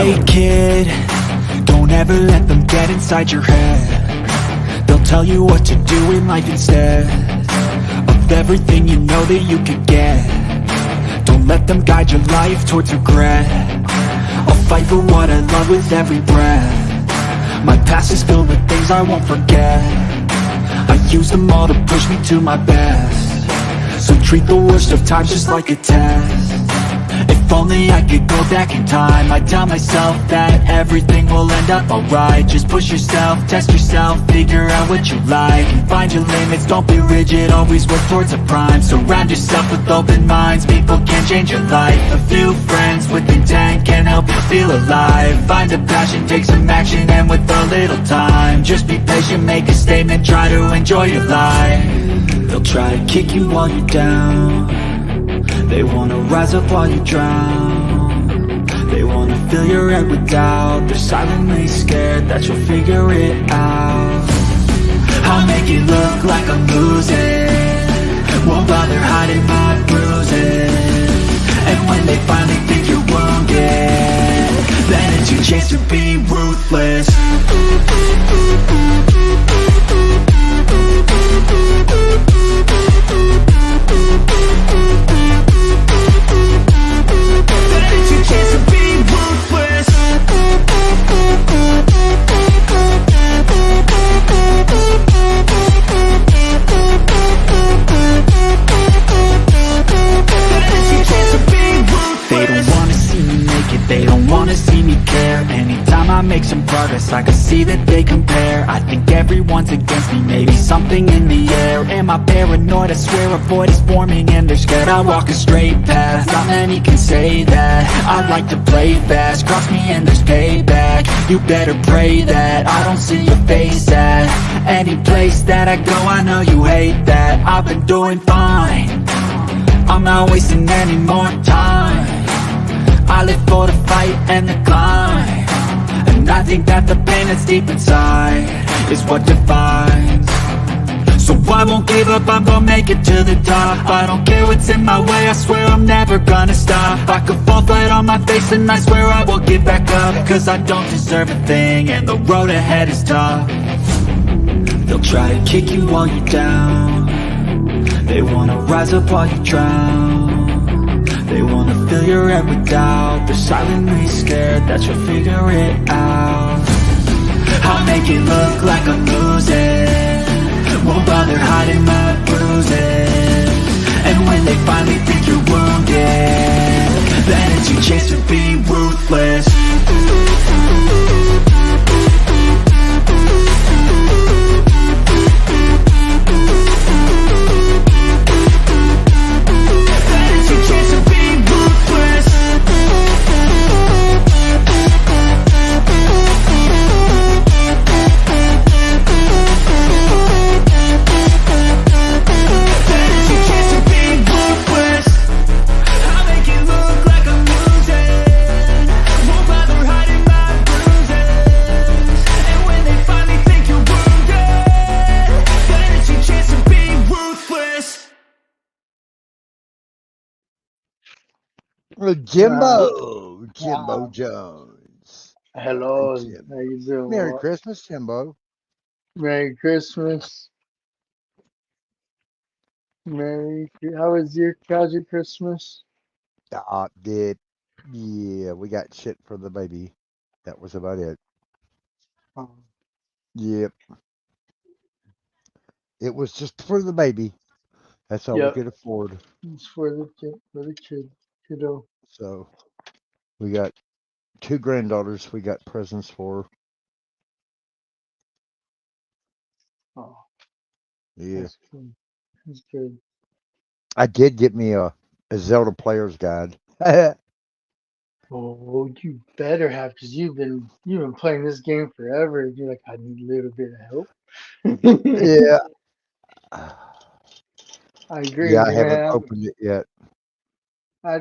Hey kid, don't ever let them get inside your head. They'll tell you what to do in life instead of everything you know that you could get. Don't let them guide your life towards regret. I'll fight for what I love with every breath. My past is filled with things I won't forget. I use them all to push me to my best. So treat the worst of times just like a test. If only I could go back in time, I'd tell myself that everything will end up alright. Just push yourself, test yourself, figure out what you like, and find your limits, don't be rigid, always work towards a prime. Surround yourself with open minds, people can change your life. A few friends with intent can help you feel alive. Find a passion, take some action, and with a little time, just be patient, make a statement, try to enjoy your life. They'll try to kick you while you're down. They wanna rise up while you drown. They wanna fill your head with doubt. They're silently scared that you'll figure it out. I'll make it look like I'm losing, won't bother hiding my bruises. And when they finally think you're wounded, then it's your chance to be ruthless. They don't wanna see me care. Anytime I make some progress, I can see that they compare. I think everyone's against me, maybe something in the air. Am I paranoid? I swear a void is forming and they're scared I walk a straight path. Not many can say that. I like to play fast, cross me and there's payback. You better pray that I don't see your face at any place that I go. I know you hate that. I've been doing fine, I'm not wasting any more time. I live for the fight and the climb, and I think that the pain that's deep inside is what defines. So I won't give up, I'm gonna make it to the top. I don't care what's in my way, I swear I'm never gonna stop. I could fall flat on my face and I swear I will get back up, cause I don't deserve a thing and the road ahead is tough. They'll try to kick you while you're down. They wanna rise up while you drown. They wanna fill your head with doubt. They're silently scared that you'll figure it out. I'll make it look like I'm losing, won't bother hiding my bruises. And when they finally think you're wounded, then it's your chance to be ruthless. Jimbo Jones. Hello, Hey, Jim. how you doing? Merry Christmas, Jimbo. Merry Christmas. How's your Christmas? Did yeah, we got shit for the baby. That was about it. Oh, Yep, it was just for the baby. That's all we yep, could afford. it's for the kiddo. So we got two granddaughters. We got presents for. Oh, Yeah, that's good. That's good. I did get me a Zelda player's guide. Yeah, Oh, you better have, because you've been playing this game forever. You're like, I need a little bit of help. I agree. yeah. I You're gonna haven't have. opened it yet. I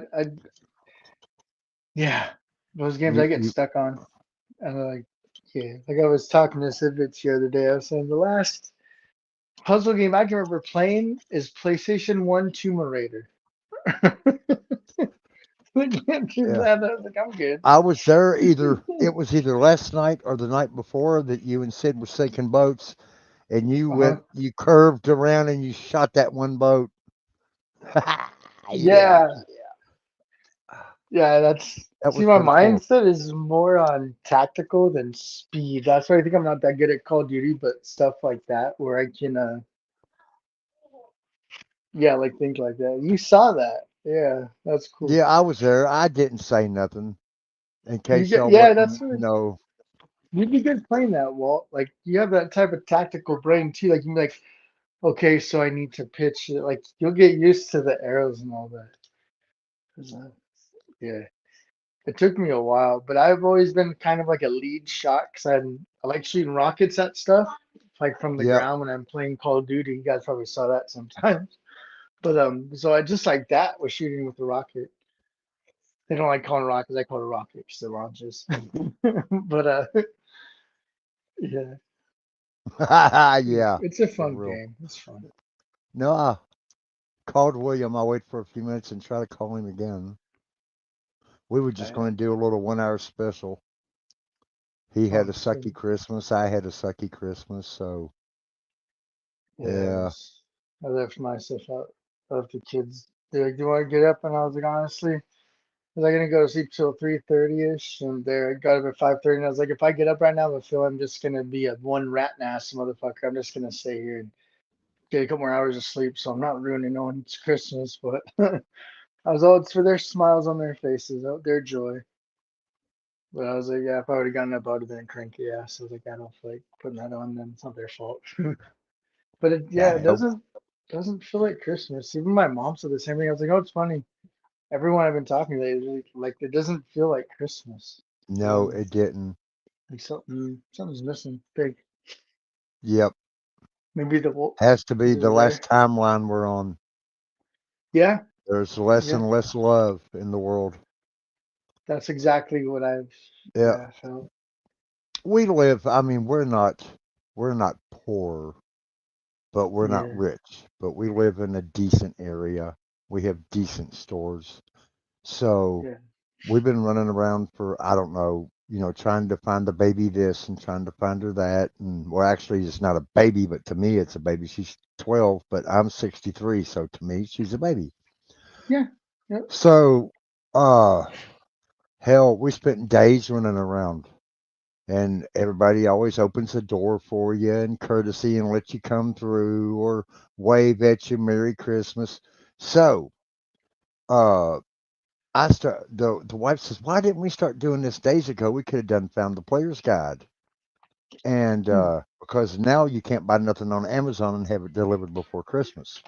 yeah. Those games You, I get you, stuck on, and I'm like, yeah. Like I was talking to Civitz the other day. I was saying the last puzzle game I can remember playing is PlayStation 1 Tomb Raider. After Yeah. that, I was like, I'm good. I was there it was either last night or the night before that you and Sid were sinking boats and Uh-huh. you curved around and you shot that one boat. Yeah. Yeah, yeah, that's That see was my pretty cool. mindset is more on tactical than speed. That's why I think I'm not that good at Call of Duty, but stuff like that where I can yeah, like think like that. You saw that. Yeah, that's cool. Yeah, I was there. I didn't say nothing in You case get y'all yeah, that's wouldn't what know. you'd be good playing that, Walt. Like you have that type of tactical brain too. Like you be like, okay, so I need to pitch it. Like you'll get used to the arrows and all that. 'Cause, yeah. It took me a while, but I've always been kind of like a lead shot because I like shooting rockets at stuff, like from the Yep. ground when I'm playing Call of Duty. You guys probably saw that sometimes. But so I just like that was shooting with the rocket. They don't like calling rockets. I call it rocket because it launches. But yeah, Yeah, it's a for fun real. game. It's fun. No, I called William. I'll wait for a few minutes and try to call him again. We were just Uh, going to do a little 1 hour special. He had a oh, sucky Christmas. I had a sucky Christmas. So, yeah, yeah. I left my stuff out. I left the kids. They're like, "Do you want to get up?" And I was like, honestly. Was I gonna go to sleep till 3:30 ish? And there, I got up at 5:30, and I was like, if I get up right now, I feel I'm just gonna be a one rat ass motherfucker. I'm just gonna stay here and get a couple more hours of sleep, so I'm not ruining no one's Christmas. But I was all it's for their smiles on their faces, their joy. But I was like, yeah, if I would have gotten up, I would have been a cranky ass. I was like, I don't feel like putting that on them. It's not their fault. But yeah, it Yeah. doesn't feel like Christmas. Even my mom said the same thing. I was like, oh, it's funny. Everyone I've been talking to lately, like it doesn't feel like Christmas. No, it didn't. Like something's missing. Big. Yep. Maybe Has to be is the it there? last timeline we're on. Yeah, There's less yeah. and less love in the world. That's exactly what I've Yeah. yeah felt. We live, I mean, we're not poor, but we're not Yeah, rich. But we live in a decent area. We have decent stores. So yeah. we've been running around for, I don't know, trying to find the baby this and trying to find her that. And well, actually, it's not a baby, but to me, it's a baby. She's 12, but I'm 63. So to me, she's a baby. Yeah. Yep. So, uh, hell, we spent days running around. And everybody always opens the door for you and courtesy and let you come through or wave at you Merry Christmas. So, uh, the wife says, "Why didn't we start doing this days ago? We could have done found the player's guide." And Hmm. because now you can't buy nothing on Amazon and have it delivered before Christmas.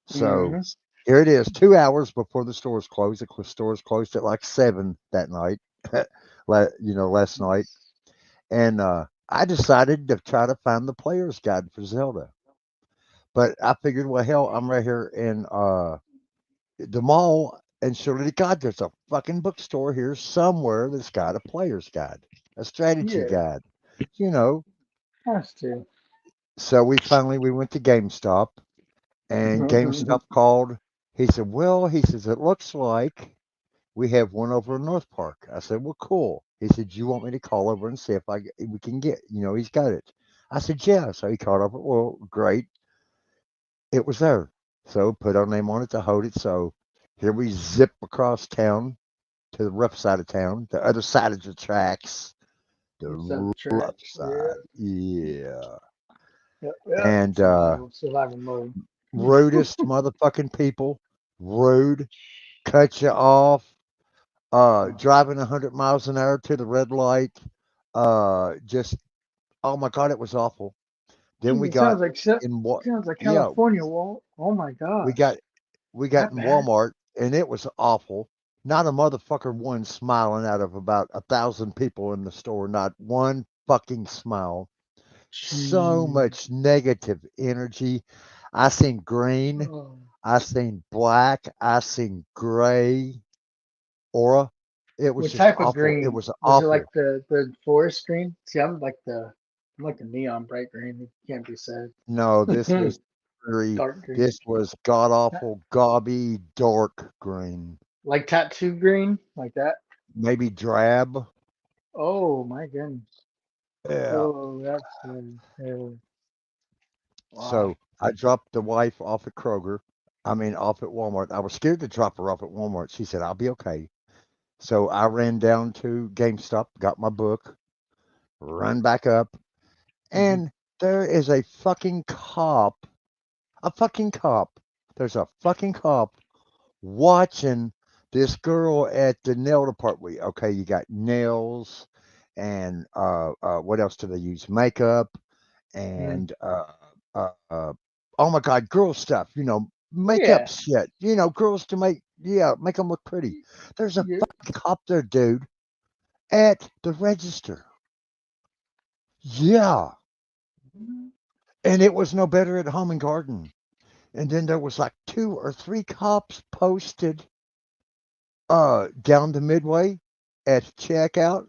So Mm-hmm. here it is, 2 hours before the stores closed. The stores closed at like 7 that night, last night. And I decided to try to find the player's guide for Zelda. But I figured, well, hell, I'm right here in the mall, and surely to God, there's a fucking bookstore here somewhere that's got a player's guide, a strategy Yeah. guide, you know. Has to. So we went to GameStop, and GameStop called. He said, well, he says it looks like we have one over in North Park. I said, well, cool. He said, you want me to call over and see if we can get, he's got it. I said, yeah. So he called over. Well, great. It was there. So put our name on it to hold it. So here we zip across town to the rough side of town, the other side of the tracks, the What's that rough track? Yeah. side. Yeah. Yep. Yep. And Survival mode. rudest motherfucking people, rude, cut you off, driving 100 miles an hour to the red light. Just, oh my God, it was awful. Then Jeez, we it got in what? sounds like Yeah, California, Walt. Oh my we gosh. got we got That in bad? Walmart and it was awful. Not a motherfucker one smiling out of about 1,000 people in the store. Not one fucking smile. So Jeez. much negative energy. I seen green. Oh. I seen black. I seen gray aura. It was What just type of awful. It green? was Was it like awful. the forest green? See, I'm like the neon bright green. It can't be said. No, this was very. Dark green. This was god awful, gobby, dark green. Like tattoo green, like that. maybe drab. Oh my goodness. Yeah. Oh, that's wow. So I dropped the wife off at Kroger. I mean, off at Walmart. I was scared to drop her off at Walmart. She said, I'll be okay. So I ran down to GameStop, got my book, run back up, Hmm. and there is a fucking cop. There's a fucking cop watching this girl at the nail department. Okay, you got nails and what else do they use? Makeup Mm. and oh my god, girl stuff, makeup Yeah. shit, girls to make them look pretty. There's a You, fucking cop there, dude, at the register. Yeah, and it was no better at Home and Garden. And then there was like two or three cops posted down the midway at checkout,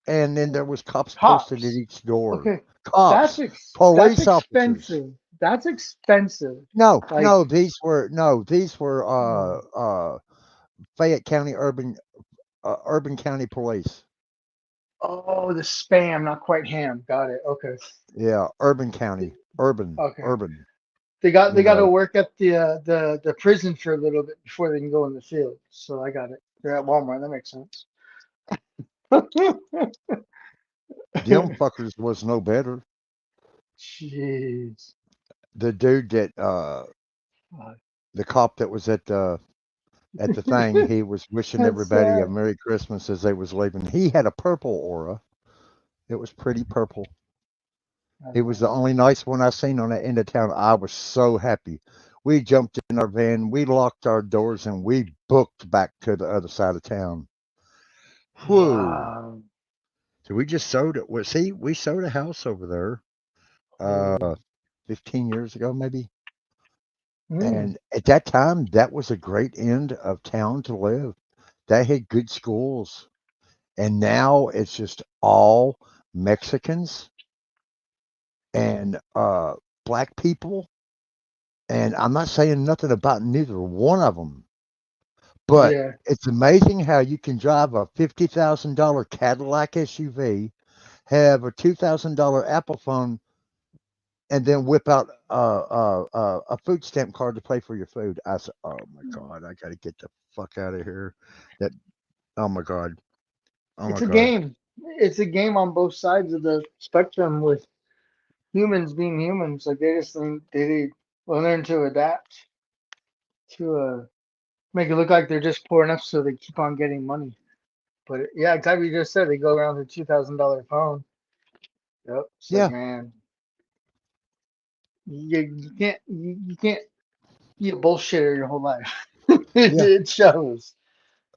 and then there was cops posted at cops. each door. Okay. Cops, That's police officers. expensive. That's expensive. No, Like, no, these were oh, Fayette County Urban County Police. oh, the spam, not quite ham. Got it. Okay. Yeah, Urban County, Okay. urban. They You got to know, work at the prison for a little bit before they can go in the field. So I got it. They're at Walmart. That makes sense. them fuckers was no better. Jeez. The dude that God. the cop that was at the thing, he was wishing That's everybody a sad. Merry Christmas as they was leaving. He had a purple aura. It was pretty purple. That's He was the nice. only nice one I seen on that end of town. I was so happy. We jumped in our van, we locked our doors, and we booked back to the other side of town. Whew. Wow. So we just sold it. Well, see, we sold a house over there Holy. 15 years ago, maybe. Mm, And at that time, that was a great end of town to live. That had good schools. And now it's just all Mexicans and black people. And I'm not saying nothing about neither one of them, but yeah. it's amazing how you can drive a $50,000 Cadillac SUV, have a $2,000 Apple phone, and then whip out a food stamp card to pay for your food. I said, "Oh my god, I got to get the fuck out of here." That oh my god, oh my It's a god, game. It's a game on both sides of the spectrum with humans being humans. Like they just they learn to adapt to make it look like they're just poor enough so they keep on getting money. But yeah, exactly. You just said they go around with a $2,000 phone. Yep. It's like, yeah, man, you can't be a bullshitter your whole life. yeah. It shows.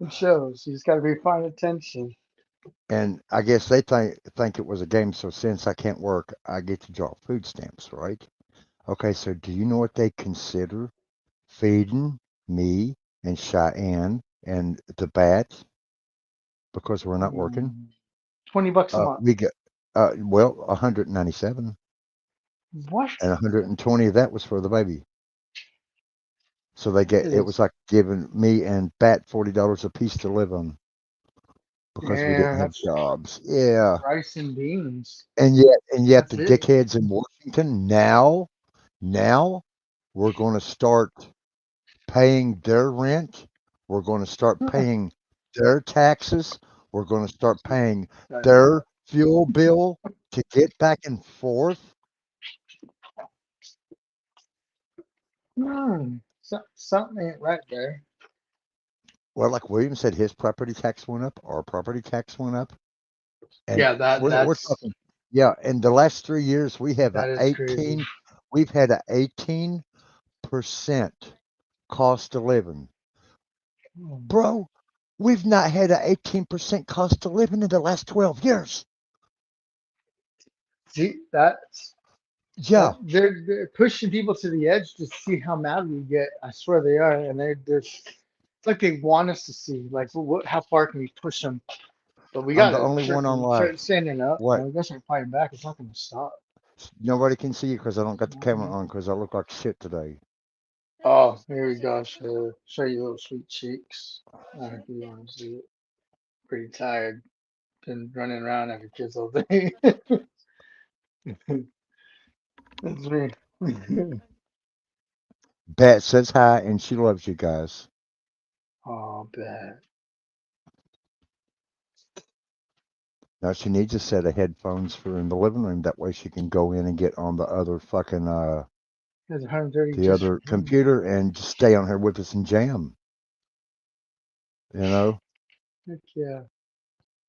It shows. You just got to be paying attention. And I guess they think it was a game. So since I can't work, I get to draw food stamps, right? Okay, so do you know what they consider feeding me and Cheyenne and the bats because we're not working? Mm, $20 a month. We get well 197, What? and 120 of that was for the baby. So they It get it is. was like giving me and Bat $40 a piece to live on because we didn't Yeah, have that's jobs. Yeah, rice and beans. and yet That's the it. dickheads in Washington now we're going to start paying their rent. We're going to start paying their taxes. We're going to start paying I their know. fuel bill to get back and forth. Something ain't right there. Well, like William said, his property tax went up, our property tax went up, and Yeah, we're talking. Yeah, in the last 3 years, that is crazy. we've had a 18% cost of living. Hmm. Bro, we've not had a 18% cost of living in the last 12 years. See, that Yeah, they're pushing people to the edge to see how mad we get. I swear they are, and they're it's like they want us to see like what how far can we push them. But we I'm the gotta only one on start live. standing up. What? Man. We gotta start fighting back. It's not gonna stop. Nobody can see you because I don't got the camera Mhm. on because I look like shit today. Oh, here we go. Show you little sweet cheeks. If you want to see it. Pretty tired. Been running around after kids all day. That's me. Bat says hi and she loves you guys. Oh, bad. Now she needs a set of headphones for in the living room. That way she can go in and get on the other fucking That's 130 the just for other him. computer and just stay on here with us and jam. You know. Heck yeah.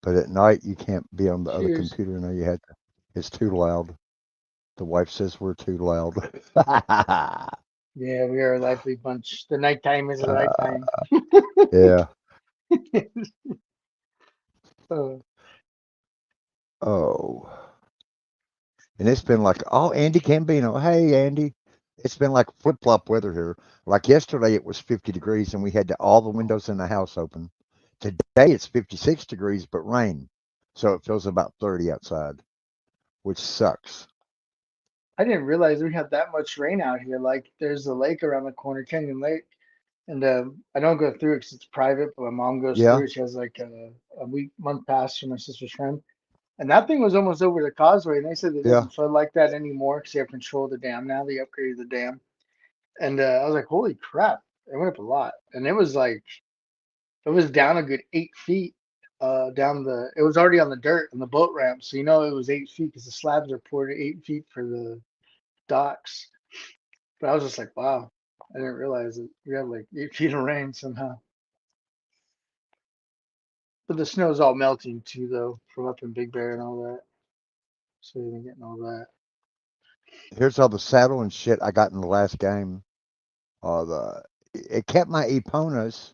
But at night you can't be on the other Cheers. computer. No, you had to. It's too loud. The wife says we're too loud. Yeah, we are a lively bunch. The nighttime is a uh, nighttime. yeah. uh, Oh. And it's been like, oh, Andy Cambino. Hey, Andy. It's been like flip flop weather here. Like yesterday, it was 50 degrees and we had all the windows in the house open. Today, it's 56 degrees, but rain. So it feels about 30 outside, which sucks. I didn't realize we had that much rain out here. Like, there's a lake around the corner, Canyon Lake, and I don't go through it because it's private. But my mom goes Yeah. through it. She has like a month pass for my sister's friend, and that thing was almost over the causeway. And they said it Yeah. doesn't flood like that anymore because they have control of the dam now. They upgraded the dam, and I was like, holy crap, it went up a lot, and it was like it was down a good 8 feet. Down the, it was already on the dirt on the boat ramp, so you know it was 8 feet because the slabs are poured at 8 feet for the docks. But I was just like, wow, I didn't realize it. We had like 8 feet of rain somehow. But the snow's all melting too, though, from up in Big Bear and all that. So we've been getting all that. Here's all the saddle and shit I got in the last game. The It kept my Eponas,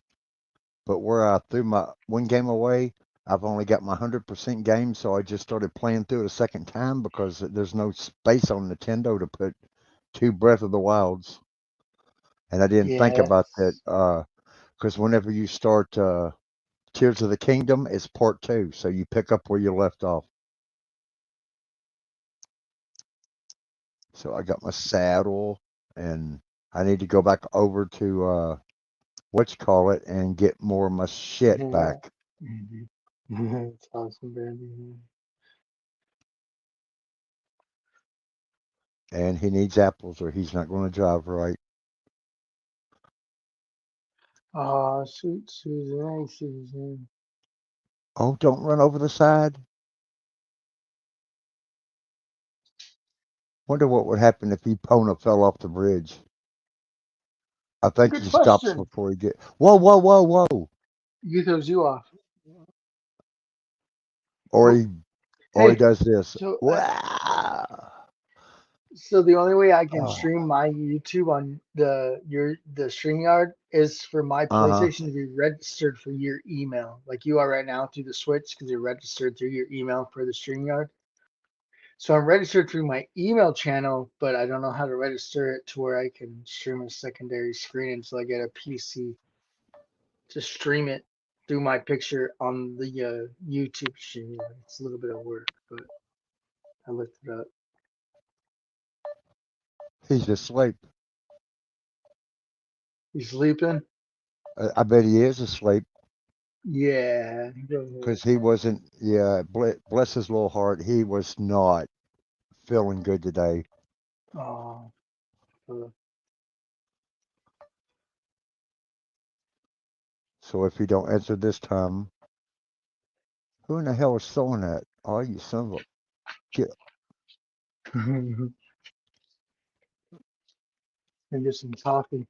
but where I threw my one game away, I've only got my 100% game, so I just started playing through it a second time because there's no space on Nintendo to put two Breath of the Wilds. And I didn't think Yeah, about that because whenever you start Tears of the Kingdom, it's part two, so you pick up where you left off. So I got my saddle, and I need to go back over to what you call it and get more of my shit yeah. back. It's awesome, baby. And he needs apples, or he's not going to drive right. Oh, sweet Susan, hey Susan. Oh, don't run over the side. Wonder what would happen if Epona fell off the bridge. I think Good he stops question. before he get. Whoa, whoa, whoa, whoa! You throws you off. Or Oh, he, or he hey. does this. So, Wow. so the only way I can Oh, stream my YouTube on the StreamYard is for my uh-huh. PlayStation to be registered for your email, like you are right now through the Switch, because you're registered through your email for the StreamYard. So I'm registered through my email channel, but I don't know how to register it to where I can stream a secondary screen until I get a PC to stream it through my picture on the YouTube stream. It's a little bit of work, but I looked it up. He's asleep. You sleeping? I bet he is asleep Yeah. Go ahead. because he wasn't. Yeah, bless his little heart. He was not feeling good today. Oh, uh, So if he don't answer this time, who in the hell is throwing that? Oh, you son of a. Get, and get some coffee.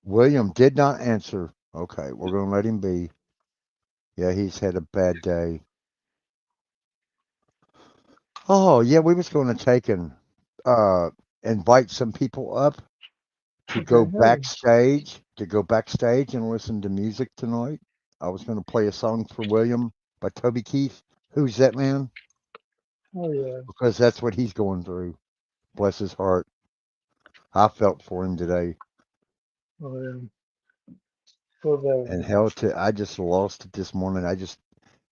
William did not answer. Okay, we're gonna let him be. Yeah, he's had a bad day. Oh yeah, we was going to take and uh, invite some people up to Okay, go hell yeah. backstage and listen to music tonight. I was going to play a song for William by Toby Keith. Who's that man? Oh yeah. Because that's what he's going through. Bless his heart. I felt for him today. Oh yeah. For the And hell, I just lost it this morning. I just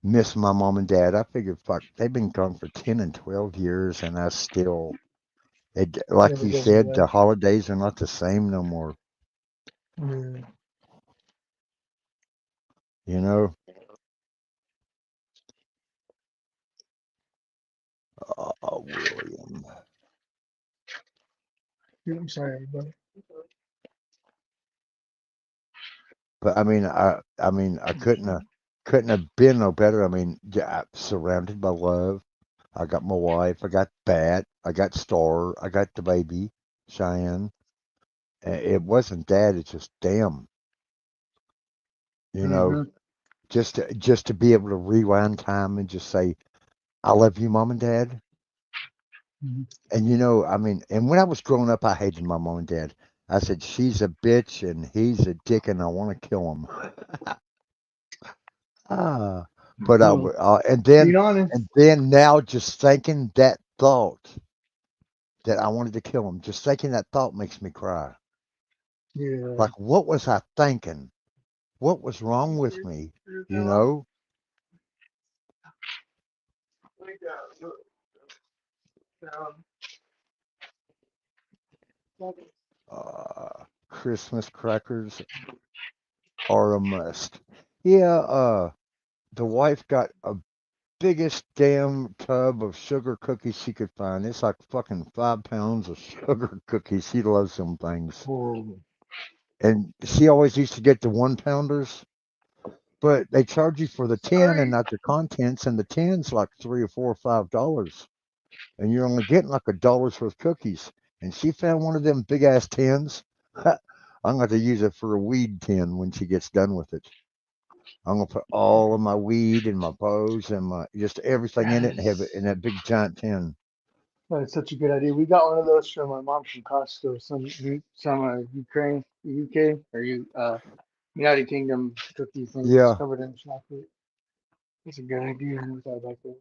miss my mom and dad. I figured, fuck, they've been gone for 10 and 12 years, and I still, like Never you goes said, away. the holidays are not the same no more. Mm. You know, William. I'm sorry, everybody. But I couldn't have been no better. I mean, yeah, surrounded by love. I got my wife. I got Bat. I got Star. I got the baby, Cheyenne. It wasn't that. It's just damn. You know, Mm-hmm. just to be able to rewind time and just say, "I love you, mom and dad." Mm-hmm. And and when I was growing up, I hated my mom and dad. I said, "She's a bitch and he's a dick, and I want to kill him." Ah, but Well, being honest. and then now just thinking that thought that I wanted to kill him, just thinking that thought makes me cry. Yeah. Like, what was I thinking? What was wrong with me? You know, Christmas crackers are a must. Yeah, the wife got a biggest damn tub of sugar cookies she could find. It's like fucking 5 pounds of sugar cookies. She loves them things. Oh. And she always used to get the 1 pounders, but they charge you for the 10 and not the contents, and the ten's like $3 or $4 or $5, and you're only getting like $1 worth of cookies. And she found one of them big ass tins. I'm going to use it for a weed tin when she gets done with it. I'm gonna put all of my weed and my bows and my just everything in it and have it in Yes. that big giant tin. That's such a good idea. We got one of those from my mom from Costco. Some Ukraine, UK, or United Kingdom cookie things Yeah, covered in chocolate. That's a good idea. I never thought about that.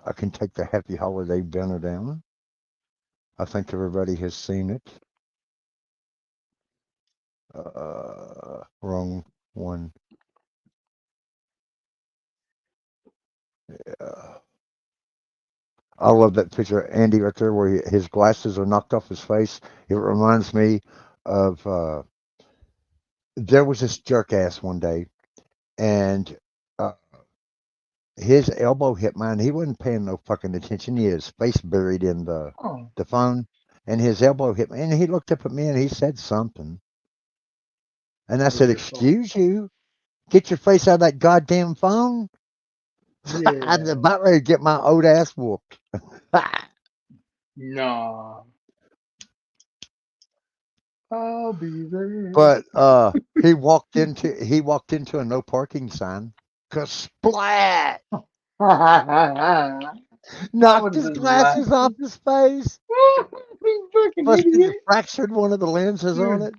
I can take the Happy Holiday banner down. I think everybody has seen it. Wrong one. Uh, I love that picture of Andy right there where his glasses are knocked off his face. It reminds me of there was this jerk ass one day, and uh, his elbow hit mine. He wasn't paying no fucking attention. He had his face buried in Oh, the phone, and his elbow hit me. And he looked up at me and he said something. And I that was said, your fault. "Excuse you, get your face out of that goddamn phone." I'm Yeah. about ready to get my old ass whooped. No. I'll be there. But he walked into a no parking sign. Splat! That Knocked was his his glasses off last. his face. You fucking Busted idiot. and fractured one of the lenses on Dude. it.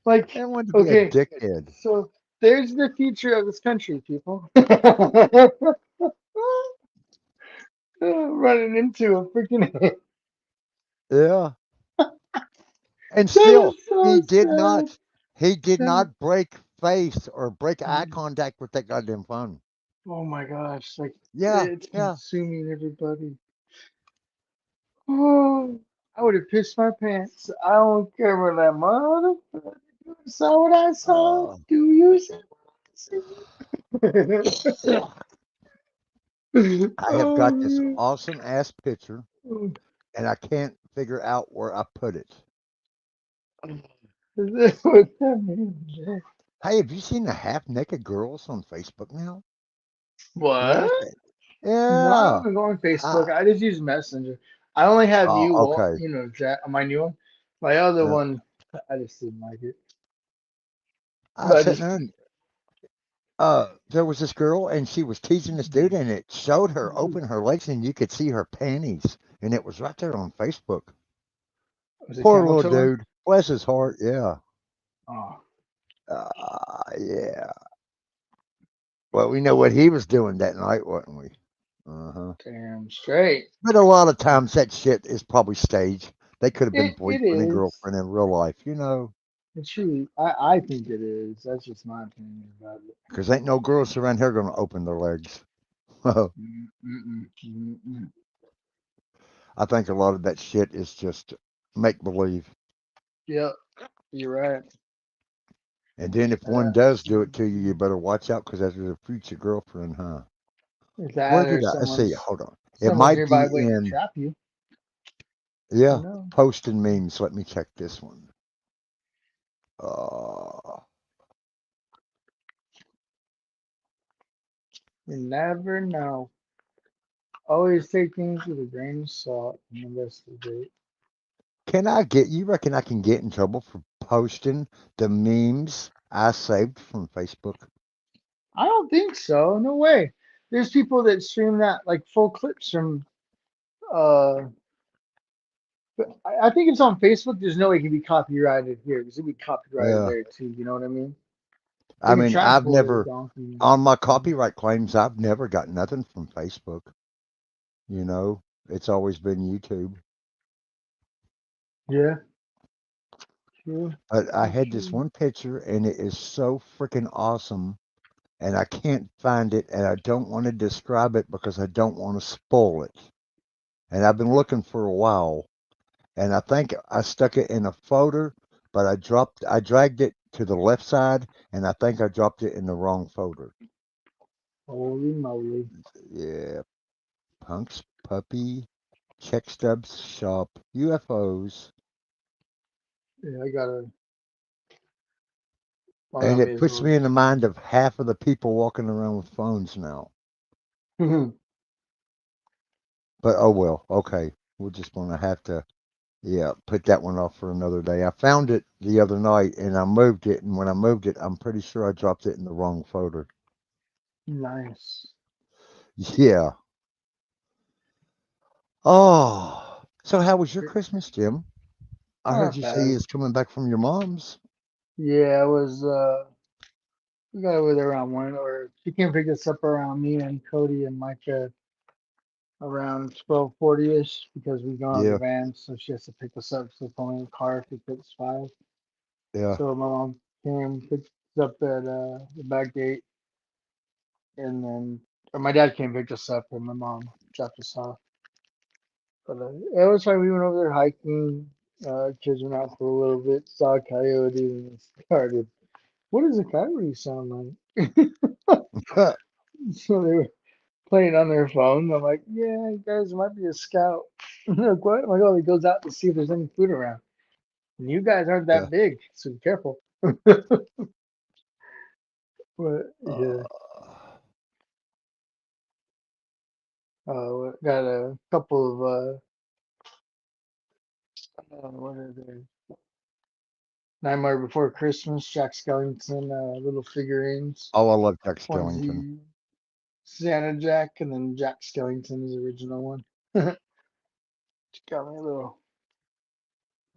Like, And wanted to be a okay, dickhead. so there's the future of this country, people. Running into a freaking. Yeah. And That still, is so sad. he did That, not break face or break eye contact with that goddamn phone. oh my gosh, like Yeah, it's yeah. consuming everybody. Oh, I would have pissed my pants. I don't care what that motherfucker saw what I saw. Uh, Do you see what I see? I have got this Oh, awesome ass picture, man. and I can't figure out where I put it. Is this what that means? Hey, have you seen the half naked girls on Facebook now? You What? notice that? No, I Yeah. don't go on Facebook. I, I just use Messenger. I only have you all, okay. Jack, my new one. My other Yeah. one, I just didn't like it. I But was I sitting just, there and there was this girl and she was teasing this dude and it showed her open her legs and you could see her panties and it was right there on Facebook. was it Poor camel little toe? dude. Bless his heart. Yeah. Oh, Yeah. Well, we know what he was doing that night, wasn't we? Uh-huh. damn straight. But a lot of times that shit is probably staged. They could have been It boyfriend and is. girlfriend in real life, you know. It's true. I think it is. That's just my opinion about it. Because ain't no girls around here gonna open their legs. I Mm-mm, mm-mm. think a lot of that shit is just make believe. Yep, you're right. And then if one does do it to you, you better watch out because that's your future girlfriend, huh? Where That did or I see? Hold on. It someone's might nearby be waiting to in, trap you. You yeah, know, posting memes. Let me check this one. Uh, you never know. Always take things with a grain of salt and investigate. can I get, you reckon I can get in trouble for posting the memes I saved from Facebook? I don't think so. No way. There's people that stream that like full clips from. But I think it's on Facebook. There's no way it can be copyrighted here because it'd be copyrighted Yeah. there too. You know what I mean? They I can mean, try and I've pull their never, donkey. on my copyright claims, I've never got nothing from Facebook. You know, it's always been YouTube. Yeah, true. But I That's had this true. one picture and it is so freaking awesome and I can't find it and I don't want to describe it because I don't want to spoil it. And I've been looking for a while and I think I stuck it in a folder, but I dragged it to the left side and I think I dropped it in the wrong folder. Holy moly. Yeah, Punk's Puppy, Check Stubs Shop, UFOs, Yeah, I gotta. Well, I and may it as puts well. me in the mind of half of the people walking around with phones now. But oh well, okay. We're just gonna have to, yeah, put that one off for another day. I found it the other night and I moved it, and when I moved it, I'm pretty sure I dropped it in the wrong folder. Nice. Yeah. Oh, so how was your Christmas, Jim? I heard Not you say you bad. was coming back from your mom's. Yeah, I was. We got over there around one, or she came pick us up around me and Cody and Micah around 12:40 ish because we go on the Yeah, van, so she has to pick us up. So it's only a car if it fits five. yeah. So my mom came, picked us up at the back gate, and then or my dad came picked us up, and my mom dropped us off. But it was fine. We went over there hiking. Kids went out for a little bit, saw a coyote, and it started. What does a coyote sound like? So they were playing on their phone. I'm like, yeah, guys, it might be a scout. They're like, what? I'm like, oh, he goes out to see if there's any food around. And you guys aren't Yeah. that big, so be careful. But yeah, Uh, got a couple of what are they? Nightmare Before Christmas, Jack Skellington, little figurines. oh, I love Jack One's Skellington. the Santa Jack, and then Jack Skellington is the original one. Got me a little.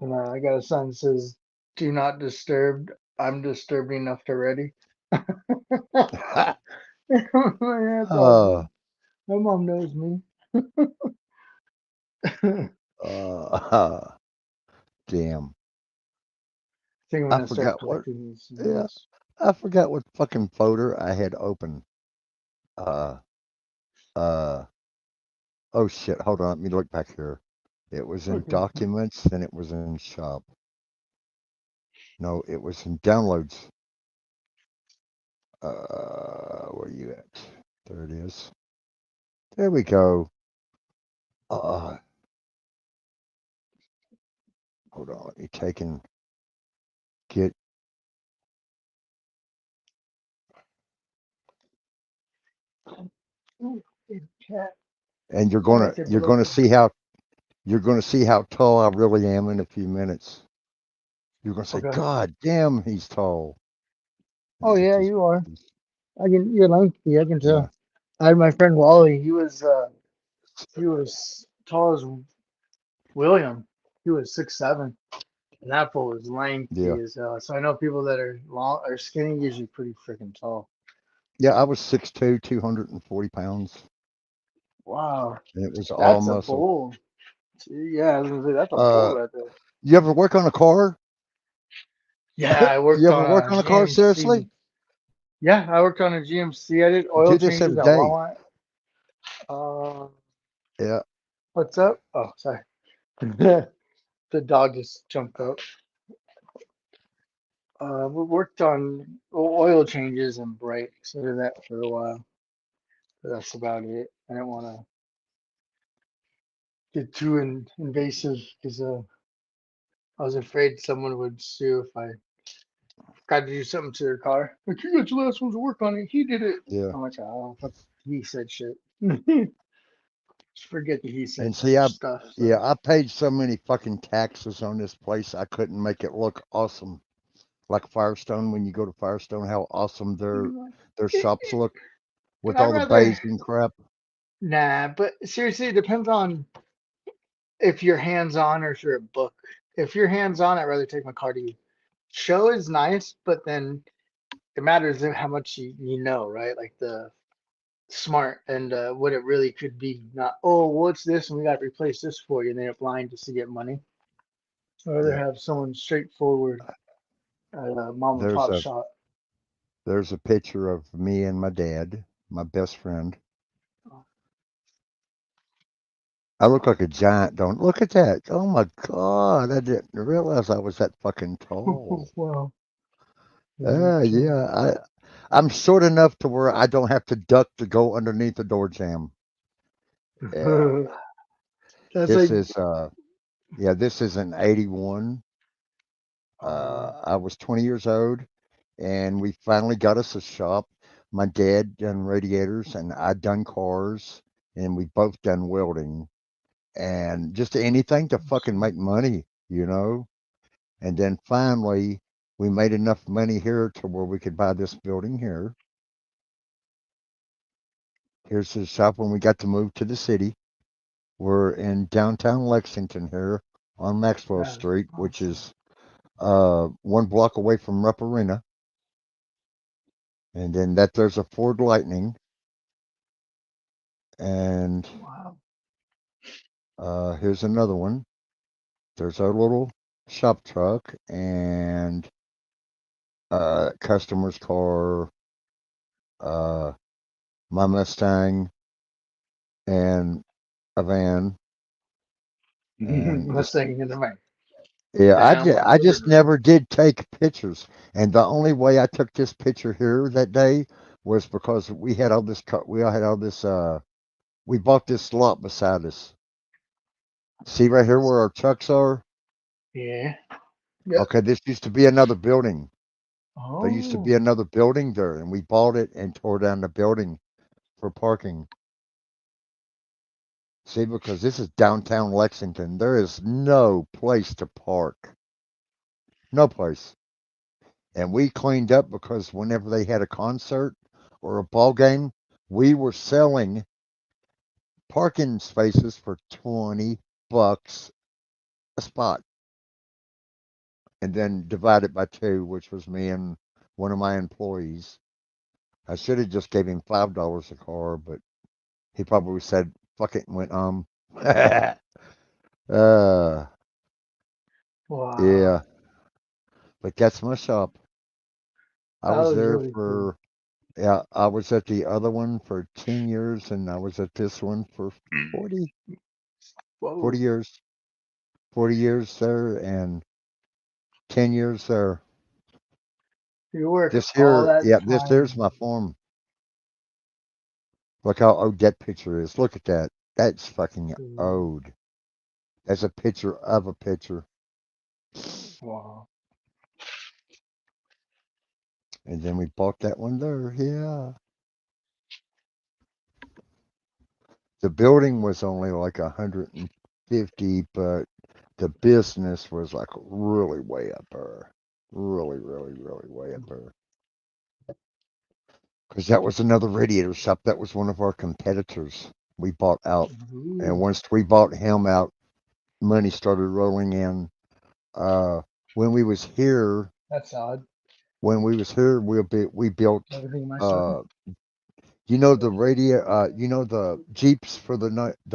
And I got a sign that says, "Do not disturb. I'm disturbed enough already." Yeah, it's all uh, good. My mom knows me. I uh, damn. think I'm I gonna start forgot what. collecting these Yeah, things. I forgot what fucking folder I had open. Uh, uh. Oh shit. Hold on. Let me look back here. It was in Okay. documents, then it was in shop. No, it was in downloads. Where you at? There it is. There we go. Uh, hold on. Let me take and get. Ooh, big cat. And Sorry, I said you're below. gonna see how you're gonna see how tall I really am in a few minutes. You're gonna say, Okay. God damn, he's tall. Let Oh me get yeah, this. you are. I can. You're lengthy. I can Yeah, tell. I had my friend Wally. He was tall as William. He was 6'7", and that fool was yeah, lengthy as hell. So I know people that are long or skinny usually pretty freaking tall. yeah. I was 6'2", 240 pounds, Wow, and it was all that's a muscle. bull. Yeah, I was gonna say that's a bull Uh, right there. you ever work on a car? Yeah, I You worked ever on work a on a car GMC. seriously? Yeah, I worked on a GMC. I did I oil do this changes every at day. Walmart. Uh, Yeah, what's up? Oh, sorry. The dog just jumped up. We worked on oil changes and brakes. I did that for a while. But that's about it. I didn't want to get too invasive because I was afraid someone would sue if I got to do something to their car. Like, you got your last ones to work on it. He did it. yeah. I'm like, oh, fuck, he said shit. Just forget the he said And see, stuff. yeah, So I paid so many fucking taxes on this place, I couldn't make it look awesome. Like Firestone, when you go to Firestone, how awesome their shops look but with I'd all the rather bays and crap. nah. But seriously, it depends on if you're hands on or if you're a book. If you're hands on, I'd rather take my car to you. Show is nice, but then it matters in how much you know, right? Like the smart and what it really could be. Not, oh, what's this? And we got to replace this for you. And they're blind just to get money. I'd rather Yeah, have someone straightforward at a mom and there's pop a shop. there's a picture of me and my dad, my best friend. I look like a giant, don't look at that. Oh my God, I didn't realize I was that fucking tall. Wow. Yeah, so Yeah, I'm short enough to where I don't have to duck to go underneath the door jam. Yeah, that's this like, is yeah, this is an 81. uh, I was 20 years old, and we finally got us a shop. My dad done radiators, and I done cars, and we both done welding, and just anything to fucking make money, you know. And then finally, we made enough money here to where we could buy this building here. Here's the shop when we got to move to the city. We're in downtown Lexington here on Maxwell that's Street, which awesome. is 1 block away from Rupp Arena. And then that there's a Ford Lightning, and Wow. here's another one. There's our little shop truck and customer's car, uh, my Mustang, and a van. And this, Mustang in the van. yeah, Damn right. I just never did take pictures. And the only way I took this picture here that day was because we had all this, we all had all this, we bought this lot beside us. See right here where our trucks are? Yeah. Yep. Okay, this used to be another building. There used to be Oh. another building there, and we bought it and tore down the building for parking. See, because this is downtown Lexington, there is no place to park. No place. And we cleaned up because whenever they had a concert or a ball game, we were selling parking spaces for $20 a spot, and then divided by two, which was me and one of my employees. I should have just gave him $5 a car, but he probably said fuck it and went uh Wow. yeah, but that's my shop. I That was was there really cool. for, yeah, I was at the other one for 10 years, and I was at this one for 40 40 Whoa. years. 40 years there and 10 years there. You worked This all here, that yeah, this time. here's my farm. Look how old that picture is. Look at that. That's fucking to- old. That's a picture of a picture. Wow. And then we bought that one there. Yeah. The building was only like 150, but the business was like really way up there. Really, really, really way up there. Because that was another radiator shop. That was one of our competitors we bought out. And Ooh, once we bought him out, money started rolling in. Uh, when we was here, that's odd. we built, Everything in my circle. uh, you know the Jeeps for the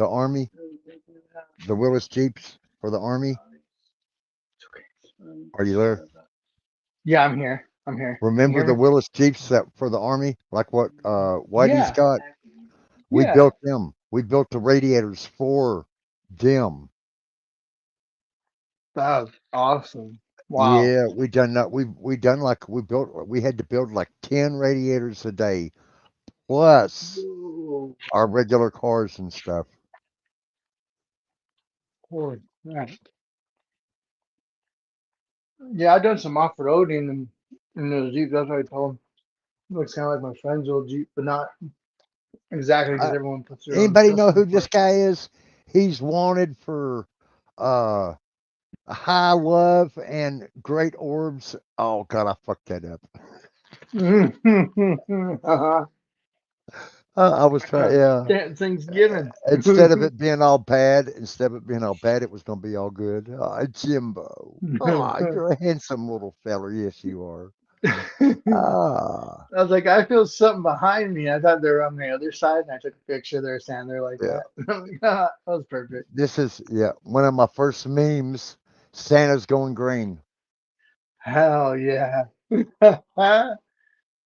Army, the Willis Jeeps for the Army. It's okay. Are you there? Yeah, I'm here. I'm here. Can you Remember hear the me? Willis Jeeps that for the Army, like what Whitey's Yeah. got? We Yeah. built them. We built the radiators for them. That was awesome. Wow. Yeah, we done that. We done like we built. We had to build like 10 radiators a day, plus Whoa. our regular cars and stuff. Holy crap. Yeah, I've done some off-roading in the Jeep. That's what I told him. Looks kind of like my friend's old Jeep, but not exactly because Uh, everyone puts their own Anybody know custom who this parts. guy is? He's wanted for uh high love and great orbs. Oh God, I fucked that up. I was trying. Yeah. Thanksgiving. Instead of it being all bad, it was gonna be all good. Jimbo. You're a handsome little feller. Yes, you are. Ah, I was like, I feel something behind me. I thought they were on the other side, and I took a picture. They're standing there like yeah. that. I'm like, ah, that was perfect. This is one of my first memes. Santa's going green. Hell yeah.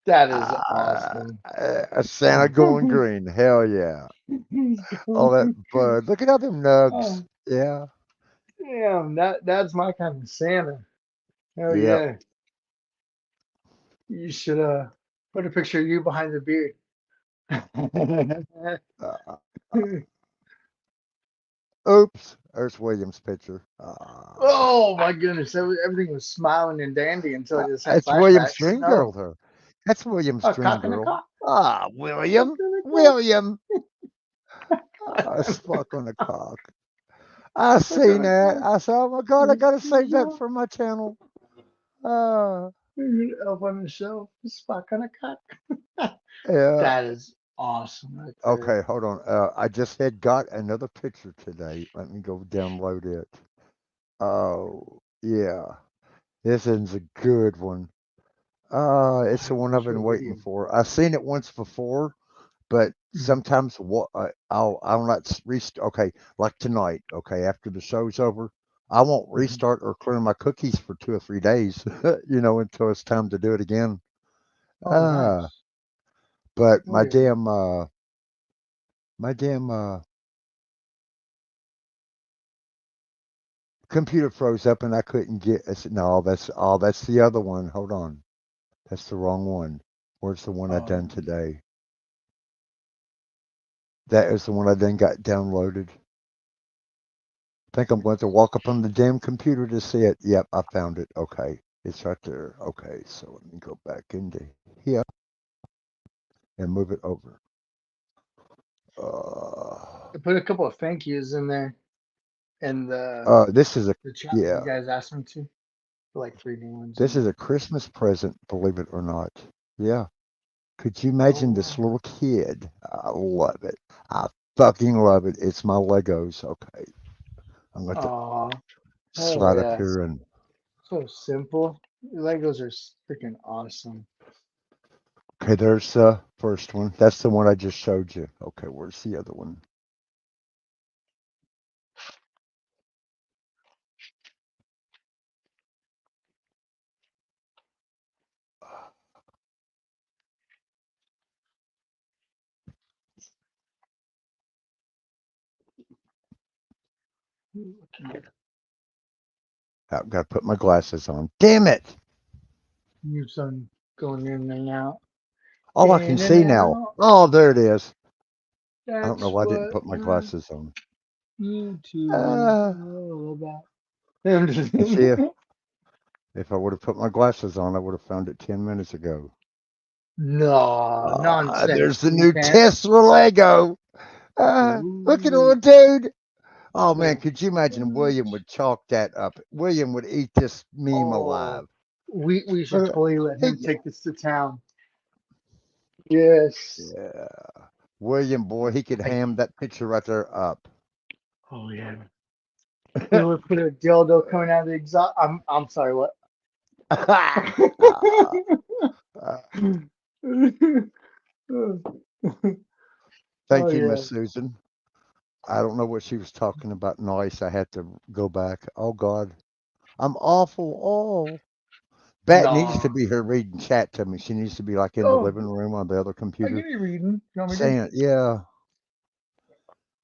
That is awesome. Santa going green. Hell yeah. All that bud. Look at all them nugs. Oh, Yeah. damn, that's my kind of Santa. Hell Yep. yeah. You should put a picture of you behind the beard. Uh, Oops. There's William's picture. Oh my goodness, everything was smiling and dandy until I just had It's William's flashbacks. dream No, girl, though. That's William's a dream cock and a girl. cock. Cock William. and a cock. William. Fuck on the cock. I Cock seen and a that. cock. I said, oh my God, I gotta save that for my channel. Uh, Up on the shelf. Spock on a cock. yeah. That is awesome right there. Okay, hold on. I just had got another picture today. Let me go download it. Oh, yeah. This is a good one. It's the one I've Sure been waiting video. for. I've seen it once before, but Mhm. sometimes what I'll not rest. Okay, like tonight. Okay, after the show's over, I won't Mhm. restart or clear my cookies for 2 or 3 days. Until it's time to do it again. Oh, Uh, nice. but Oh yeah. my damn computer froze up and I couldn't get. I said, no, that's the other one. Hold on, that's the wrong one. Where's the one I done Um, today? That is the one I then got downloaded. Think I'm going to walk up on the damn computer to see it. Yep, I found it. Okay, it's right there. Okay, so let me go back into here and move it over. I put a couple of thank yous in there in This is a the chat you yeah, guys asked me to. Like three new ones in this is there. a Christmas present, believe it or not. Yeah, could you Oh imagine this wow. little kid? I love it. I fucking love it. It's my Legos. Okay, I'm going to Aw. Oh slide up yeah. here and So simple. Legos are freaking awesome. okay. There's the first one. That's the one I just showed you. Okay, where's the other one? I've got to put my glasses on. Damn it! New sun going in and out. Oh, I can In and see now. out. Oh, there it is. I don't know That's why I didn't what put my glasses on. YouTube is Uh, all about. I'm just and see, if I would have put my glasses on, I would have found it 10 minutes ago. No, There's nonsense. the You new can't. Tesla Lego. Look at Ooh. old dude. Oh, man, Oh, could you imagine what? William would chalk that up? William would eat this meme Oh, alive. we should Uh, totally let him he- take this to town. Yes. yeah. William, boy, he could I, ham that picture right there up. oh yeah. We would put a dildo coming out of the exhaust. I'm sorry. What? Uh, uh, Oh Thank you, yeah. Miss Susan. I don't know what she was talking about. Nice. I had to go back. Oh God, I'm awful. Oh, Bat needs to No. be here reading chat to me. She needs to be like in the Oh, living room on the other I can computer be reading. You want me saying, yeah.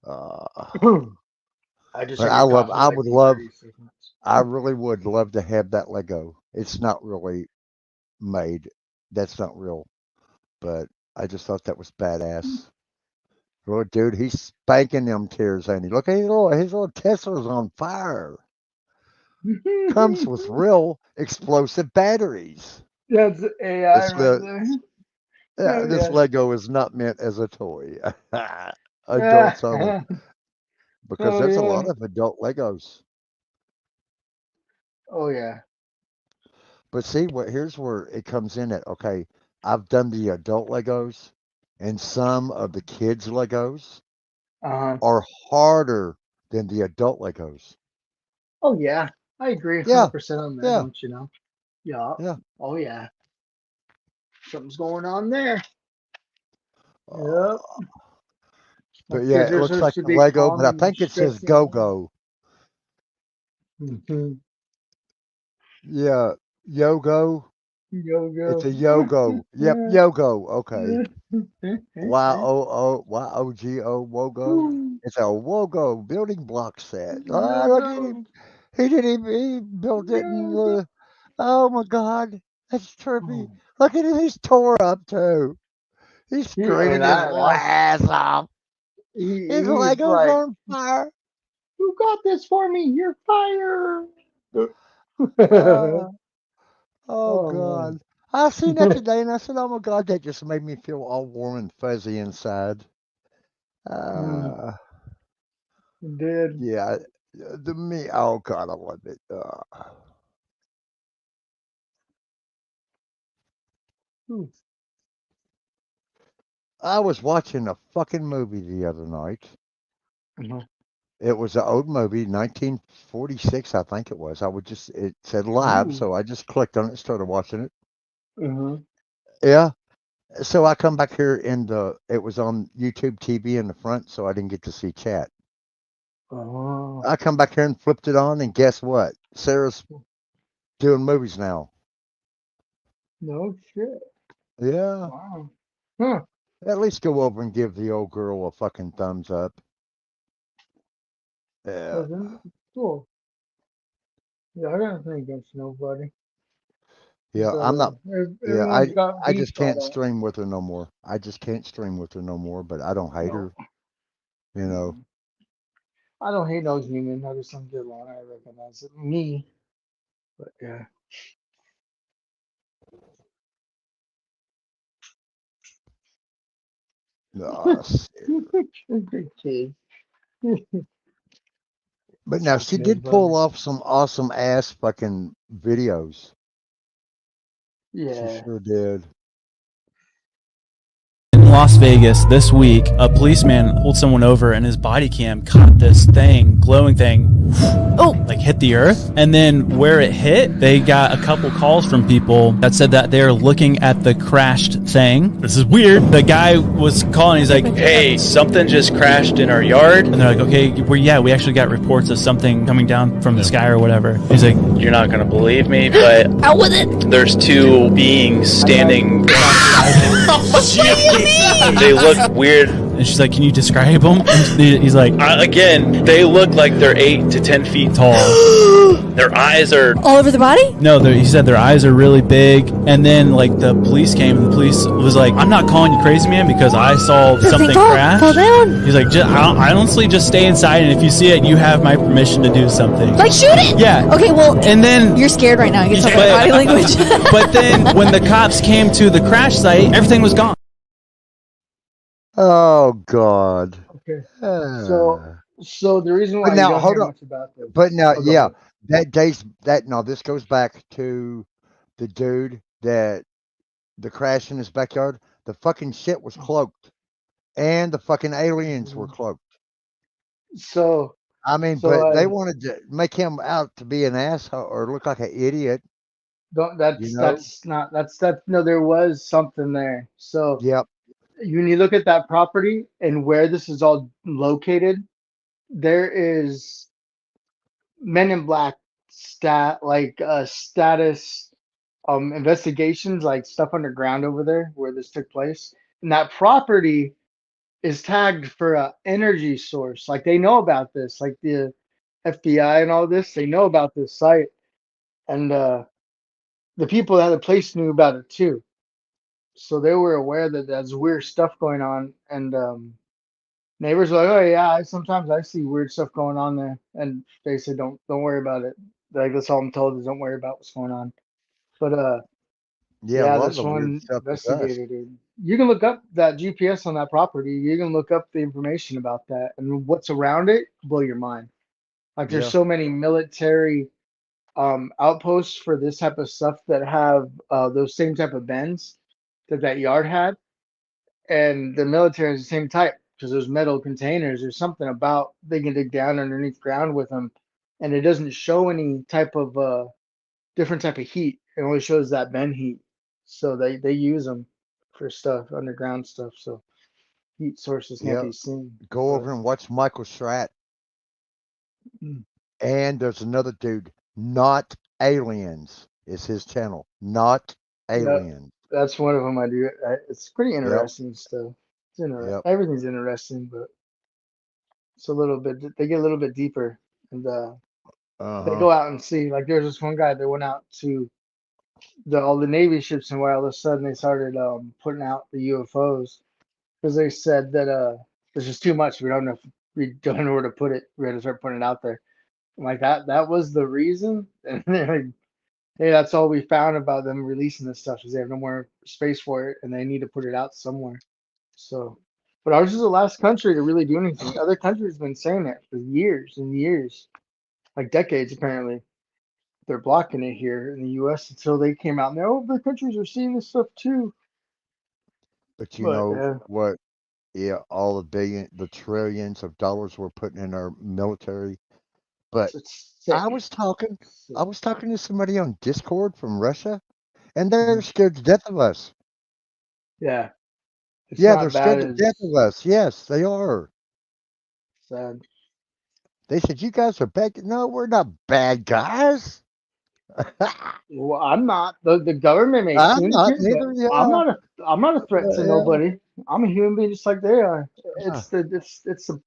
Uh, to? I just but had your coffee I like would in love, 30 seconds. I really would love to have that Lego. It's not really made. That's not real, but I just thought that was badass. Oh, dude, he's spanking them tears, ain't he? Look, his little Tesla's on fire. Comes with real explosive batteries. That's AI This right le- there. yeah, Oh, this yeah. Lego is not meant as a toy. Adults only, because Oh, there's a yeah. lot of adult Legos. Oh, yeah. But see, here's where it comes in at. Okay, I've done the adult Legos, and some of the kids Legos Uh-huh. are harder than the adult Legos. Oh, yeah. I agree Yeah, 100% on that, yeah, don't you know? Yeah. yeah. Oh, yeah. Something's going on there. Yep. Uh, My but yeah, kids it are looks supposed like to a be Lego, but I calming and think it says stressing Go out. Go. Yeah, Yogo. Go, It's go. a Yogo. Yep, Yogo. Okay. Yogo. Wogo. It's a Wogo building block set. Oh, Go, look at go. him. He didn't even, he built it in, Go, go. oh my God. That's trippy. Oh. Look at him. He's tore up too. He's I mean, screaming his little that's ass off. His he's Lego's like, on fire. "Who got this for me? You're fired." Uh, oh Oh man, God. I seen that today and I said, oh my God, that just made me feel all warm and fuzzy inside. mm, Uh, it did. yeah. The me, oh God, I love it. Hmm. I was watching a fucking movie the other night. Uh-huh. It was an old movie, 1946, I think it was. It said live, Ooh. so I just clicked on it, started watching it. Uh-huh. Yeah. So I come back here it was on YouTube TV in the front, so I didn't get to see chat. Oh I come back here and flipped it on, and guess what? Sarah's doing movies now. no shit. Yeah. Wow. Huh. At least go over and give the old girl a fucking thumbs up. Yeah. Wasn't cool. Yeah, I got nothing against nobody, Yeah. but I'm not. Yeah. everyone's got I beef just all can't that. stream with her no more. I just can't stream with her no more. But I don't hate No, her. You know. I don't hate no human. I just don't get along. I recognize it. Me, but yeah. Ah, Good kid. but now she Fucking did pull everybody. off some awesome ass fucking videos. She Yeah. sure did. In Las Vegas this week, a policeman pulled someone over and his body cam caught this thing, glowing thing, like hit the earth. And then where it hit, they got a couple calls from people that said that they're looking at the crashed thing. This is weird. The guy was calling, he's like, hey, something just crashed in our yard. And they're like, okay, we actually got reports of something coming down from the sky or whatever. He's like, you're not going to believe me, but out with it. there's two beings standing. They look weird. And she's like, can you describe them? And he's like, again, they look like they're 8 to 10 feet tall. Their eyes are... All over the body? No, he said their eyes are really big. And then, like, the police came, and the police was like, I'm not calling you crazy, man, because I saw something crash. Fall down. He's like, honestly, just stay inside, and if you see it, you have my permission to do something. Like, shoot it? Yeah. Okay, well, And then... you're scared right now. You can tell by body language. But then, when the cops came to the crash site, everything was gone. Oh God. Okay. So, Ah. so the reason But why you now don't hold hear on. much about this. But now, Oh, go yeah, ahead. this goes back to the dude that the crash in his backyard. The fucking shit was cloaked, and the fucking aliens were cloaked. So, I mean, so but they I wanted to make him out to be an asshole or look like an idiot, don't. you That's know? that's not that's that. No, there was something there. So Yep. when you look at that property and where this is all located, there is Men in Black status investigations, like stuff underground over there where this took place. And that property is tagged for a energy source. Like they know about this, like the FBI and all this, they know about this site. And the people at the place knew about it too. So they were aware that there's weird stuff going on. And neighbors were like, oh yeah, sometimes I see weird stuff going on there. And they said, don't worry about it. Like that's all I'm told is don't worry about what's going on. But Yeah, a yeah, lot of this the weird one stuff is us. investigator, dude. You can look up that GPS on that property. You can look up the information about that and what's around it. Blow your mind. Like there's Yeah, so many military outposts for this type of stuff that have those same type of bends that that yard had, and the military is the same type because there's metal containers. There's something about they can dig down underneath ground with them, and it doesn't show any type of different type of heat. It only shows that bend heat. So they use them for stuff, underground stuff. So heat sources can't yeah. be seen. Go But over and watch Michael Strat. mm, And there's another dude, Not Aliens is his channel. Not yeah, Aliens. that's one of them I do. It's pretty Yep, interesting stuff. yep. Everything's interesting, but it's a little bit. They get a little bit deeper, and they Uh-huh. go out and see. Like there's this one guy that went out to all the Navy ships, and where all of a sudden they started putting out the UFOs because they said that there's just too much. We don't know if we don't know where to put it. We had to start putting it out there. I'm like that was the reason, and they're like, hey, that's all we found about them releasing this stuff is they have no more space for it, and they need to put it out somewhere. So, but ours is the last country to really do anything. Other countries have been saying that for years and years, like decades apparently. They're blocking it here in the U.S. until they came out and oh, other countries are seeing this stuff too. But you But know what? Yeah, all the trillions of dollars we're putting in our military. But it's sick. I was talking, Sick. I was talking to somebody on Discord from Russia, and they're Mhm. scared to death of us. Yeah, it's Yeah, they're not bad scared to death as of us. Yes, they are. sad. They said, "You guys are bad." No, we're not bad guys. Well, I'm not. The government may I'm seem not to, but neither. Yeah, I'm not a threat to yeah. nobody. I'm a human being just like they are. Yeah.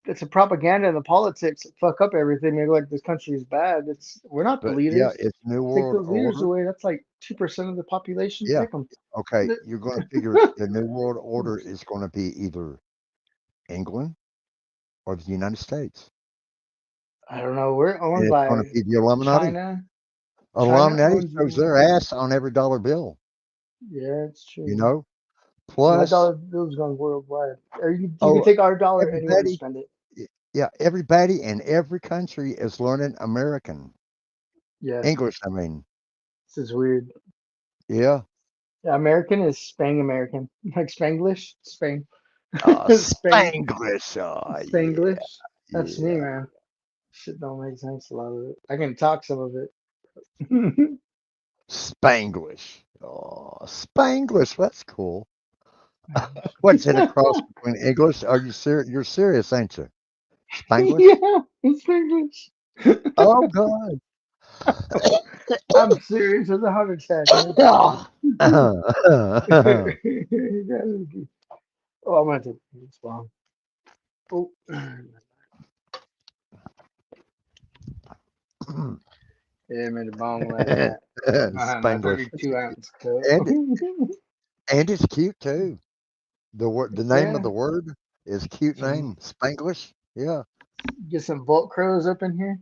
It's a propaganda and the politics that fuck up everything. Maybe like this country is bad. We're not the But yeah, leaders. it's New Take World those leaders Order. away. That's like 2% of the population. Yeah. Take them. Okay, you're going to figure the New World Order is going to be either England or the United States, I don't know. We're and owned it's going by to be the Illuminati. China. China Illuminati owns shows you. their ass on every dollar bill. Yeah, it's You true. know. My Plus, dollar bill's gone worldwide. Or you can oh, take our dollar anywhere and everybody. spend it. Yeah, everybody in every country is learning American Yeah, English. I mean, this is weird. yeah. Yeah, American is Spang American. Like Spanglish? Spang. Spang Spanglish. Oh, yeah, Spanglish. That's me, yeah. man. Shit don't make sense a lot of it. I can talk some of it. Spanglish. Oh, Spanglish. That's cool. What's it across between English? Are you serious? You're serious, ain't you? Spanglish? Yeah, it's Spanglish. Oh God. I'm serious as a heart attack, man. Oh, I'm gonna take this long. Oh, yeah, I made a bong like that. My Spanglish. 32-ounce cup. And and it's cute too. The name of Yeah, the word is cute some name. Spanglish. Yeah. get some Volt crows up in here.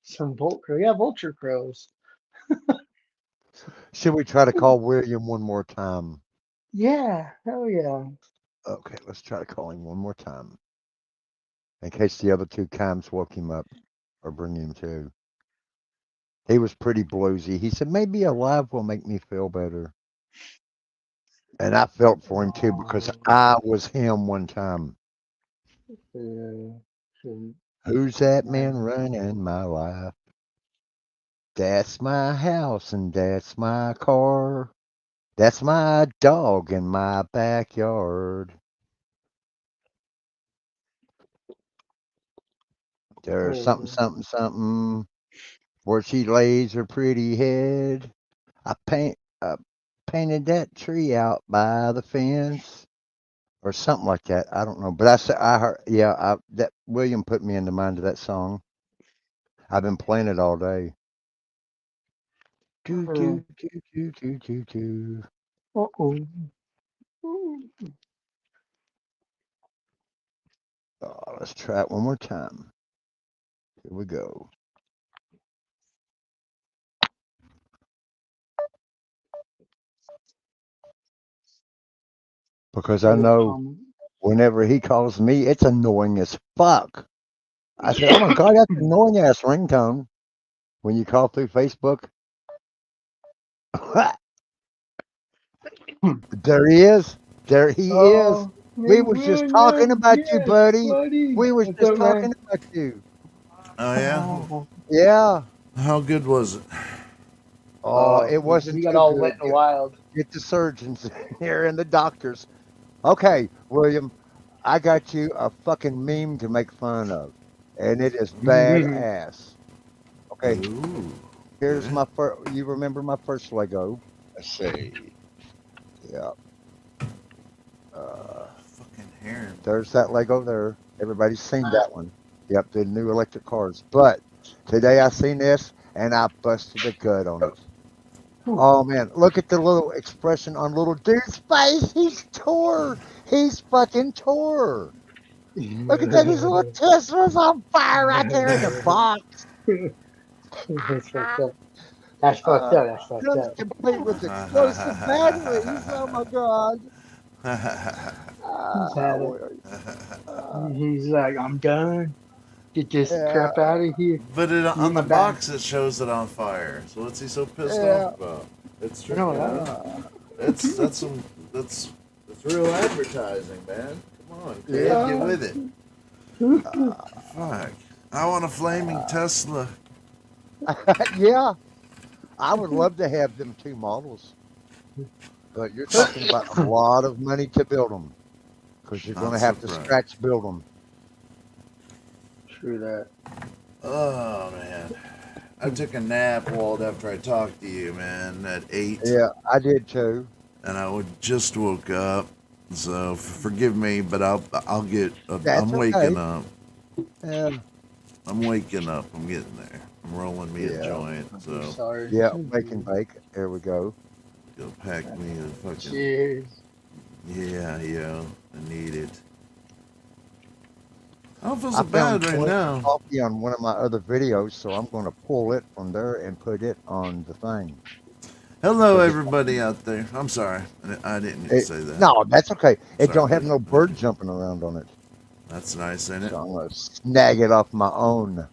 Some Volt crow. Yeah, vulture crows. Should we try to call William one more time? Yeah, hell yeah. Okay, let's try to call him one more time. In case the other two chimes woke him up or bring him to. He was pretty bluesy. He said maybe a live will make me feel better. And I felt for him too because Oh, I was him one time. yeah. Should- Who's that yeah. man running my life? That's my house and that's my car. That's my dog in my backyard. There's something, Oh, something, something where she lays her pretty head. I paint painted that tree out by the fence or something like that. I don't know, but I said I heard. Yeah, that William put me in the mind of that song. I've been playing it all day. Do do do do do do do. Uh-oh. Oh, let's try it one more time. Here we go. Because I know whenever he calls me, it's annoying as fuck. I said, "Oh my god, that's an annoying ass ringtone." When you call through Facebook, there he is. There he is. Oh, We hey, was just talking William. about you, Yes, buddy. buddy. We was What's just up, man? talking about you. Oh yeah. Oh, Yeah. How good was it? Oh, it he wasn't got too all wet good. and wild. Get the surgeons in here and the doctors. Okay, William, I got you a fucking meme to make fun of, and it is badass. Okay, Ooh. here's Okay. my first. You remember my first Lego? Let's see. Yeah. Fucking hair. There's that Lego there. Everybody's seen that one. Yep, the new electric cars. But today I seen this and I busted a gut on it. Oh man, look at the little expression on little dude's face. He's tore. He's fucking tore. Look at that. His little Tesla's on fire right there in the box. That's fucked up. That's fucked up. That's fucked Just up. complete with explosive batteries. Oh my god. He's had it. Uh, He's like, I'm done. Get this yeah, crap out of here. But Give on me the back. box it shows it on fire. So what's he so pissed yeah. off about? It's true. No, You know? That's real advertising, man. Come on, kid, Yeah. get with it. Fuck. I want a flaming Tesla. Yeah. I would love to have them two models. But you're talking about a lot of money to build them. Because you're going to Not have to surprised. scratch build them. True that. Oh man. I took a nap, Walt, after I talked to you, man, at 8. Yeah, I did too. And just woke up. So forgive me, but I'll get. That's I'm waking okay. up. Yeah. I'm waking up. I'm getting there. I'm rolling me a Yeah. joint. I'm So sorry. Yeah, wake and bake. There we go. go pack me a fucking. Cheers. Yeah, yo, I need it. I don't feel I so found bad right Toys now. coffee on one of my other videos, so I'm going to pull it from there and put it on the thing. Hello, everybody out there. I'm sorry. I didn't mean to say that. No, that's okay. It Sorry, don't have buddy. no bird jumping around on it. That's nice, ain't it? So I'm going to snag it off my own.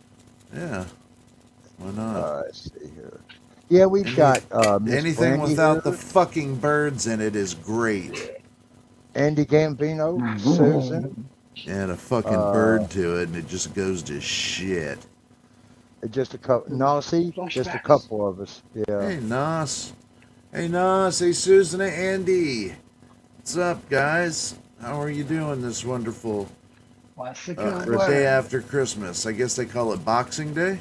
Yeah. Why not? Let's see here. Yeah, we've got Miss Anything Brandy without the here, fucking birds in it is great. Andy Gambino, Susan, And a fucking bird to it, and it just goes to shit. just a couple. No, see, just a couple of us. Yeah. Hey, Nos. Hey, Nos. Hey, Susan. Hey, Andy. What's up, guys? How are you doing this wonderful What's it day after Christmas? I guess they call it Boxing Day.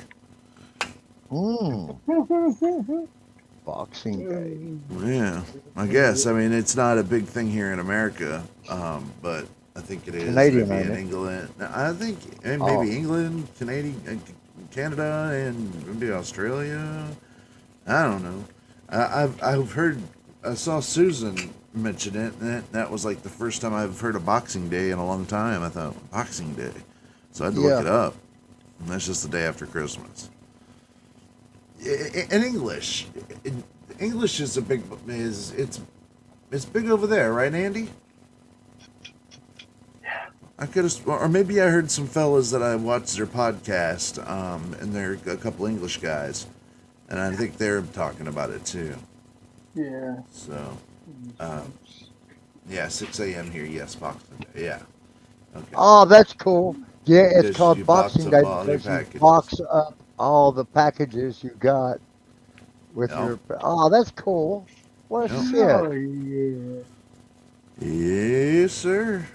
Boxing Day. Yeah, I guess. I mean, it's not a big thing here in America, but I think it is. Canadian, maybe ain't in it? England. I think maybe Oh. England, Canada, and maybe Australia. I don't know. I've heard. I saw Susan mention it, and that was like the first time I've heard of Boxing Day in a long time. I thought Boxing Day, so I had to look it up. And that's just the day after Christmas. In English, English is it's big over there, right, Andy? I could have, or maybe I heard some fellas that I watched their podcast, and they're a couple English guys, and I think they're talking about it too. Yeah. So, yeah, 6 a.m. here. Yes, Boxing Day. Yeah. Okay. Oh, that's cool. Yeah, it's Just called you box Boxing up Day all your because you packages. box up all the packages you got with Yeah. your. Oh, that's cool. What Yeah. shit? Oh, yeah. Yes, sir.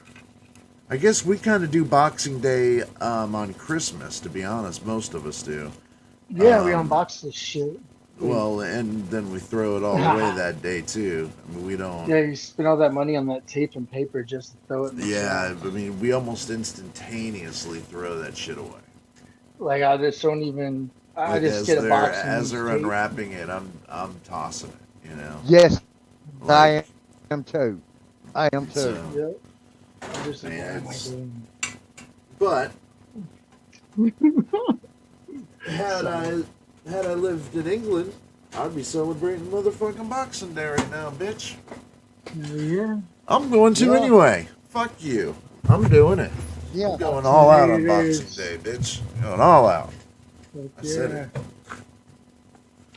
I guess we kind of do Boxing Day on Christmas, to be honest. Most of us do. Yeah, we unboxed this shit. Well, and then we throw it all away that day too. I mean, we don't. Yeah, you spend all that money on that tape and paper just to throw it in the Yeah, trash. I mean, we almost instantaneously throw that shit away. Like I just don't even. I Like just get a box and as use they're tape. unwrapping it, I'm tossing it. You know. Yes, Like, I am too. I am too. so, Yep. I'm just like, Man, what am I it's- doing? but had I lived in England, I'd be celebrating motherfucking Boxing Day right now, bitch. Yeah. I'm going to Yeah. anyway. Fuck you. I'm doing it. Yeah. I'm going all out on Boxing Boxing Day Day, bitch. Going all out. Like, I said it.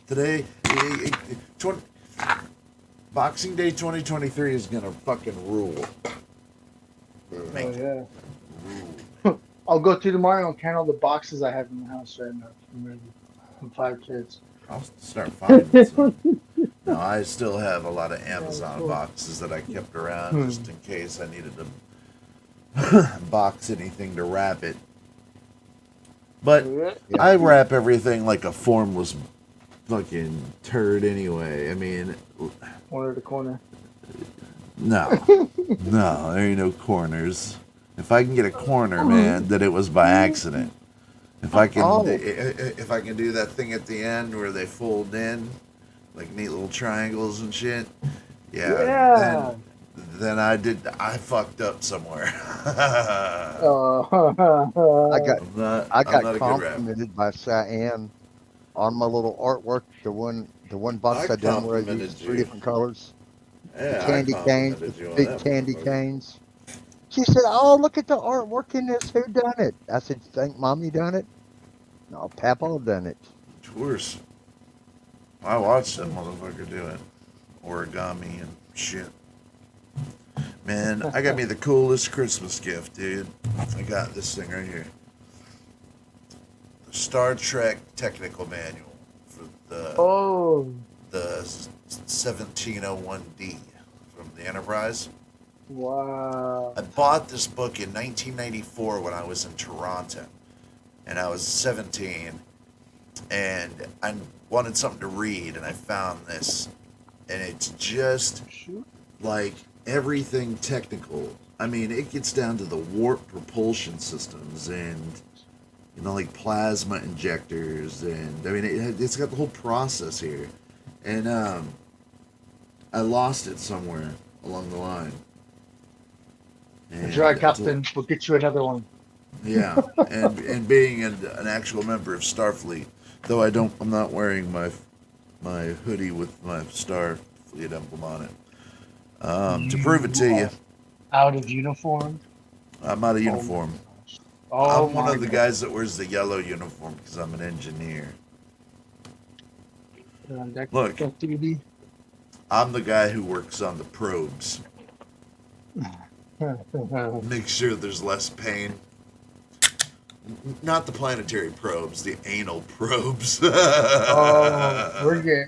Today, 20, Boxing Day 2023 is gonna fucking rule. Oh yeah. I'll go through tomorrow and count all the boxes I have in the house right now. I'm ready. From 5 kids. I'll start finding some. No, I still have a lot of Amazon cool. boxes that I kept around just in case I needed to box anything to wrap it. But Yeah. I wrap everything like a formless fucking turd anyway. I mean, Corner to corner. no, no, there ain't no corners. If I can get a corner, man, that it was by accident. If I can, Oh. if I can do that thing at the end where they fold in, like neat little triangles and shit, Yeah. then I fucked up somewhere. Oh. I got I'm not I a got good rapper. complimented by Cyan on my little artwork. The one box I done where I complimented used you. 3 different colors. Yeah, The I candy canes, complimented you the on big that candy motherfucker. canes. She said, "Oh, look at the artwork in this. Who done it?" I said, "Think Mommy done it?" No, Papa done it. Of course. I watched that motherfucker do it. Origami and shit. Man, I got me the coolest Christmas gift, dude. I got this thing right here. The Star Trek technical manual for the 1701D from the Enterprise. Wow. I bought this book in 1994 when I was in Toronto, and I was 17, and I wanted something to read, and I found this, and it's just like everything technical. I mean, it gets down to the warp propulsion systems and, you know, like plasma injectors, and I mean, it's got the whole process here, and I lost it somewhere along the line. And Dry Captain, we'll get you another one. yeah, and being an actual member of Starfleet, though I'm not wearing my hoodie with my Starfleet emblem on it. To prove it to you, Out of uniform. I'm out of uniform. Oh, I'm one my of the God. guys that wears the yellow uniform because I'm an engineer. Look. Duty. I'm the guy who works on the probes. Make sure there's less pain. Not the planetary probes, the anal probes. Oh,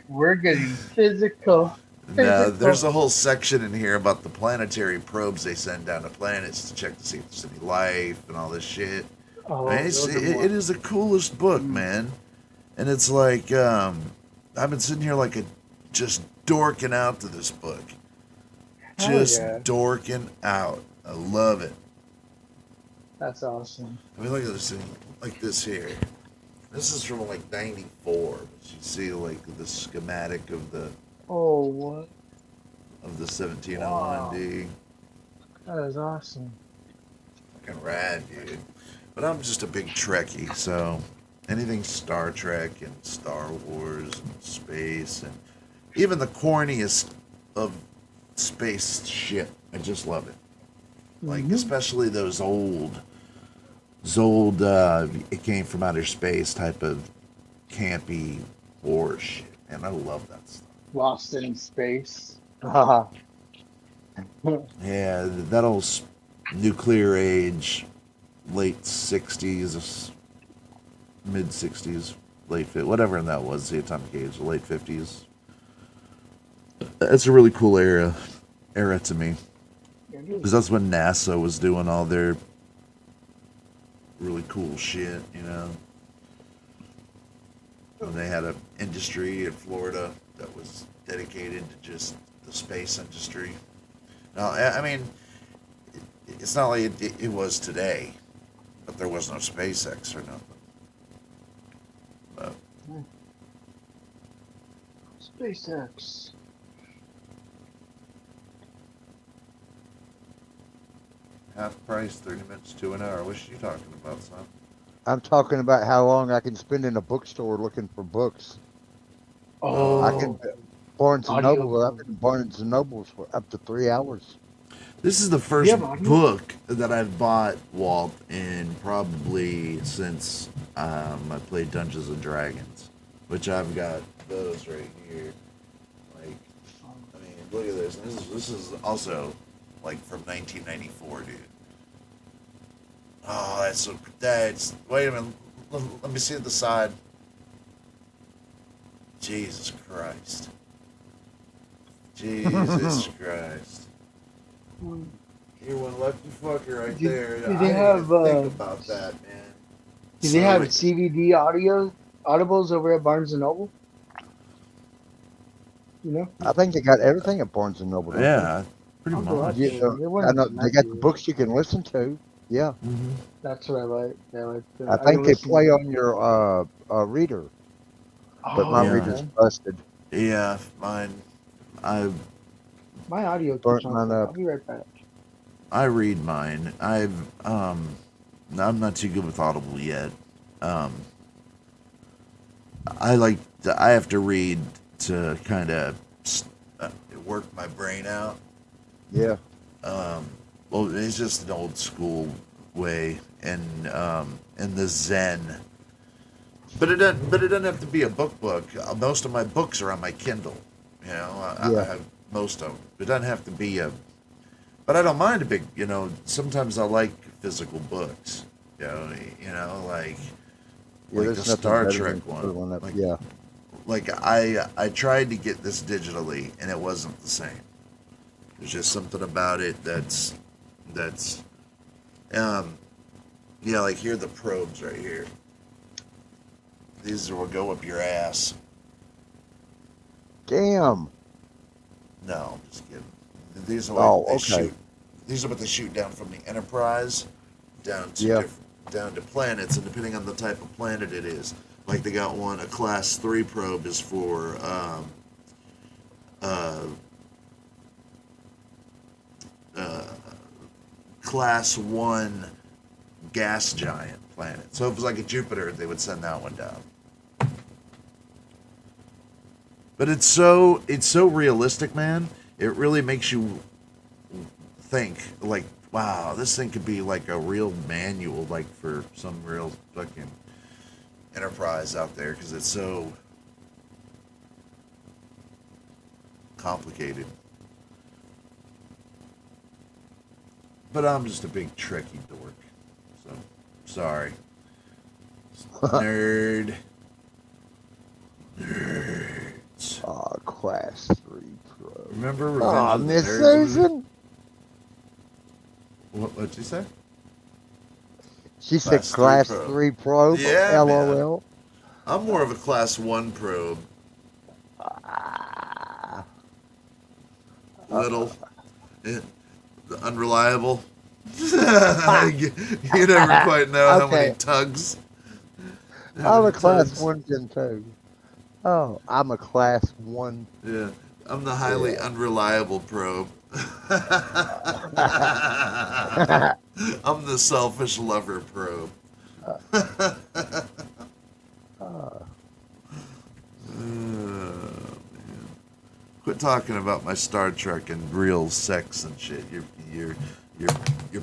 we're getting physical. No, there's a whole section in here about the planetary probes they send down to planets to check to see if there's any life and all this shit. Oh, Man, it is the coolest book, man. And it's like, I've been sitting here like just dorking out to this book. Just dorking out. I love it. That's awesome. I mean, look at this thing, like this here. This is from like '94. But you see, like the schematic of the Oh, what? 1701D. That is awesome. Fucking rad, dude. But I'm just a big Trekkie, so anything Star Trek and Star Wars and space and even the corniest of space shit, I just love it. Like, especially those old, it came from outer space type of campy war shit. And I love that stuff. Lost in space. Yeah, that old nuclear age, late 60s, mid 60s, late 50s, whatever that was, the atomic age, late 50s. That's a really cool era to me. Because that's when NASA was doing all their really cool shit, you know. when they had an industry in Florida that was dedicated to just the space industry. Now, I mean, it's not like it was today, but there was no SpaceX or nothing. But SpaceX. half price, 30 minutes to an hour. What you talking about, son? I'm talking about how long I can spend in a bookstore looking for books. I can Oh, Barnes and audio. Noble. I've been in Barnes and Nobles for up to 3 hours. This is the You first have audio? book that I've bought, Walt, in probably since I played Dungeons and Dragons, which I've got those right here. Like, I mean, look at this. This is also like from 1994, dude. Oh, that's so. Wait a minute. Let me see the side. Jesus Christ. Jesus Christ. You're one lucky fucker right Do- there. do I they didn't have, even think about that, man. Do they have CBD audibles over at Barnes and Noble? You know? I think they got everything at Barnes and Noble, don't Yeah, pretty I'll go out much. they? there. Yeah, They I wouldn't know they got the mess books you can listen to. Yeah, Mm-hmm. That's what I like. I like the, I I can think they listen. play on your reader, but my Oh, Yeah. reader's okay. busted. Yeah, mine. I My audio keeps Burnt on mine full. up. I'll be right back. I read mine. I'm not too good with Audible yet. Um, I have to read to kind of work my brain out. Yeah, Well, it's just an old school way, and the Zen. But it doesn't have to be a book. Most of my books are on my Kindle. You know, I Yeah. have most of them. It doesn't have to be a. But I don't mind a big. You know, sometimes I like physical books. Like yeah. the There's nothing Star better Trek than one. pulling up. Like Yeah, like I tried to get this digitally, and it wasn't the same. There's just something about it that's like here are the probes right here. These will go up your ass. damn. No, I'm just kidding. These are Oh, what they okay. shoot. These are what they shoot down from the Enterprise down to Yeah. down to planets, and depending on the type of planet it is, like they got one, a Class 3 probe is for Class 1 gas giant planet. So if it was like a Jupiter, they would send that one down. But it's so realistic, man. It really makes you think, like, wow, this thing could be like a real manual, like for some real fucking enterprise out there, because it's so complicated. But I'm just a big Trekkie dork, so sorry, nerd. Class 3 Pro. Remember Revenge Oh, of the Miss Nerds movie? Susan. What'd you say? She said Class 3 Class Pro. 3 Pro. Yeah, LOL. I'm more of a Class 1 probe. Little. Unreliable. You never quite know how many Okay. tugs. how I'm many a Class tugs. 1 Gen 2. Oh, I'm a Class 1. Yeah. I'm the highly unreliable probe. I'm the selfish lover probe. Man. Quit talking about my Star Trek and real sex and shit. You're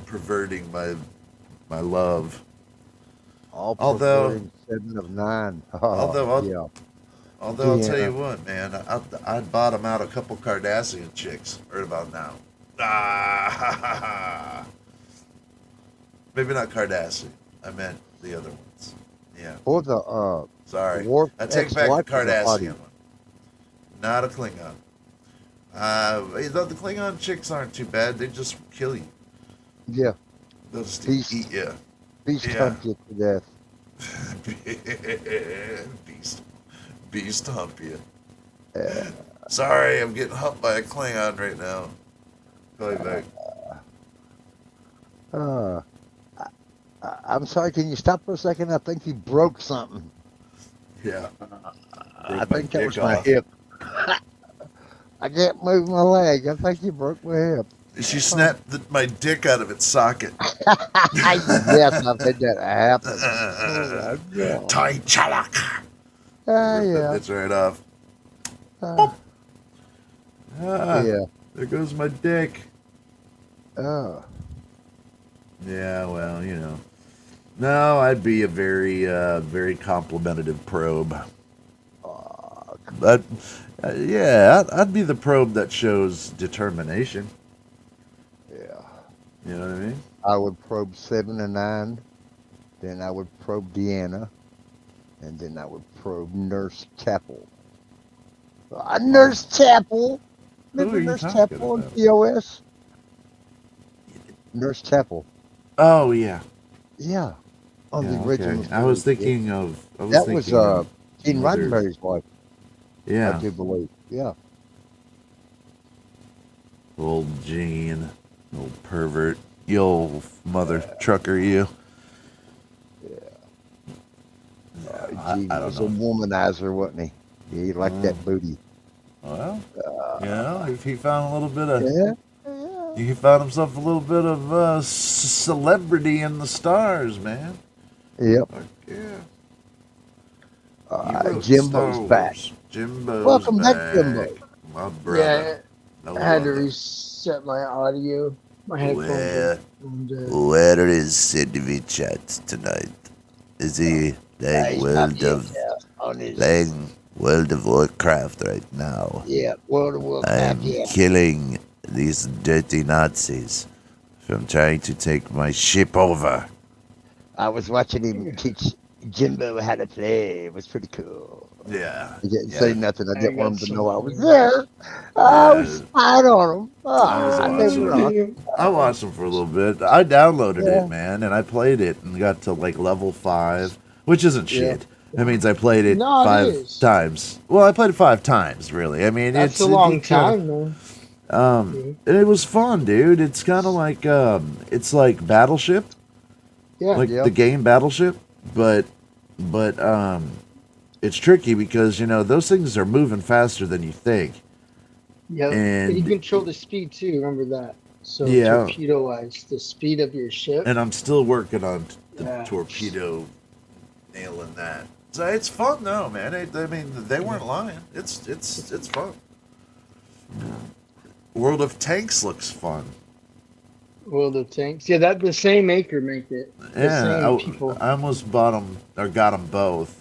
perverting my love. All Although- preferring 7 of 9. Although I'll- yeah. Although I'll tell Yeah. you what, man, I'd bottom out a couple Kardashian chicks right about now. Ah, maybe not Kardashian. I meant the other ones. Yeah, Or the sorry. Worf I take back ex-wife the was a hottie. Kardashian one. Not a Klingon. The Klingon chicks aren't too bad. They just kill you. Yeah. They'll just Beast. eat you. Beast Yeah. hunt you to death. Beast. beast hump you. Sorry, I'm getting humped by a Klingon right now. Call you back. I'm sorry, can you stop for a second? I think you broke something. Yeah. I think that was my hip. I can't move my leg. I think you broke my hip. She snapped my dick out of its socket. Yes, I've had that happen. Oh, my God. Tai Chalak. Yeah. That's right off. Yeah. There goes my dick. Oh. Yeah, well, you know. No, I'd be a very, very complimentative probe. But, yeah, I'd be the probe that shows determination. Yeah. You know what I mean? I would probe 7 and 9. Then I would probe Deanna. And then I would probe Nurse Chapel. Nurse Chapel! Remember you Nurse talking Chapel about? in POS? Nurse Chapel. Oh, yeah. Yeah. On the Yeah, original. okay. I was series, thinking of... that was Gene Mother- Roddenberry's wife, Yeah. I do believe. Yeah. Old Gene. Old pervert. You old mother trucker, you. Gene I don't was know. a womanizer, wasn't he? He liked that booty. Well, you know, if he found a little bit of... Yeah. He found himself a little bit of celebrity in the stars, man. Yep. Like, yeah. Jimbo's back. Jimbo's Welcome back, Jimbo. My brother. Yeah, I had to reset my audio, my headphones. Where is Sidney Chat tonight? Is he playing World of Warcraft right now? Yeah, World of Warcraft. I'm killing these dirty Nazis from trying to take my ship over. I was watching him teach Jimbo how to play. It was pretty cool. Yeah. He didn't say nothing. I didn't got want him to some- know I was there. I was spying on him. I watched him for a little bit. I downloaded it, man, and I played it and got to like level 5, which isn't shit. That means I played it No, it 5 is. times. Well, I played it 5 times, really. I mean, That's it's a long time, man. It was fun, dude. It's kind of like it's like Battleship, Yeah. like the game Battleship, but it's tricky because you know those things are moving faster than you think. Yeah. and- And you control the speed too. Remember that. So Yeah. torpedo wise, the speed of your ship. And I'm still working on the Yeah. torpedo, nailing that. So it's fun though, man. I mean, they weren't lying. It's fun. World of Tanks looks fun. World of Tanks. Yeah, that the same maker make it. The Yeah, same people. I almost bought them or got them both,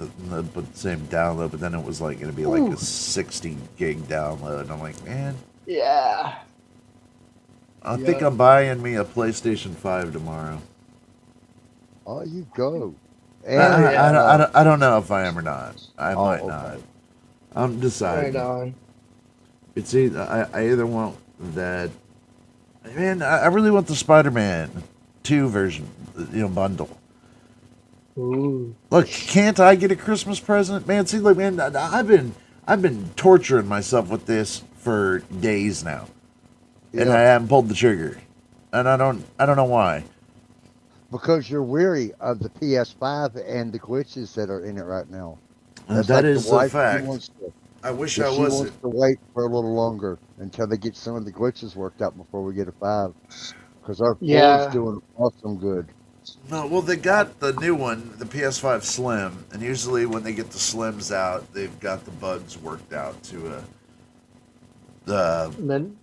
but the same download. But then it was like going to be like Ooh. a 60 gig download. And I'm like, man, Yeah. I think I'm buying me a PlayStation 5 tomorrow. Oh, you go. I don't know if I am or not. I might okay. not. I'm deciding. Right on. It's either I either want that. Man, I really want the Spider-Man 2 version, bundle. Ooh. Look, can't I get a Christmas present, man? See, look, man, I've been torturing myself with this for days now, and Yeah. I haven't pulled the trigger, and I don't know why. Because you're weary of the PS5 and the glitches that are in it right now. That's That like is the a wife, she fact. wants to- I wish she I wants wasn't. to wait for a little longer until they get some of the glitches worked out before we get a 5. Because our 4 Yeah. is doing awesome good. No, well, they got the new one, the PS5 Slim, and usually when they get the Slims out, they've got the bugs worked out to Then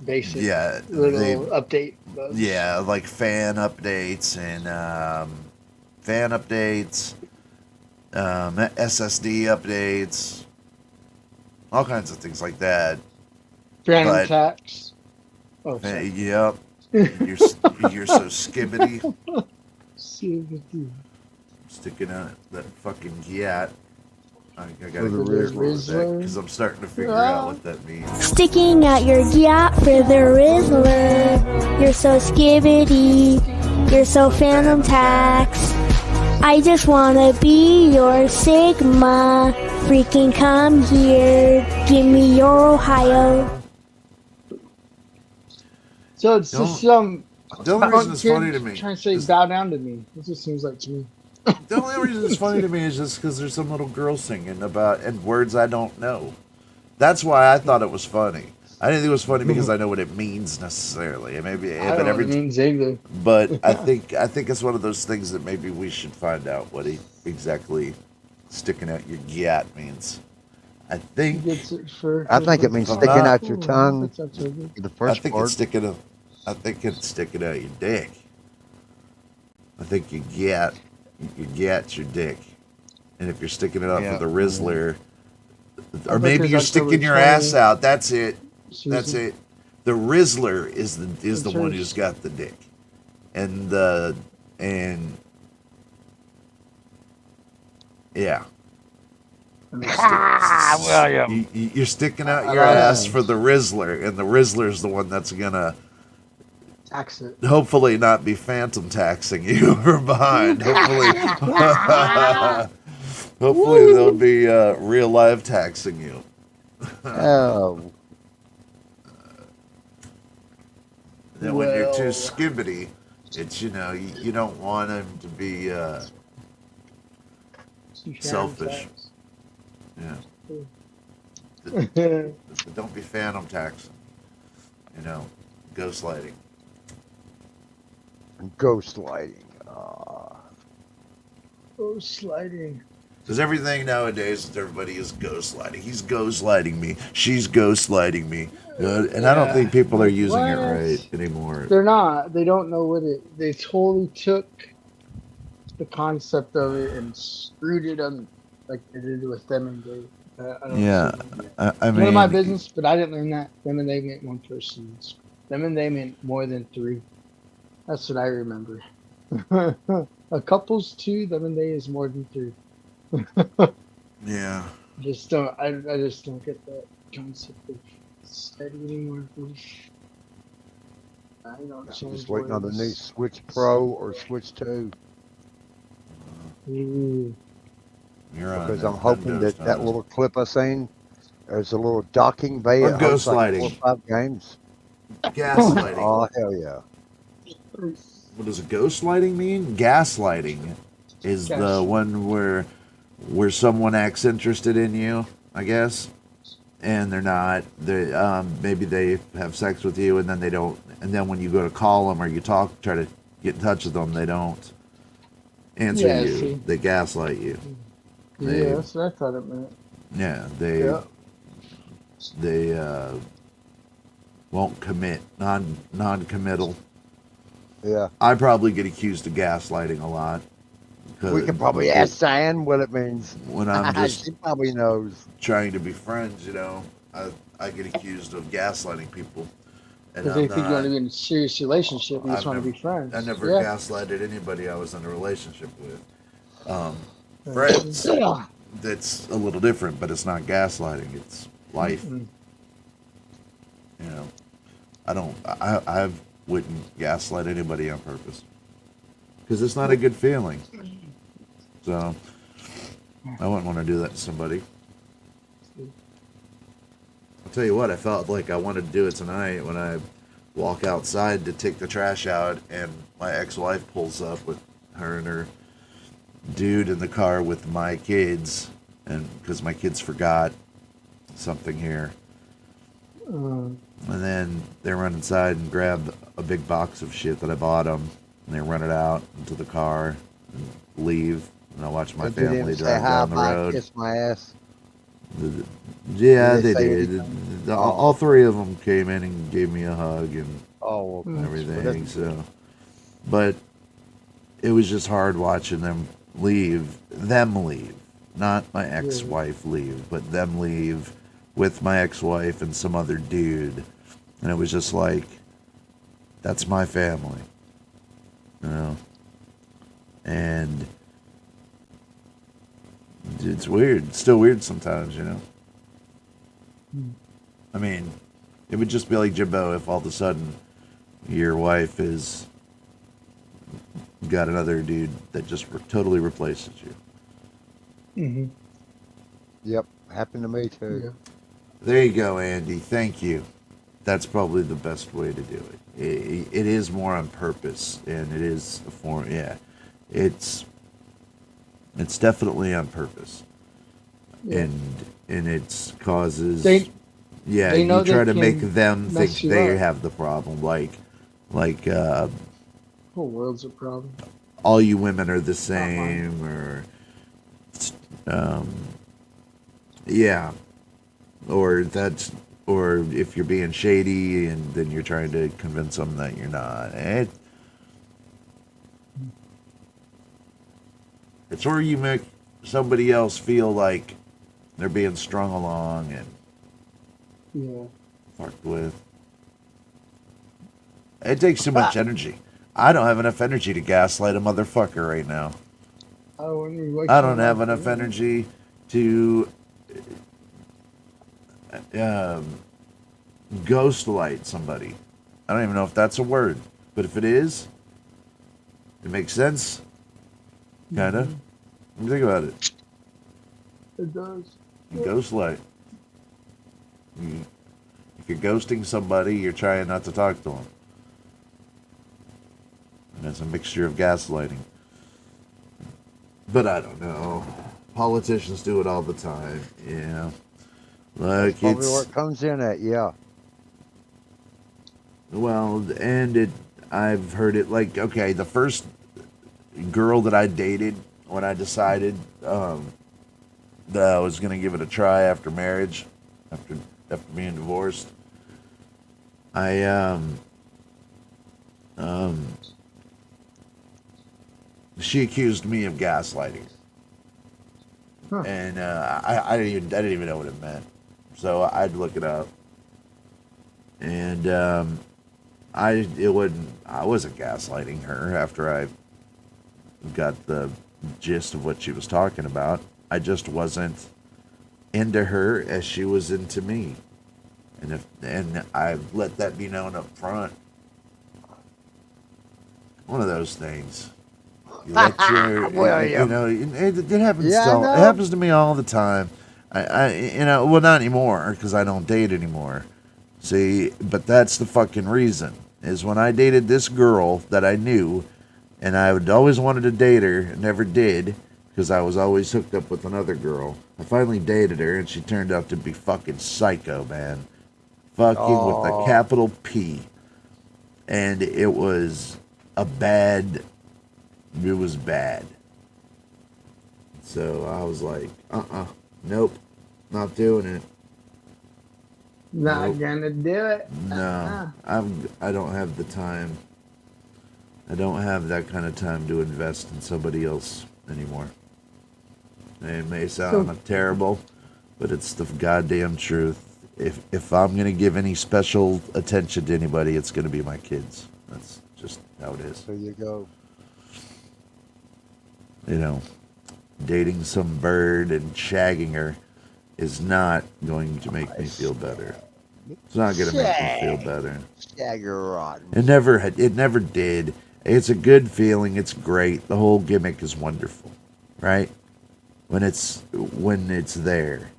basic yeah, little update. Bugs. yeah, like fan updates and SSD updates, all kinds of things like that. Random but- attacks. Oh, sorry. Yep, you're so skibbity, sticking out that fucking yat. I gotta For the get careful with that Rizzler. because I'm starting to figure out what that means. Sticking out your yacht for the Rizzler. You're so skibbity. You're so Phantom Tax. I just wanna be your Sigma. Freaking come here. Give me your Ohio. So it's just some The only reason it's kid funny to me trying to say is bow down to me. It just seems like to me. the only reason it's funny to me is just because there's some little girl singing about and words I don't know. That's why I thought it was funny. I didn't think it was funny because I know what it means necessarily. And maybe, I don't know what it means either. But I think it's one of those things that maybe we should find out what exactly sticking out your gat means. I think Gets it for, I think it means I'm sticking not- out your tongue. That's not so good. The I first think part. it's sticking out. I think it's sticking out your dick. I think your gat's your dick, and if you're sticking it out Yeah. for the Rizzler, I or bet maybe there's you're October sticking your ass 20. out. That's it. That's Susan. it. The Rizzler is the That's one hers. who's got the dick, and yeah. William. You're sticking out your ass for the Rizzler, and the Rizzler's the one that's gonna Tax it. hopefully not be phantom taxing you from behind. Hopefully they'll be real live taxing you. Oh, Then when you're too Well. skibbity, it's you don't want him to be selfish. Yeah. Don't be phantom taxing. Ghost lighting. ghost lighting. Oh, sliding. Because everything nowadays, everybody is gaslighting. He's gaslighting me. She's gaslighting me. And I don't think people are using it What? right anymore. They're not. They don't know what it. They totally took the concept of it and screwed it on, like they did with them and Dave. I don't Yeah, know. I None of my mean, business, but I didn't learn that. Them and they meant one person. Them and they meant more than three. That's what I remember. A couple's two. Them and they is more than three. yeah. Just don't. I just don't get that concept of steady anymore. I don't change Just waiting on the new words. Switch Pro or Switch 2 Ooh. You're on because there. I'm hoping that Done. little clip I seen, there's a little docking bay. Or It holds like ghostlighting. 4 or 5 games. Gaslighting. Oh, hell yeah. What does gaslighting mean? Gaslighting is the Gas. one where someone acts interested in you, I guess, and they're not. They maybe they have sex with you, and then they don't. And then when you go to call them or you try to get in touch with them, they don't answer Yeah, you. see. They gaslight you. They- Yeah, that's what I thought it meant. Yeah, Yeah. they won't commit, non-committal. Yeah. I probably get accused of gaslighting a lot. We can probably ask Diane what it means. When I'm just She probably knows. trying to be friends, I get accused of gaslighting people. And Because they think you want to be in a serious relationship. You just want to be friends. I never Yeah. gaslighted anybody I was in a relationship with. Friends, Yeah. that's a little different, but it's not gaslighting. It's life. Mm-mm. I wouldn't gaslight anybody on purpose. Because it's not a good feeling. So, I wouldn't want to do that to somebody. I'll tell you what, I felt like I wanted to do it tonight when I walk outside to take the trash out and my ex-wife pulls up with her and her dude in the car with my kids, and because my kids forgot something here. And then they run inside and grab a big box of shit that I bought them, and they run it out into the car and leave. And I watch my Did they family say drive hi, down the bye, road. kiss my ass? Yeah, Did they they say did. anything? All three of them came in and gave me a hug and Oh, okay. everything. So, but it was just hard watching them leave. Not my ex-wife leave, but them leave with my ex-wife and some other dude. And it was just like, that's my family, and it's weird. It's still weird sometimes, I mean, it would just be like Jimbo if all of a sudden your wife is got another dude that just totally replaces you. Mm-hmm. Yep, happened to me too. Yeah. There you go, Andy. Thank you. That's probably the best way to do it. It is more on purpose, and it is a form. Yeah, it's definitely on purpose, Yeah. and it's causes. They You know try they to make can them think mess you they up. have the problem, like Whole world's a problem. all you women are the Not mine. same, or yeah, or that's, or if you're being shady and then you're trying to convince them that you're not. It's where you make somebody else feel like they're being strung along and Yeah. fucked with. It takes too much energy. I don't have enough energy to gaslight a motherfucker right now. I don't have enough energy to ghost light somebody. I don't even know if that's a word, but if it is, it makes sense. Kinda. Think about it. It does. Ghost light. If you're ghosting somebody, you're trying not to talk to them. And it's a mixture of gaslighting. But I don't know. Politicians do it all the time. Yeah. Like That's probably where it comes in at. Yeah. well, and I've heard it like, okay, the first girl that I dated when I decided that I was going to give it a try after marriage, after being divorced, she accused me of gaslighting. Huh. And I didn't even know what it meant, so I'd look it up. And I wasn't gaslighting her after I got the gist of what she was talking about. I just wasn't into her as she was into me, and I let that be known up front. One of those things. You let your, William. it happens. Yeah, I know. It happens to me all the time. Well, not anymore because I don't date anymore. See, but that's the fucking reason. Is when I dated this girl that I knew, and I would always wanted to date her, and never did, because I was always hooked up with another girl. I finally dated her, and she turned out to be fucking psycho, man. Fucking with a capital P. And it was bad. So I was like, nope, not doing it. Not gonna do it. No, I don't have the time. I don't have that kind of time to invest in somebody else anymore. It may sound terrible, but it's the goddamn truth. If I'm gonna give any special attention to anybody, it's gonna be my kids. That's just how it is. There you go. Dating some bird and shagging her is not going to make me feel better. It's not going to make me feel better. Stagger It never did. It's a good feeling. It's great. The whole gimmick is wonderful, right? When it's there,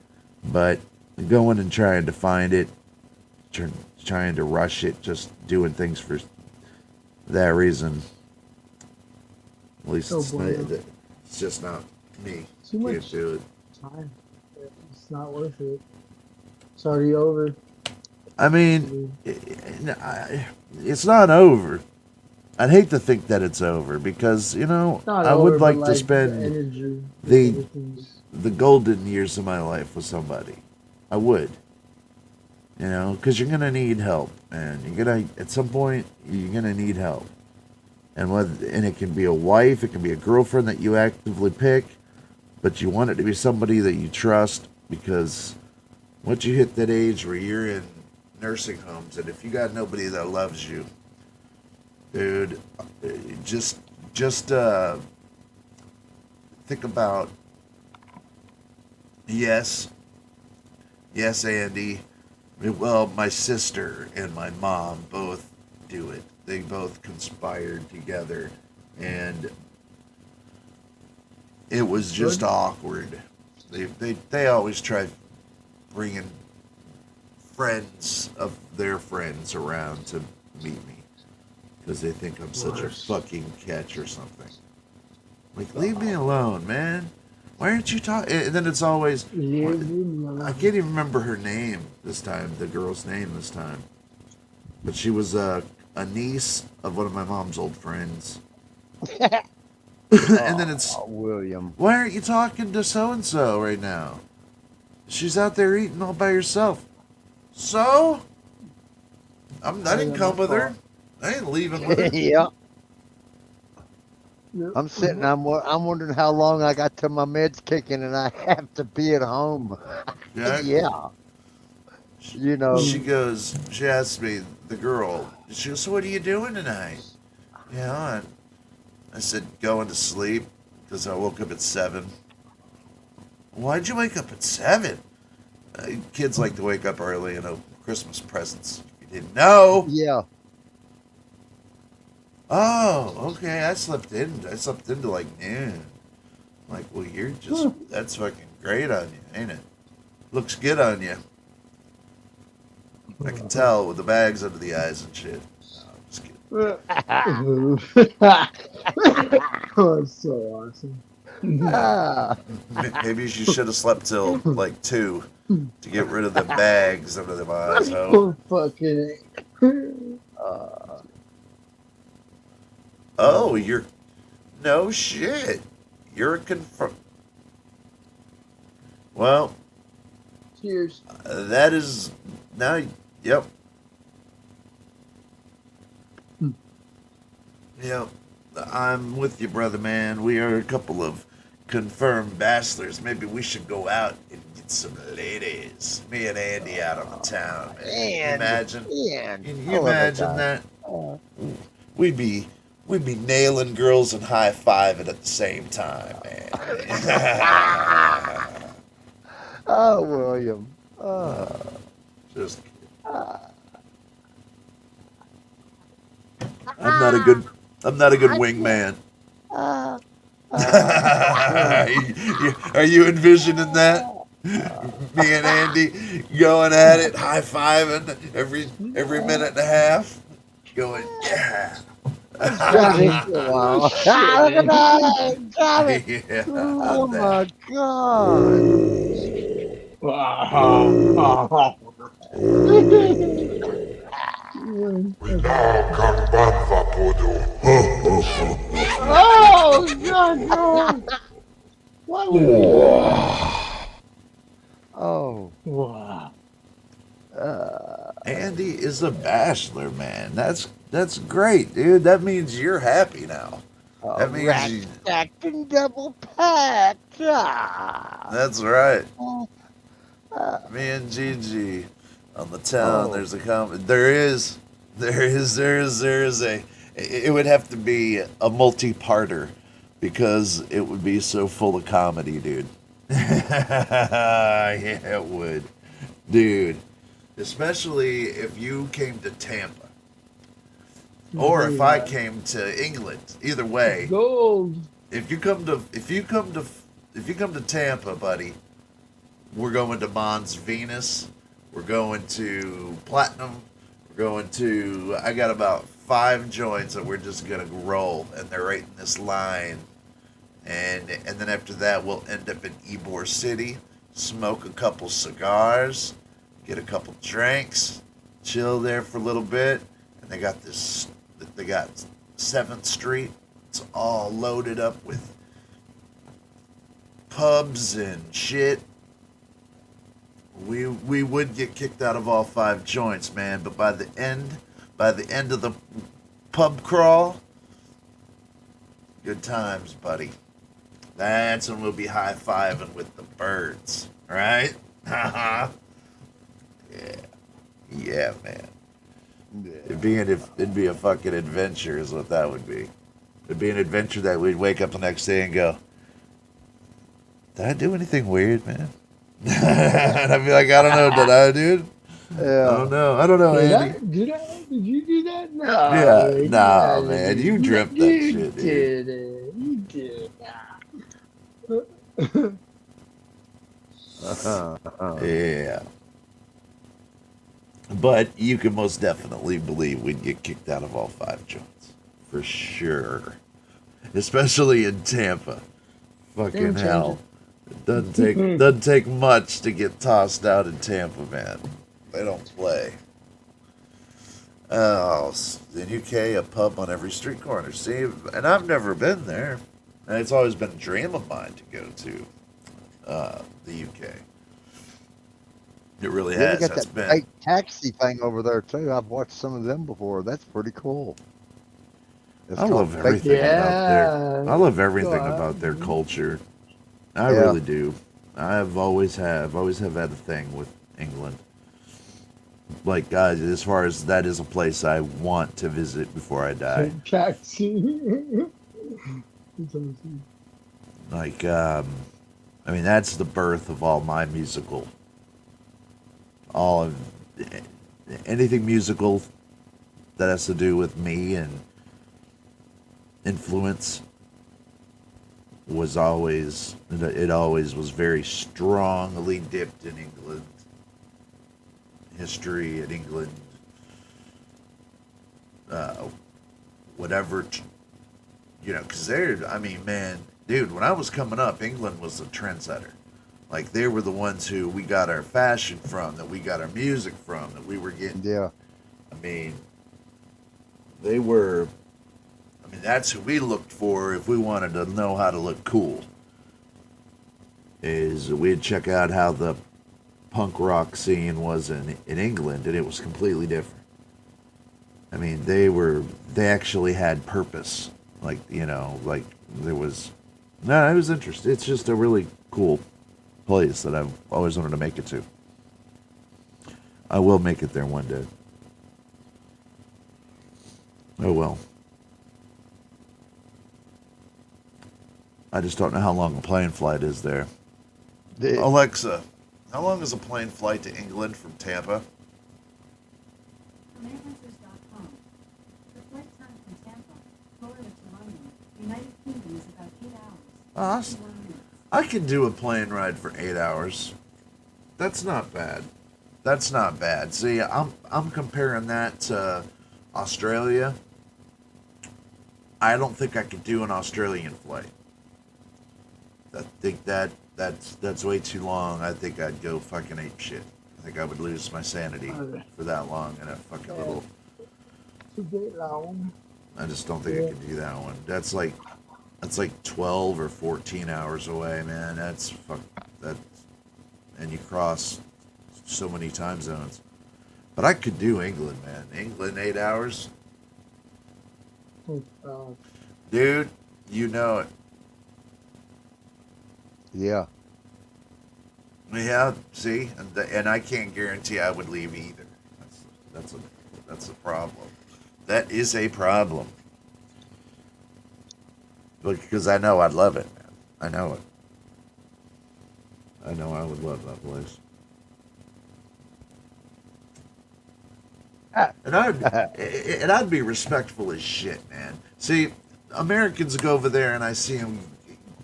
but going and trying to find it, trying to rush it, just doing things for that reason. At least it's just not me. Too much Can't do it. time. It's not worth it. It's already over. I mean, it's not over. I'd hate to think that it's over because I would like to spend the golden years of my life with somebody. I would, because you're gonna need help, and at some point you're gonna need help, and it can be a wife, it can be a girlfriend that you actively pick, but you want it to be somebody that you trust, because once you hit that age where you're in nursing homes, and if you got nobody that loves you, dude, just think about, yes, Andy, well, my sister and my mom both do it. They both conspired together and it was just awkward. They always try bringing friends of their friends around to meet me because they think I'm such a fucking catch or something. Like, leave me alone, man. Why aren't you talking? And then it's always, I can't even remember her name this time, the girl's name this time. But she was a niece of one of my mom's old friends. And then it's, William. why aren't you talking to so-and-so right now? She's out there eating all by herself. So? I didn't come with her. I ain't leaving with her. Yeah. I'm sitting. I'm wondering how long I got till my meds kicking, and I have to be at home. Yeah. Yeah. You know. She asked me, the girl, she goes, so what are you doing tonight? You know, and I said, going to sleep, because I woke up at 7. Why'd you wake up at 7? Kids like to wake up early and open Christmas presents. You didn't know? Yeah. Oh, okay. I slept into like noon. I'm like, well, you're just, that's fucking great on you, ain't it? Looks good on you. I can tell with the bags under the eyes and shit. No, I'm just kidding. Oh, that's so awesome. Maybe you should have slept till like 2 to get rid of the bags under the eyes. Oh, fucking. Oh, you're no shit. You're a confirm. Well, Cheers. that is now. Yep. Yep. I'm with you, brother man. We are a couple of confirmed bachelors. Maybe we should go out and get some ladies. Me and Andy out on the town, man. Can you imagine? Can you imagine that? We'd be nailing girls and high-fiving at the same time, man. Oh, William. Just kidding. I'm not a good wingman. Are you envisioning that? Me and Andy going at it, high-fiving every minute and a half, going, yeah. Got it. Wow. Look at that. Got it. Yeah, Oh my God. Oh God. Oh. Wow. Andy is a bachelor, man. That's great, dude. That means you're happy now. That means you... stacked and double packed. That's right. Me and Gigi on the town. There's a it would have to be a multi-parter because it would be so full of comedy, dude. Yeah, it would. Dude. Especially if you came to Tampa. Or if I came to England. Either way. Gold. If you come to Tampa, buddy, we're going to Mons Venus. We're going to Platinum. We're going to, I got about 5 joints that we're just gonna roll, and they're right in this line. And then after that, we'll end up in Ybor City, smoke a couple cigars, get a couple drinks, chill there for a little bit. And they got 7th Street. It's all loaded up with pubs and shit. We would get kicked out of all 5 joints, man. But by the end of the pub crawl, good times, buddy. That's when we'll be high-fiving with the birds, right? Yeah, man. It'd be a fucking adventure, is what that would be. It'd be an adventure that we'd wake up the next day and go, "Did I do anything weird, man?" And I'd be like, "I don't know, did I, dude? Yeah. I don't know, Andy." Did I? Did you do that? No. Yeah, Get nah, out of man, here. you dreamt that You shit, dude. did it. You did it. Yeah. But you can most definitely believe we'd get kicked out of all 5 joints. For sure. Especially in Tampa. Fucking Game hell. changer. It doesn't take much to get tossed out in Tampa, man. They don't play. Oh, the UK, a pub on every street corner. See, and I've never been there. And it's always been a dream of mine to go to the UK. It really Yeah, has. they got That's that been. fake taxi thing over there too. I've watched some of them before. That's pretty cool. It's I called love fake everything about their. Yeah. I love everything Go about on. their culture. I Yeah. really do. I've always have had a thing with England. Like, guys, as far as that is a place I want to visit before I die. Taxi. Like, I mean, that's the birth of all my musical. All of anything musical that has to do with me and influence was always, it always was very strongly dipped in England. History in England. Whatever, you know, because I mean, man, dude, when I was coming up, England was the trendsetter. Like, they were the ones who we got our fashion from, that we got our music from, that we were getting. Yeah. I mean, they were, I mean, that's who we looked for if we wanted to know how to look cool. Is we'd check out how the punk rock scene was in England, and it was completely different. I mean, they actually had purpose. Like, you know, like there was, no, it was interesting. It's just a really cool place that I've always wanted to make it to. I will make it there one day. Oh well. I just don't know how long a plane flight is there. Alexa, how long is a plane flight to England from Tampa? Americansers.com. The flight time from Tampa, Florida to London, United Kingdom is about 8 hours. 51 minutes. I could do a plane ride for 8 hours. That's not bad. That's not bad. See, I'm comparing that to Australia. I don't think I could do an Australian flight. I think that's way too long. I think I'd go fucking ape shit. I think I would lose my sanity for that long in a fucking little. Too bit long. I just don't think I could do that one. That's like 12 or 14 hours away, man. That's and you cross so many time zones. But I could do England, man. England 8 hours, dude. You know it. Yeah. Yeah. See, and I can't guarantee I would leave either. That's a problem. That is a problem. Because I know I'd love it, man. I know it. I know I would love that place. And I'd be respectful as shit, man. See, Americans go over there and I see them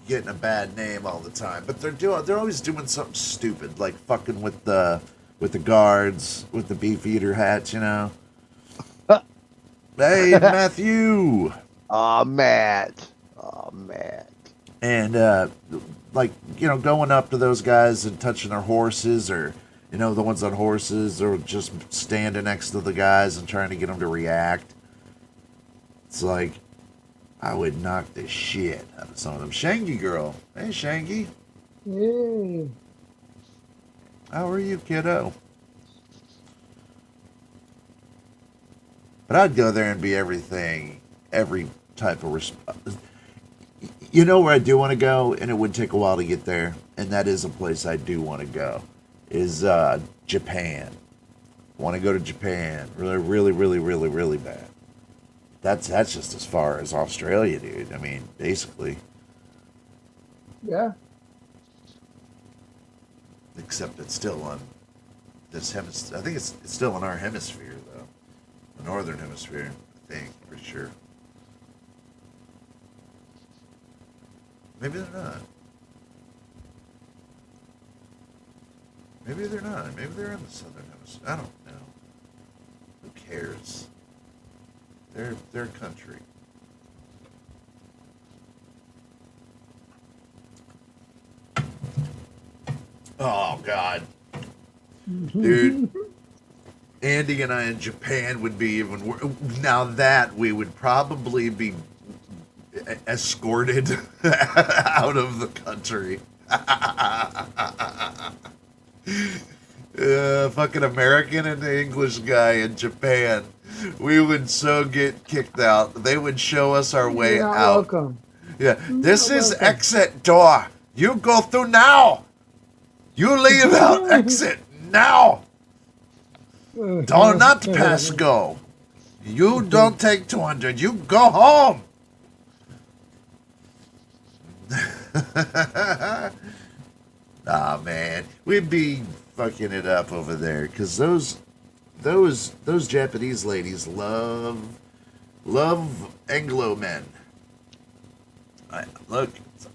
getting a bad name all the time, but they're always doing something stupid, like fucking with the guards with the beef eater hats, you know. Hey, Matthew. Matt. Oh, Matt. And like, you know, going up to those guys and touching their horses, or you know, the ones on horses, or just standing next to the guys and trying to get them to react. It's like, I would knock the shit out of some of them. Shangy girl. Hey, Shangy. Yeah. How are you, kiddo? But I'd go there and be everything, every type of You know where I do want to go, and it would take a while to get there, and that is a place I do want to go, is Japan. I want to go to Japan. Really, really, really, really, really bad. That's just as far as Australia, dude. I mean, basically. Yeah. Except it's still on this hemisphere. I think it's still in our hemisphere, though. Northern Hemisphere, I think, pretty sure. Maybe they're not. Maybe they're not. Maybe they're in the Southern Hemisphere. I don't know. Who cares? They're a country. Oh, God. Dude. Andy and I in Japan would be even worse. Now that we would probably be escorted out of the country. Fucking American and English guy in Japan. We would so get kicked out. They would show us our way You're not out. welcome. Yeah, this You're is welcome. exit door. You go through now. You leave out exit now. Do not pass go. You don't take 200. You go home. Ah, man, we'd be fucking it up over there because those Japanese ladies love Anglo men. Look,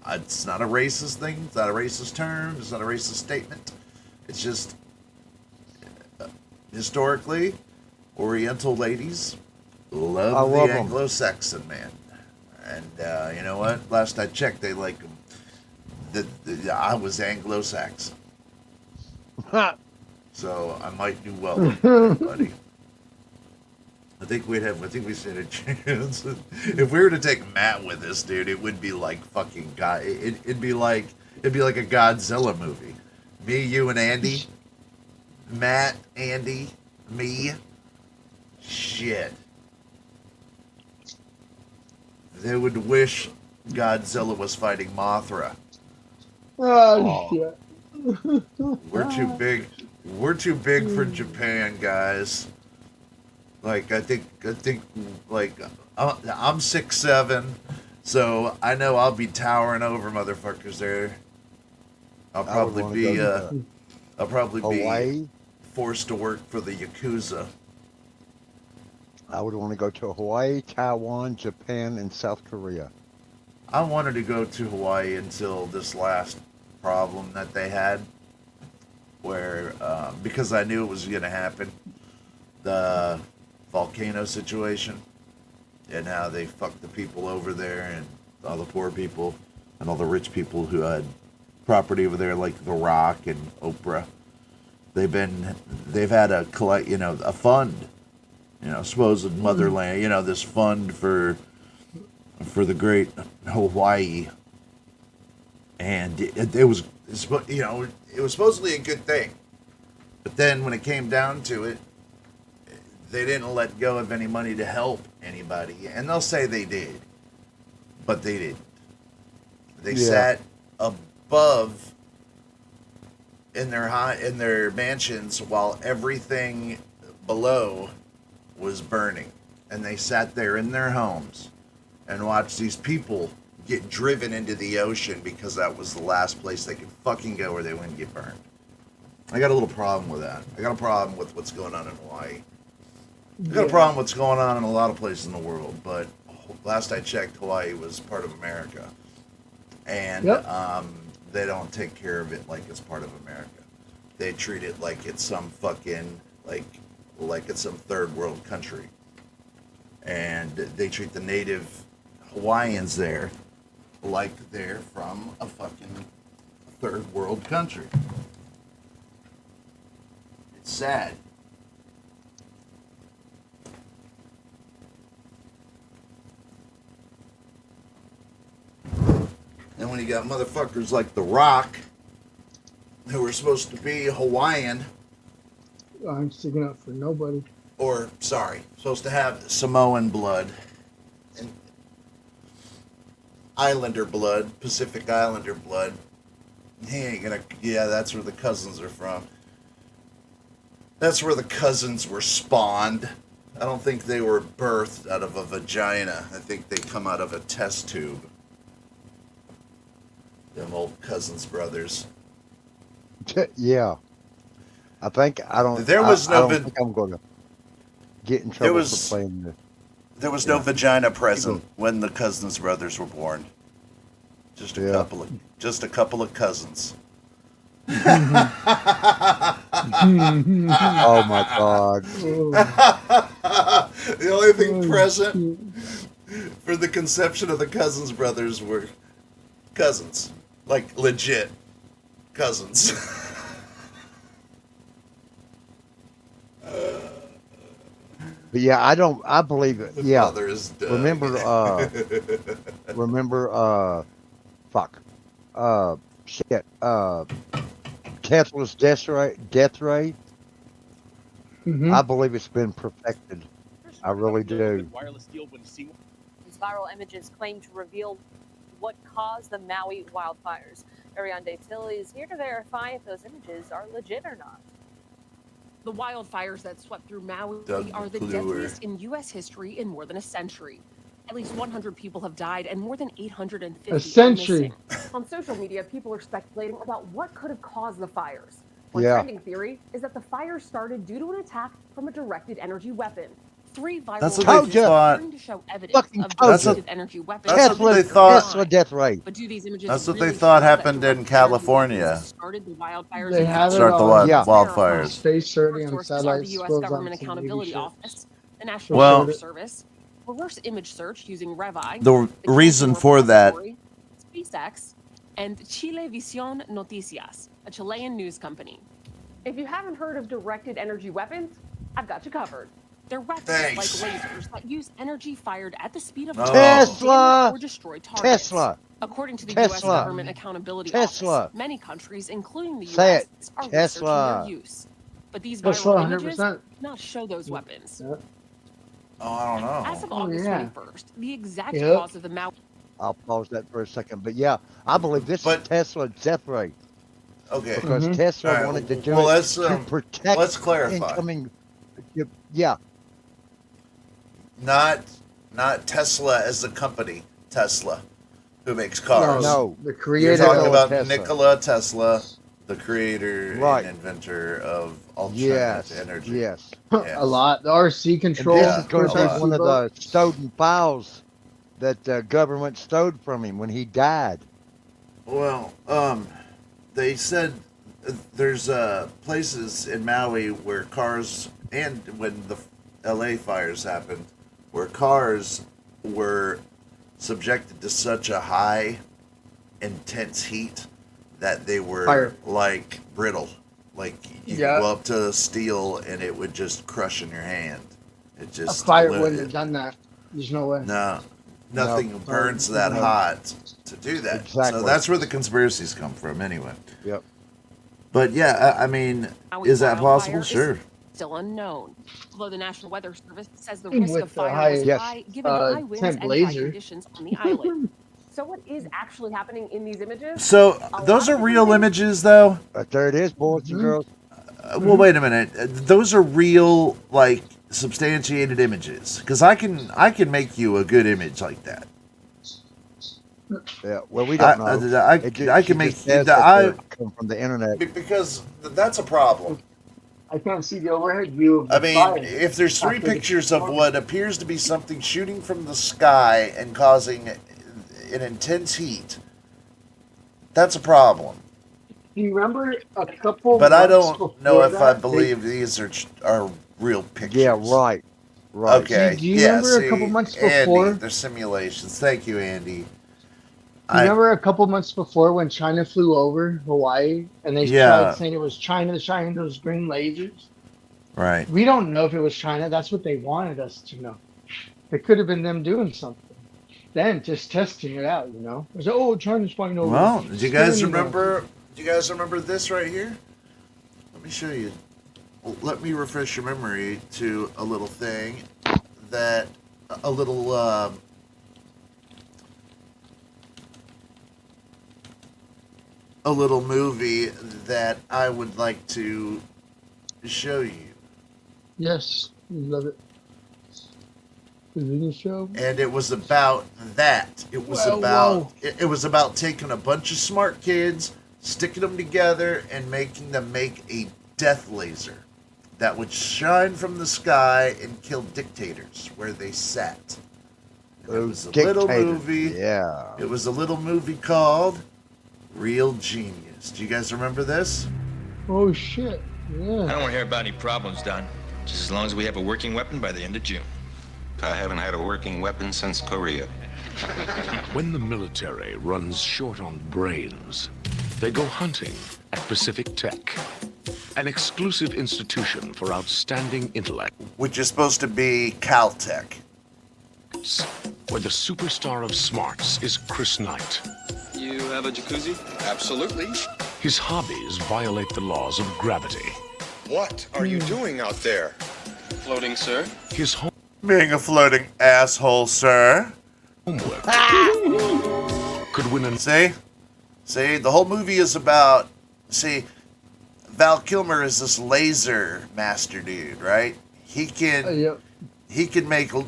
it's not a racist thing. It's not a racist term. It's not a racist statement. It's just historically, Oriental ladies love the Anglo-Saxon man. And you know what? Last I checked, they like them. I was Anglo-Saxon. So I might do well, buddy. I think we stand a chance. If we were to take Matt with us, dude, it would be like fucking God. It'd be like a Godzilla movie. Me, you, and Andy. Matt, Andy, me. Shit. They would wish Godzilla was fighting Mothra. Oh, shit. We're too big. We're too big for Japan, guys. Like I think like I'm 6'7", so I know I'll be towering over motherfuckers there. I'll probably be Hawaii. Forced to work for the Yakuza. I would want to go to Hawaii, Taiwan, Japan, and South Korea. I wanted to go to Hawaii until this last problem that they had, where because I knew it was going to happen, the volcano situation, and how they fucked the people over there, and all the poor people, and all the rich people who had property over there, like The Rock and Oprah. They've had a fund, supposed motherland, this fund for the great Hawaii, and it was supposedly a good thing, but then when it came down to it, they didn't let go of any money to help anybody, and they'll say they did, but they didn't. They sat above in their mansions while everything below was burning, and they sat there in their homes and watched these people get driven into the ocean because that was the last place they could fucking go where they wouldn't get burned. I got a little problem with that. I got a problem with what's going on in Hawaii. I got a problem with what's going on in a lot of places in the world, but last I checked, Hawaii was part of America, and they don't take care of it like it's part of America. They treat it like it's some fucking like it's some third world country, and they treat the native Hawaiians there like they're from a fucking third world country. It's sad. And when you got motherfuckers like The Rock, who are supposed to be Hawaiian, I'm sticking up for nobody. supposed to have Samoan blood and Islander blood, Pacific Islander blood, he ain't gonna, that's where the cousins are from. That's where the cousins were spawned. I don't think they were birthed out of a vagina. I think they come out of a test tube. Them old cousins brothers. Yeah. I don't think I'm going to. get in There trouble was- for playing the. There was no Yeah. vagina present when the Cousins brothers were born. Just a Yeah. couple of cousins. Oh my God! The only thing present for the conception of the Cousins brothers were cousins, like legit cousins. But yeah, I believe it. The Yeah. father is Doug. Remember, fuck, shit, Tesla's death ray. Mhm. I believe it's been perfected. I really do. These viral images claim to reveal what caused the Maui wildfires. Ariane Tilly is here to verify if those images are legit or not. The wildfires that swept through Maui Doug are the McClure. deadliest in U.S. history in more than a century. At least 100 people have died and more than 850 A are century. missing. On social media, people are speculating about what could have caused the fires. One Yeah. trending theory is that the fires started due to an attack from a directed energy weapon. 3 viral That's what Told images ya. thought. appearing to show evidence Fucking of told directed ya. energy weapons. That's what they thought. Tesla death ray. But do these images That's what they really thought show that happened in directed energy California. weapons started the wildfires They in have it Start the on Yeah. wildfires. Space thirty and sources are satellite the U.S. schools Government on some Accountability Navy Office, the National Well- Weather Service, reverse image search using Revi, The reason California for that, Repository, SpaceX, and Chilevisión Noticias, a Chilean news company. If you haven't heard of directed energy weapons, I've got you covered. They're weapons Thanks. like lasers that use energy fired at the speed of Oh. light to Tesla! damage or destroy targets. Tesla. According to the U.S. Tesla. Government Accountability Tesla. Office, many countries, including the Say U.S., it. are Tesla. researching their use. But these Tesla, viral images 100%. do not show those weapons. oh, I don't know. As of August yeah. 21st, the exact Yep. cause of the Maui I'll pause that for a second. But yeah, I believe this But- is Tesla death ray Okay. because Mhm. Tesla All right, wanted to do well, it let's, to protect let's clarify. incoming. Yeah. Not Tesla as the company, Tesla, who makes cars. No. The You're creator talking of about Tesla. Nikola Tesla, the creator Right. and inventor of alternative Yes. energy. Yes. Yes. a lot. The RC And control. this is going to Yeah. be one of the stolen files that the government stole from him when he died. Well, they said there's places in Maui where cars, and when the LA fires happened, where cars were subjected to such a high, intense heat that they were Fire. like brittle. Like you Yeah. could go up to steel and it would just crush in your hand. It A just fire lit- wouldn't have done that. There's no way. No, nothing No. burns that No. hot to do that. Exactly. So that's where the conspiracies come from, anyway. Yep. But yeah, I mean, Maui is that possible? wildfire is Sure. still unknown. Although the National Weather Service says the With risk of the fire high- was Yes. high given high winds temp and laser. high conditions on the island. So what is actually happening in these images? So A those lot are of real different images, though. But there it is, boys and girls. Well, wait a minute. Those are real, like substantiated images. Because I can make you a good image like that. Yeah. Well, we don't know. I It just- can she make just says that that they come from the internet. because that's a problem. I can't see the overhead view of the I mean, fire. if there's three After the pictures of storm. what appears to be something shooting from the sky and causing an intense heat, that's a problem. Do you remember a couple? But I months don't know before if I that, believe these are real pictures. Yeah. Right. Right. Okay. Do you yeah, remember a see, couple months Andy, before? they're simulations. Thank you, Andy. You remember a couple months before when China flew over Hawaii and they Yeah. tried saying it was China shining those green lasers? Right. We don't know if it was China. That's what they wanted us to know. It could have been them doing something. Then just testing it out, you know. It was, oh, China's flying over. Well, do you guys Scaring remember? Do you guys remember this right here? Let me show you. Let me refresh your memory to a little thing that a little movie that I would like to show you. Yes, we love it. The video show. And it was about that. It was Whoa, about whoa. it was about taking a bunch of smart kids, sticking them together, and making them make a death laser that would shine from the sky and kill dictators where they sat. And it was a little movie. Yeah. It was a little movie called Real Genius. Do you guys remember this? Oh shit! Yeah. I don't want to hear about any problems, Don. Just as long as we have a working weapon by the end of June. I haven't had a working weapon since Korea. When the military runs short on brains, they go hunting at Pacific Tech, an exclusive institution for outstanding intellect. Which is supposed to be Caltech. Where the superstar of smarts is Chris Knight. You have a jacuzzi? Absolutely. His hobbies violate the laws of gravity. What are you doing out there? Floating, sir. His Being a floating asshole, sir. homework could win an... See, the whole movie is about... See, Val Kilmer is this laser master dude, right? He can... He can make a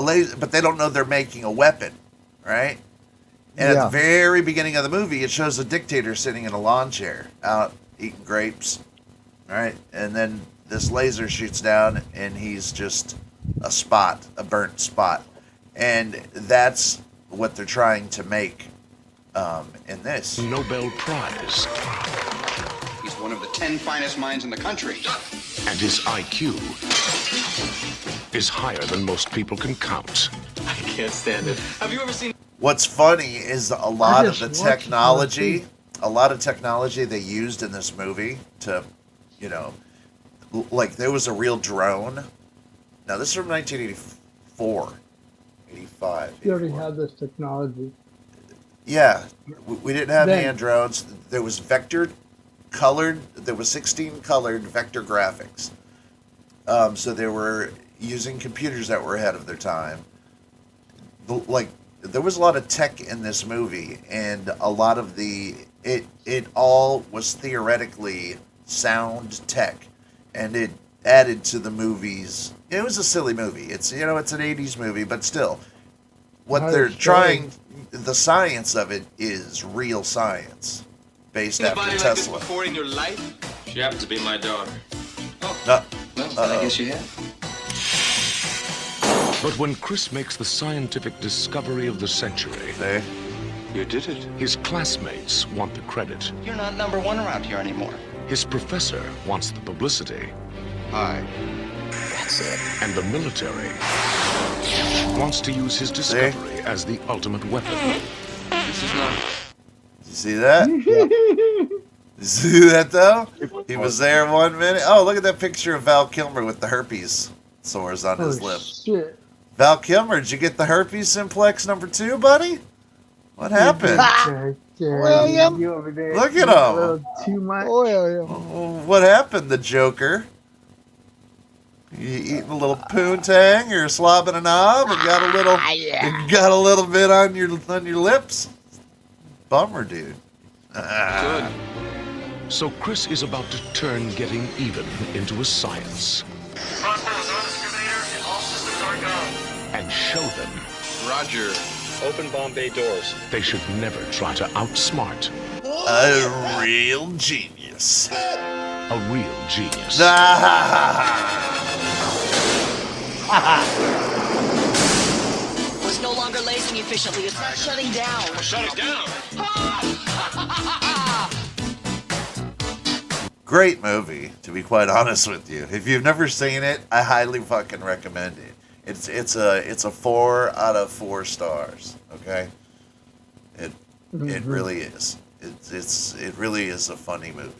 laser... But they don't know they're making a weapon, right? And at the very beginning of the movie, it shows a dictator sitting in a lawn chair out eating grapes, right? And then this laser shoots down, and he's just a spot, a burnt spot. And that's what they're trying to make in this. Nobel Prize. He's one of the 10 finest minds in the country. And his IQ is higher than most people can count. I can't stand it. Have you ever seen... What's funny is a lot of the technology, they used in this movie to, you know, like there was a real drone. Now this is from 1984, 85. You already had this technology. Yeah, we didn't have Then- hand drones. There was vector colored. There was 16 colored vector graphics. So they were using computers that were ahead of their time. There was a lot of tech in this movie, and a lot of it all was theoretically sound tech, and it added to the movies. It was a silly movie. It's an 80s movie, but still, what they're trying, the science of it is real science, based after Anybody Tesla. like this before in your life? She happens to be my daughter. Well, I guess you have. But when Chris makes the scientific discovery of the century, You did it. his classmates want the credit. You're not number one around here anymore. His professor wants the publicity. Hi. That's it. And the military wants to use his discovery as the ultimate weapon. This is not... You see that? You see that, though? He was there 1 minute. Oh, look at that picture of Val Kilmer with the herpes sores on his lip. Shit. Val Kilmer, did you get the herpes simplex number 2, buddy? What happened? William. Look at him. What happened, the Joker? You eating a little poontang or slobbing a knob and got a little bit on your lips? Bummer, dude. Good. So Chris is about to turn getting even into a science. And show them. Roger. Open bomb bay doors. They should never try to outsmart a real genius. A real genius. Was no longer lacing efficiently. It's not shutting down. Shut it down. Great movie, to be quite honest with you. If you've never seen it, I highly fucking recommend it. It's a 4 out of 4 stars. Okay, it really is. It really is a funny movie.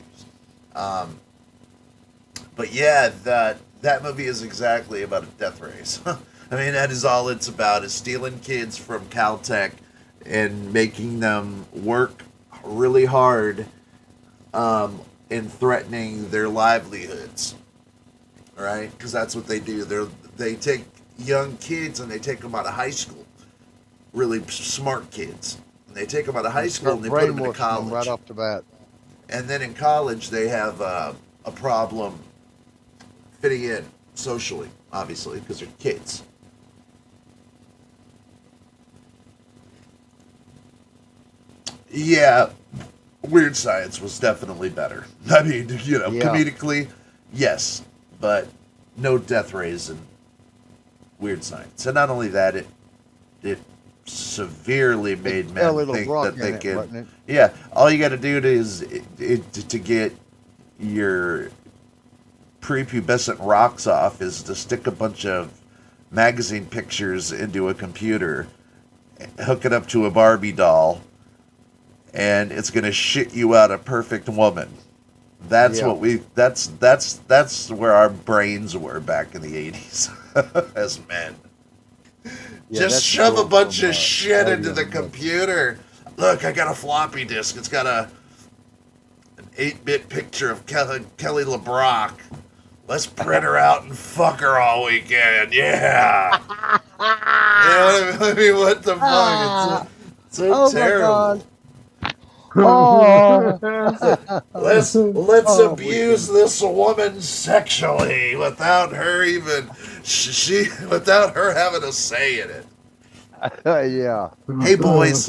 But yeah, that movie is exactly about a death race. I mean, that is all it's about, is stealing kids from Caltech and making them work really hard, and threatening their livelihoods. Right? Because that's what they do. They take young kids and they take them out of high school. Really smart kids. And they take them out of high school and they put them into college. Right off the bat. And then in college, they have a problem fitting in socially, obviously, because they're kids. Yeah, Weird Science was definitely better. I mean, comedically, Yes, but no death rays and weird science. And not only that, it severely made men think that they can. Yeah, all you got to do to get your prepubescent rocks off is to stick a bunch of magazine pictures into a computer, hook it up to a Barbie doll, and it's gonna shit you out a perfect woman. That's what we. That's where our brains were back in the 80s as men. Just shove a bunch of shit into the computer. Look, I got a floppy disk. It's got an 8-bit picture of Kelly LeBrock. Let's print her out and fuck her all weekend. Yeah. I mean, what the fuck? It's so terrible. Oh. Let's abuse this woman sexually without her even without her having a say in it. Yeah. Hey boys,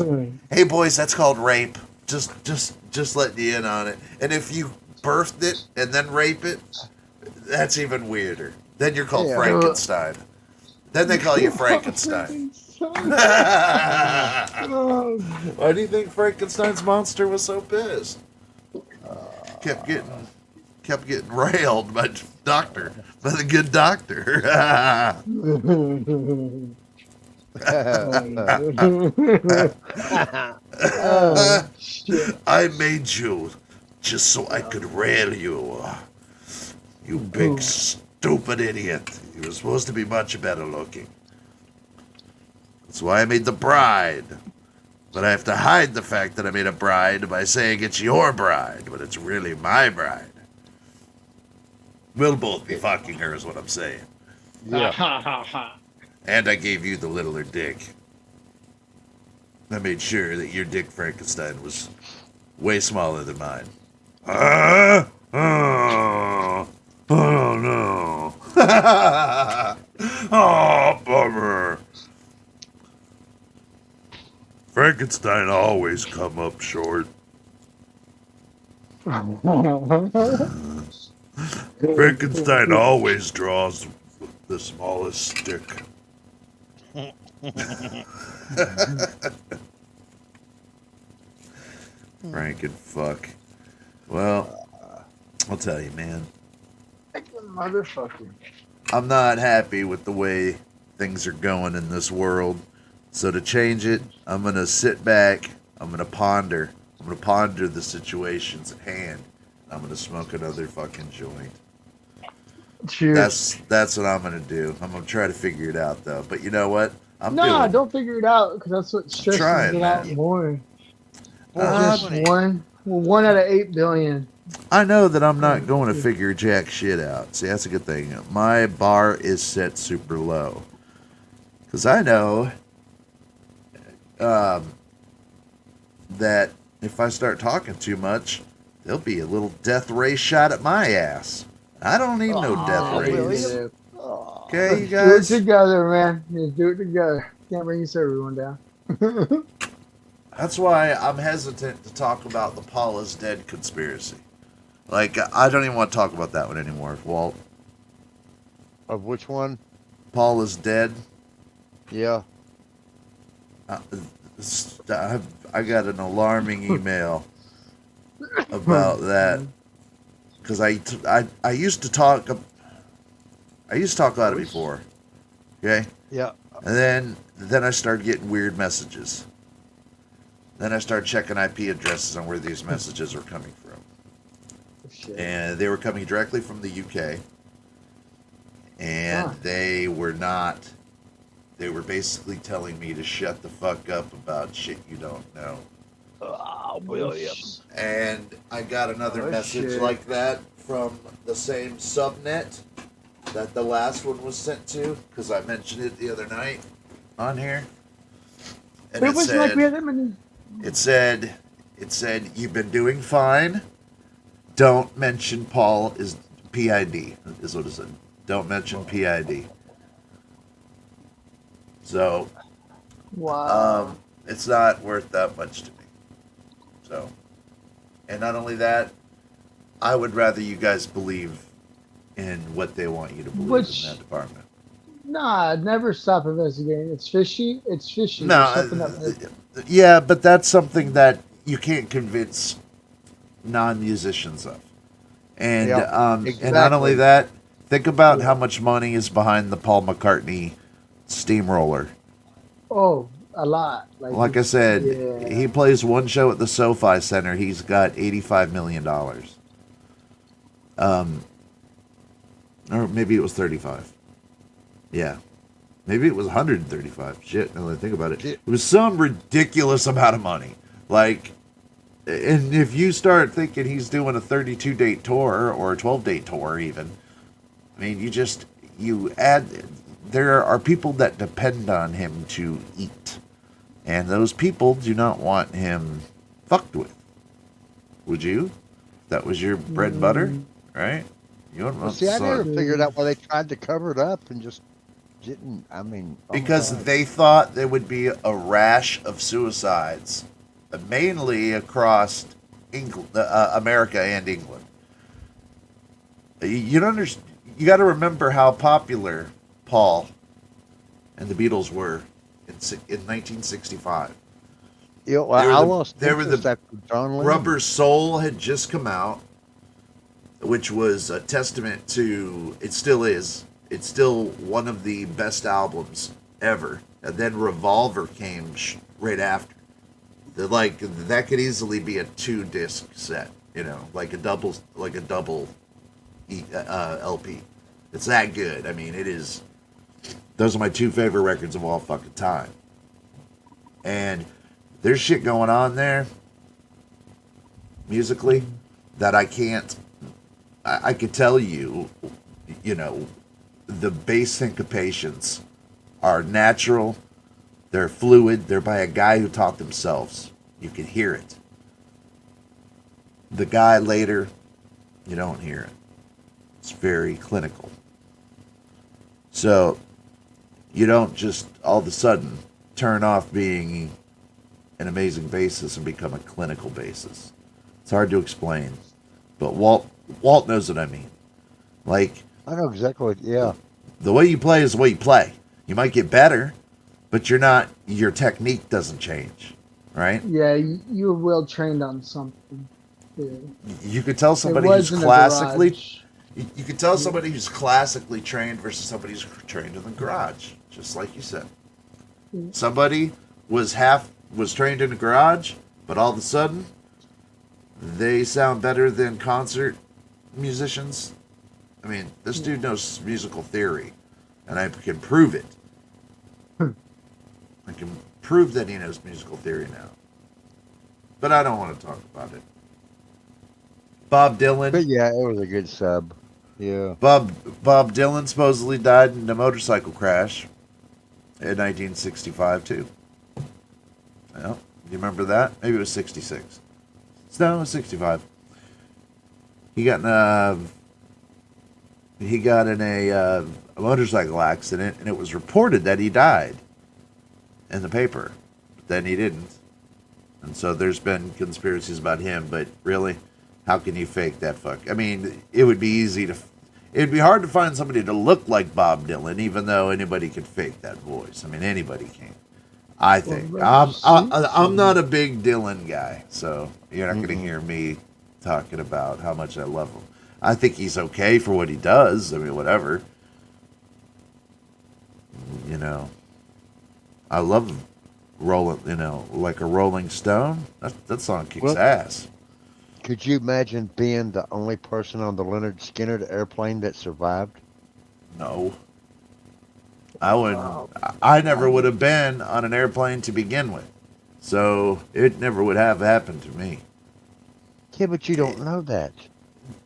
that's called rape. Just letting you in on it. And if you birthed it and then rape it, that's even weirder. Then you're called Frankenstein. Then they call you Frankenstein. Why do you think Frankenstein's monster was so pissed? Kept getting railed by the good doctor. I made you just so I could rail you. You big stupid idiot. You were supposed to be much better looking. That's why I made the bride. But I have to hide the fact that I made a bride by saying it's your bride, but it's really my bride. We'll both be fucking her is what I'm saying. Yeah. And I gave you the littler dick. I made sure that your dick, Frankenstein, was way smaller than mine. Oh no. Oh, bummer. Frankenstein always come up short. Frankenstein always draws the smallest stick. Frankenfuck. Well, I'll tell you, man. Motherfucker. I'm not happy with the way things are going in this world. So to change it, I'm going to sit back. I'm going to ponder. I'm going to ponder the situations at hand. I'm going to smoke another fucking joint. Cheers. That's what I'm going to do. I'm going to try to figure it out, though. But you know what? Don't figure it out, because that's what stresses it out more. Just one out of 8 billion. I know that I'm not going to figure jack shit out. See, that's a good thing. My bar is set super low. Because I know that if I start talking too much, there'll be a little death ray shot at my ass. I don't need no death rays. Okay, you guys? Do it together, man. Just do it together. Can't bring your server one down. That's why I'm hesitant to talk about the Paul is dead conspiracy. Like, I don't even want to talk about that one anymore, Walt. Of which one? Paul is dead. Yeah. I got an alarming email about that because I used to talk about it before, okay? Yeah. And then I started getting weird messages. Then I started checking IP addresses on where these messages were coming from. And they were coming directly from the UK. And they were basically telling me to shut the fuck up about shit you don't know. Oh, William. And I got another message like that from the same subnet that the last one was sent to, because I mentioned it the other night on here. And it said, you've been doing fine. Don't mention Paul is PID, is what it said. Don't mention PID. So, it's not worth that much to me. So, and not only that, I would rather you guys believe in what they want you to believe Which in that department. nah, never stop investigating. It's fishy. It's fishy. No, There's something up there. yeah, but that's something that you can't convince non-musicians of. And and not only exactly. that, think about how much money is behind the Paul McCartney steamroller. Oh, a lot. Like I it's, said, yeah. he plays one show at the SoFi Center. He's got $85 million. Or maybe it was 35. Yeah. Maybe it was 135. Shit, now that I think about it. It was some ridiculous amount of money. Like, and if you start thinking he's doing a 32-date tour or a 12-date tour even, I mean, you add, there are people that depend on him to eat. And those people do not want him fucked with. Would you? That was your bread and butter, right? You wouldn't Well, want see, I never son. figured out why they tried to cover it up and just didn't. I mean, oh my Because God. they thought there would be a rash of suicides, mainly across England, America and England. You don't understand. You got to remember how popular Paul and the Beatles were in 1965. Yeah, well, I lost They were interest the after John Lennon. Rubber Soul had just come out, which was a testament to, it still is. It's still one of the best albums ever. And then Revolver came right after. That could easily be a 2-disc set, like a double LP. It's that good. I mean, it is. Those are my 2 favorite records of all fucking time. And there's shit going on there, musically, that I can't. I could tell you, the bass syncopations are natural. They're fluid. They're by a guy who taught themselves. You can hear it. The guy later, you don't hear it. It's very clinical. So, you don't just all of a sudden turn off being an amazing bassist and become a clinical bassist. It's hard to explain. But Walt knows what I mean. Like, I know exactly what, yeah. The way you play is the way you play. You might get better, but your technique doesn't change, right? Yeah, you were well trained on something. Yeah. You could tell somebody who's classically, you could tell somebody who's classically trained versus somebody who's trained in the garage, just like you said. Somebody was trained in the garage, but all of a sudden, they sound better than concert musicians. I mean, this dude knows musical theory, and I can prove it. I can prove that he knows musical theory now. But I don't want to talk about it. Bob Dylan. But yeah, it was a good sub. Yeah. Bob Dylan supposedly died in a motorcycle crash in 1965 too. Well, do you remember that? Maybe it was 66. No, it was 65. He got in a motorcycle accident, and it was reported that he died in the paper. But then he didn't. And so there's been conspiracies about him, but really, how can you fake that fuck? I mean, it'd be hard to find somebody to look like Bob Dylan, even though anybody could fake that voice. I mean, anybody can. I think. I'm not a big Dylan guy, so you're not going to hear me talking about how much I love him. I think he's okay for what he does. I mean, whatever. I love rolling, like a Rolling Stone. That song kicks ass. Could you imagine being the only person on the Leonard Skinner airplane that survived? No. I wouldn't. I never would have been on an airplane to begin with. So it never would have happened to me. Yeah, but you don't know that.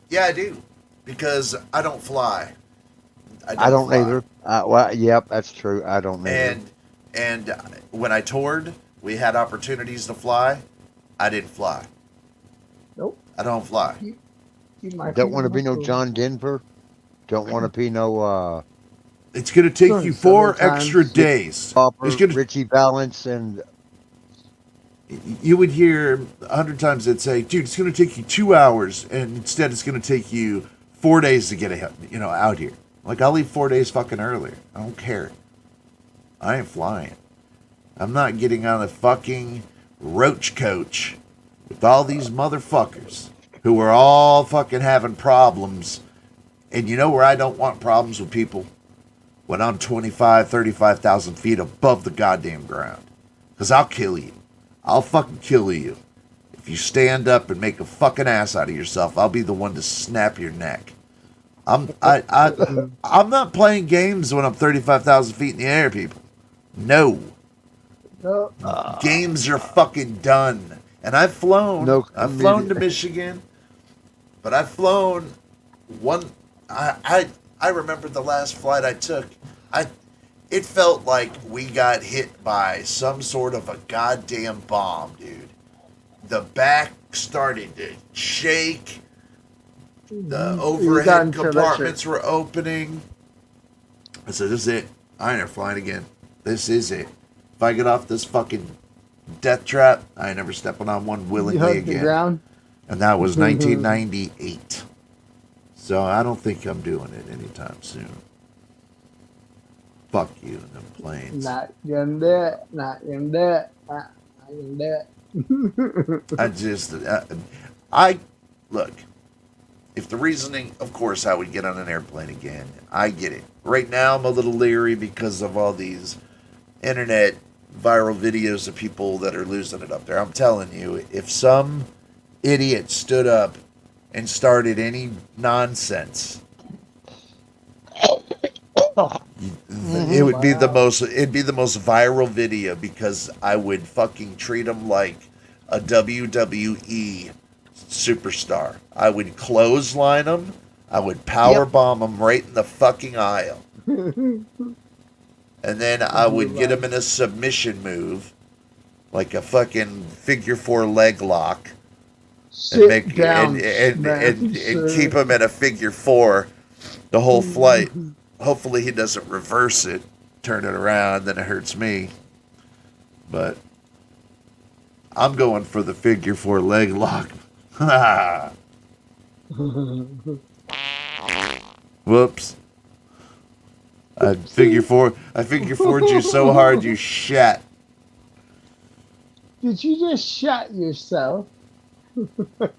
Yeah, I do. Because I don't fly. I don't either. Well, yep, that's true. I don't either. And when I toured, we had opportunities to fly. I didn't fly. Nope. I don't fly. Don't want to be no John Denver. Don't want to be no. It's going to take you 4 extra days. Richie Valens and. You would hear 100 times they'd say, dude, it's going to take you 2 hours, and instead it's going to take you 4 days to get out here. Like, I'll leave 4 days fucking earlier. I don't care. I ain't flying. I'm not getting on a fucking roach coach with all these motherfuckers who are all fucking having problems. And you know where I don't want problems with people? When I'm 35,000 feet above the goddamn ground. Because I'll kill you. I'll fucking kill you. If you stand up and make a fucking ass out of yourself, I'll be the one to snap your neck. I'm not playing games when I'm 35,000 feet in the air, people. No. Games are fucking done. And I've flown. I've flown to Michigan. But I've flown one. I remember the last flight I took. It felt like we got hit by some sort of a goddamn bomb, dude. The back started to shake. The overhead compartments were opening. I said, this is it. I ain't never flying again. This is it. If I get off this fucking death trap, I ain't never stepping on one willingly again. And that was 1998. So I don't think I'm doing it anytime soon. Fuck you and them planes. Not gonna do it. Not gonna do it. Not gonna do it. Look, if the reasoning, of course, I would get on an airplane again. I get it. Right now, I'm a little leery because of all these internet viral videos of people that are losing it up there. I'm telling you, if some idiot stood up and started any nonsense, it would be the most. It'd be the most viral video because I would fucking treat him like a WWE superstar. I would clothesline him. I would power bomb him right in the fucking aisle, and then I would get him in a submission move, like a fucking figure 4 leg lock, and keep him at a figure 4 the whole flight. Hopefully he doesn't reverse it, turn it around, then it hurts me. But I'm going for the figure 4 leg lock. Whoops. I figure 4'd you so hard you shat. Did you just shot yourself? Oh,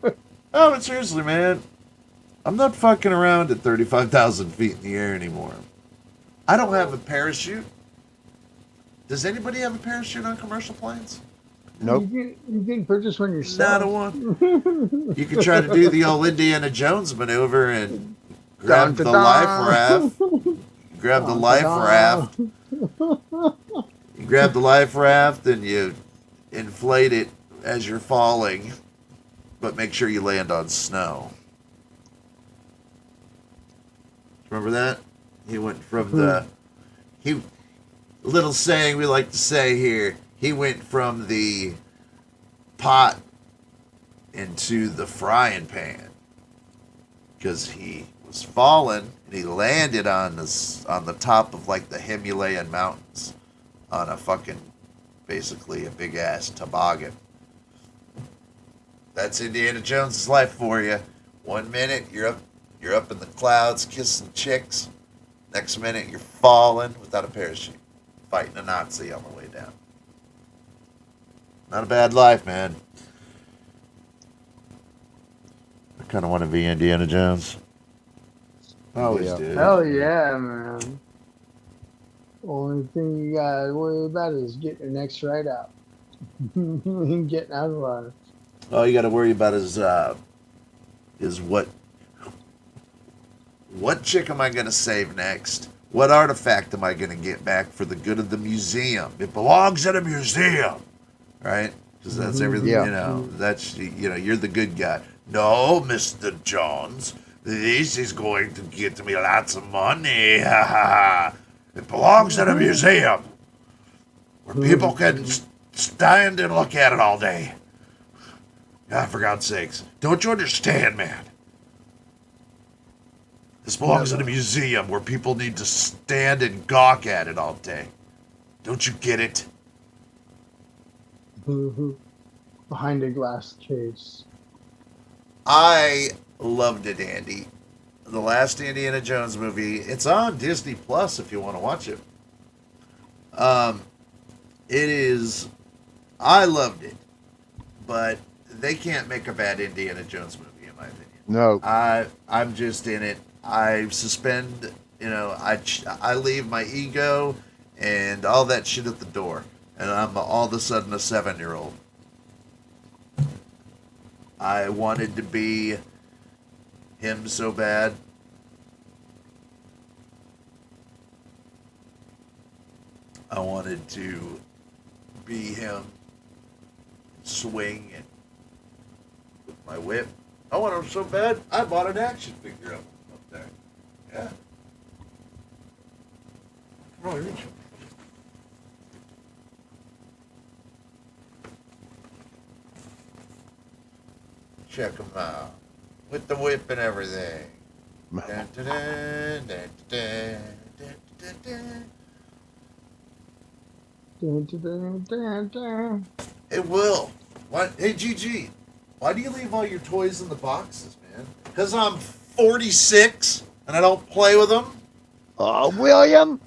but seriously, man. I'm not fucking around at 35,000 feet in the air anymore. I don't have a parachute. Does anybody have a parachute on commercial planes? Nope. You can purchase one yourself. Not a one. You can try to do the old Indiana Jones maneuver and grab the life raft. Grab the life raft. You grab the life raft and you inflate it as you're falling, but make sure you land on snow. Remember that? He went from little saying we like to say here, he went from the pot into the frying pan because he was falling and he landed on the top of like the Himalayan mountains on a fucking basically a big ass toboggan. That's Indiana Jones's life for you. 1 minute you're up in the clouds kissing chicks. Next minute you're falling without a parachute, fighting a Nazi on the way down. Not a bad life, man. I kind of want to be Indiana Jones. I always do. Hell yeah, man. Only thing you gotta worry about is getting your next ride out. And getting out alive. All you got to worry about is what chick am I going to save next? What artifact am I going to get back for the good of the museum? It belongs at a museum, right? Because that's everything, that's, you're the good guy. No, Mr. Jones, this is going to get me lots of money. It belongs at a museum where people can stand and look at it all day. God, for God's sakes. Don't you understand, man? This belongs in a museum where people need to stand and gawk at it all day. Don't you get it? Behind a glass case. I loved it, Andy. the last Indiana Jones movie. It's on Disney Plus if you want to watch it. It is. I loved it, but they can't make a bad Indiana Jones movie in my opinion. No. I'm just in it. I suspend. I leave my ego and all that shit at the door, and I'm all of a sudden a 7-year-old. I wanted to be him so bad. I wanted to be him, swing and with my whip. I want him so bad, I bought an action figure of him up there. Yeah. Come on, reach. Check him out. With the whip and everything. Dun, dun, dun, dun, dun, dun, dun, dun. Dun, dun, dun, dun. Hey, Will. What? Hey, GG. Why do you leave all your toys in the boxes, man? Because I'm 46 and I don't play with them? William?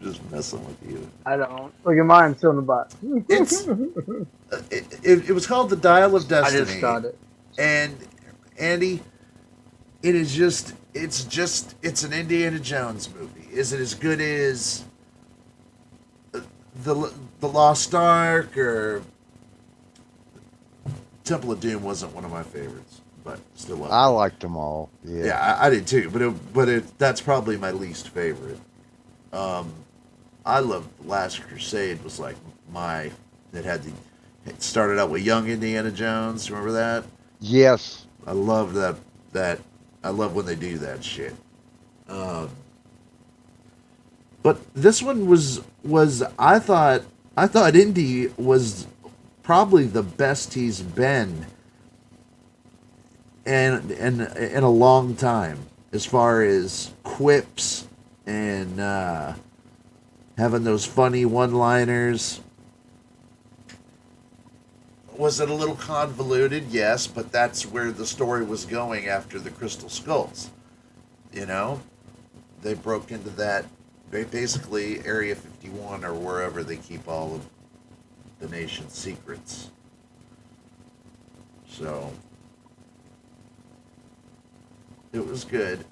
Just messing with you. I don't. Look at mine, still in the box. It was called The Dial of Destiny. I just got it. And, Andy, it's an Indiana Jones movie. Is it as good as the Lost Ark or Temple of Doom? Wasn't one of my favorites, but still love it. I liked them all. Yeah, Yeah, I did too. But that's probably my least favorite. I loved Last Crusade. Was like it started out with young Indiana Jones. Remember that? Yes. I love that. I love when they do that shit. But this one was I thought Indy was probably the best he's been in a long time, as far as quips and having those funny one-liners. Was it a little convoluted? Yes, but that's where the story was going after the Crystal Skulls. They broke into that, basically Area 51 or wherever they keep all of the nation's secrets. So, it was good.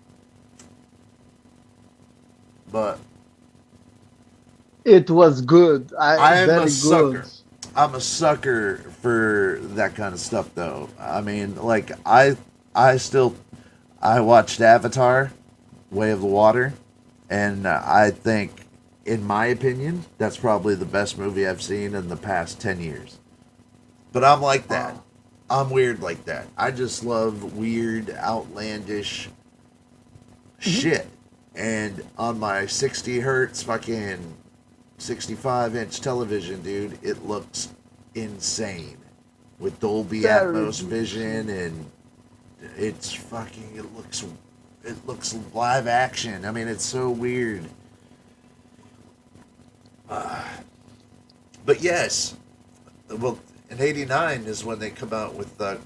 But It was good. I am very a sucker. good. I'm a sucker for that kind of stuff, though. I mean, like I watched Avatar, Way of the Water, and I think, in my opinion, that's probably the best movie I've seen in the past 10 years. But I'm like that. I'm weird like that. I just love weird, outlandish shit. And on my 60 hertz fucking 65-inch television, dude, it looks insane with Dolby Atmos vision, and it looks live action. I mean, it's so weird. But yes, well, in '89 is when they come out with the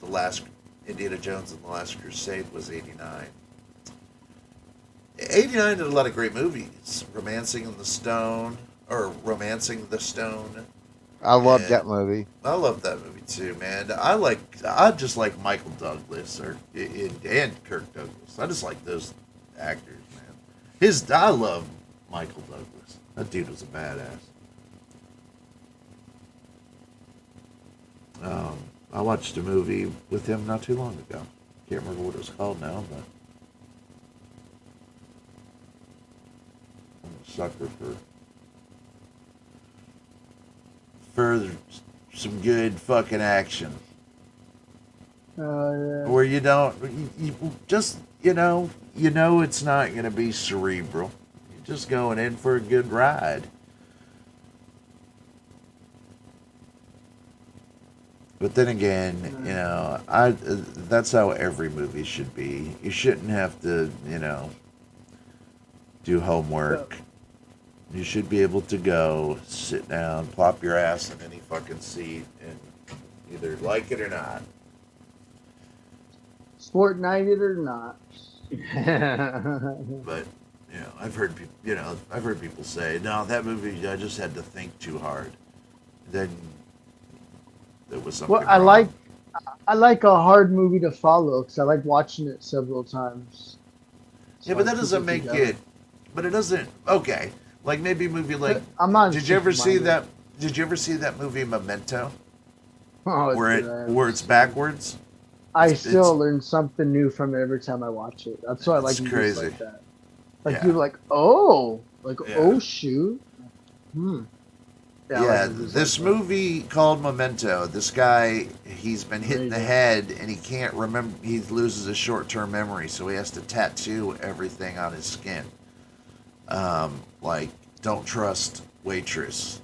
last Indiana Jones and the Last Crusade was '89. '89 did a lot of great movies. Romancing the Stone. I loved that movie. I love that movie too, man. I just like Michael Douglas and Kirk Douglas. I just like those actors, man. I love Michael Douglas. That dude was a badass. I watched a movie with him not too long ago. Can't remember what it was called now, but I'm a sucker for some good fucking action. Yeah. Where you don't, you just, it's not going to be cerebral. You're just going in for a good ride. But then again, that's how every movie should be. You shouldn't have to, do homework. You should be able to go, sit down, plop your ass in any fucking seat, and either like it or not. Fortnite or not. But I've heard people say, no, that movie I just had to think too hard. Then there was something Well, I wrong. like a hard movie to follow because I like watching it several times. Yeah, but that doesn't make it. But it doesn't. Okay, like maybe a movie like. I'm not. Did you ever see that? Did you ever see that movie Memento? Oh, where it's backwards. I still learn something new from it every time I watch it. That's why I like movies crazy. like that. Like Yeah. you're like, oh, Yeah. oh shoot. Hmm. Yeah, I like movies this like that. movie called Memento. This guy, he's been hit in the head, and he can't remember. He loses his short-term memory, so he has to tattoo everything on his skin. Like don't trust waitress.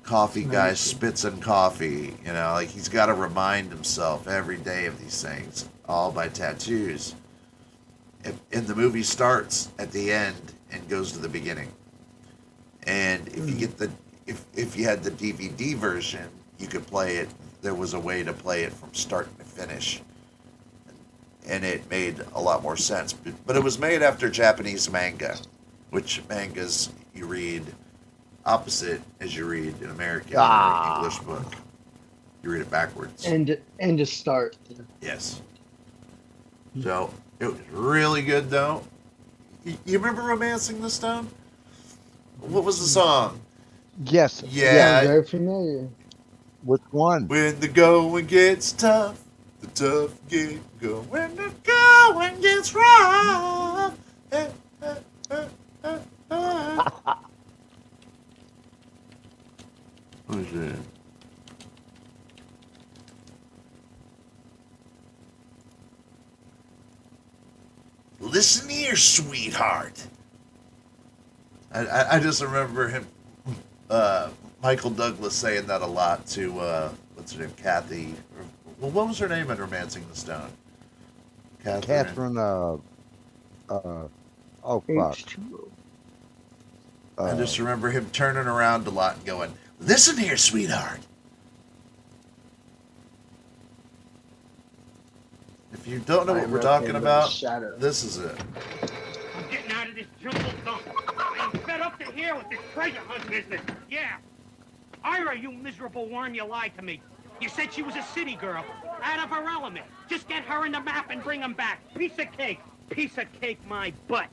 Coffee guy spits in coffee. Like he's got to remind himself every day of these things, all by tattoos. And the movie starts at the end and goes to the beginning. And if you get if you had the DVD version, you could play it. There was a way to play it from start to finish, and it made a lot more sense. But it was made after Japanese manga, which mangas you read opposite as you read an American or English book. You read it backwards. And to start. Yes. So it was really good, though. You remember "Romancing the Stone"? What was the song? Yes. Yeah. I'm very familiar. Which one? When the going gets tough, the tough get going. When the going gets rough. What is that? Listen here, sweetheart. I just remember him, Michael Douglas, saying that a lot to what's her name, Kathy. Well, what was her name in "Romancing the Stone"? Catherine. Oh fuck. H2O. I just remember him turning around a lot and going, "Listen here, sweetheart." If you don't know what we're talking about, this is it. I'm getting out of this jungle dump. I'm fed up to here with this treasure hunt business. Yeah. Ira, you miserable worm, you lied to me. You said she was a city girl, out of her element. Just get her in the map and bring them back. Piece of cake. Piece of cake, my butt.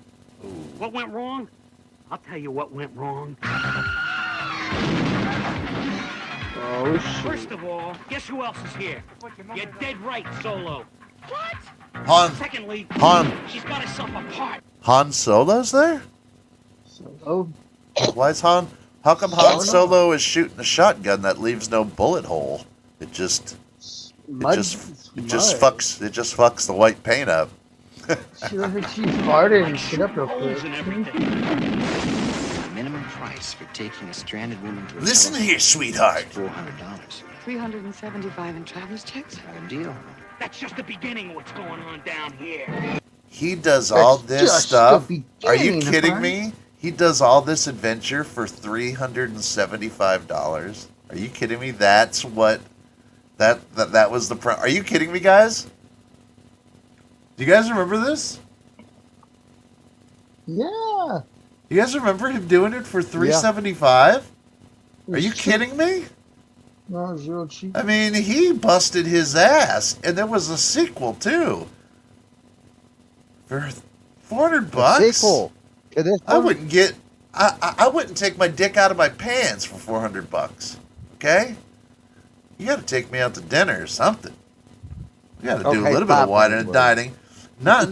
Ooh. What went wrong? I'll tell you what went wrong. Oh, shit. First of all, guess who else is here? You're dead right, Solo. What? Han. Secondly, Han. she's got herself a part. Han Solo's there? Oh. Why is Han? How come Han Solo is shooting a shotgun that leaves no bullet hole? It just fucks the white paint up. She looks like she's farted and shit up real quick. Minimum price for taking a stranded woman to a Listen here, sweetheart. $400. $375 in traveler's checks? Not a deal. That's just the beginning of what's going on down here. He does all this stuff. Are you beginning, kidding huh? me? He does all this adventure for $375. Are you kidding me? That's what that was the Are you kidding me, guys? Do you guys remember this? Yeah. You guys remember him doing it for $375? Are you kidding me? No, it was real cheap. I mean, he busted his ass, and there was a sequel too. For $400. Sequel to this I one? wouldn't get. I wouldn't take my dick out of my pants for $400. Okay, you got to take me out to dinner or something. You got to do a Okay, little bit of wine and $500. dining. No,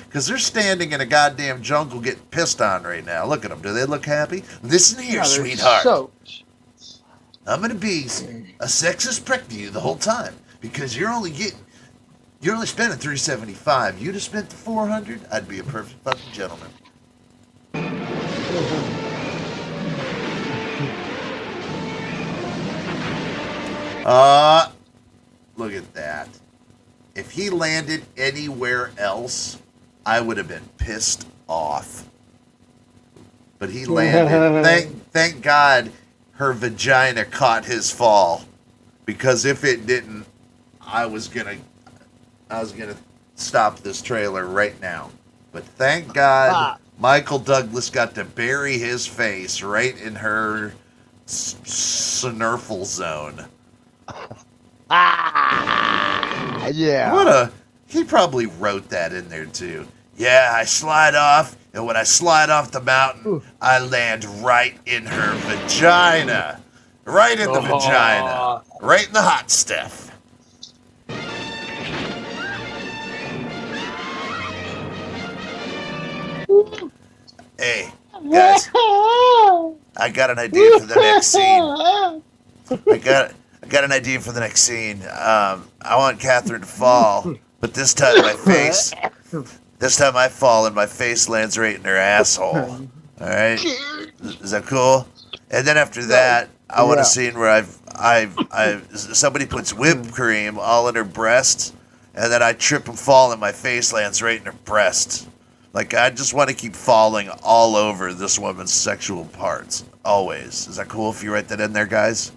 because they're standing in a goddamn jungle getting pissed on right now. Look at them. Do they look happy? Listen here, No, they're sweetheart. soaked. I'm gonna be a sexist prick to you the whole time because you're only spending $375. You'd have spent the $400. I'd be a perfect fucking gentleman. Look at that. If he landed anywhere else, I would have been pissed off. But he landed. Thank God her vagina caught his fall. because if it didn't, I was gonna stop this trailer right now. But thank God Michael Douglas got to bury his face right in her snurfle zone. Yeah. He probably wrote that in there too. Yeah, I slide off, and when I slide off the mountain, I land right in her vagina. Right in the vagina. Right in the hot stuff. Hey, guys. I got an idea for the next scene. I got an idea for the next scene. I want Catherine to fall, but this time I fall and my face lands right in her asshole. All right, is that cool? And then after that, I want a scene where somebody puts whipped cream all in her breast, and then I trip and fall and my face lands right in her breast. Like, I just want to keep falling all over this woman's sexual parts. Always. Is that cool if you write that in there, guys?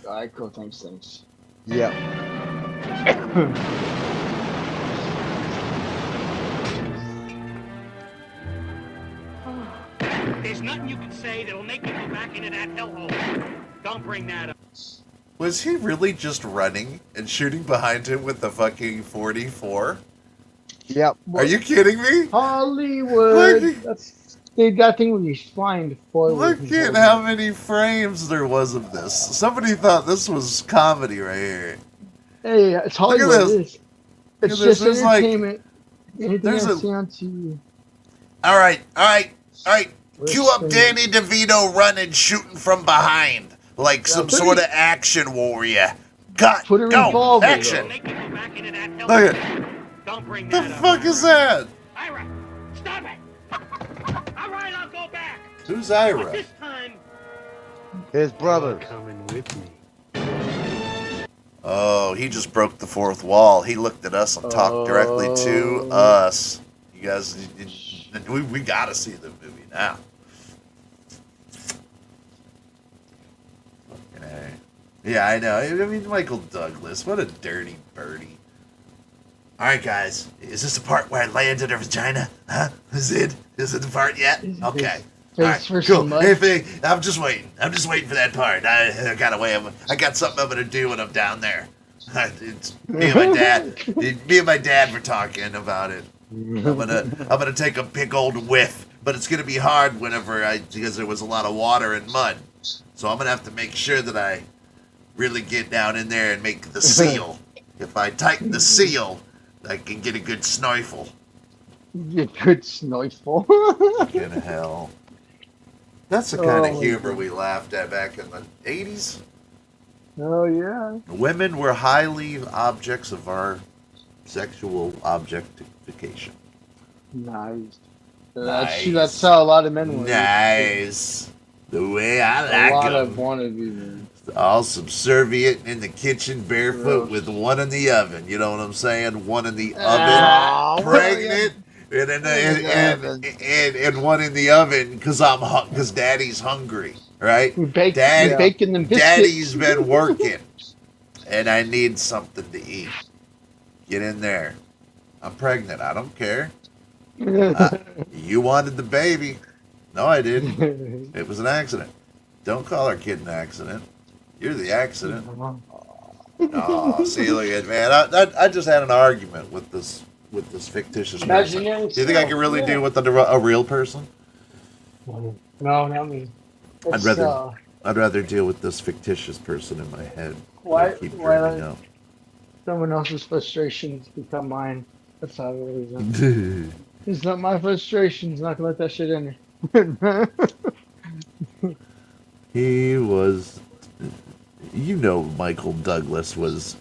Alright, cool. Thanks. Yeah. There's nothing you can say that'll make me go back into that hellhole. Don't bring that up. Was he really just running and shooting behind him with the fucking 44? Yep. Are you kidding me? Hollywood. That's that thing when he's flying forward. Look at how many frames there was of this. Somebody thought this was comedy right here. Hey, it's Hollywood. Look at this. It's just entertainment. Anything I see on TV. All right. Cue up Danny DeVito running, shooting from behind like some sort of action warrior. Put a revolver. Action. Make me go back into that hellhole. Look at. Don't bring The that up. fuck is that? Ira, stop it! All right, I'll go back. Who's But Ira? this time, His brother. Coming with me. Oh, he just broke the fourth wall. He looked at us and talked directly to us. You guys, we gotta see the movie now. Okay. Yeah, I know. I mean, Michael Douglas, what a dirty birdie. All right, guys, is this the part where I landed her vagina? Huh? Is it the part yet? Okay. All right, cool. Hey, I'm just waiting. I'm just waiting for that part. I got a way. I got something I'm gonna do when I'm down there. It's me and my dad. Me and my dad were talking about it. I'm gonna take a big old whiff, but it's gonna be hard because there was a lot of water and mud. So I'm gonna have to make sure that I really get down in there and make the seal. If I tighten the seal, I can get a good snorkel. Good snorkel. In hell. That's the kind of humor we laughed at back in the 80s. Oh, yeah. Women were highly objects of our sexual objectification. Nice. That's how a lot of men were. Nice. The way I like A lot them. of wannabe men. All subservient in the kitchen, barefoot, with one in the oven. You know what I'm saying? One in the oven, pregnant, and one in the oven because Daddy's hungry, right? Baking them biscuits. Daddy's been working, and I need something to eat. Get in there. I'm pregnant. I don't care. You wanted the baby. No, I didn't. It was an accident. Don't call our kid an accident. You're the accident. Oh, see, look at man. I just had an argument with this fictitious person. Do you think I can really deal with a real person? No, not me. I'd rather deal with this fictitious person in my head. Why dreaming up. Someone else's frustrations become mine? That's how it is. It's not my frustrations. Not gonna let that shit in there. He was, Michael Douglas was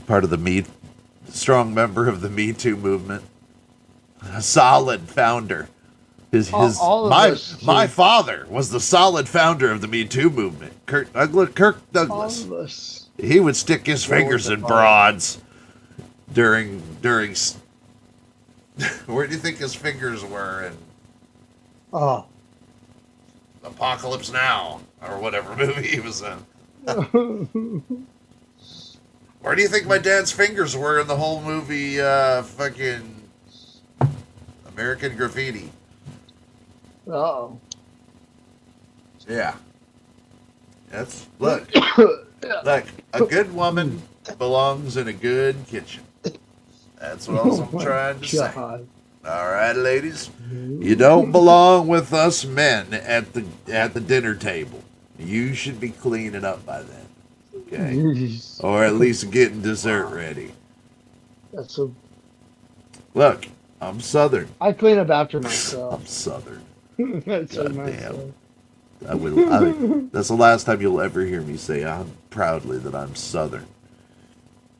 part of the strong member of the Me Too movement, a solid founder. My father was the solid founder of the Me Too movement. Kirk Douglas. He would stick his fingers in broads during. Where do you think his fingers were? And Apocalypse Now or whatever movie he was in. Where do you think my dad's fingers were in the whole movie? Fucking American Graffiti. Oh. Yeah. That's look. Look, a good woman belongs in a good kitchen. That's what I'm trying to say. All right, ladies, you don't belong with us men at the dinner table. You should be cleaning up by then, okay? Or at least getting dessert ready. That's so. Look, I'm Southern. I clean up after myself. I'm Southern. That's God myself. damn. That's the last time you'll ever hear me say I'm proudly that I'm Southern.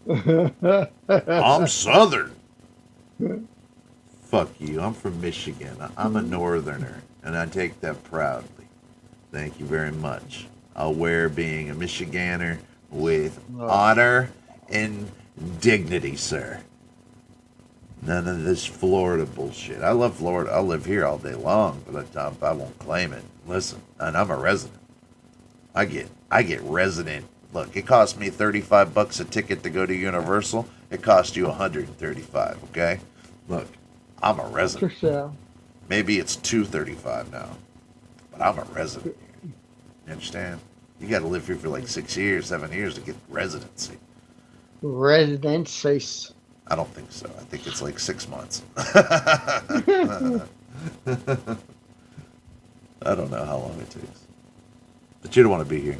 I'm Southern. Fuck you. I'm from Michigan. I'm a Northerner, and I take that proudly. Thank you very much. I'll wear being a Michiganer with honor and dignity, sir. None of this Florida bullshit. I love Florida. I'll live here all day long, but I won't claim it. Listen, and I'm a resident. I get resident. Look, it cost me $35 a ticket to go to Universal. It cost you $135. Okay, look, I'm a resident. For sure. Maybe it's $235 now, but I'm a resident here. You understand? You got to live here for like 6 years, 7 years to get residency. Residency. I don't think so. I think it's like 6 months. I don't know how long it takes. But you don't want to be here.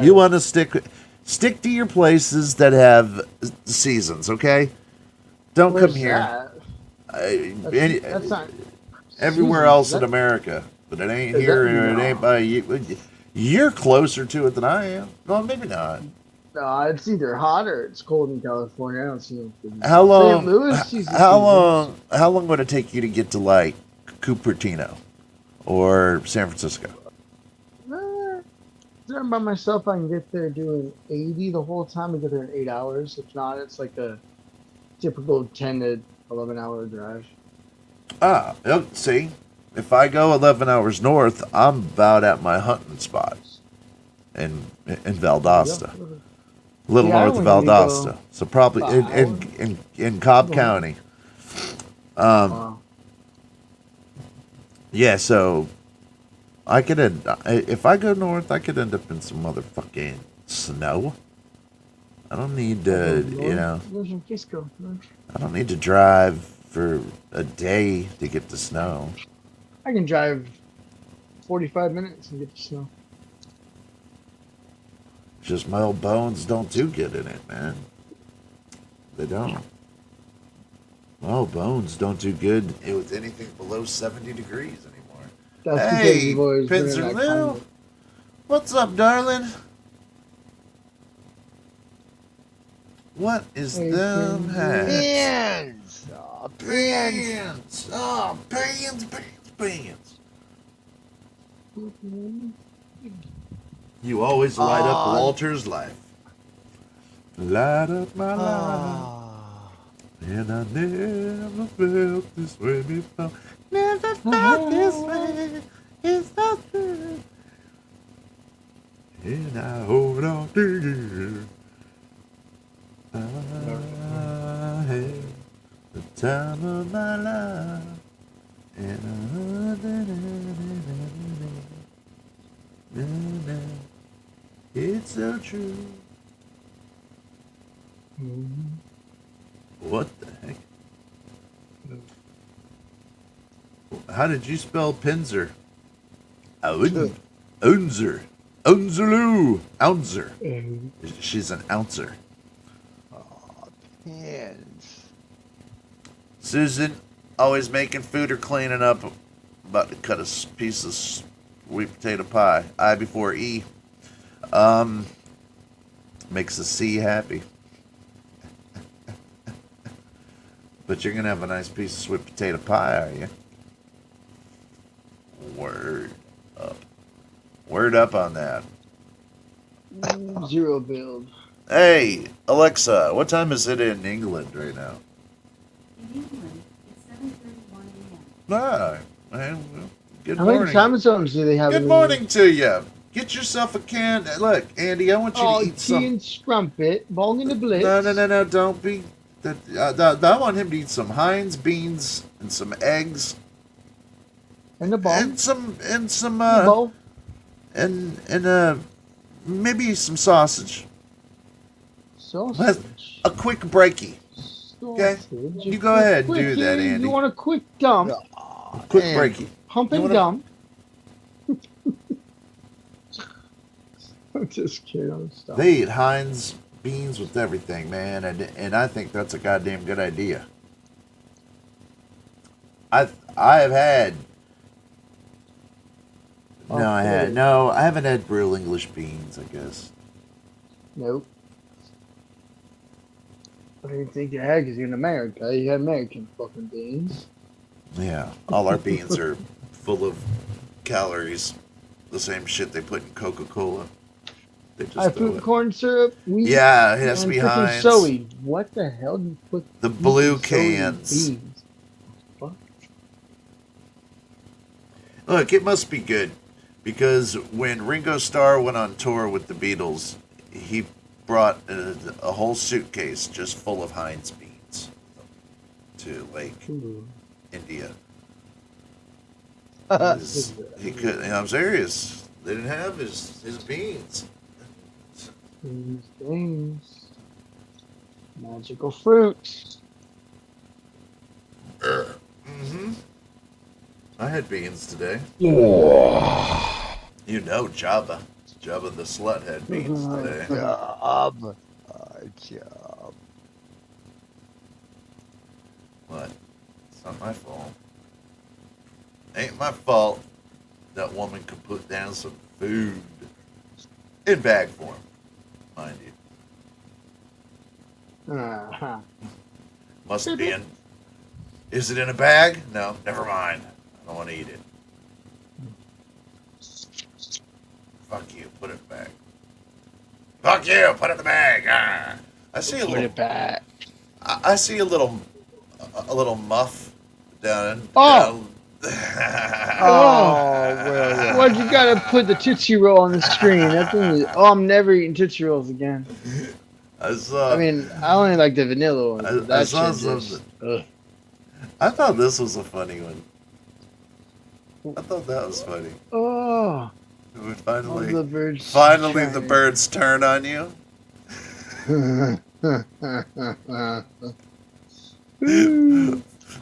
You want to stick to your places that have seasons, okay? Don't Where's come here. That's not everywhere seasons, else in America, but it ain't here and it ain't by you. You're closer to it than I am. Well, maybe not. No, it's either hot or it's cold in California. I don't see no difference. How long? St. Louis sees the How long would it take you to get to like Cupertino or San Francisco? There by myself, I can get there doing 80 the whole time. I get there in 8 hours. If not, it's like a typical 10 to 11 hour drive. See, if I go 11 hours north, I'm about at my hunting spot in Valdosta. A little north of Valdosta. So probably in Cobb County. Yeah, so I could if I go north, I could end up in some motherfucking snow. I don't need to, I don't need to drive for a day to get to snow. I can drive 45 minutes and get to snow. Just my old bones don't do good in it, man. They don't. My old bones don't do good with anything below 70 degrees anymore. That's hey, you've always been in Pincer that Lou. climate. What's up, darling? What is them hats? Pants! Oh, Pants! Oh, pants. You always light up Walter's life. Light up my life. And I never felt this way before. Never felt this way. It's so true. And I hold on to you. I had the time of my life. And it's so true. What the heck? How did you spell Pinzer? Ounzer. Ounzerloo. Ounzer. She's an ouncer. Pants. Susan, always making food or cleaning up. About to cut a piece of sweet potato pie. I before E. Makes the C happy. But you're gonna have a nice piece of sweet potato pie, are you? Word up. Word up on that. Zero build. Hey, Alexa, what time is it in England right now? In England, it's 7:31 a.m. Ah, well, Good How many morning. time zones do they have? Good in morning to you. Get yourself a can. Look, Andy, I want you Oh, to eat tea some. and strumpet, bong in the blitz. No. Don't be. I want him to eat some Heinz beans and some eggs And the bong. and some The bowl. and maybe some sausage. Sausage. A quick breaky. Okay, Sausage. you go ahead and do Quickie, that, Andy. You want a quick dump? Quick breaky. Pump and dump. I'm just kidding. Stop. They eat Heinz beans with everything, man, and I think that's a goddamn good idea. I have had. I haven't had real English beans, I guess. Nope. I didn't think you had because you're in America. You had American fucking beans. Yeah, all our beans are full of calories. The same shit they put in Coca-Cola. They just I put corn syrup, wheat. Yeah, it has to and be freaking Heinz. soy. What the hell do you put? The blue soy cans. beans? Fuck. Look, it must be good because when Ringo Starr went on tour with the Beatles, he brought a whole suitcase just full of Heinz beans to India. He could. I'm serious. They didn't have his beans. Beans. Magical fruit. Mm-hmm. I had beans today. Yeah. You know, Jabba the slut had beans today. Job. What? It's not my fault. Ain't my fault that woman could put down some food in bag form, mind you. Must be in. Is it in a bag? No, never mind. I don't want to eat it. Fuck you, put it in the bag. Fuck you, put it in the bag. Ah. I see a little. Put it back. I see a little muff down. Oh. Well. Why'd you gotta put the Tootsie Roll on the screen? That thing is, I'm never eating Tootsie Rolls again. I mean, I only like the vanilla ones. I saw something. I thought this was a funny one. I thought that was funny. Oh. Finally, the the birds turn on you.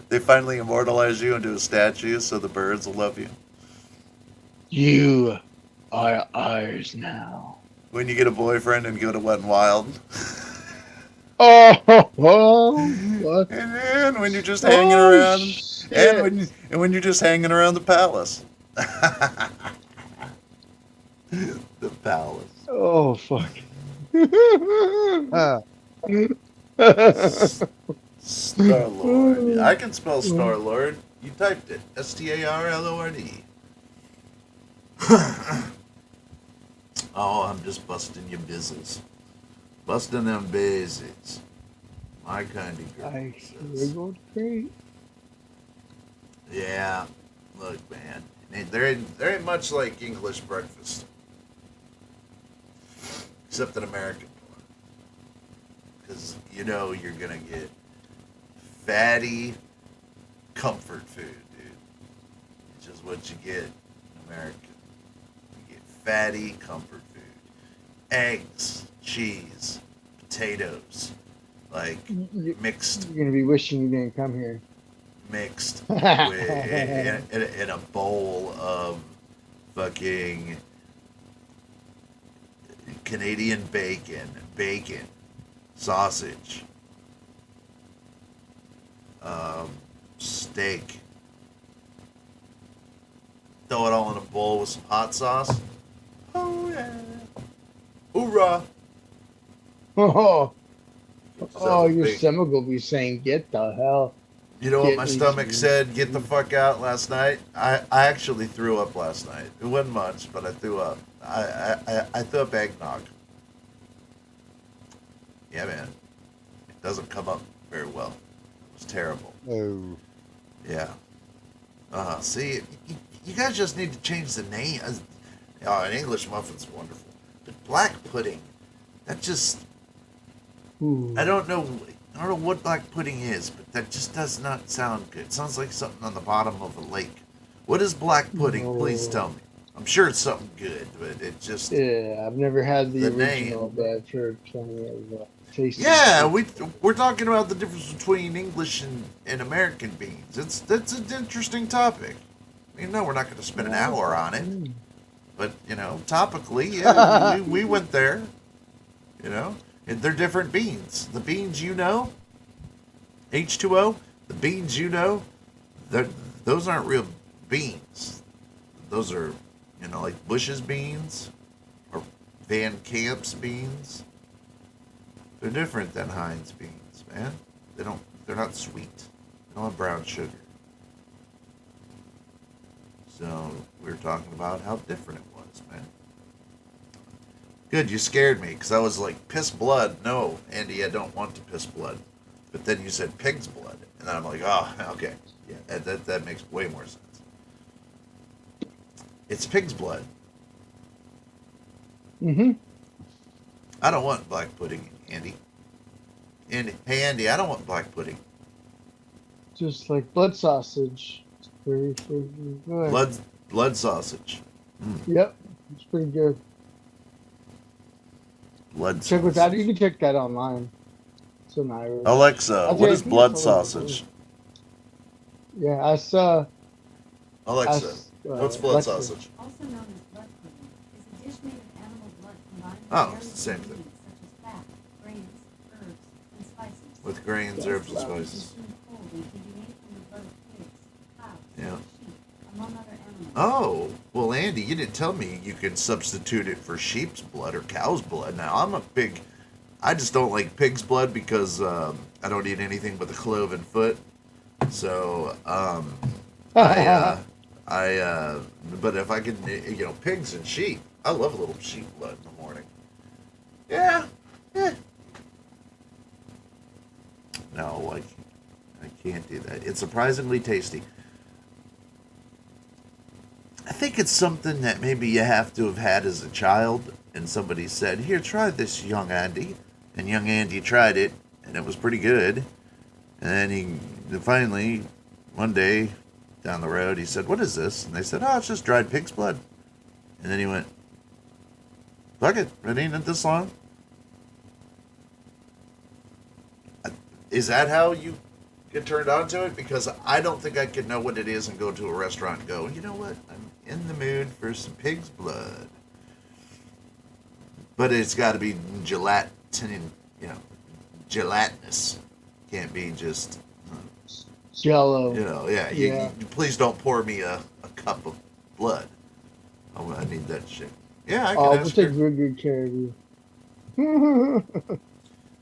They finally immortalize you into a statue so the birds will love you. You are ours now. When you get a boyfriend and go to Wet n Wild. What? And then when you're just hanging around, and when you're just hanging around the palace. The palace. Oh fuck. Star-Lord. I can spell Star-Lord. You typed it. Starlord. Oh, I'm just busting your bizzles. Busting them basics. My kind of girl. I wriggled great. Yeah. Look, man. There ain't much like English breakfast. Except an American one. Because you know you're going to get fatty comfort food, dude. Which is what you get in America. You get fatty comfort food. Eggs, cheese, potatoes. Like mixed. You're gonna be wishing you didn't come here. Mixed in a bowl of fucking Canadian bacon, sausage, steak. Throw it all in a bowl with some hot sauce. Oh yeah! Hoorah! Oh, your stomach will be saying, "Get the hell." You know what my stomach said? Get the fuck out last night. I actually threw up last night. It wasn't much, but I threw up. I threw up eggnog. Yeah, man. It doesn't come up very well. It was terrible. Oh. Yeah. See, you guys just need to change the name. An English muffin's wonderful, but black pudding, that just I don't know what black pudding is, but that just does not sound good. It sounds like something on the bottom of a lake. What is black pudding? No. Please tell me. I'm sure it's something good, but it just Yeah, I've never had the original, name. but I've heard plenty of tasty. Yeah, we're talking about the difference between English and American beans. That's an interesting topic. No, we're not going to spend an hour on it, but topically, yeah, we went there. And they're different beans. The beans H2O, the beans those aren't real beans. Those are, like Bush's beans or Van Camp's beans. They're different than Heinz beans, man. They're not sweet. They don't have brown sugar. So we were talking about how different it was, man. Good, you scared me, because I was like, piss blood. No, Andy, I don't want to piss blood. But then you said pig's blood. And then I'm like, oh, okay. Yeah, that makes way more sense. It's pig's blood. Mm-hmm. I don't want black pudding, Andy. Hey, Andy, I don't want black pudding. Just like blood sausage. It's very good. Blood sausage. Yep, it's pretty good. Blood check with that. You can check that online. It's an Irish. Alexa, what is blood sausage? Yeah, I saw. Alexa, what's blood sausage? Also known as blood pudding, is a dish made of animal blood combined with Oh, various it's the same thing. ingredients such as fat, grains, herbs, and spices. With grains, herbs, and spices. Consumed cold and can be made from the blood of pigs, cows, Yeah. sheep, among other animals. Oh, well, Andy, you didn't tell me you could substitute it for sheep's blood or cow's blood. Now, I just don't like pig's blood because I don't eat anything but the cloven foot. So, but if I can, pigs and sheep, I love a little sheep blood in the morning. Yeah. No, I can't do that. It's surprisingly tasty. I think it's something that maybe you have to have had as a child, and somebody said, here, try this, young Andy. And young Andy tried it, and it was pretty good. And then finally, one day down the road, he said, what is this? And they said, oh, it's just dried pig's blood. And then he went, fuck it, it ain't this long. Is that how you get turned on to it? Because I don't think I could know what it is and go to a restaurant and go, you know what, I'm in the mood for some pig's blood. But it's got to be gelatinous. Can't be just Jello. Yeah. You please don't pour me a cup of blood. Oh, I need that shit. Yeah, I can we'll ask take her. good care of you.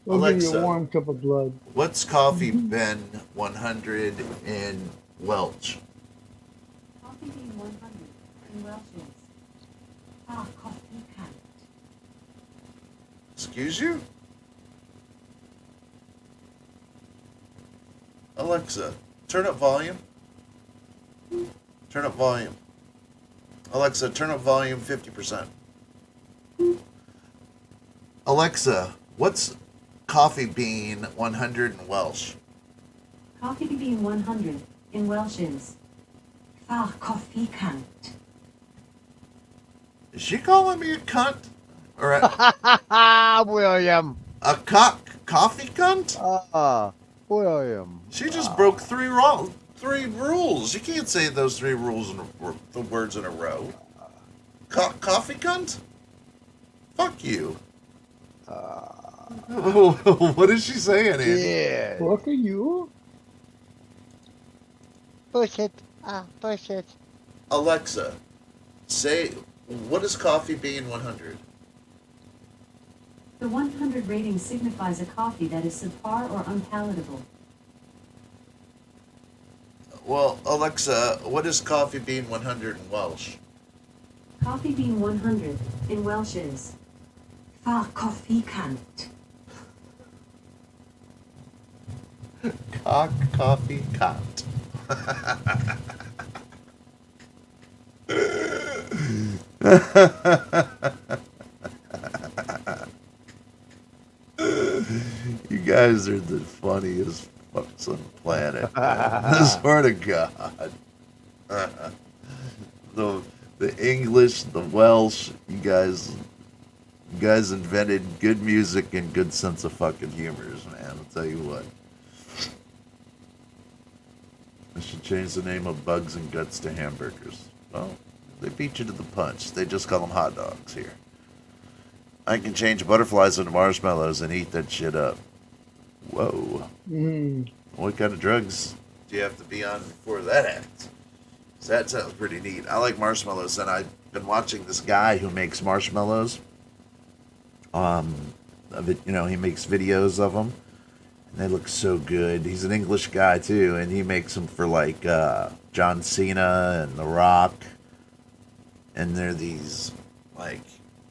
We'll give you Alexa, a warm cup of blood. What's Coffee Bean 100 in Welsh? Coffee bean 100 in Welsh is coffee can. Excuse you? Alexa, turn up volume. Turn up volume. Alexa, turn up volume 50%. Alexa, what's Coffee Bean 100 in Welsh? Coffee bean 100 in Welsh is coffee can. Is she calling me a cunt? Or a, William. A coffee cunt? William. She just broke three rules. You can't say those three rules the words in a row. Coffee cunt? Fuck you. What is she saying, Andy? Yeah. Fuck are you? Push it. Push it. Alexa, say, what is Coffee Bean 100? The 100 rating signifies a coffee that is subpar or unpalatable. Well, Alexa, what is Coffee Bean 100 in Welsh? Coffee bean 100 in Welsh is coffee cant. Coffee cunt. You guys are the funniest fucks on the planet. I swear to God. The English, the Welsh, you guys invented good music and good sense of fucking humors, man. I'll tell you what. I should change the name of Bugs and Guts to Hamburgers. Well, they beat you to the punch. They just call them hot dogs here. I can change butterflies into marshmallows and eat that shit up. Whoa. What kind of drugs do you have to be on before that happens? That sounds pretty neat. I like marshmallows, and I've been watching this guy who makes marshmallows. He makes videos of them, and they look so good. He's an English guy too, and he makes them for like John Cena and The Rock, and they're these like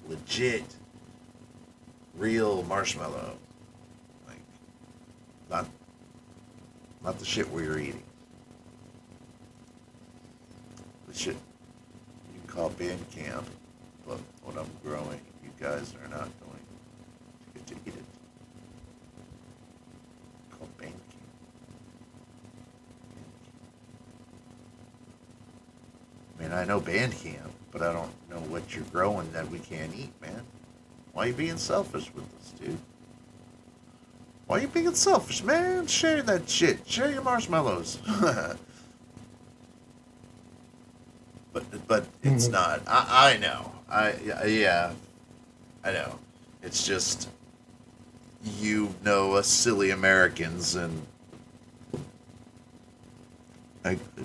legit, real marshmallow, like not the shit we were eating. The shit you can call band camp, but what I'm growing, you guys are not going to get to eat it. Called band camp. I mean, I know band camp, but I don't know what you're growing that we can't eat, man. Why are you being selfish with us, dude? Why are you being selfish, man? Share that shit. Share your marshmallows. But it's not. I know. Yeah. I know. It's just us silly Americans, and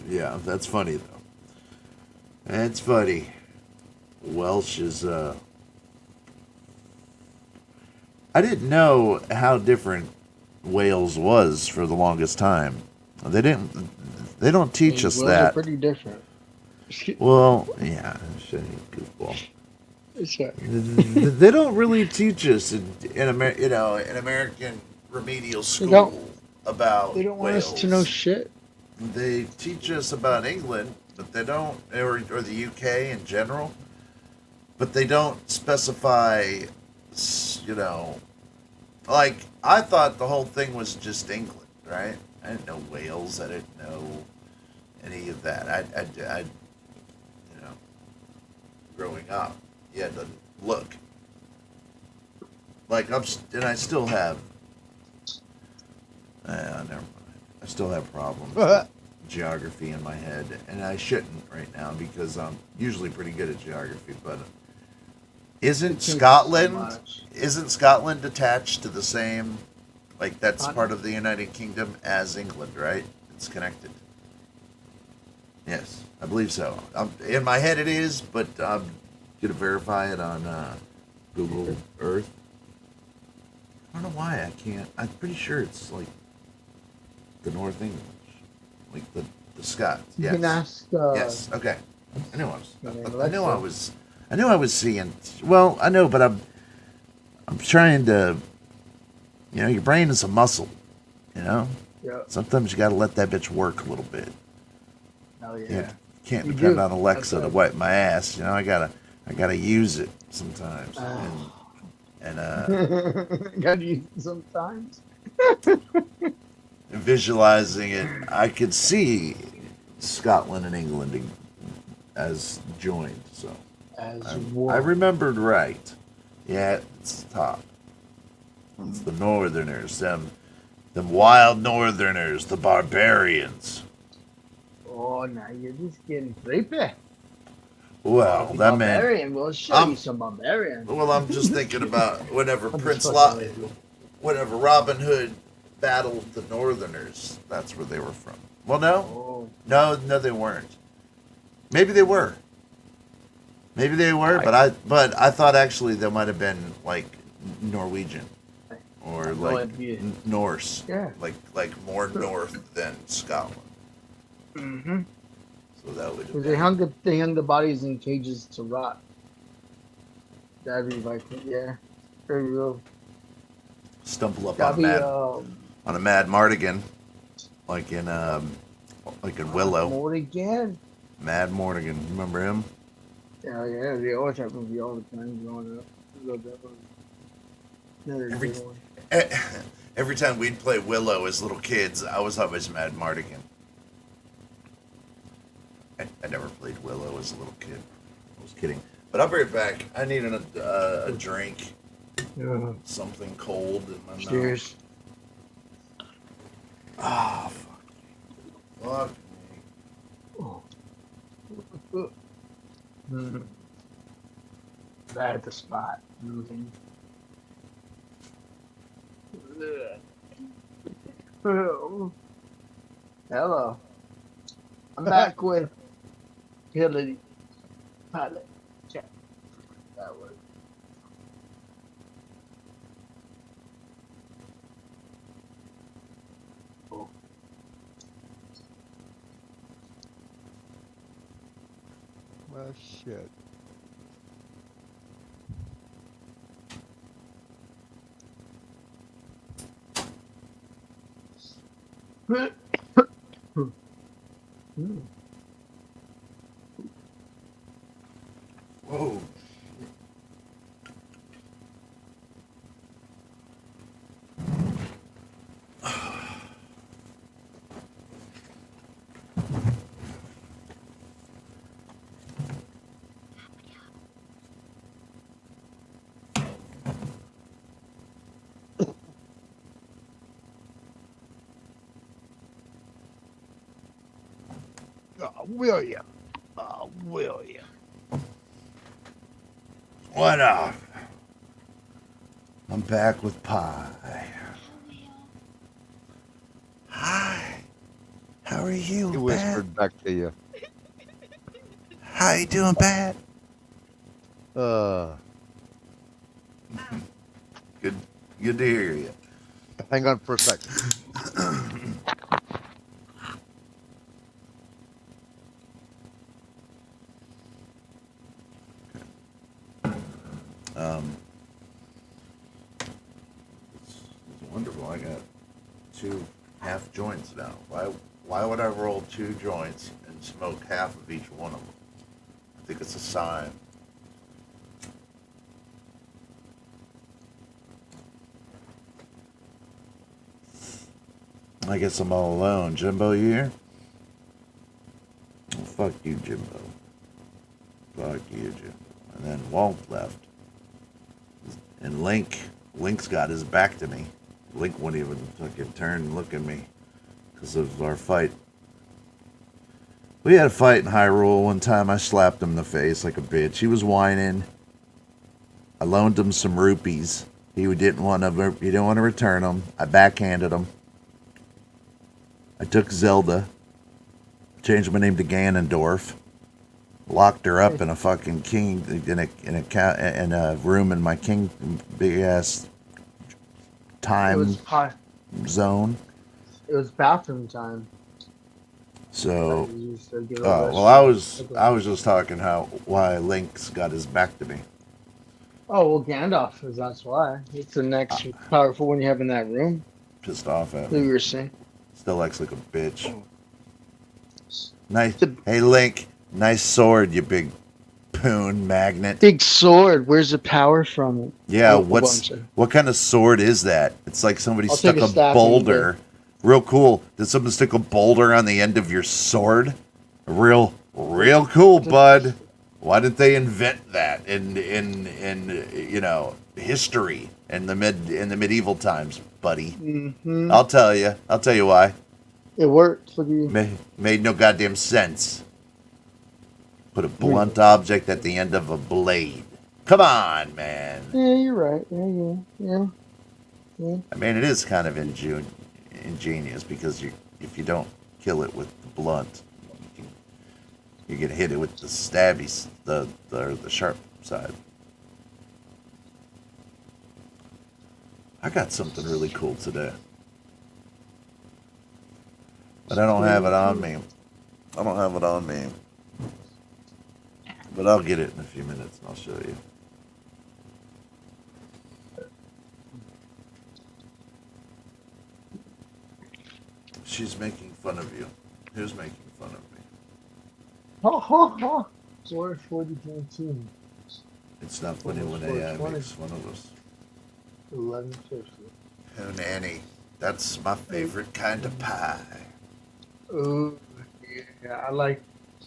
yeah, that's funny though. That's funny. Welsh is I didn't know how different Wales was for the longest time. They don't teach us Wales that. are pretty different. Well, yeah, goofball. Sorry. They don't really teach us in American remedial school about They don't want Wales. us to know shit. They teach us about England, but they don't, or the UK in general, but they don't specify, like, I thought the whole thing was just England, right? I didn't know Wales. I didn't know any of that. I growing up, you had to look. Like, and I still have, never mind. I still have problems with geography in my head, and I shouldn't right now because I'm usually pretty good at geography, but isn't Scotland attached to the same, like, that's part of the United Kingdom as England, right? It's connected. Yes, I believe so. In my head it is, but I'm going to verify it on Google Earth. I don't know why I can't. I'm pretty sure it's like the North English, like the Scots. You Yes. can ask. Yes. Okay. I knew I was seeing. Well, I know, but I'm trying to. Your brain is a muscle. Yeah. Sometimes you got to let that bitch work a little bit. Oh yeah. You can't depend on Alexa to wipe my ass. I gotta use it sometimes. And gotta use it sometimes. visualizing it, I could see Scotland and England as joined. So I remembered right. Yeah, it's the top. It's the Northerners, them wild Northerners, the barbarians. Oh, now you're just getting creepy. Well, that man. Barbarian. We'll show you some barbarian. Well, I'm just thinking about whenever whenever Robin Hood battled the Northerners, that's where they were from. Well, no, they weren't. Maybe they were. But I thought actually they might have been like Norwegian or like Norse, like more north than Scotland. Mm-hmm. So that would. They hung the bodies in cages to rot. That'd be like, yeah, very real. Stumble up on a Mad Mardigan, like in Willow. Mortigan. Mad Mortigan, remember him? Yeah, they always have movie all the time growing up. I love that one. Another Every good one. every time we'd play Willow as little kids, I was always Mad Mardigan. I never played Willow as a little kid. I was kidding. But I'll be right back. I need a drink. Yeah. Something cold in my Cheers. mouth. Ah, fuck. Oh. Right at the spot. Mm-hmm. Hello. I'm back with Hillary Pilot. Check. That was. Oh. Well, shit. Whoa. William. William. What up? I'm back with pie. Hi. How are you, He whispered back to you. How you doing, Pat? Uh, Good to hear you. hang on for a second. It's wonderful. I got 2 half joints now. Why would I roll 2 joints and smoke half of each one of them? I think it's a sign. I guess I'm all alone. Jimbo, you here? Well, fuck you, Jimbo. Fuck you, Jimbo. And then Walt left. And Link's got his back to me. Link wouldn't even fucking turn and look at me because of our fight. We had a fight in Hyrule one time. I slapped him in the face like a bitch. He was whining. I loaned him some rupees. He didn't want to return them. I backhanded him. I took Zelda, changed my name to Ganondorf, locked her up in a fucking in a room in my big ass time zone. It was bathroom time. So, well, I was just talking why Link's got his back to me. Oh well, Gandalf is. That's why. It's the next powerful one you have in that room. Pissed off at Who me. you were saying? Still acts like a bitch. Nice. Hey, Link. Nice sword, you big poon magnet. Big sword. Where's the power from it? Yeah, what kind of sword is that? It's like somebody stuck a boulder. Real cool. Did someone stick a boulder on the end of your sword? Real cool, bud. Why didn't they invent that in history in the medieval times, buddy? Mm-hmm. I'll tell you why. It worked. Look at you. Made no goddamn sense. Put a blunt object at the end of a blade. Come on, man. Yeah, you're right. Yeah. I mean, it is kind of ingenious because if you don't kill it with the blunt, you can hit it with the stabby, the sharp side. I got something really cool today, but I don't have it on me. But I'll get it in a few minutes and I'll show you. She's making fun of you. Who's making fun of me? 4:40:19. It's not funny when AI makes fun of us. 11:50. Oh, nanny. That's my favorite kind of pie. Oh, yeah, I like.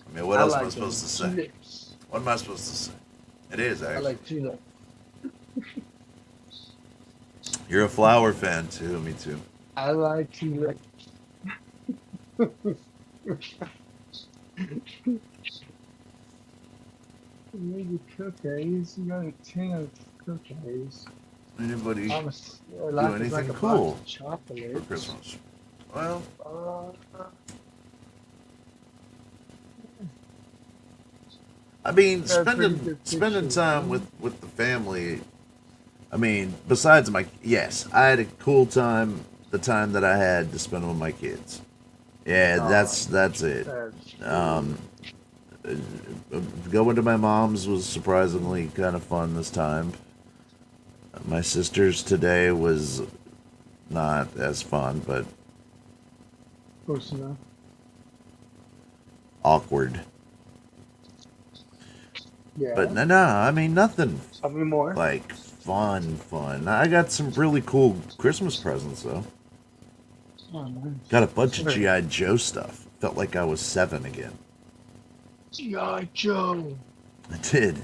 I mean, what I else am I like supposed to say? tulips. What am I supposed to say? It is, I actually. like tulips. You're a flower fan too. Me too. I like tulips. Maybe cookies. You got a tin of cookies. Anybody I'm a, do anything cool for chocolate Christmas? Well, I mean, spending time with the family. I mean, besides yes, I had a cool time. The time that I had to spend with my kids. Yeah, that's it. Going to my mom's was surprisingly kind of fun this time. My sister's today was not as fun, but close enough. awkward. Yeah. But no, I mean nothing. Tell me more. Like fun. I got some really cool Christmas presents though. Oh, nice. Got a bunch of G.I. Joe stuff. Felt like I was 7 again. G.I. Joe. I did.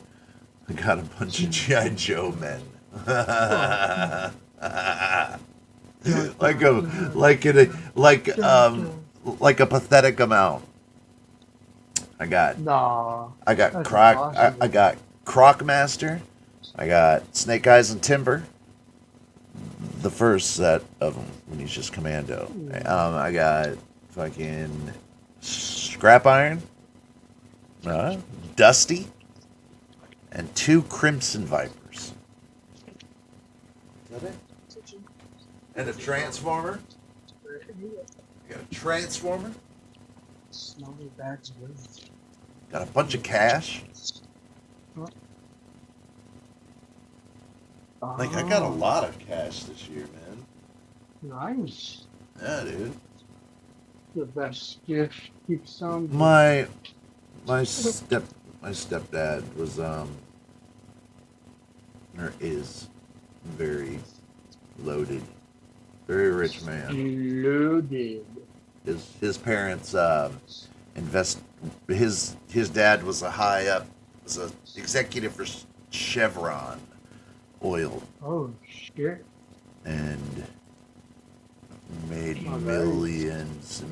I got a bunch of G.I. Joe men. like a pathetic amount. I got Croc. Awesome. I got Croc Master. I got Snake Eyes and Timber. The first set of them when he's just Commando. I got fucking Scrap Iron, Dusty, and 2 Crimson Vipers. Is that it? And a Transformer. I got a Transformer. Smelly bags of wood. Got a bunch of cash. Like, I got a lot of cash this year, man. Nice. Yeah, dude. The best gift keeps on. My stepdad was or is very loaded, very rich man. Loaded. His parents his dad was an executive for Chevron oil. Oh shit. And made millions.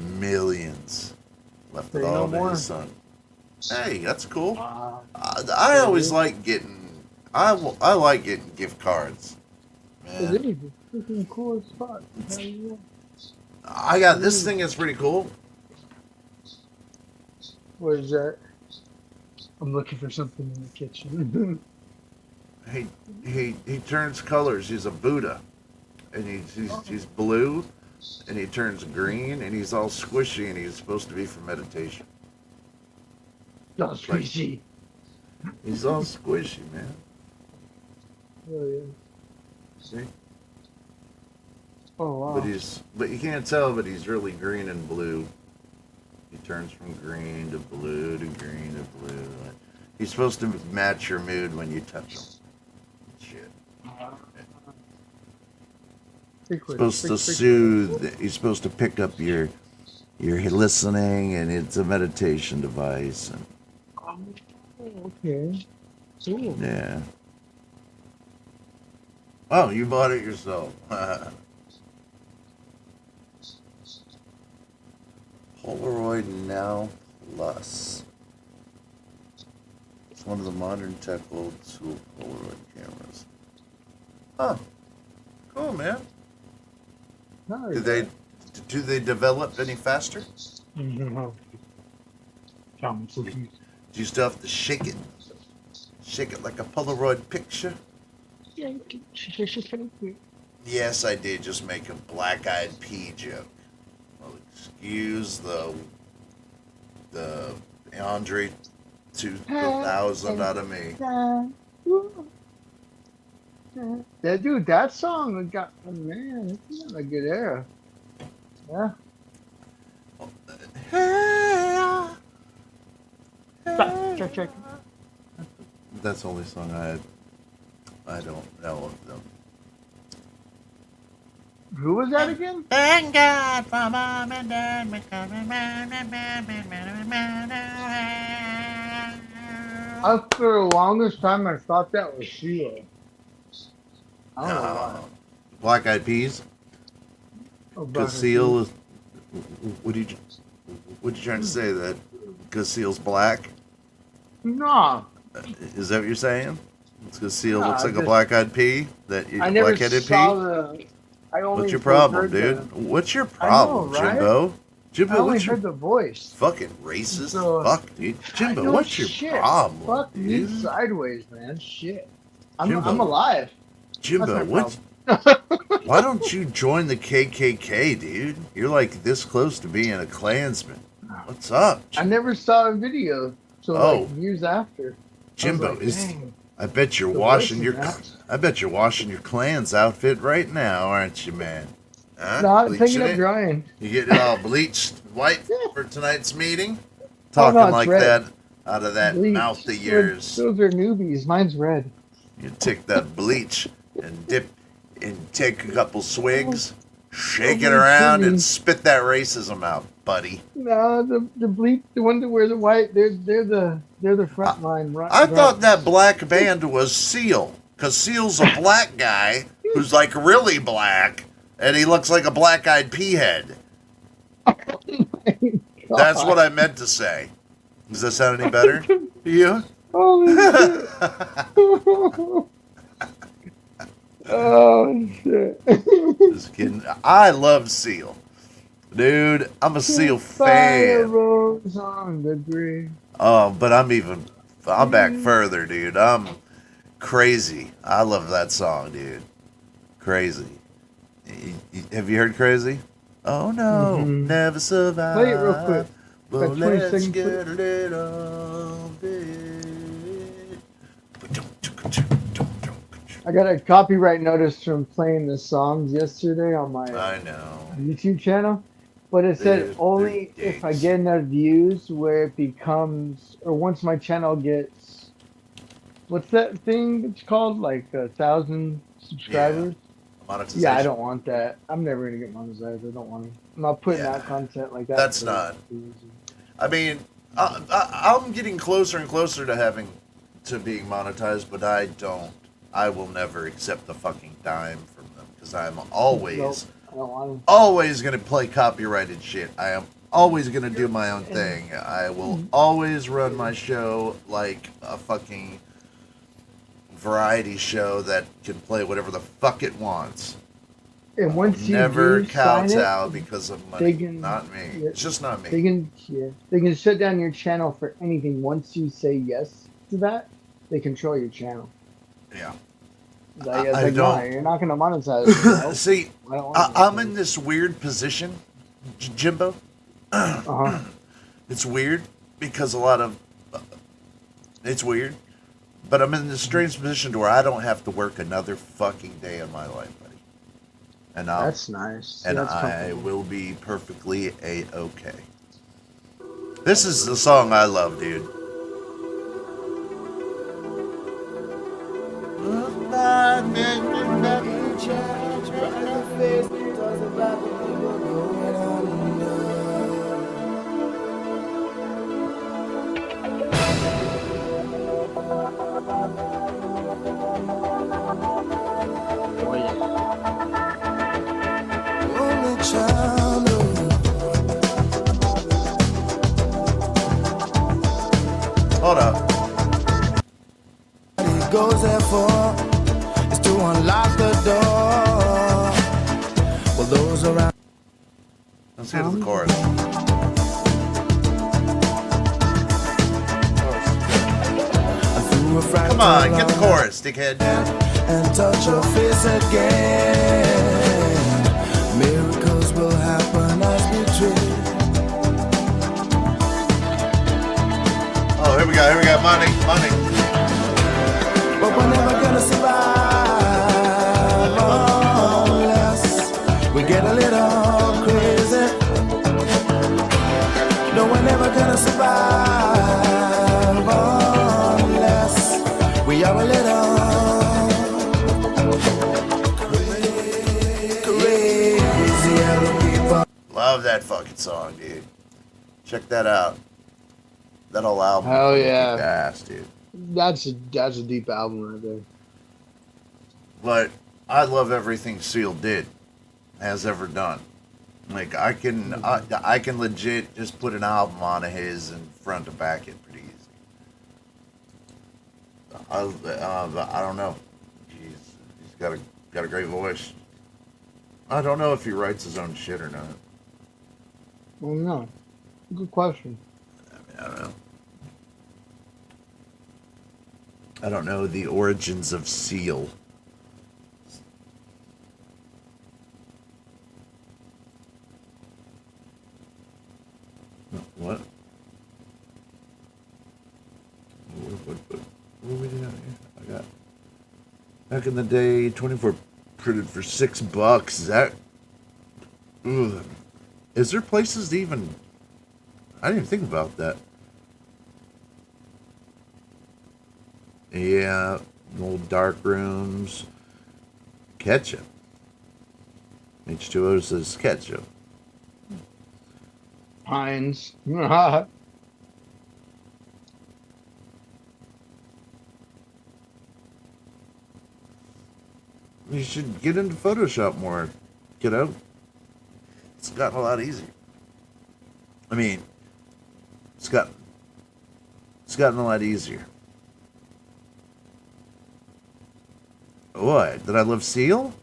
Left it all to his son. Hey, that's cool. I always like getting. I like getting gift cards. Man. It is a freaking cool spot. I got this thing that's pretty cool. What is that? I'm looking for something in the kitchen. He turns colors. He's a Buddha, and he's blue, and he turns green, and he's all squishy, and he's supposed to be for meditation. All squishy. He's all squishy, man. Oh yeah. See? Oh wow. But you can't tell, but he's really green and blue. He turns from green to blue to green to blue. He's supposed to match your mood when you touch him. Shit. Supposed to soothe. He's supposed to pick up your listening, and it's a meditation device. And, okay. Cool. yeah. Oh, you bought it yourself. Polaroid Now Plus. It's one of the modern tech old school Polaroid cameras. Oh, cool, man. Nice. Do they develop any faster? No. Do you still have to shake it? Shake it like a Polaroid picture? Yeah, Yes, I did just make a black-eyed pea joke. Well, excuse the Andre 2000 out of me. Yeah, dude, that song got, man, it's not a good era. Yeah. Check. That's the only song I don't know of them. Who was that again? Thank God for mom and dad. For the longest time, I thought that was Sheila. I don't know why. Black Eyed Peas. Oh, Black Eyed Seal Peas. is. What you trying to say? That Casil's black? No. Is that what you're saying? It's Casil No, looks like a just- black-eyed pea? That you I never black-headed saw pea? the. I only What's your problem, heard dude? the- What's your I know, problem, right? Jimbo? I Jimbo, only what's your heard the voice. fucking racist? So- Fuck, dude. Jimbo, No what's your shit. problem, Fuck me dude? sideways, man. Shit. Jimbo. I'm alive. Jimbo, That's my what's... Why don't you join the KKK, dude? You're like this close to being a Klansman. What's up? I never saw a video till like years after. Jimbo, Dang. I bet you're The washing voice your... is nuts. I bet you're washing your Klan's outfit right now, aren't you, man? Huh? No, I'm Bleaching taking it it? drying. You getting it all bleached white for tonight's meeting? Oh, Talking no, it's like red. that out of that Bleach. mouth of yours. Those are newbies. Mine's red. You take that bleach and dip and take a couple swigs, shake it Oh, around, kidding. and spit that racism out, buddy. No, the bleach, the ones that wear the white, they're the front line. Right, I thought that black band was Seal, because Seal's a black guy who's like really black, and he looks like a black-eyed pea head. That's what I meant to say. Does that sound any better to you? Holy shit. Oh shit. Just kidding. I love Seal. Dude, I'm a Seal Fire fan. rose on the grave. Oh, but I'm back further, dude. I'm Crazy. I love that song, dude. Crazy. Have you heard Crazy? Oh no, never survive. Play it real quick. Well, Got 20 let's seconds. get a little bit. I got a copyright notice from playing the songs yesterday on my I know. YouTube channel, but it said Dude, only if I get enough views where it becomes, or once my channel gets, what's that thing it's called, like 1,000 subscribers? Monetization. Yeah, I don't want that. I'm never gonna get monetized. I don't want to. I'm not putting out content like that. That's for not. views. I mean, I'm getting closer and closer to being monetized, but I will never accept a fucking dime from them because I'm always, Nope, I don't want to. always going to play copyrighted shit. I am always going to do my own thing. I will always run my show like a fucking variety show that can play whatever the fuck it wants. And once you Never do sign it, kowtow because of money. they can- Not me. yeah, It's just not me. They can shut down your channel for anything. Once you say yes to that, they control your channel. Yeah. Like, it's I like, don't- no, you're not gonna monetize it. Nope, See, I don't want I'm in this weird position, Jimbo. Uh-huh. It's weird because it's weird, but I'm in this strange position to where I don't have to work another fucking day in my life, buddy. And That's nice. And That's I comfortable. will be perfectly a-okay. This is the song I love, dude. Hold up. He goes there for is to unlock the door. Well, those around. Let's get to the chorus. Come on, get the chorus, dickhead. And touch your face again. Miracles will happen as we dream. Oh, here we go, money. But we're never gonna survive unless we get a little crazy. No, we're never gonna survive Yeah, well, it all crazy how the people. Love that fucking song, dude. Check that out. That whole album. Hell kicked yeah. ass, dude. That's a deep album right there. But I love everything Seal did, has ever done. Like I can legit just put an album on of his and front to back it pretty easy. I don't know. He's got a great voice. I don't know if he writes his own shit or not. Well, no. Good question. I don't know. I don't know the origins of Seal. What? What are we doing here? I got back in the day, 24 printed for $6. Is that? Ugh. Is there places to even? I didn't even think about that. Yeah, old dark rooms. Ketchup. H2O says ketchup. Heinz. You should get into Photoshop more, kiddo. It's gotten a lot easier. I mean, it's gotten a lot easier. What? Did I love Seal?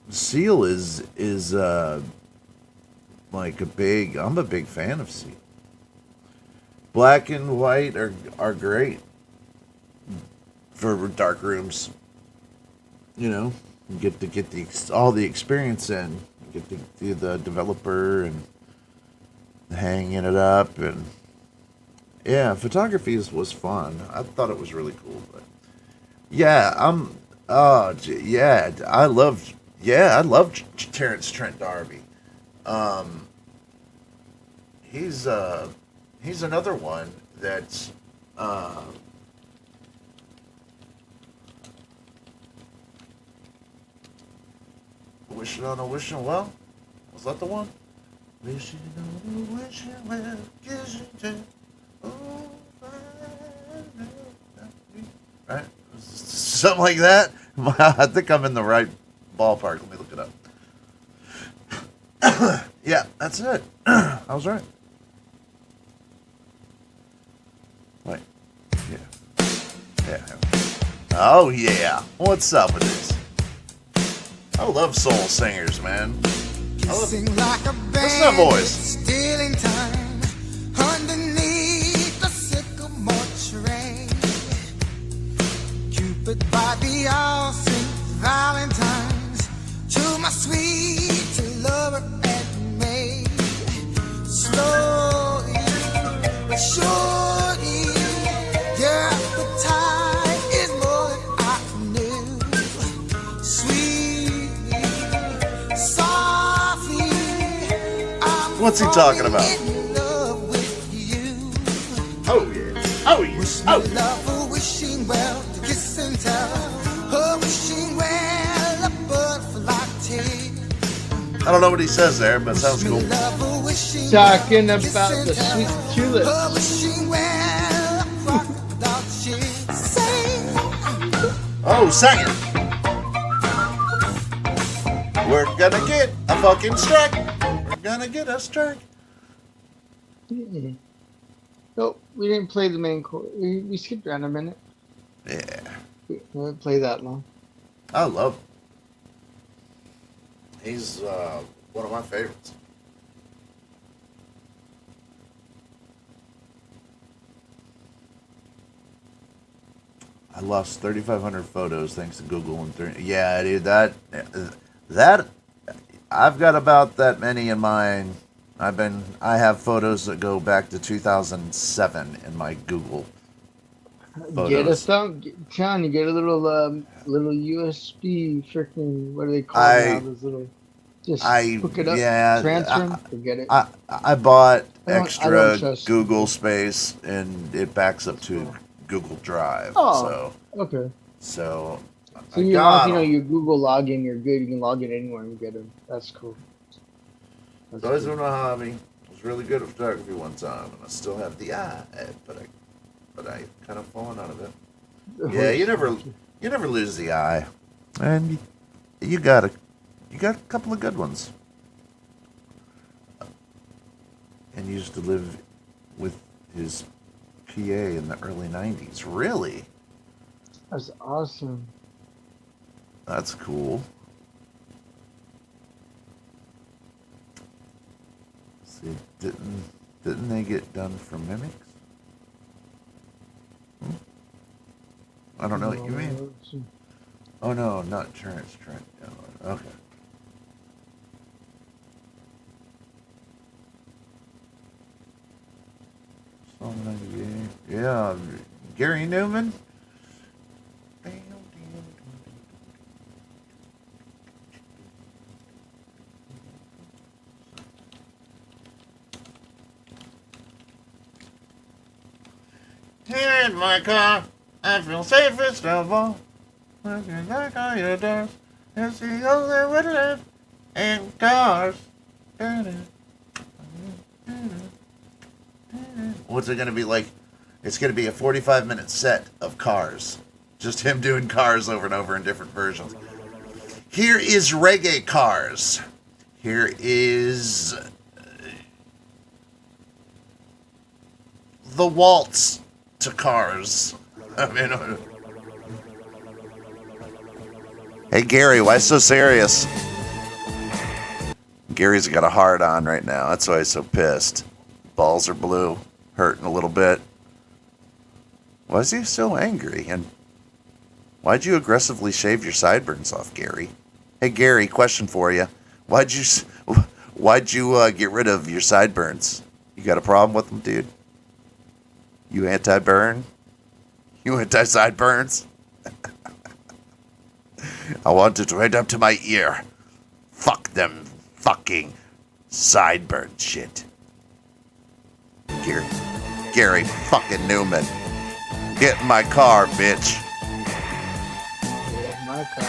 Seal is like I'm a big fan of Seal. Black and white are great for dark rooms. You know, you get to get all the experience in. You get to do the developer and hanging it up, and yeah, photography was fun. I thought it was really cool, but yeah, I love Terrence Trent D'Arby. He's another one that's wishing on a wishing well. Was that the one? Wishing on a wishing well, kissing right? Something like that. I think I'm in the right ballpark. Let me look it up. Yeah, that's it. I was right. Wait. Yeah. Oh, yeah. What's up with this? I love soul singers, man. Sing like a band, listen to that voice. stealing time underneath the sycamore tree. Cupid by the all Saint Valentine's to my sweet lover and me. Slowly, surely, your appetite is more than I knew. Sweetly, softly, I'm What's he talking about? in love with you. Oh yeah. Oh yeah. Wish me love, wishing well, to kiss and tell. Oh, wishing well, a butterfly take. I don't know what he says there, but it sounds cool. Talking about the sweet tulip. Oh, wishing well, a crocodile chick. Say, Oh, sang it. We're gonna get a fucking strike. We're gonna get a strike. No, we didn't play the main chord. We skipped around a minute. Yeah. We didn't play that long. I love him. He's one of my favorites. I lost 3,500 photos thanks to Google and yeah, dude, that I've got about that many in mine. I have photos that go back to 2007 in my Google photos. Get a thumb, John. You get a little USB freaking. What do they call it now? Those little. Just hook it up. Yeah, transfer them. Forget it. I bought extra trust Google space, and it backs up to Google Drive. Oh, okay. So So I you know, if got you know 'em. your Google login, you're good. You can log in anywhere and get them. That's cool. It's always been my hobby. I was really good at photography one time, and I still have the eye, but I kind of fallen out of it. Yeah, you never lose the eye, and you got a couple of good ones. And he used to live with his PA in the early '90s. Really? That's awesome. That's cool. See, didn't they get done for mimics? I don't know what you mean. Oh no, not Trent. Okay. Yeah, Gary Newman. Here in my car, I feel safest of all. Looking like all your doors, it's the only way to live in cars. What's it gonna be like? It's gonna be a 45-minute set of Cars. Just him doing Cars over and over in different versions. Here is Reggae Cars. Here is the waltz to Cars. I mean, hey Gary, why so serious? Gary's got a hard on right now. That's why he's so pissed. Balls are blue, hurting a little bit. Why is he so angry? And why'd you aggressively shave your sideburns off, Gary? Hey Gary, question for you. Why'd you get rid of your sideburns? You got a problem with them, dude? You anti-burn? You anti-sideburns? I want it right up to my ear. Fuck them fucking sideburn shit. Gary fucking Newman. Get in my car, bitch. Get in my car.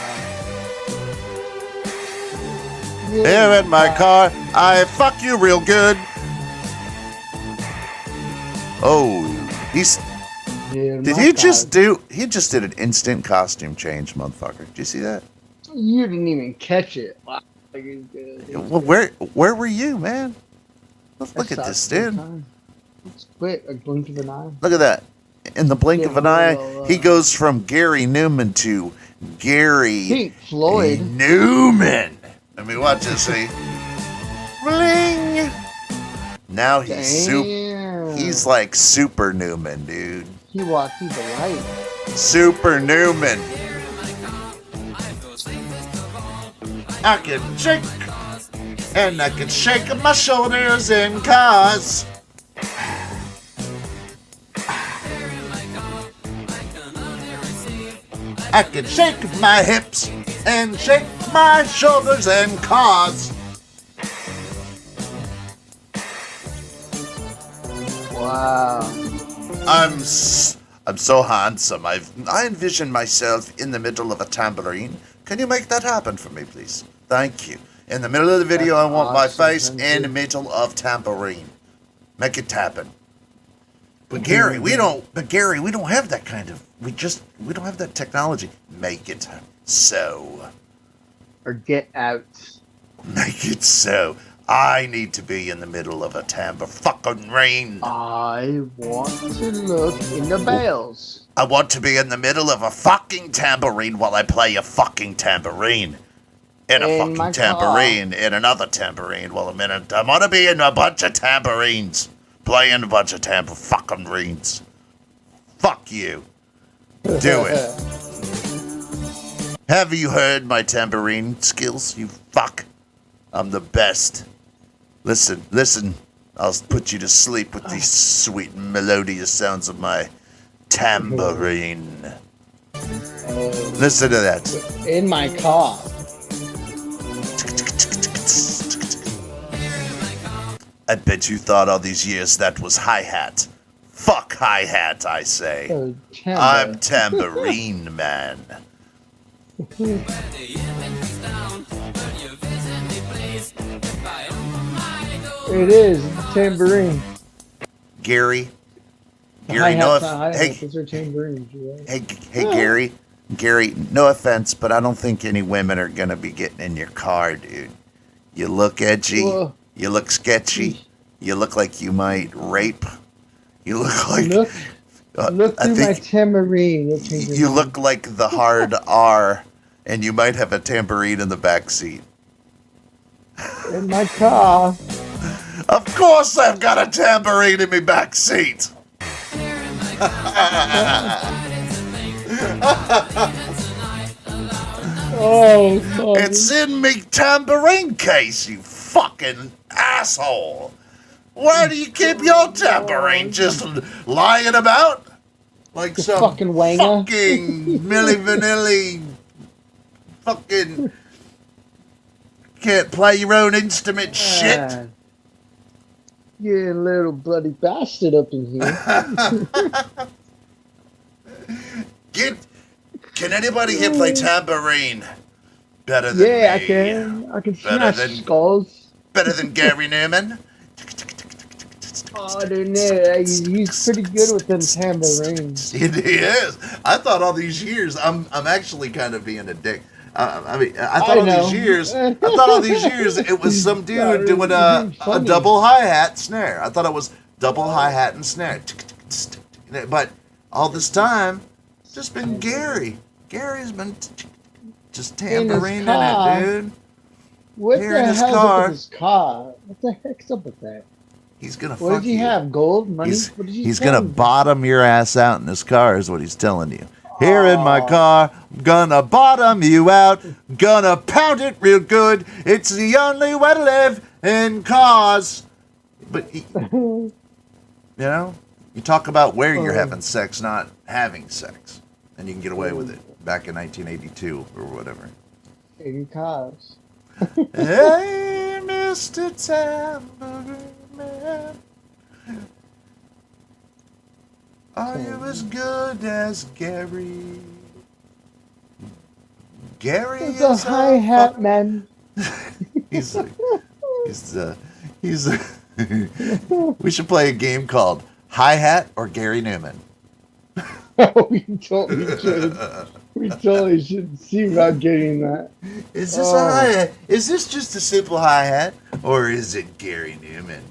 Here in my car, I fuck you real good. Oh, he just did an instant costume change, motherfucker. Did you see that? You didn't even catch it. Wow. Well, where were you, man? Let's look at this, dude. It's quick, a blink of an eye. Look at that. In the blink of an eye, he goes from Gary Newman to Gary Pink Floyd Newman. Let me watch this, see? Bling! Now he's like Super Newman, dude. He walked through the light. Super Newman. I can shake, and I can shake my shoulders in cars. I can shake my hips and shake my shoulders in cars. Wow. I'm so handsome. I envision myself in the middle of a tambourine. Can you make that happen for me, please? Thank you. In the middle of the video, I want my face in the middle of tambourine. Make it happen. But Gary, we don't have that kind of. We don't have that technology. Make it so. Or get out. Make it so. I need to be in the middle of a tambourine. I want to look in the bales. I want to be in the middle of a fucking tambourine while I play a fucking tambourine. In a fucking tambourine, in another tambourine. Well, I want to be in a bunch of tambourines. Playing a bunch of tambourines. Fuck you. Do it. Have you heard my tambourine skills, you fuck? I'm the best. Listen. I'll put you to sleep with these sweet melodious sounds of my tambourine. Listen to that. In my car. I bet you thought all these years that was hi-hat. Fuck hi-hat, I say. I'm Tambourine Man. It is tambourine. Gary, Hi no hats, not hi hey, hats. Those are tambourines. Right? hey, Gary, no offense, but I don't think any women are gonna be getting in your car, dude. You look edgy. Well, you look sketchy. You look like you might rape. You look like. Look through my tambourine. You look like the hard R, and you might have a tambourine in the back seat. In my car. Of course, I've got a tambourine in my back seat. Oh, it's in me tambourine case, you fucking asshole. Where do you keep your tambourine? Just lying about? Like you some fucking wanger. fucking Milli Vanilli fucking can't play your own instrument shit. You little bloody bastard up in here. Can anybody here play tambourine better than me? Yeah, I can. I can smash skulls. Better than Gary Newman? Oh, I don't know. He's pretty good with them tambourines. He is. I thought all these years, I'm actually kind of being a dick. I thought all these years it was some dude doing a double hi-hat snare. I thought it was double hi-hat and snare. But all this time, it's just been Gary. Gary's been just tambourining it, dude. What the hell's up with his car? What the heck's up with that? He's gonna fuck you. What did he have? Gold? Money? He's gonna bottom your ass out in his car is what he's telling you. Here in my car, gonna bottom you out, gonna pound it real good. It's the only way to live in cars. But, you know, you talk about where you're having sex, not having sex. And you can get away with it back in 1982 or whatever. In cars. Hey, Mr. Tambourine Man. Are you as good as Gary? Gary is a hi-hat man. he's we should play a game called Hi-Hat or Gary Newman. Oh, we totally should. We totally should see about getting that. Is this a hi-hat? Is this just a simple hi-hat? Or is it Gary Newman?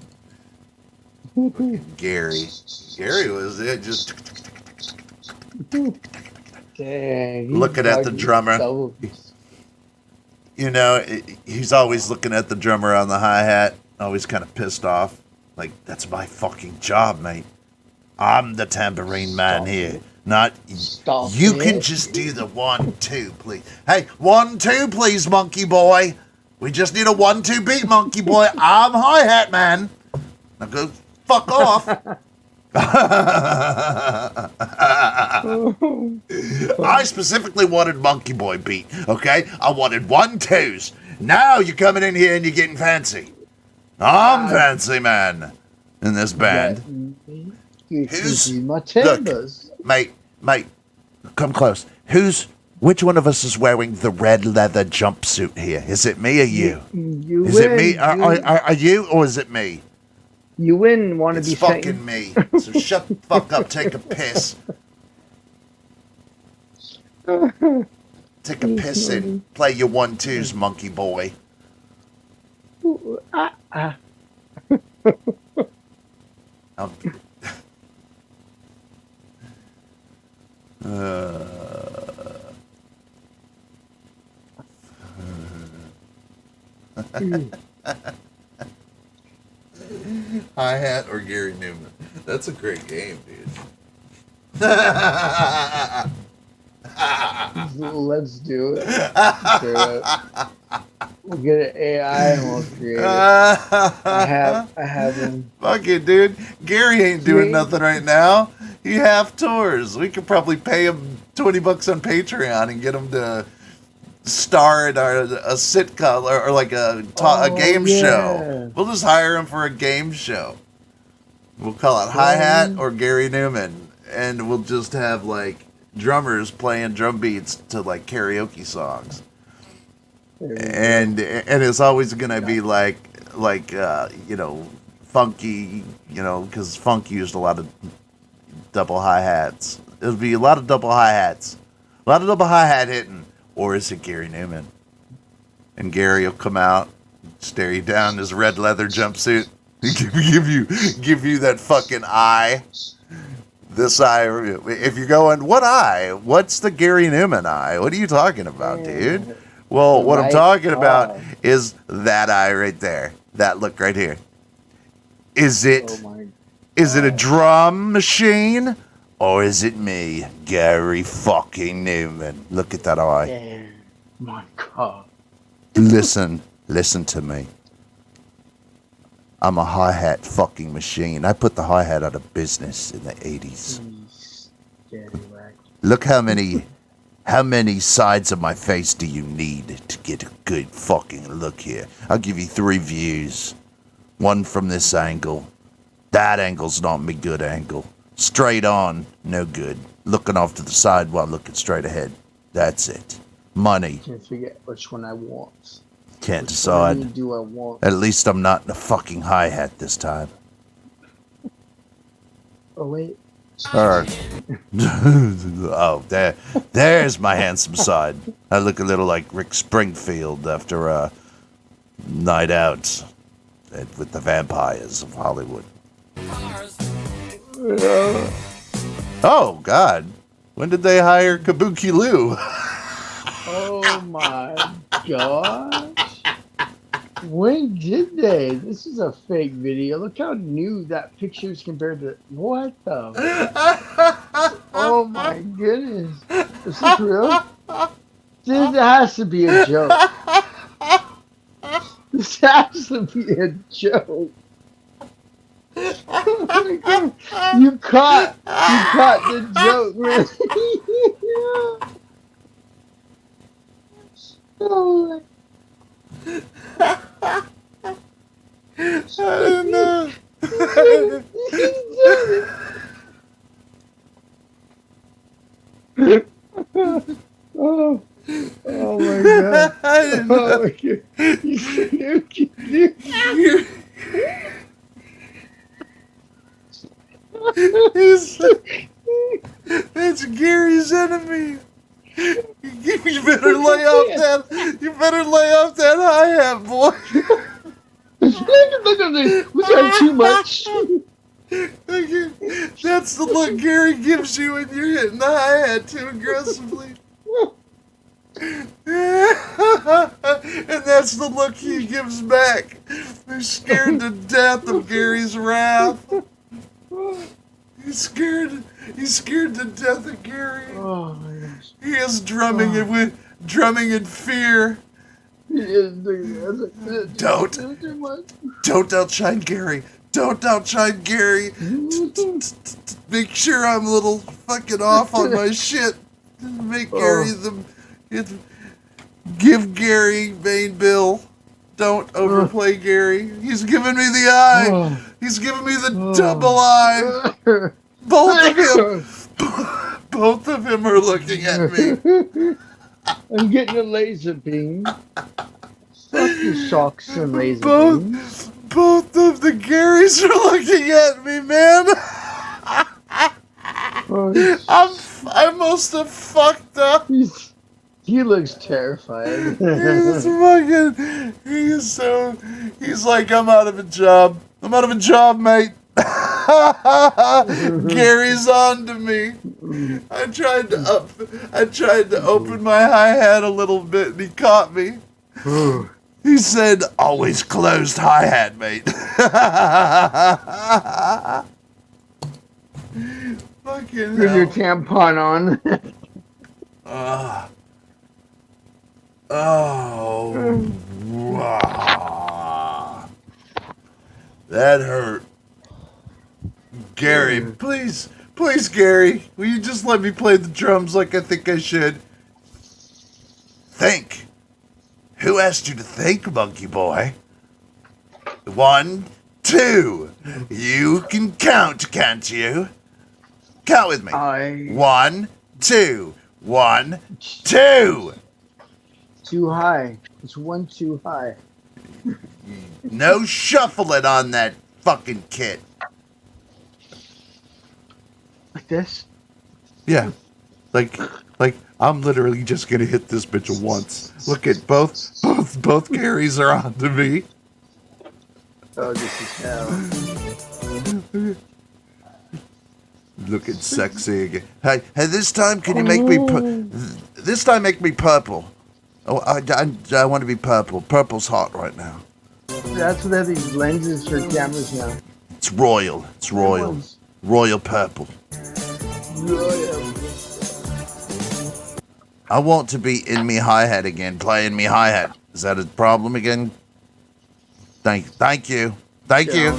Gary was it just dang, looking at the drummer. You know, he's always looking at the drummer on the hi-hat, always kind of pissed off. Like, that's my fucking job, mate. I'm the tambourine man here. Not you can just do the 1-2, please. Hey, 1-2, please, monkey boy. We just need a 1-2 beat, monkey boy. I'm hi-hat man. Now go fuck off. I specifically wanted monkey boy beat, okay? I wanted 1-2s. Now you're coming in here and you're getting fancy. I'm fancy man in this band. Who's my timbers? Look, mate, come close. Which one of us is wearing the red leather jumpsuit here? Is it me or you? Is it me? Are you or is it me? You win, want to be fucking me. So shut the fuck up, take a piss. Take a piss and play your 1-2s, monkey boy. Hi-hat or Gary Newman? That's a great game, dude. Let's do it. We'll get an AI and we'll create it. I have him. Fuck it, dude. Gary ain't doing nothing right now. He half tours. We could probably pay him $20 on Patreon and get him to star in a sitcom or like a game show. We'll just hire him for a game show. We'll call it Hi-Hat or Gary Newman, and we'll just have like drummers playing drum beats to like karaoke songs. And it's always gonna be like funky, because funk used a lot of double hi-hats. It'll be a lot of double hi-hats, a lot of double hi-hat hitting. Or is it Gary Newman? And Gary will come out, stare you down in his red leather jumpsuit, give you that fucking eye. This eye. If you're going, what eye? What's the Gary Newman eye? What are you talking about, dude? Well, what I'm talking about is that eye right there. That look right here. Is it a drum machine? Or is it me, Gary fucking Newman? Look at that eye. Oh my God. Listen to me. I'm a hi-hat fucking machine. I put the hi-hat out of business in the 80s. Look how many sides of my face do you need to get a good fucking look here? I'll give you 3 views. One from this angle. That angle's not me good angle. Straight on, no good. Looking off to the side while looking straight ahead. That's it. Money. Can't figure out which one I want. Can't decide. What do I want? At least I'm not in a fucking hi-hat this time. Oh, wait. Oh, there's my handsome side. I look a little like Rick Springfield after a night out with the vampires of Hollywood. Oh, God. When did they hire Kabuki Lou? Oh, my gosh. When did they? This is a fake video. Look how new that picture is compared to... What the... Oh, my goodness. Is this real? This has to be a joke. This has to be a joke. Oh my God. You caught the joke, man. Oh. I don't know. Oh my God. I didn't Oh know. my God. It's Gary's enemy. You better lay off that. You better lay off that hi-hat, boy. Was that too much? That's the look Gary gives you when you're hitting the hi-hat too aggressively. And that's the look he gives back. They're scared to death of Gary's wrath. He's scared to death of Gary. Oh my gosh. He is drumming in fear. Don't outshine Gary. Don't outshine Gary. Make sure I'm a little fucking off on my shit. Make Gary give Gary main bill. Don't overplay Gary. He's giving me the eye. He's giving me the double eye. Both of them are looking at me. I'm getting a laser beam. Fuck your socks and laser beams. Both of the Garys are looking at me, man. I must have fucked up. He looks terrified. He's like, I'm out of a job. I'm out of a job, mate. Gary's on to me. I tried to open my hi-hat a little bit and he caught me. He said, always closed hi-hat, mate. Fucking Put hell. your tampon on. Wow. That hurt. Gary, please, Gary, will you just let me play the drums like I think I should? Think. Who asked you to think, monkey boy? 1, 2. You can count, can't you? Count with me. 1, 2. 1, 2. Too high. It's one too high. No shuffling on that fucking kit. Like this? Yeah. Like I'm literally just gonna hit this bitch once. Look at both Garys are on to me. Oh, this is hell. Looking sexy again. Hey, this time can you make me this time make me purple. Oh, I want to be purple. Purple's hot right now. That's what they have these lenses for cameras now. It's royal. It's royal. Royal purple. I want to be in me hi-hat again, playing me hi-hat. Is that a problem again? Thank you. Thank you.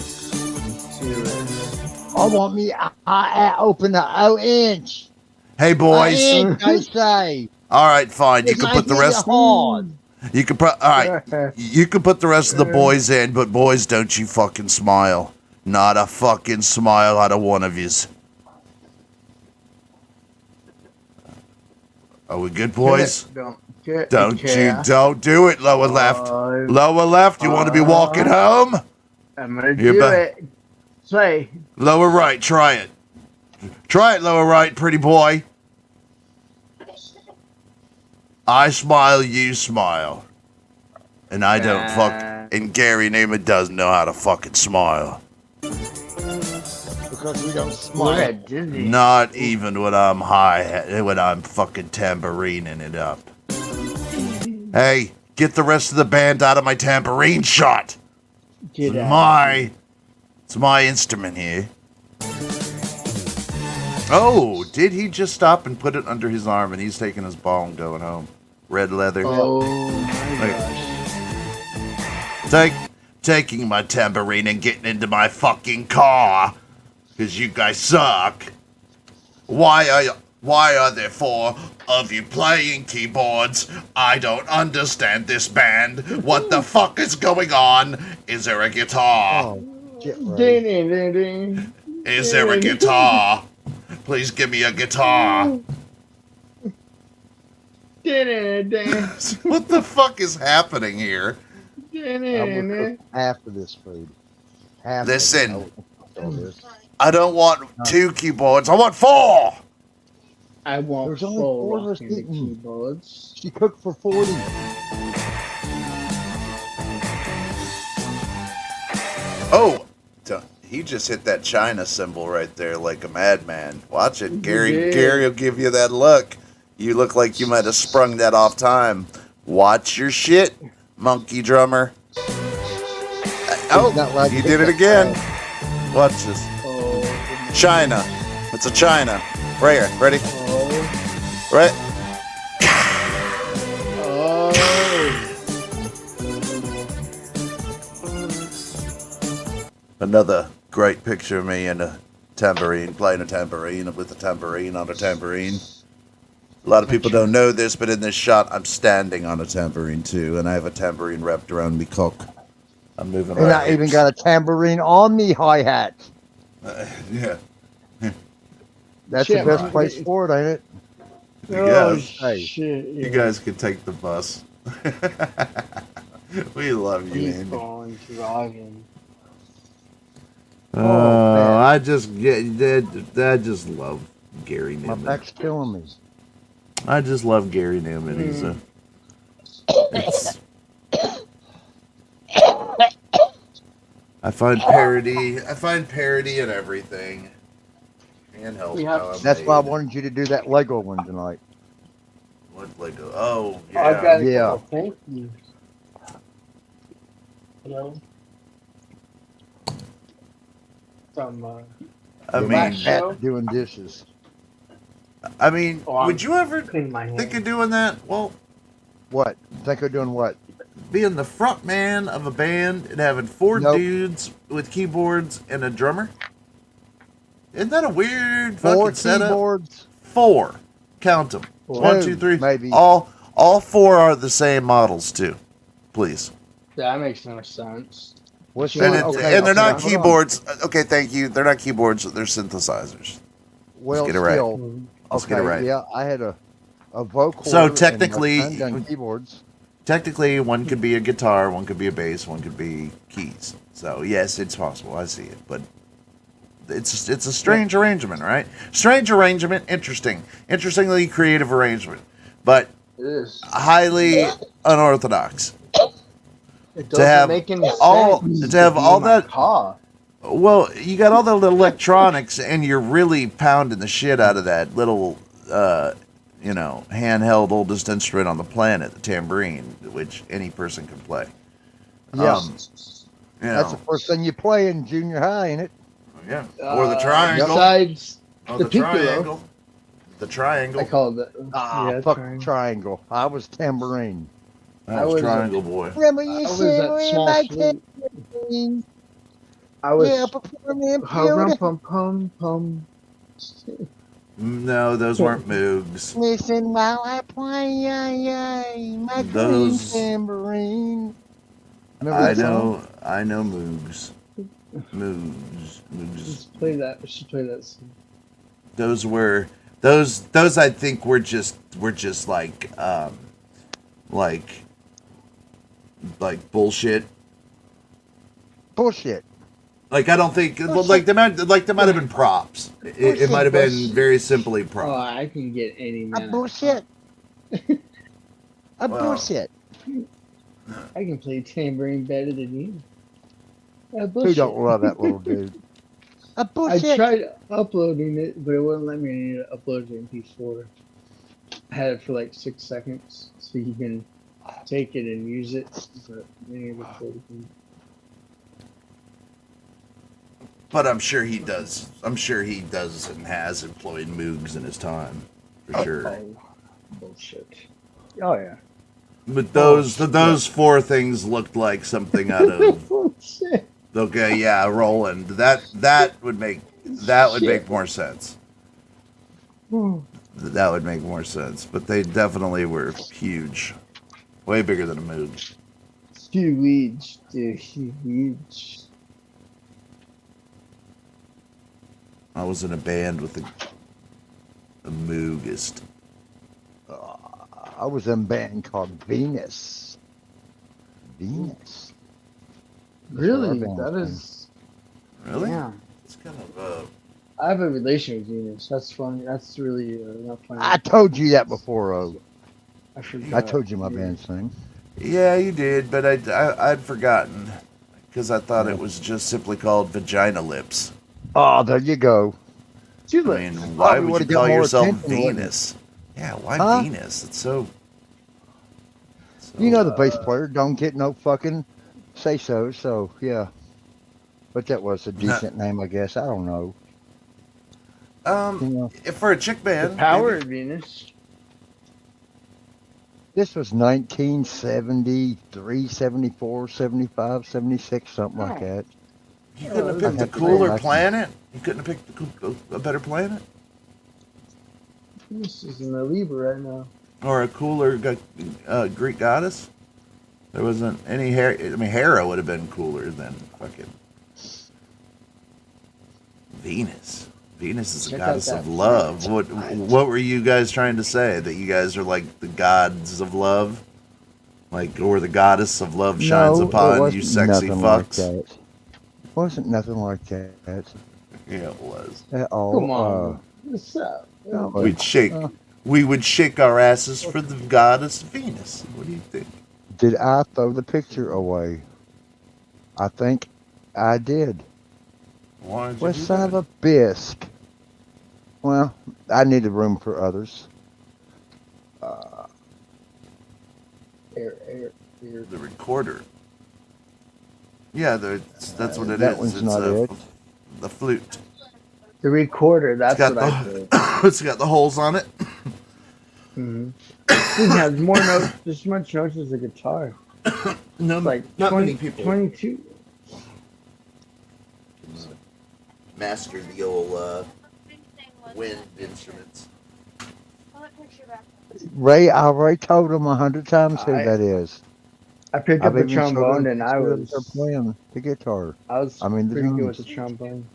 I want me open the 0-inch. Hey, boys. I say. All right, fine. You can put the rest. You can put. All right. You can put the rest of the boys in, but boys, don't you fucking smile. Not a fucking smile out of one of yous. Are we good, boys? Don't do it. Lower left. Lower left. You want to be walking home? I'm gonna do it. Say. Lower right. Try it. Try it, lower right, pretty boy. I smile, you smile. And I don't and Gary Newman doesn't know how to fucking smile. Because we don't smile. Not even when I'm high, when I'm fucking tamborining it up. Hey, get the rest of the band out of my tambourine shot. It's my instrument here. Oh, did he just stop and put it under his arm and he's taking his ball and going home? Red leather. Oh my gosh. Taking my tambourine and getting into my fucking car. Because you guys suck. Why are there 4 of you playing keyboards? I don't understand this band. What the fuck is going on? Is there a guitar? Is there a guitar? Please give me a guitar. What the fuck is happening here? Half of this food. Listen, I don't want 2 keyboards. I want 4. I want There's only 4 4 of us eating. keyboards. She cooked for 40. Oh, he just hit that China symbol right there like a madman. Watch it. Gary will give you that look. You look like you might have sprung that off time. Watch your shit, monkey drummer. Oh, you did it again. Watch this. China. It's a China. Right here. Ready? Right. Another great picture of me and a tambourine, playing a tambourine with a tambourine on a tambourine. A lot of people don't know this, but in this shot, I'm standing on a tambourine too, and I have a tambourine wrapped around me cock. I'm moving around. And I even got a tambourine on me hi-hat. Yeah. That's the best place for it, ain't it? You guys can take the bus. We love you, Andy. I just love Gary Newman. My back's killing me. I just love Gary Newman. He's I find parody in everything. Can't help That's why I wanted you to do that Lego one tonight. What Lego? Oh, yeah. I've got yeah. Thank you. Hello. I mean, doing dishes. I mean, would you ever think of doing that? Well, what? Think of doing what? Being the front man of a band and having 4 dudes with keyboards and a drummer? Isn't that a weird fucking setup? 4 keyboards? 4. Count them. 1, 2, 3. Maybe. All All 4 are the same models too, please. That makes no sense. What's And, and they're not hold on. keyboards. Okay, thank you. They're not keyboards. They're synthesizers. Well, Let's get it right. still, Let's okay, get it right. yeah, I had a vocoder. So technically, and my son done keyboards. Technically, one could be a guitar, one could be a bass, one could be keys. So yes, it's possible. I see it, but it's a strange arrangement, right? Strange arrangement, interestingly creative arrangement, but It is. highly unorthodox. It To doesn't have make any all sense to have be all in my that. car. Well, you got all the little electronics, and you're really pounding the shit out of that little, handheld oldest instrument on the planet, the tambourine, which any person can play. Yeah. That's know. the first thing you play in junior high, ain't it? Yeah. Or the triangle. Besides Oh, the the piccolo. triangle. The triangle. I call it that. Fuck triangle. I was tambourine. I was triangle boy. Remember you I was that small flute. I was performing pum pum pum. No, those weren't Moogs. Listen while I play my green Those- tambourine. Remember I that song? know Moogs. Moogs. Let's play that. We should play that song. Those were those I think were just like bullshit. Bullshit. Like I don't think like they might have been props. It might have been very simply Oh, props. I can get any minute. Bullshit. Bullshit. I can play tambourine better than you. Who Bullshit. don't love that little dude? I Bullshit. tried uploading it, but it wouldn't let me. I need to upload to MP4. I had it for like 6 seconds, so you can take it and use it. But But I'm sure he does. I'm sure he does and has employed Moogs in his time, for sure. Bullshit. Oh yeah. But those 4 things looked like something out of. Okay, yeah, Roland. That would make more sense. That would make more sense. But they definitely were huge, way bigger than a Moog. Huge, dude, huge. I was in a band with a Moogist. I was in a band called Venus. Venus. Really? That is. Really? Yeah. It's kind of I have a relation with Venus. That's funny. That's really not funny. I told you that before, I forgot. I told you my band's name. Yeah, you did, but I'd forgotten because I thought it was just simply called Vagina Lips. Oh, there you go. I mean, why would you call yourself Venus? Yeah, why Venus? It's so. You know the bass player don't get no fucking say so yeah. But that was a decent name, I guess. I don't know. If for a chick band, The Power of Venus. This was 1973, 74, 75, 76, something like that. You couldn't have picked a cooler planet. You couldn't have picked a better planet, Venus is in the Libra right now. or a cooler Greek goddess. There wasn't any hair. I mean, Hera would have been cooler than fucking Venus. Venus is the Check out goddess that of love. What were you guys trying to say? That you guys are like the gods of love, like, or the goddess of love shines No, it upon wasn't you, sexy nothing like fucks. that. It wasn't nothing like that. Yeah, it was. At all. Come on. What's up? We would shake our asses for the goddess Venus. What do you think? Did I throw the picture away? I think I did. Why did you Well, do son that? of a bisque. Well, I needed room for others. The recorder. Yeah, that's what it that is. one's It's not it. the flute. The recorder. That's It's got what I did. It's got the holes on it. Mm-hmm. It has more notes, just as much notes as a guitar. No, It's like not 20, many people 22. master the old wind instruments. Ray, I already told him 100 times who I that is. I picked I've up a even showed trombone him and I pictures of her was playing the guitar. I was I mean the pretty good with the drums. trombone.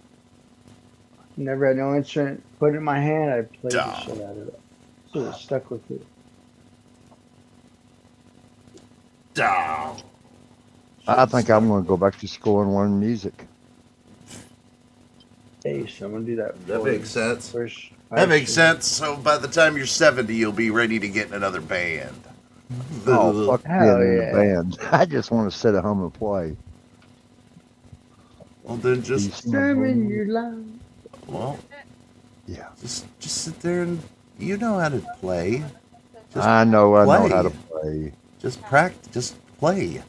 Never had no instrument. Put it in my hand, I played the shit out of it. So was stuck with it. I think I'm going to go back to school and learn music. Hey, someone do that. That for makes me. sense. First, That makes sense. So by the time you're 70, you'll be ready to get in another band. Oh, fuck Hell being in a yeah. band. I just want to sit at home and play. Well, then Do you just see my Sermon board? your life. well, Yeah. just sit there and you know how to play. Just I know how to play. play. Just practice. Just play.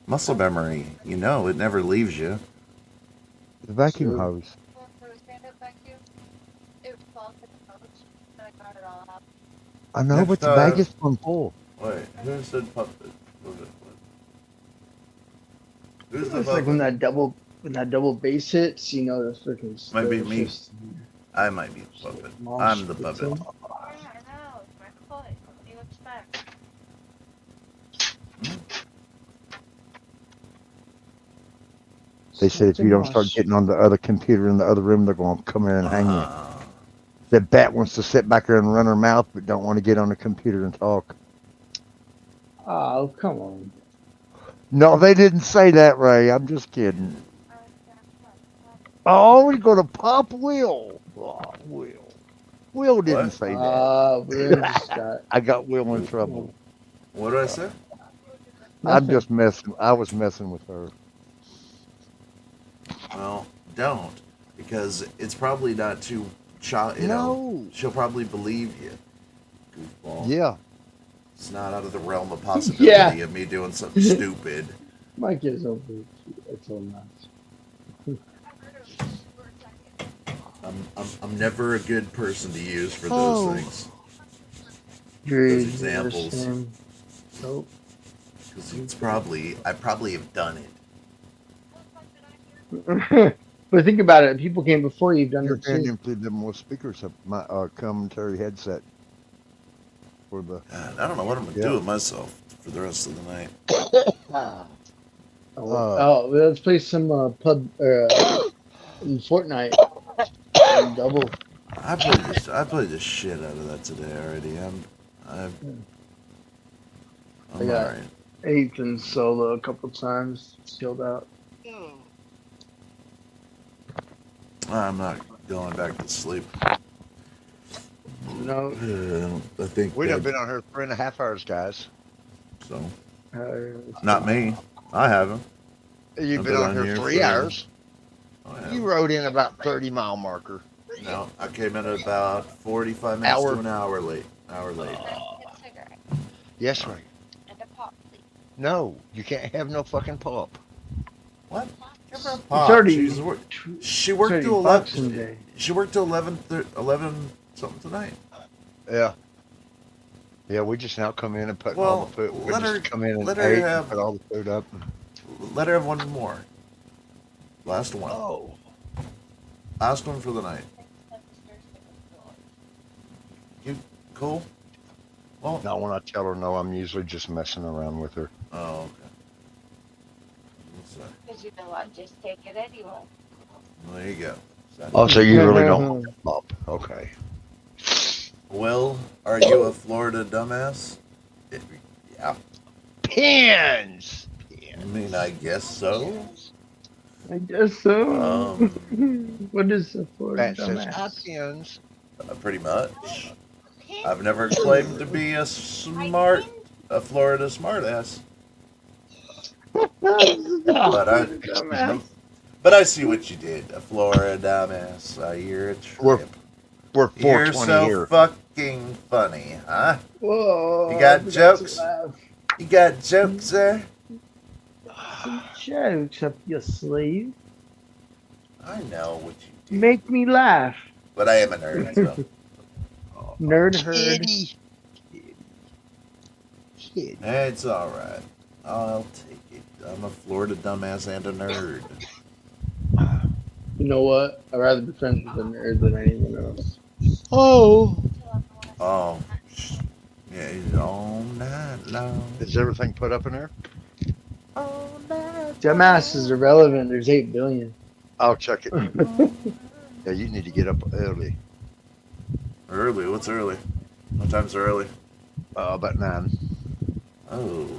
Muscle memory. You know it never leaves you. The vacuum True. hose. I know, Next but the bag time. is full. Wait, who said puppet? Who's the It's like when puppet? that double bass hits, you know, the freaking Might be it's me. just I might be the puppet. mosh I'm the pits puppet. in. They said if Something you don't start mosh. getting on the other computer in the other room, they're going to come in and hang you. The bat wants to sit back there and run her mouth, but don't want to get on the computer and talk. Oh, come on. No, they didn't say that, Ray. I'm just kidding. Oh, we're going to pop Will. Oh, Will. Will didn't say that. We just got I got Will in trouble. What did I say? I'm just messing. I was messing with her. Well, don't, because it's probably not too. You know, she'll probably believe you. Goofball. Yeah. It's not out of the realm of possibility of me doing something stupid. My kid's over. It's all nuts. I'm never a good person to use for those things. Those examples. Nope. Because it's I probably have done it. But think about it. People came before you've done You're it hearing too. him through the more speakers of my commentary headset. For the. I don't know what I'm gonna do with myself for the rest of the night. Well, let's play some pub Fortnite. Double. I played the shit out of that today already. I'm I got alright. Ethan solo a couple times. Chilled out. I'm not going back to sleep. No. I think We've been on here 3.5 hours, guys. So. Not me. I haven't. You've been on here 3 hours. You rode in about 30-mile marker. No, I came in about 45 minutes to an hour late. Yes, right. And a pop, please. No, you can't have no fucking pop. What? Pop. She worked till 11. She worked till 11 something tonight. Yeah. Yeah, we just now come in and put all the food. We just come in and let her ate have- and put all the food up. Let her have one more. Last one. Oh. Last one for the night. You cool? Well, Not when I tell her no, I'm usually just messing around with her. Oh, okay. Because you know I'd just take it anyway. Well, there you go. Oh, so you really don't want the pop. Okay. Will, are you a Florida dumbass? Yeah. Pins! I mean, I guess so. I guess so. What is a Florida That says dumbass? pins. Pretty much. I've never claimed to be a Florida smartass. But I see what you did. A Florida dumbass. You're a trip. We're 420 You're so here. fucking funny, huh? Whoa, You got I forgot jokes? to laugh. You got jokes there? Some jokes up your sleeve. I know what you Make me laugh. But I am a nerd, so. Nerd herd. Kitty. It's alright. I'll take it. I'm a Florida dumbass and a nerd. You know what? I'd rather be friends with a nerd than anyone else. Oh. Oh. No. Is everything put up in there? Dumbass is irrelevant. There's 8 billion. I'll check it. Yeah, you need to get up early. Early? What's early? What time's early? About 9. Oh.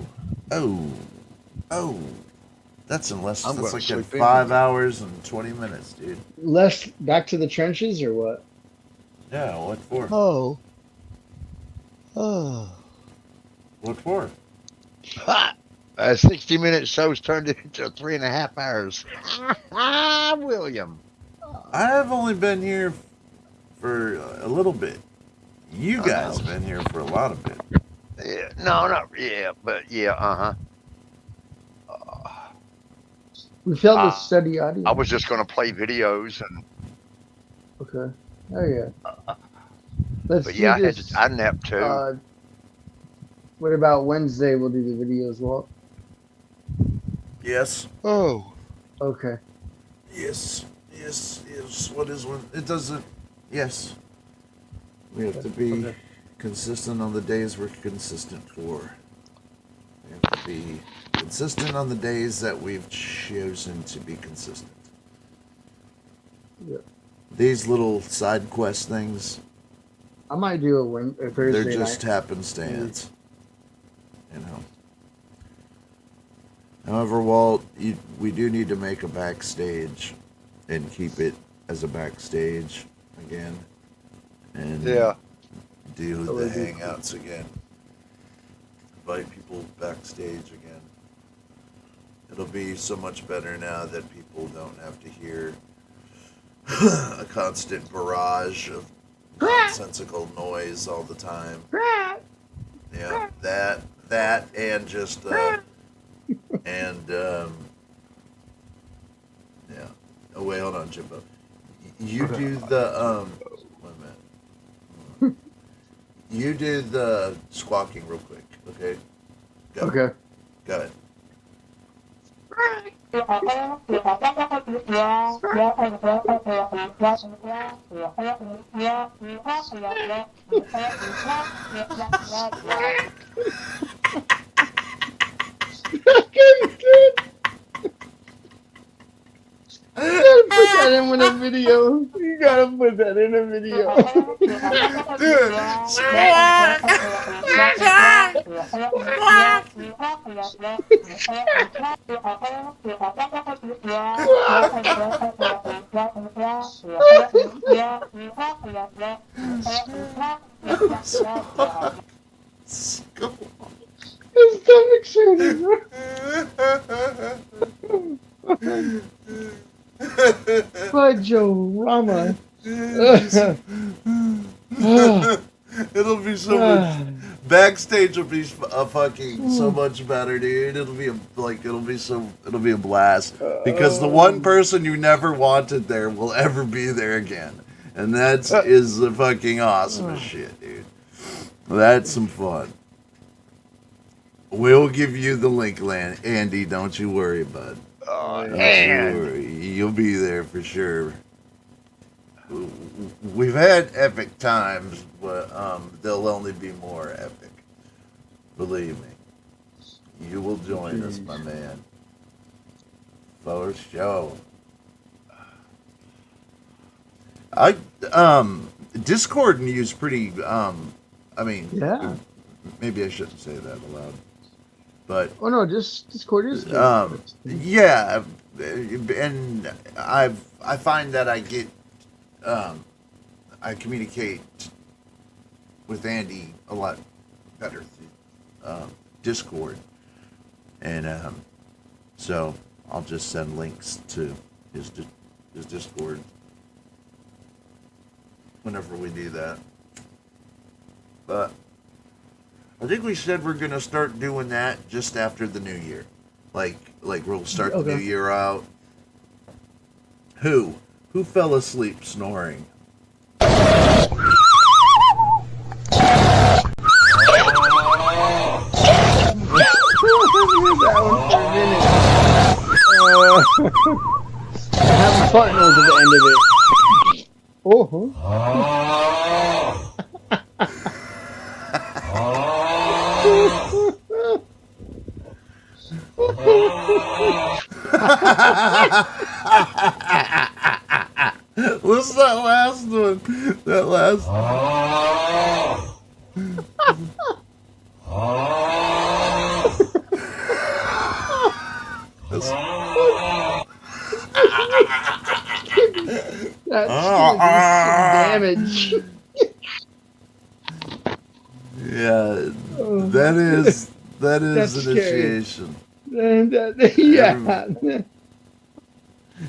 That's in less. I'm That's gonna like in sleep in. 5 hours and 20 minutes, dude. Less back to the trenches or what? Yeah. What for? Oh. What for? 60-minute show's turned into 3.5 hours. William. I've only been here for a little bit. You guys have been here for a lot of bit. Yeah, no, not yeah, but yeah, We failed to study audio. I was just going to play videos and. Okay. Oh yeah. Let's But do yeah, this. I napped too. What about Wednesday? We'll do the videos, Walt. Yes. Oh. Okay. Yes. What is one? It doesn't. Yes. We have to be consistent on the days we're consistent for. We have to be consistent on the days that we've chosen to be consistent. Yep. These little side quest things, I might do a Thursday they're just night. happenstance. You know. However, Walt, we do need to make a backstage and keep it as a backstage again. And do the hangouts again. Invite people backstage again. It'll be so much better now that people don't have to hear a constant barrage of nonsensical noise all the time. Yeah, that and just yeah. Oh wait, hold on, Jimbo. You do the wait a minute. You do the squawking real quick, okay? Go. Okay. Go ahead. You gotta put that in with a video. You gotta put that in a video. His stomach shooting. Fudge-o-rama. It'll be so much. Backstage will be fucking so much better, dude. It'll be a blast because the one person you never wanted there will ever be there again, and that is the fucking awesome as shit, dude. That's some fun. We'll give you the link, Andy. Don't you worry, bud. Don't you worry. You'll be there for sure. We've had epic times, but they'll only be more epic. Believe me. You will join us, my man. For sure. Discord news pretty Yeah. Maybe I shouldn't say that aloud. But Oh no, just Discord is. yeah, and I find that I get I communicate with Andy a lot better through Discord, and so I'll just send links to his Discord whenever we do that. But I think we said we're gonna start doing that just after the new year. Like we'll start the new year out. Who fell asleep snoring? I have partners at the end of it. What's that last one? That last. That's gonna do some damage. Yeah, Oh. that is That's scary. initiation. Yeah.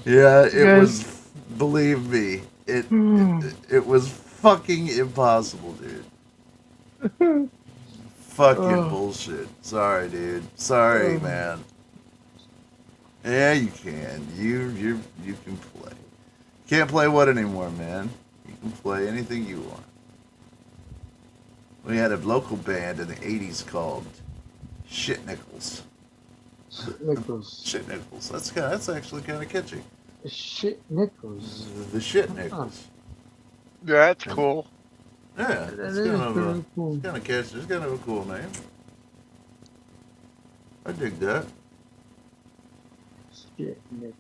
Yeah, it Yes. was. Believe me, it was fucking impossible, dude. Fucking Oh. bullshit. Sorry, dude. Sorry, Oh. man. Yeah, you can. You can play. Can't play what anymore, man? You can play anything you want. We had a local band in the '80s called Shit Nickels. Nickels. Shit Nickels. That's actually kind of catchy. Shit Nickels. The Shit Nickels. That's cool. Yeah, That it's is kind of very cool. it's kind of catchy. It's kind of a cool name. I dig that. Shit Nickels.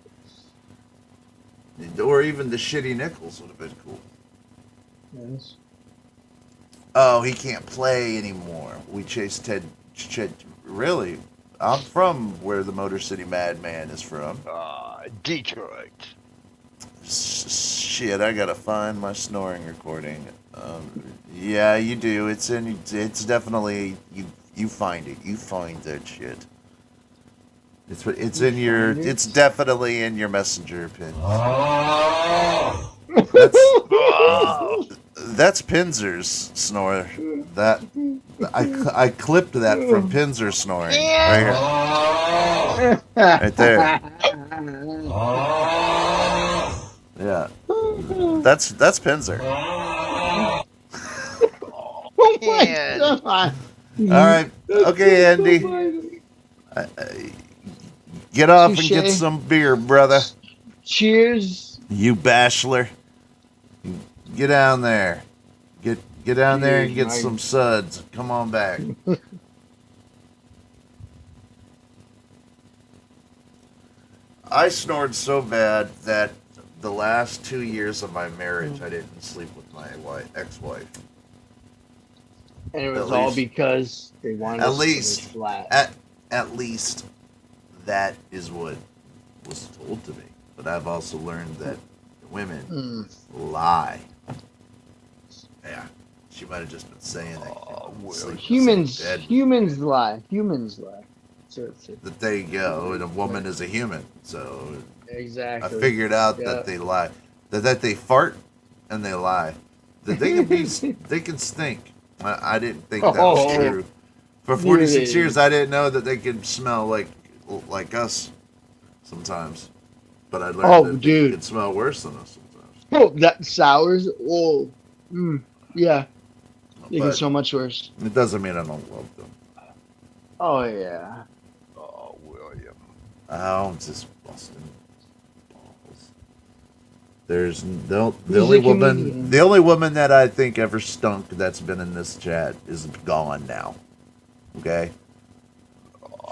Or even the Shitty Nickels would have been cool. Yes. Oh, he can't play anymore. We chased Ted. Really? I'm from where the Motor City Madman is from. Detroit. Shit, I gotta find my snoring recording. Yeah, you do. It's definitely you find it. You find that shit. It's in your. It's definitely in your messenger pin. That's Pinzer's snore. That I clipped that from Pinzer snoring right here, right there. Yeah, that's Pinzer. Oh my god! All right, okay, Andy. Get off and get some beer, brother. Cheers. You bachelor. Get down there. Get down there and get Cheers, some suds. Come on back. I snored so bad that the last 2 years of my marriage, I didn't sleep with my ex-wife. And it was At all least- because they wanted At us least, to be flat. at least, that is what was told to me. But I've also learned that women lie. Yeah, she might have just been saying that. Humans lie. Humans lie. So That there you go. And a woman is a human, so exactly. I figured out that they lie. That they fart and they lie. That they can be, they can stink. I didn't think that was true. For 46 years, I didn't know that they could smell like us sometimes. But I learned that they could smell worse than us sometimes. Oh, that sours. Oh, yeah. They get so much worse. It doesn't mean I don't love them. Oh yeah. Oh, William. I'm just busting balls. There's the only woman that I think ever stunk that's been in this chat is gone now. Okay.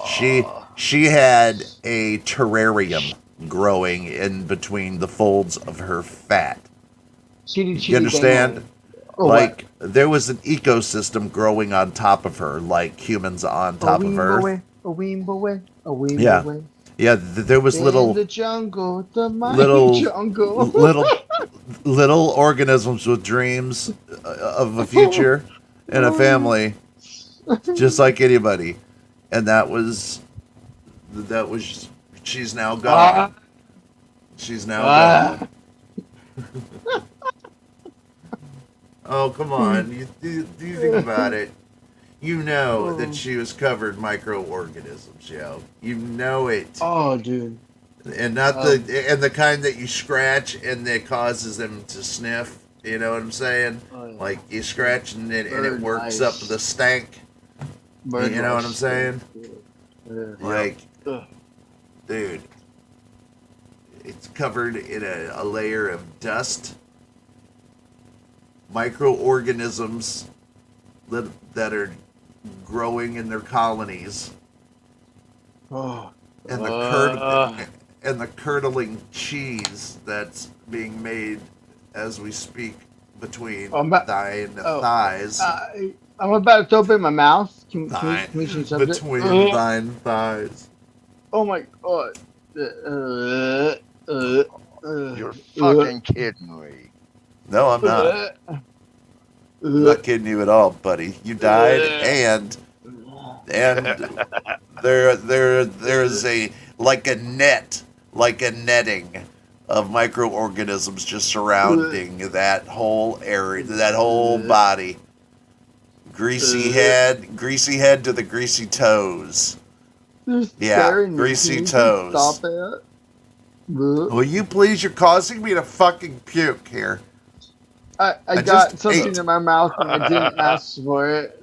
She had a terrarium growing in between the folds of her fat. You understand? Like there was an ecosystem growing on top of her, like humans on top of Earth. Yeah, there was little in the jungle, the mighty little jungle. little organisms with dreams of a future and a family, just like anybody. And that was she's now gone. She's now gone. Oh, come on. You think about it. You know that she was covered microorganisms, yo. You know it. Oh, dude. And not the kind that you scratch and that causes them to sniff. You know what I'm saying? Oh, yeah. Like you scratch and it Bird works lice. up the stank. Bird You know what I'm lice. saying? Yeah. Like, dude, it's covered in a layer of dust. Microorganisms that are growing in their colonies. Oh. And and the curdling cheese that's being made as we speak between thine thighs. I'm about to open my mouth. Can we change subject? Between thine thighs. Oh my god. You're fucking kidding me. No, I'm not. I'm not kidding you at all, buddy. You died, and there's a netting of microorganisms just surrounding that whole area, that whole body. Greasy head to the greasy toes. Yeah, greasy toes. Stop it. Will you please? You're causing me to fucking puke here. I got something in my mouth and I didn't ask for it.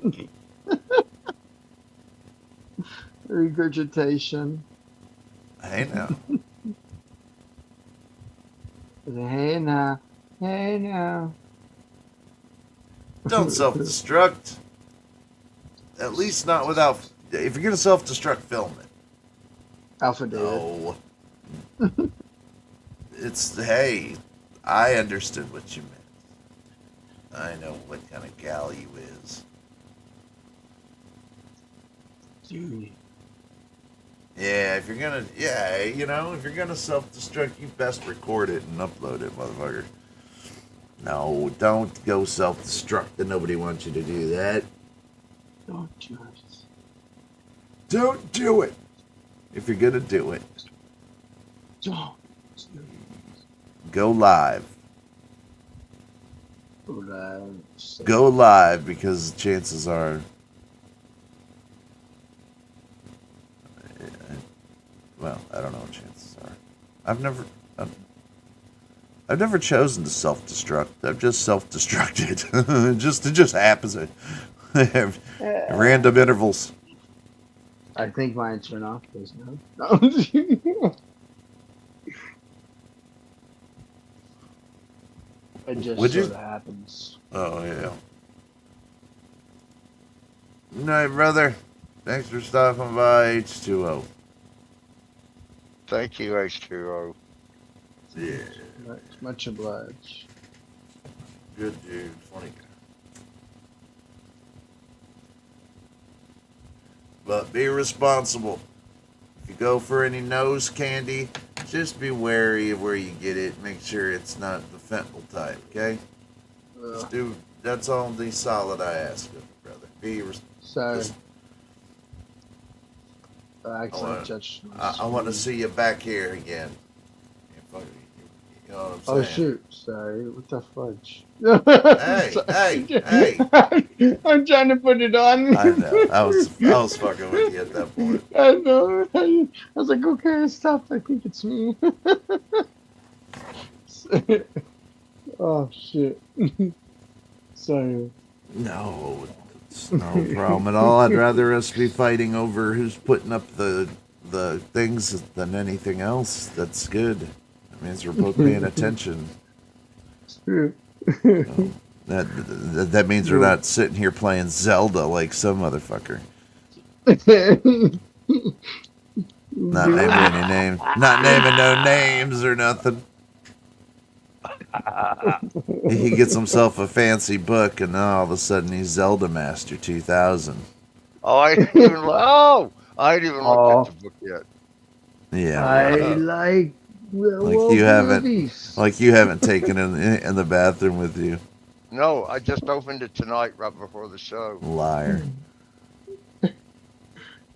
Regurgitation. Hey now. Hey now. Hey now. Don't self-destruct. At least not without. If you're gonna self-destruct, film it. Alpha David. No. Hey, I understood what you meant. I know what kind of gal you is. Dude. Yeah, if you're gonna self-destruct, you best record it and upload it, motherfucker. No, don't go self-destruct. Nobody wants you to do that. Don't do it. Don't do it. If you're gonna do it, don't go live. Go live because chances are. Well, I don't know what chances are. I've never chosen to self-destruct. I've just self-destructed. It just happens at random intervals. I think mine turned off this now. It just sort of happens. Oh yeah. Good night, brother. Thanks for stopping by, H2O. Thank you, H2O. Yeah. Much obliged. Good dude. Funny guy. But be responsible. If you go for any nose candy, just be wary of where you get it. Make sure it's not the fentanyl type, okay? That's all the solid I ask of you, brother. Be Sorry. I want to see you back here again. You know what I'm saying? Oh shoot! Sorry. What the fudge? Hey! I'm trying to put it on. I know. I was fucking with you at that point. I know. I was like, okay, stop. I think it's me. Oh shit. Sorry. No, it's no problem at all. I'd rather us be fighting over who's putting up the things than anything else. That's good. That means we're both paying attention. That means we're not sitting here playing Zelda like some motherfucker. Not naming any names. Not naming no names or nothing. He gets himself a fancy book, and then all of a sudden he's Zelda Master 2000. Oh, I ain't even looked at the book yet. Yeah, I like you haven't taken it in the bathroom with you. No, I just opened it tonight right before the show. Liar.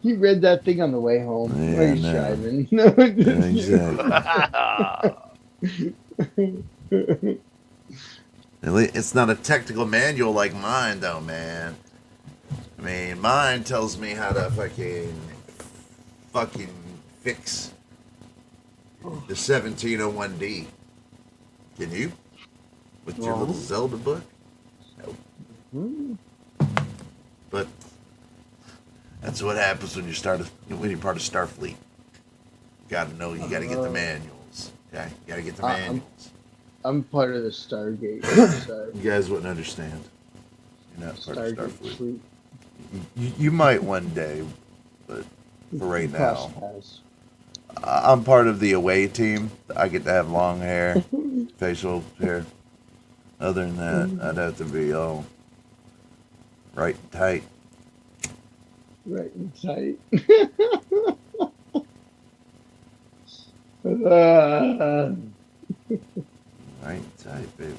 You read that thing on the way home. Yeah, Where you no. driving? Exactly. It's not a technical manual like mine, though, man. I mean, mine tells me how to fucking fix the 1701D. Can you? With your little Zelda book? No. But that's what happens when you're part of Starfleet. You gotta know, you gotta get the manuals. Okay? You gotta get the manuals. I'm part of the Stargate. So. You guys wouldn't understand. You're not part of Starfleet. Fleet. You might one day, but for right now, I'm part of the away team. I get to have long hair, facial hair. Other than that, I'd have to be all right and tight. Right and tight. Right and tight, baby.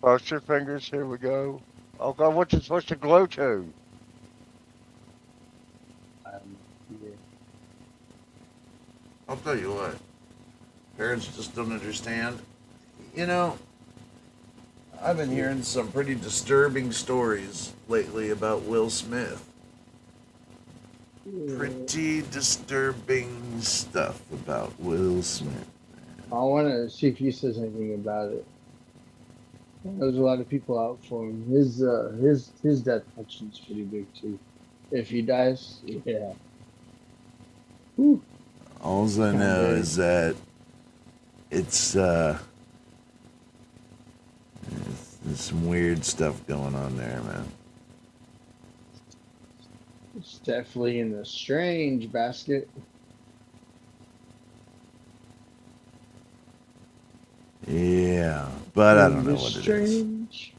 Cross your fingers. Here we go. Oh God, what's it supposed to glow to? I'll tell you what. Parents just don't understand. You know, I've been hearing some pretty disturbing stories lately about Will Smith. Pretty disturbing stuff about Will Smith. I want to see if he says anything about it. There's a lot of people out for him. His death pension is pretty big too. If he dies, yeah. Whew. All I know is that there's some weird stuff going on there, man. It's definitely in the strange basket. Yeah, but I don't know what it is. Strange.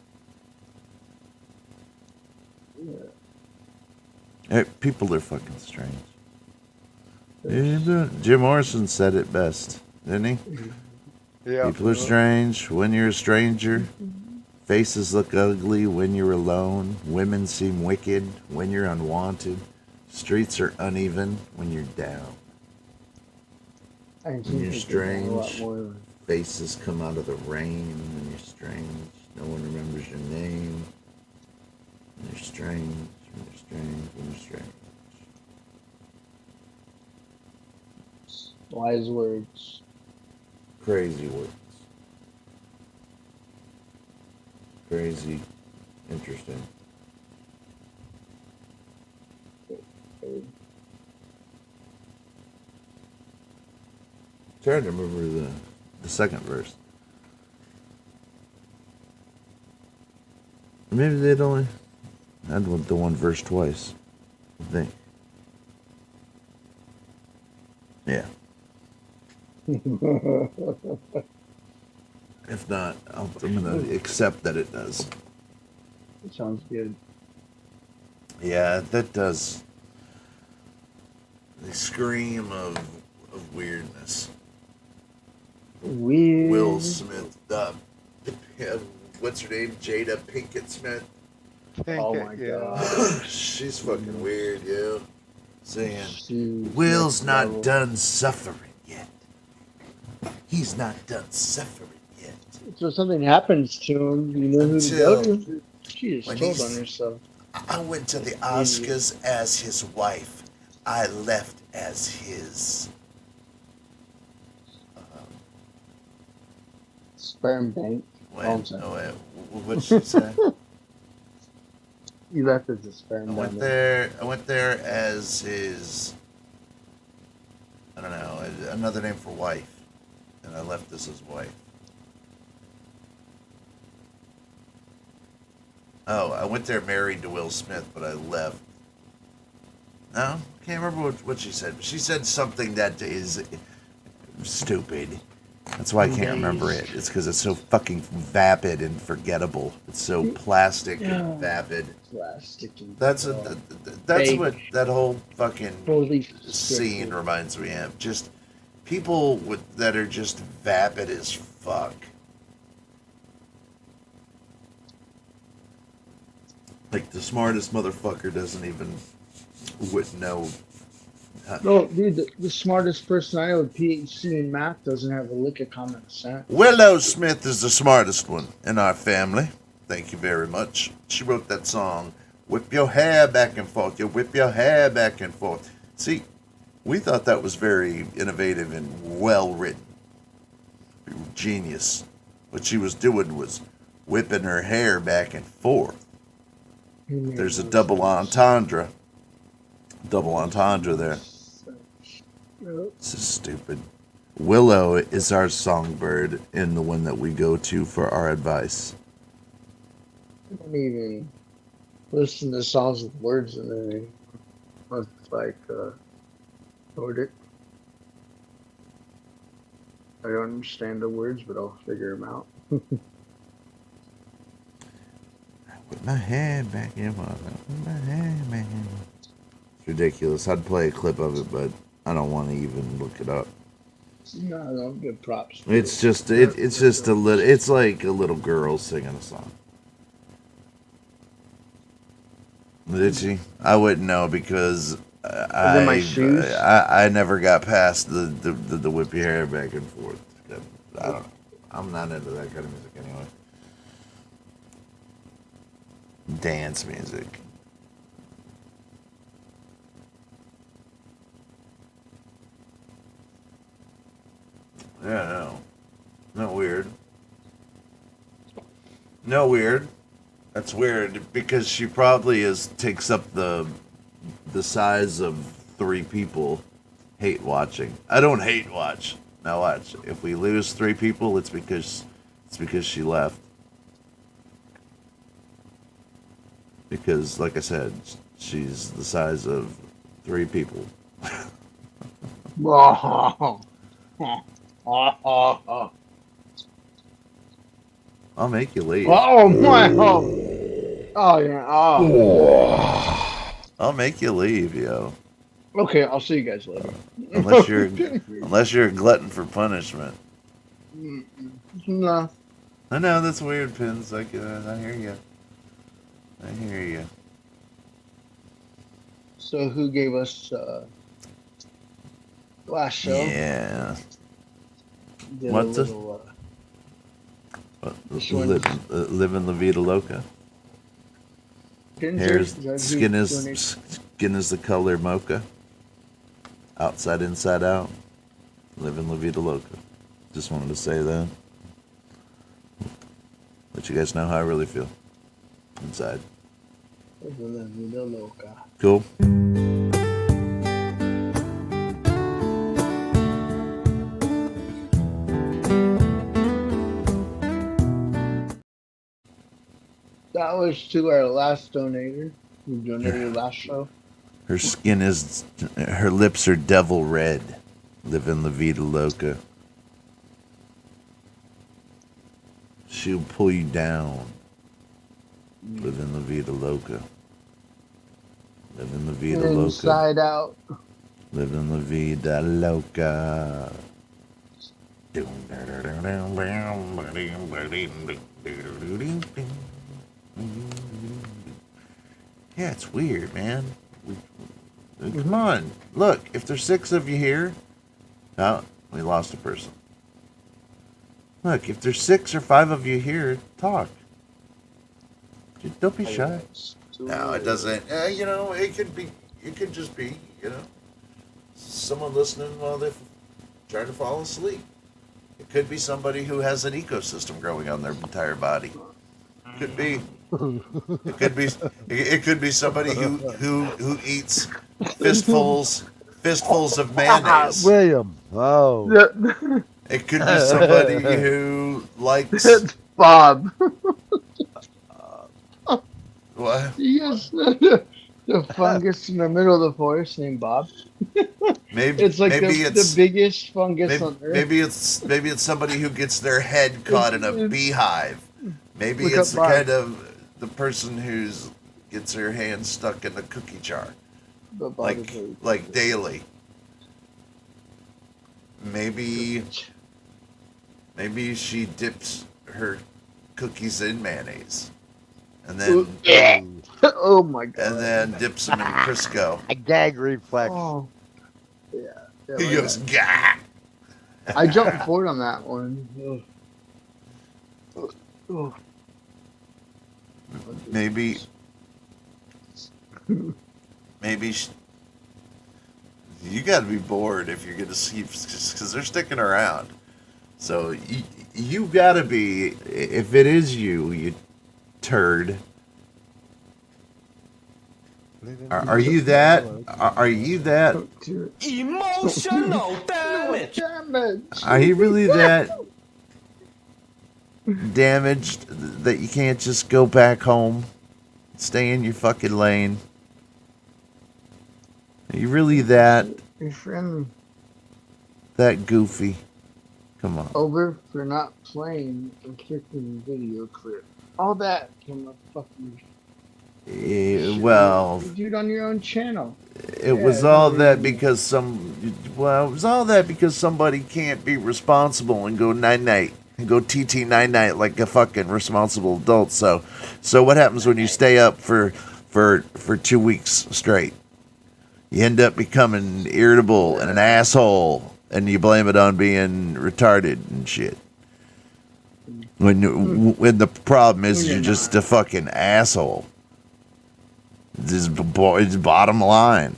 Yeah. Hey, people are fucking strange. Yeah, Jim Morrison said it best, didn't he? Yeah. People are strange when you're a stranger. Faces look ugly when you're alone. Women seem wicked when you're unwanted. Streets are uneven when you're down. When you're strange, faces come out of the rain when you're strange. No one remembers your name. When you're strange, when you're strange, when you're strange. Wise words. Crazy words. Crazy. Interesting. Trying to remember the second verse. Maybe they'd only had the one verse twice. I think. Yeah. If not, I'm going to accept that it does. It sounds good. Yeah, that does. They scream of weirdness. Weird. Will Smith, what's her name? Jada Pinkett Smith. Oh my god. She's fucking weird, yo. Saying, Will's not done suffering yet. He's not done suffering yet. So if something happens to him, you know who to go to. She is when told on herself. I went to the Oscars as his wife. I left as his sperm bank. What'd she say? You left as a sperm I bank. went there as his, I don't know, another name for wife. And I left as his wife. Oh, I went there married to Will Smith, but I left. No, I can't remember what she said. She said something that is stupid. That's why I can't remember it. It's because it's so fucking vapid and forgettable. It's so plastic and vapid. Plastic and that's what that whole fucking scene scripted. reminds me of. Just people that are just vapid as fuck. Like the smartest motherfucker doesn't even know. No, dude, the smartest person I know with PhD in math doesn't have a lick of common sense. Willow Smith is the smartest one in our family. Thank you very much. She wrote that song, Whip Your Hair Back and Forth. You whip your hair back and forth. See, we thought that was very innovative and well written. Genius. What she was doing was whipping her hair back and forth. There's a double entendre. Double entendre there. This is stupid. Willow is our songbird and the one that we go to for our advice. I don't even listen to songs with words in there. It's like Nordic. I don't understand the words, but I'll figure them out. Put my head back in my head, man. It's ridiculous. I'd play a clip of it, but I don't want to even look it up. No, I don't give props. It's just it's just a little. It's like a little girl singing a song. Did she? I wouldn't know because I never got past the whip your hair back and forth. I don't know. I'm not into that kind of music anyway. Dance music. Yeah, no. Not weird. No weird. That's weird because she probably takes up the size of 3 people hate watching. I don't hate watch. Now watch. If we lose 3 people, it's because she left. Because like I said, she's the size of 3 people. I'll make you leave. Oh my! Oh yeah! Oh. I'll make you leave, yo. Okay, I'll see you guys later. Unless you're a glutton for punishment. No. I know that's weird, Pins. I hear you. I hear you. So who gave us last show? Yeah. What's this? Living La Vida Loca. Skin is the color mocha. Outside, inside out. Living La Vida Loca. Just wanted to say that. Let you guys know how I really feel inside. Living La Vida Loca. Cool. That was to our last donator who donated last show. Her lips are devil red. Living La Vida Loca. She'll pull you down. Living La Vida Loca. Living La Vida Loca. Inside out. Living La Vida Loca. Yeah, it's weird, man. Come on. Look, if there's 6 of you here, oh, we lost a person. Look, if there's 6 or 5 of you here, talk. Don't be shy. No, it doesn't. It could just be, someone listening while they're trying to fall asleep. It could be somebody who has an ecosystem growing on their entire body. Could be. It could be somebody who eats fistfuls of mayonnaise. William. Oh. It could be somebody who likes. It's Bob. What? Yes, the fungus in the middle of the forest named Bob. Maybe it's like maybe the biggest fungus on Earth. Maybe it's somebody who gets their head caught in a beehive. Maybe Look it's up Bob. kind of the person who's gets her hand stuck in the cookie jar, like daily. Maybe she dips her cookies in mayonnaise, and then oh my god, and then dips them in Crisco. A gag reflex. Oh. Yeah. He goes, gah. I jumped forward on that one. Oh. Maybe you got to be bored if you're going to see, because they're sticking around. So you got to be, if it is you turd. Are you that? Are you that? Emotional damage. Are you really that damaged that you can't just go back home, stay in your fucking lane? Are you really that Your friend goofy? Come on. over for not playing a freaking video clip. All that came up fucking. Well, You do it on your own channel. it was all that because somebody can't be responsible and go night-night and go TT night-night like a fucking responsible adult. So what happens when you stay up for 2 weeks straight? You end up becoming irritable and an asshole, and you blame it on being retarded and shit. When the problem is you're just a fucking asshole. It's bottom line.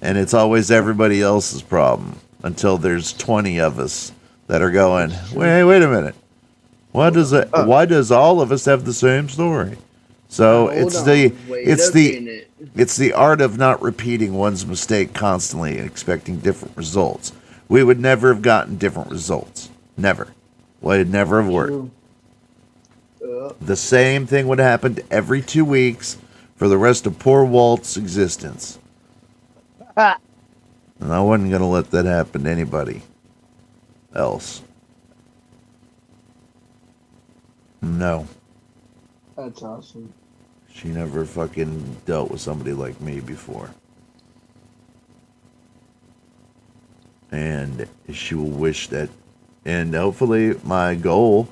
And it's always everybody else's problem until there's 20 of us that are going, wait a minute. Why does all of us have the same story? So it's the art of not repeating one's mistake constantly and expecting different results. We would never have gotten different results. Never. Well, it'd never have worked. The same thing would have happened every 2 weeks for the rest of poor Walt's existence. And I wasn't going to let that happen to anybody else. No. That's awesome. She never fucking dealt with somebody like me before. And she will wish that. And hopefully my goal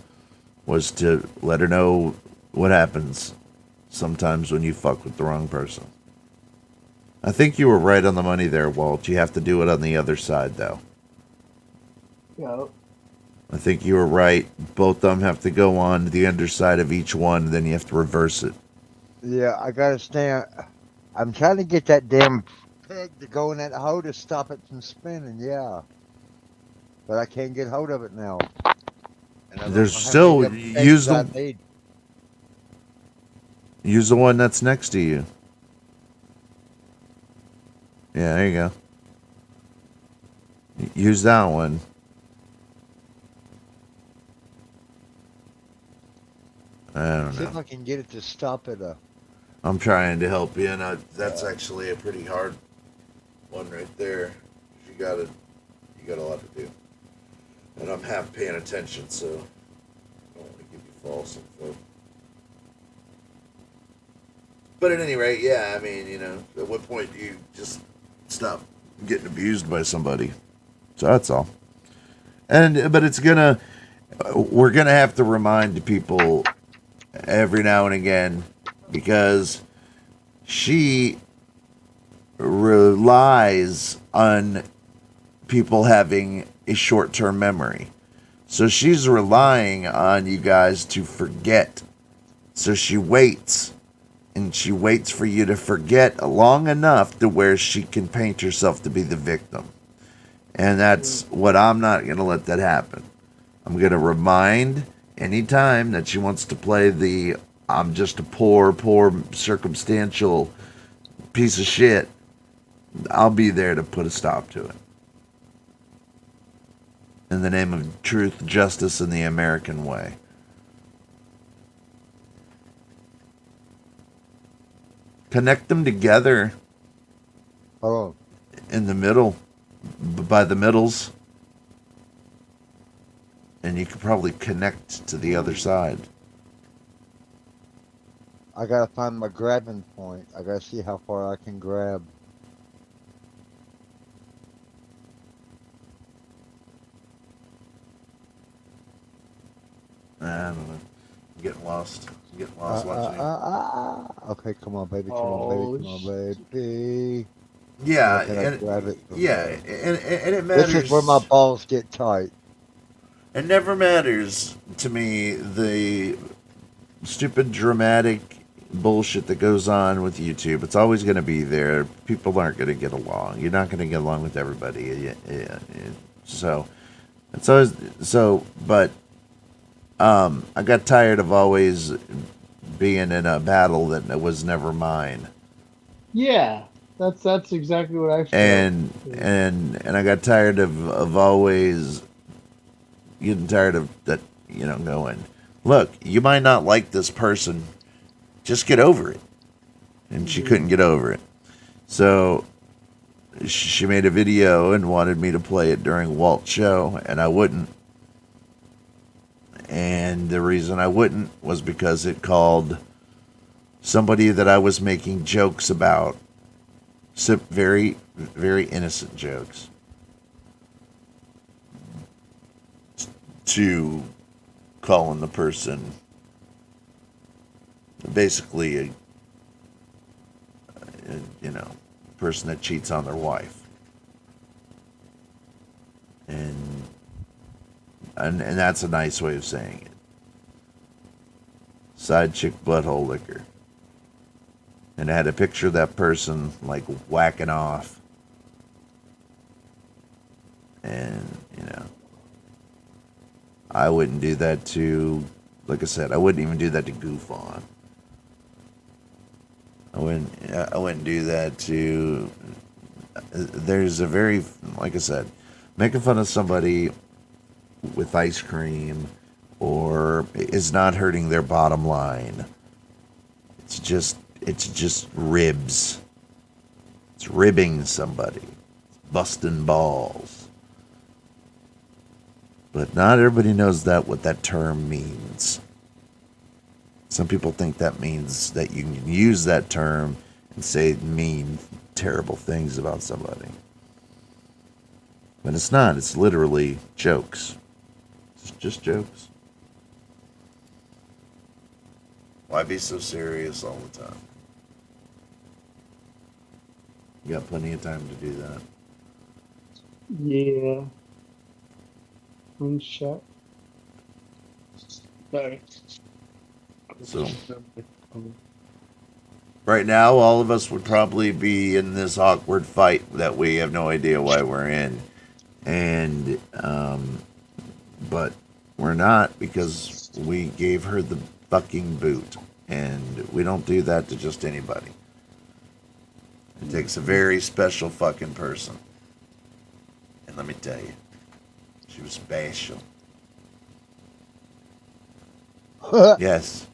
was to let her know what happens sometimes when you fuck with the wrong person. I think you were right on the money there, Walt. You have to do it on the other side, though. Yep. I think you were right. Both of them have to go on the underside of each one, then you have to reverse it. Yeah, I gotta stand. I'm trying to get that damn peg to go in that hole to stop it from spinning, yeah. But I can't get hold of it now. There's still, use the one that's next to you. Yeah, there you go. Use that one. I don't See know. if I can get it to stop at a... I'm trying to help you, and that's actually a pretty hard one right there. You got a lot to do. And I'm half paying attention, so I don't want to give you false info. But at any rate, yeah, I mean, at what point do you just stop getting abused by somebody? So that's all. But we're gonna have to remind people every now and again, because she relies on people having a short-term memory. So she's relying on you guys to forget. So she waits. And she waits for you to forget long enough to where she can paint herself to be the victim. And that's what I'm not going to let that happen. I'm going to remind anytime that she wants to play the I'm just a poor circumstantial piece of shit. I'll be there to put a stop to it. In the name of truth, justice, and the American way. Connect them together. Oh. In the middle. By the middles. And you could probably connect to the other side. I gotta find my grabbing point. I gotta see how far I can grab. I don't know. I'm getting lost. Watching. Okay, come on, baby. Come on, baby. Yeah, and grab it and it matters. This is where my balls get tight. It never matters to me the stupid dramatic bullshit that goes on with YouTube. It's always going to be there. People aren't going to get along. You're not going to get along with everybody. So it's always so. But I got tired of always being in a battle that was never mine. Yeah, that's exactly what I feel. And I got tired of always getting tired of that. Going, look, you might not like this person, just get over it. And she couldn't get over it. So she made a video and wanted me to play it during Walt's show, and I wouldn't. And the reason I wouldn't was because it called somebody that I was making jokes about, very, very innocent jokes, to calling the person basically a person that cheats on their wife. And that's a nice way of saying it. Side chick butthole liquor. And I had a picture of that person like whacking off. And, I wouldn't do that to, like I said, I wouldn't even do that to goof on. I wouldn't do that to, there's a very, like I said, making fun of somebody with ice cream or is not hurting their bottom line. It's just ribs. It's ribbing somebody. It's busting balls. But not everybody knows what that term means. Some people think that means that you can use that term and say mean, terrible things about somebody. But it's not. It's literally jokes. It's just jokes. Why be so serious all the time? You got plenty of time to do that. Yeah. One shot. Sorry. So, right now, all of us would probably be in this awkward fight that we have no idea why we're in. And, but we're not, because we gave her the fucking boot. And we don't do that to just anybody. It takes a very special fucking person. And let me tell you, she was special. Yes.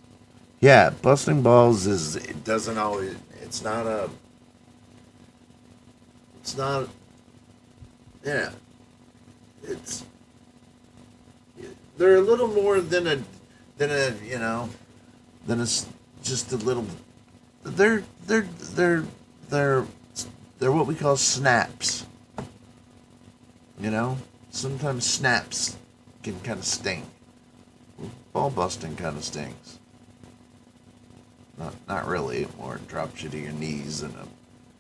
Yeah, busting balls it's not, yeah. They're a little more than just a little, they're what we call snaps. Sometimes snaps can kind of sting. Ball busting kind of stings. Not really. It more drops you to your knees and a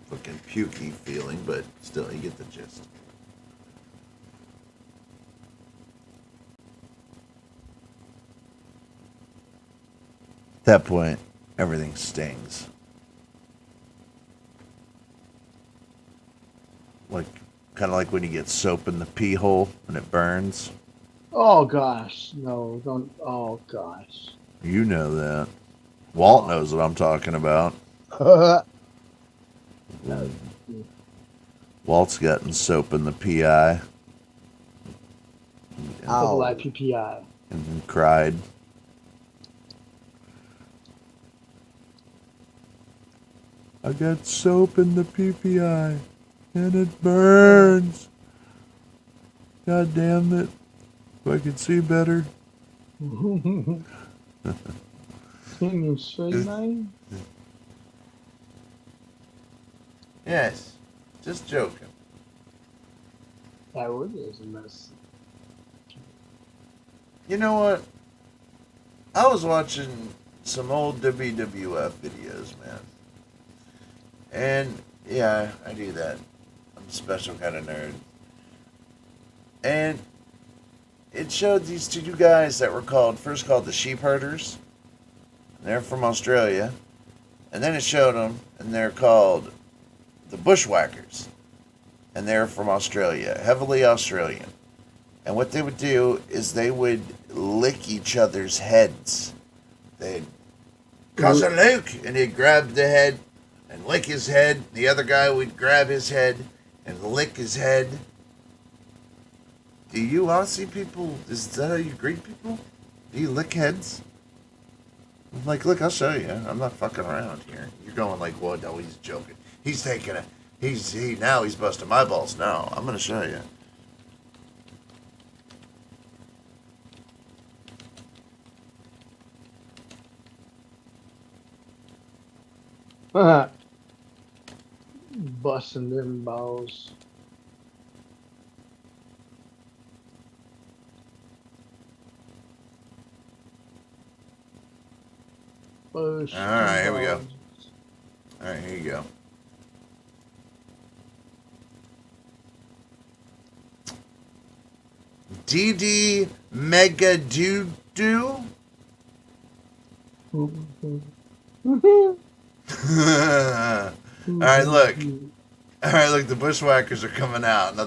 fucking pukey feeling, but still, you get the gist. At that point, everything stings. Kind of like when you get soap in the pee hole and it burns. Oh gosh, no, don't. Oh gosh. You know that. Walt knows what I'm talking about. Walt's gotten soap in the PI. Double IPPI. And cried. I got soap in the PPI. And it burns. God damn it. If I could see better. Can you say mine? Yes. Just joking. That would is a mess. You know what? I was watching some old WWF videos, man. And, yeah, I do that. I'm a special kind of nerd. And it showed these two guys that were first called the Sheep Herders. They're from Australia. And then it showed them, and they're called the Bushwhackers. And they're from Australia, heavily Australian. And what they would do is they would lick each other's heads. They'd, Cousin Luke, and he'd grab the head and lick his head. The other guy would grab his head and lick his head. Do you Aussie people, is that how you greet people? Do you lick heads? I'm like, look, I'll show you. I'm not fucking around here. You're going like, well, no, he's joking. He's taking it. Now he's busting my balls. No, I'm gonna show you. Busting them balls. All right, here we go. All right, here you go. DD Mega Doo Doo. All right, look. All right, look. The bushwhackers are coming out now.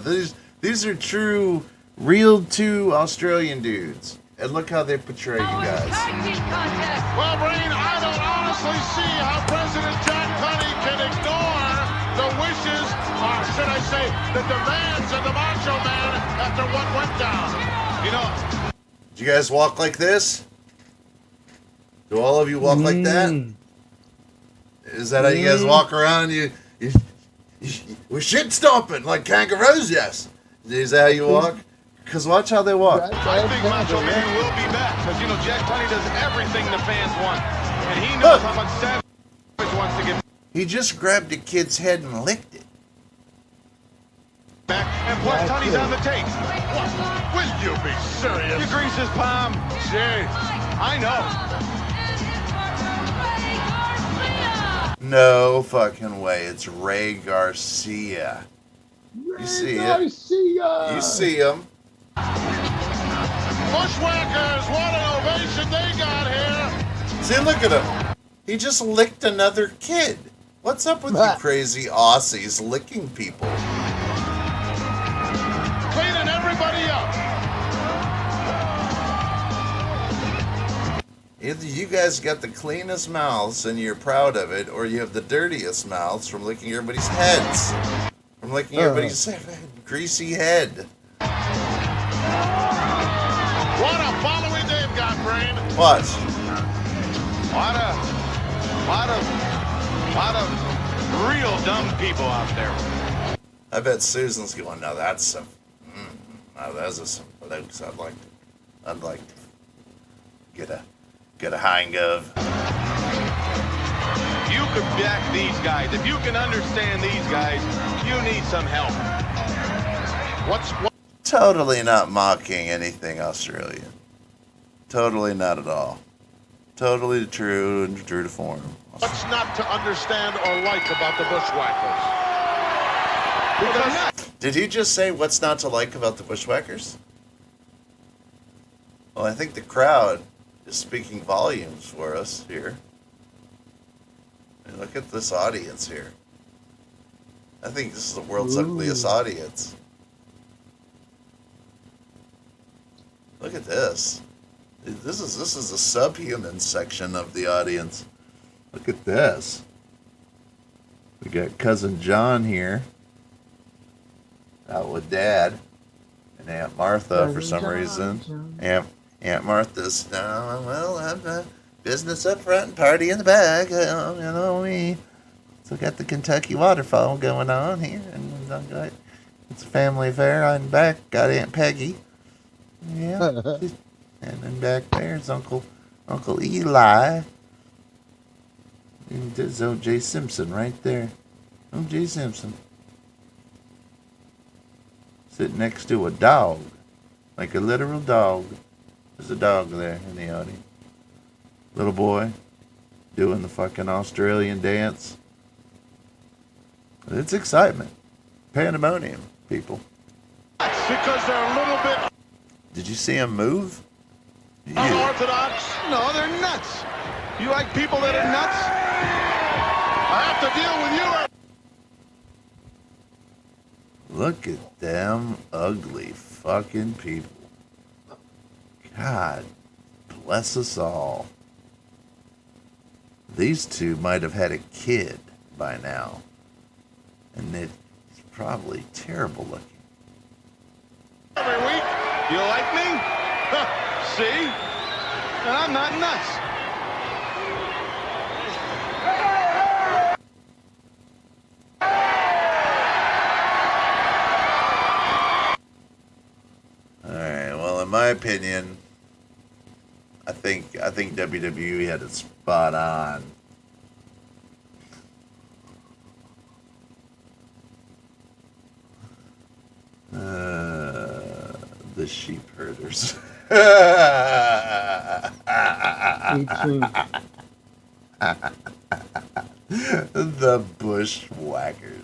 These are true, real two Australian dudes, and look how they portray you guys. Well, Brain, I don't honestly see how President John Cuddy can ignore the wishes, or should I say, the demands of the Macho Man after what went down. You know. Do you guys walk like this? Do all of you walk like that? Is that how you guys walk around? We're shit stomping like kangaroos, yes. Is that how you walk? Because watch how they walk. I think Macho Man will be back, because, you know, Jack Tunney does everything the fans want. And he knows how much Savage wants to get He just grabbed a kid's head and licked it. back. And plus, Tunney's on the tape. What? Will you be serious? You grease his palm. Jeez. I know. No fucking way. It's Ray Garcia. You see it. You see him. Bushwhackers, what an ovation they got here. See, look at him. He just licked another kid. What's up with you crazy Aussies licking people? Cleaning everybody up. Either you guys got the cleanest mouths and you're proud of it, or you have the dirtiest mouths from licking everybody's heads. From licking everybody's greasy head. What a following they've got, Brain. What? Lot of real dumb people out there. I bet Susan's going, now that's some, now those are some blokes I'd like to get a hang of. You could back these guys. If you can understand these guys, you need some help. What? Totally not mocking anything Australian. Totally not at all. Totally true and true to form. What's not to understand or like about the Bushwhackers? Because Did he just say what's not to like about the Bushwhackers? Well, I think the crowd is speaking volumes for us here. I mean, look at this audience here. I think this is the world's ugliest audience. Look at this. This is the subhuman section of the audience. Look at this. We got Cousin John here, out with Dad, and Aunt Martha for some reason. Aunt Martha's well, I'm business up front and party in the back. You know me. So got the Kentucky waterfall going on here, and it's a family affair. I'm back. Got Aunt Peggy. Yeah, and then back there's Uncle Eli. And there's O.J. Simpson right there. O.J. Simpson. Sitting next to a dog. Like a literal dog. There's a dog there in the audience. Little boy doing the fucking Australian dance. It's excitement. Pandemonium, people. because they're a little bit Did you see him move? unorthodox. No, they're nuts. You like people that are nuts? I have to deal with you. Look at them ugly fucking people. God bless us all. These two might have had a kid by now. And it's probably terrible looking. Every week, you like me? See? And I'm not nuts. opinion, I think WWE had it spot on. The sheep herders. The bushwhackers.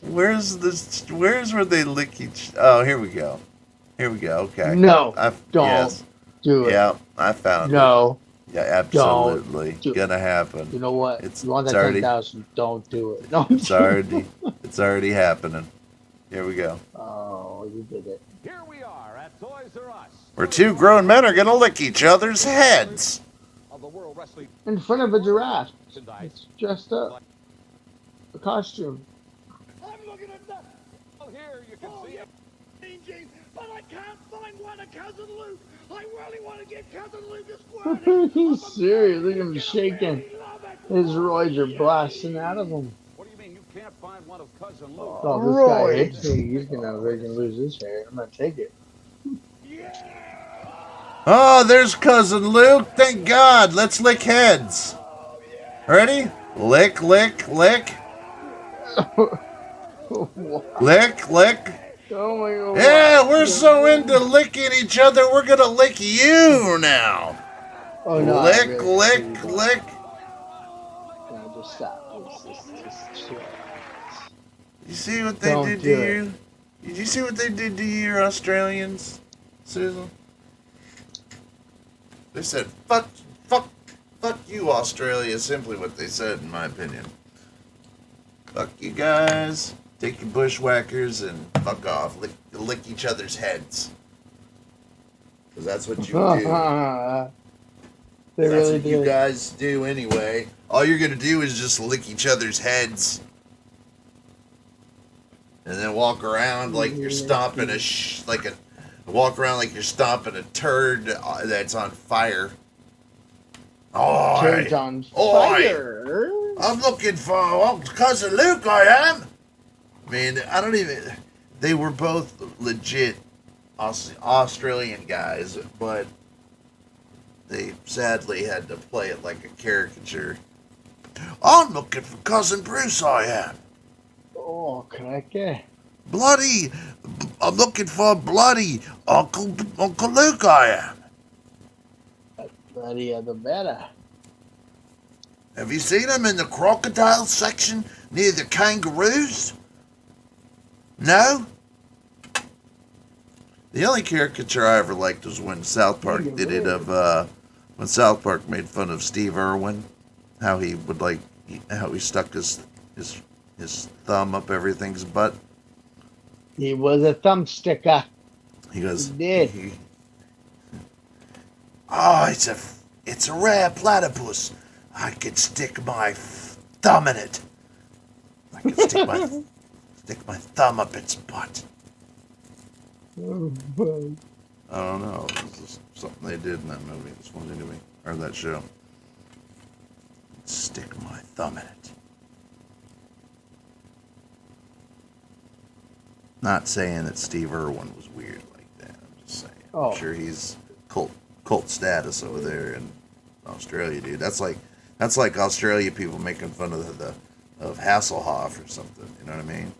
Where's where they lick each? Oh, here we go. Okay. No, don't do it. Yeah, I found it. No, Yeah, absolutely gonna happen. You know what? It's You want that already 10,000? Don't do it. Don't it's do already it. it's already happening. Here we go. Oh, you did it. Here we are at Toys R Us. Where two grown men are gonna lick each other's heads. Of the World Wrestling In front of a giraffe. It's dressed up. A costume. I'm looking at that. Oh, here you can see it. But I can't find one of Cousin Luke. I really want to get Cousin Luke a squirting. He's serious. Look at him shaking. His roids are blasting out of him. What do you mean you can't find one of Cousin Luke? Oh, this guy hits me. He's gonna freaking lose his hair. I'm gonna take it. Oh, there's Cousin Luke. Thank God. Let's lick heads. Ready? Lick, lick, lick. Lick, lick. Oh my God. Yeah, we're so into licking each other, we're gonna lick you now. Oh, no, lick, lick, lick. No, just stop. Just chill. You see what they Don't did do to it. you? Did you see what they did to you, Australians, Susan? They said, fuck you, Australia. Simply what they said, in my opinion. Fuck you guys. Take your bushwhackers and fuck off. Lick each other's heads. Because that's what you do. That's what you guys do anyway. All you're going to do is just lick each other's heads. And then walk around like you're stomping walk around like you're stomping a turd that's on fire. Oh, Turd's on fire. I'm looking for Cousin Luke, I am. I mean, they were both legit Australian guys, but they sadly had to play it like a caricature. I'm looking for Cousin Bruce, I am. Oh, cracky. Bloody, I'm looking for bloody Uncle Luke, I am. Bloody the better. Have you seen him in the crocodile section near the kangaroos? No? The only caricature I ever liked was when South Park did it when South Park made fun of Steve Irwin, how he would how he stuck his thumb up everything's butt. He was a thumbsticker. He goes, He did. Oh, it's a rare platypus. I could stick my thumb in it. I could stick my thumb up its butt. Oh, boy. I don't know. This is something they did in that movie. It's funny to me, or that show. Stick my thumb in it. Not saying that Steve Irwin was weird like that. I'm just saying. Oh. I'm sure he's cult status over there in Australia, dude. That's like Australia people making fun of Hasselhoff or something. You know what I mean?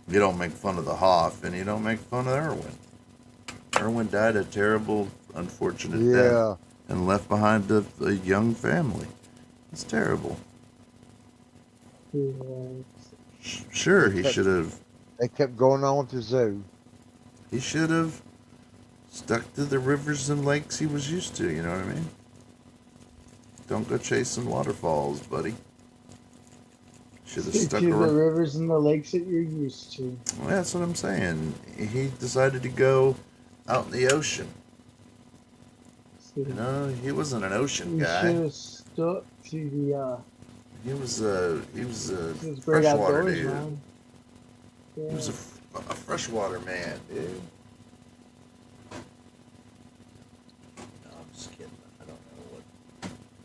You don't make fun of the Hoff, and you don't make fun of Irwin. Irwin died a terrible, unfortunate death and left behind a young family. It's terrible. Sure, he should have. They kept going on with the zoo. He should have stuck to the rivers and lakes he was used to. You know what I mean? Don't go chasing waterfalls, buddy. Should have stuck to around the rivers and the lakes that you're used to. Well, that's what I'm saying. He decided to go out in the ocean. You know, he wasn't an ocean You guy. should have stuck to the. He was a great freshwater outdoors, dude. man. Yeah. He was a freshwater man, dude. No, I'm just kidding.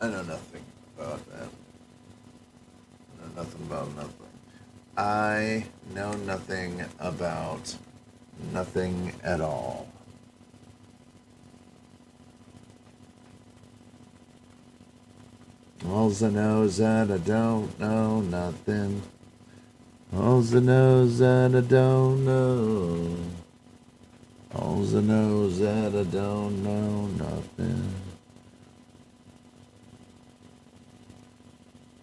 I know nothing about that. I know nothing about nothing. I know nothing about Nothing at all. All I know is that I don't know nothing. All I know is that I don't know. All I know is that I don't know nothing.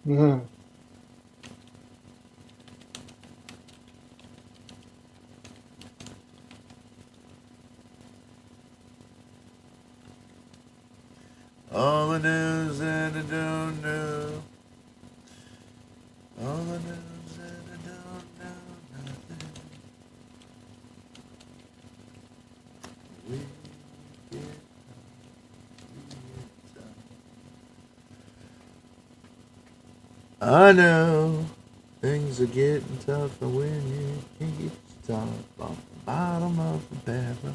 Mm-hmm. All I know is that I don't know. All I know is that I don't know nothing. We get I know things are getting tougher when you can't get your top off the bottom of the barrel.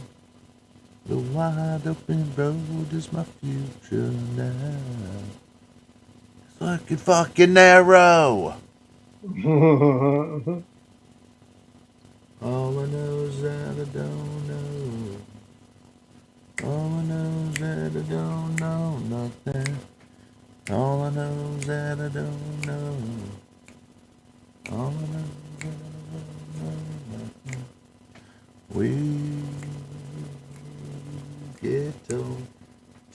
The wide open road is my future now. It's fucking narrow. All I know is that I don't know. All I know is that I don't know nothing. All I know is that I don't know. All I know is that I don't know nothing. We get told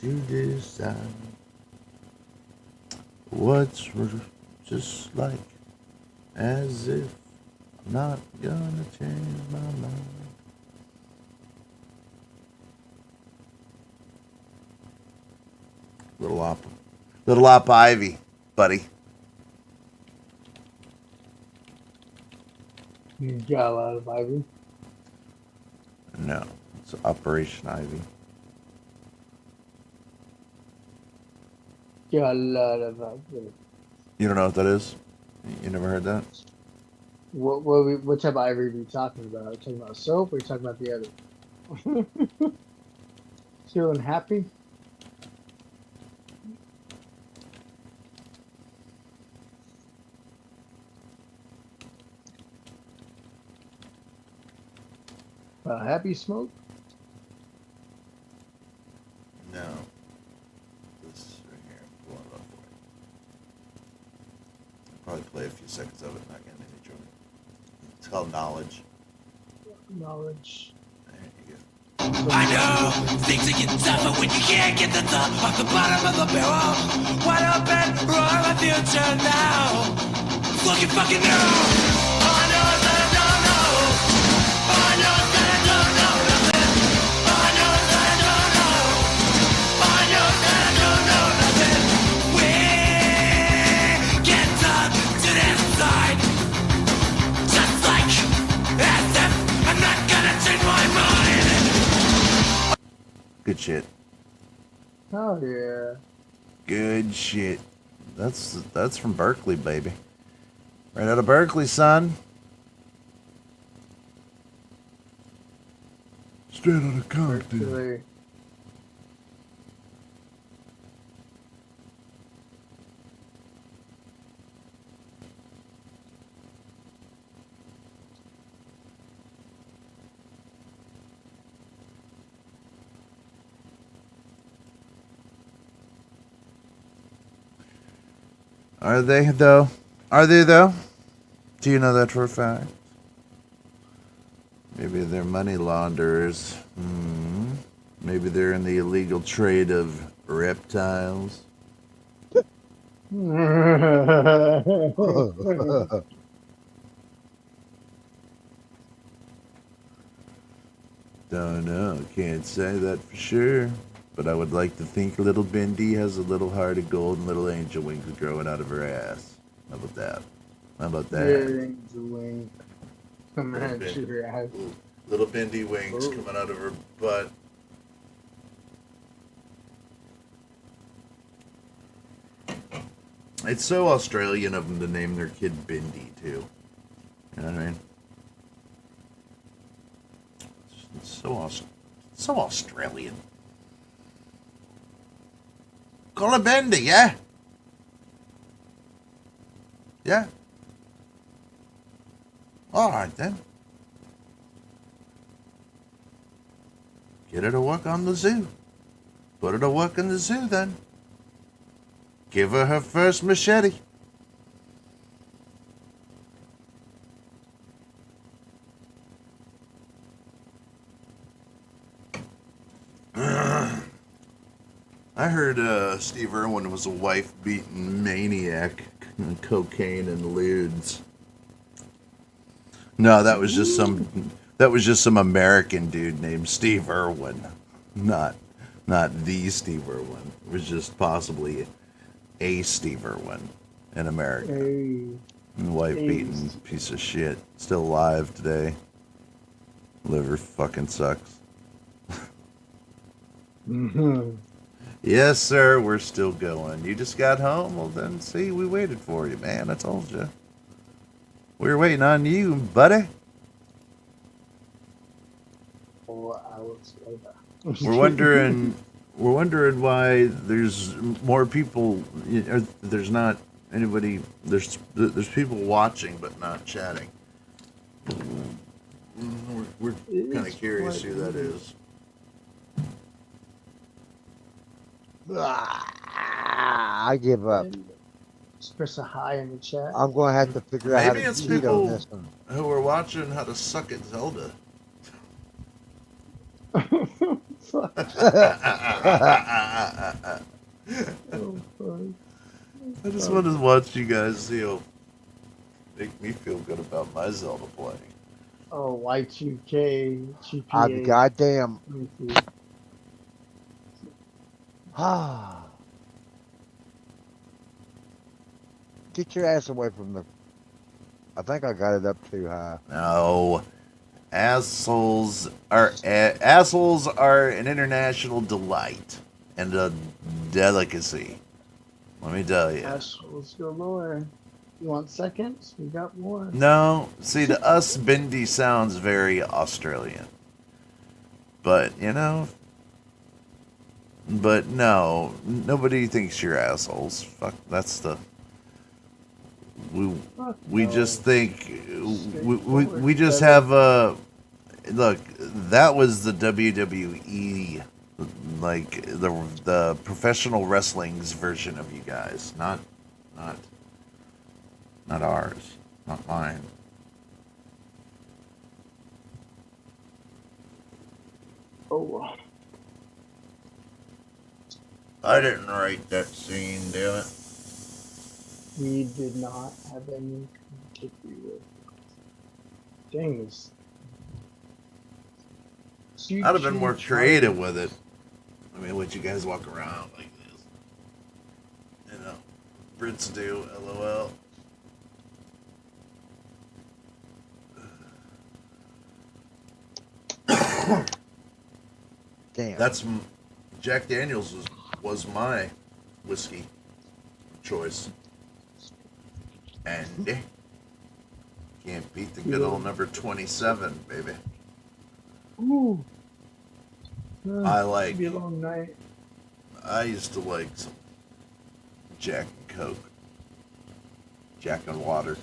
to decide what's just like, as if I'm not gonna change my mind. Little Op Ivy, buddy. You got a lot of Ivy. No, it's Operation Ivy. Got a lot of Ivy. You don't know what that is? You never heard that? What type of Ivy are we talking about? Are we talking about soap or are we talking about the other? Feeling happy? Happy smoke? No. This right here. I'm pulling it up for you. I'll probably play a few seconds of it, not getting any joy. It's called Knowledge. Knowledge. There you go. I know things are getting tougher when you can't get the thought off the bottom of the barrel. Wide open, wrong my future now. Looking fucking new. All I know is that I don't know. All I know is that I don't know nothing. All I know is that I don't know. All I know is that I don't know nothing. We get tough to decide. Just like as if I'm not gonna change my mind. Good shit. Oh yeah. Good shit. That's from Berkeley, baby. Right out of Berkeley, son. Straight out of Compton. Berkeley. Are they though? Are they though? Do you know that for a fact? Maybe they're money launderers. Maybe they're in the illegal trade of reptiles. Don't know. Can't say that for sure. But I would like to think little Bindi has a little heart of gold and little angel wings growing out of her ass. How about that? How about that? Yeah, angel wing. Coming Little at Bindi- your ass. Little Bindi wings Oh. coming out of her butt. It's so Australian of them to name their kid Bindi, too. You know what I mean? It's so Australian. Call her Bindi, yeah? Yeah? Alright then. Get her to work on the zoo. Put her to work in the zoo then. Give her her first machete. I heard Steve Irwin was a wife-beating maniac, cocaine and lewds. No, that was just some American dude named Steve Irwin, not the Steve Irwin. It was just possibly a Steve Irwin in America. Wife-beating piece of shit, still alive today. Liver fucking sucks. Mm-hmm. Yes, sir, we're still going. You just got home? Well, then, see, we waited for you, man. I told you. We were waiting on you, buddy. 4 hours later. We're wondering why there's more people. There's not anybody. There's people watching but not chatting. We're kind of curious who that is. I give up. Express a hi in the chat. I'm going to have to figure out how Maybe to it's cheat on people this one. who are watching how to suck at Zelda. I just want to watch you guys, make me feel good about my Zelda playing. Oh, Y2K, GPA. I'm goddamn. Get your ass away from the. I think I got it up too high. No, assholes are an international delight and a delicacy. Let me tell you. Assholes galore. You want seconds? We got more. No, see, to us, Bindi sounds very Australian. But, but no, nobody thinks you're assholes. Fuck, that's the... We just think... We just have a... Look, that was the WWE, like, the professional wrestling's version of you guys, not ours, not mine. Oh. I didn't write that scene, damn it. We did not have any particular things. I'd have been more creative with it. I mean, would you guys walk around like this? Brits do, LOL. Damn. That's Jack Daniels was my whiskey choice, and can't beat the good old number 27, baby. Ooh. I like. Be a long night. I used to like some Jack and Coke, Jack and water.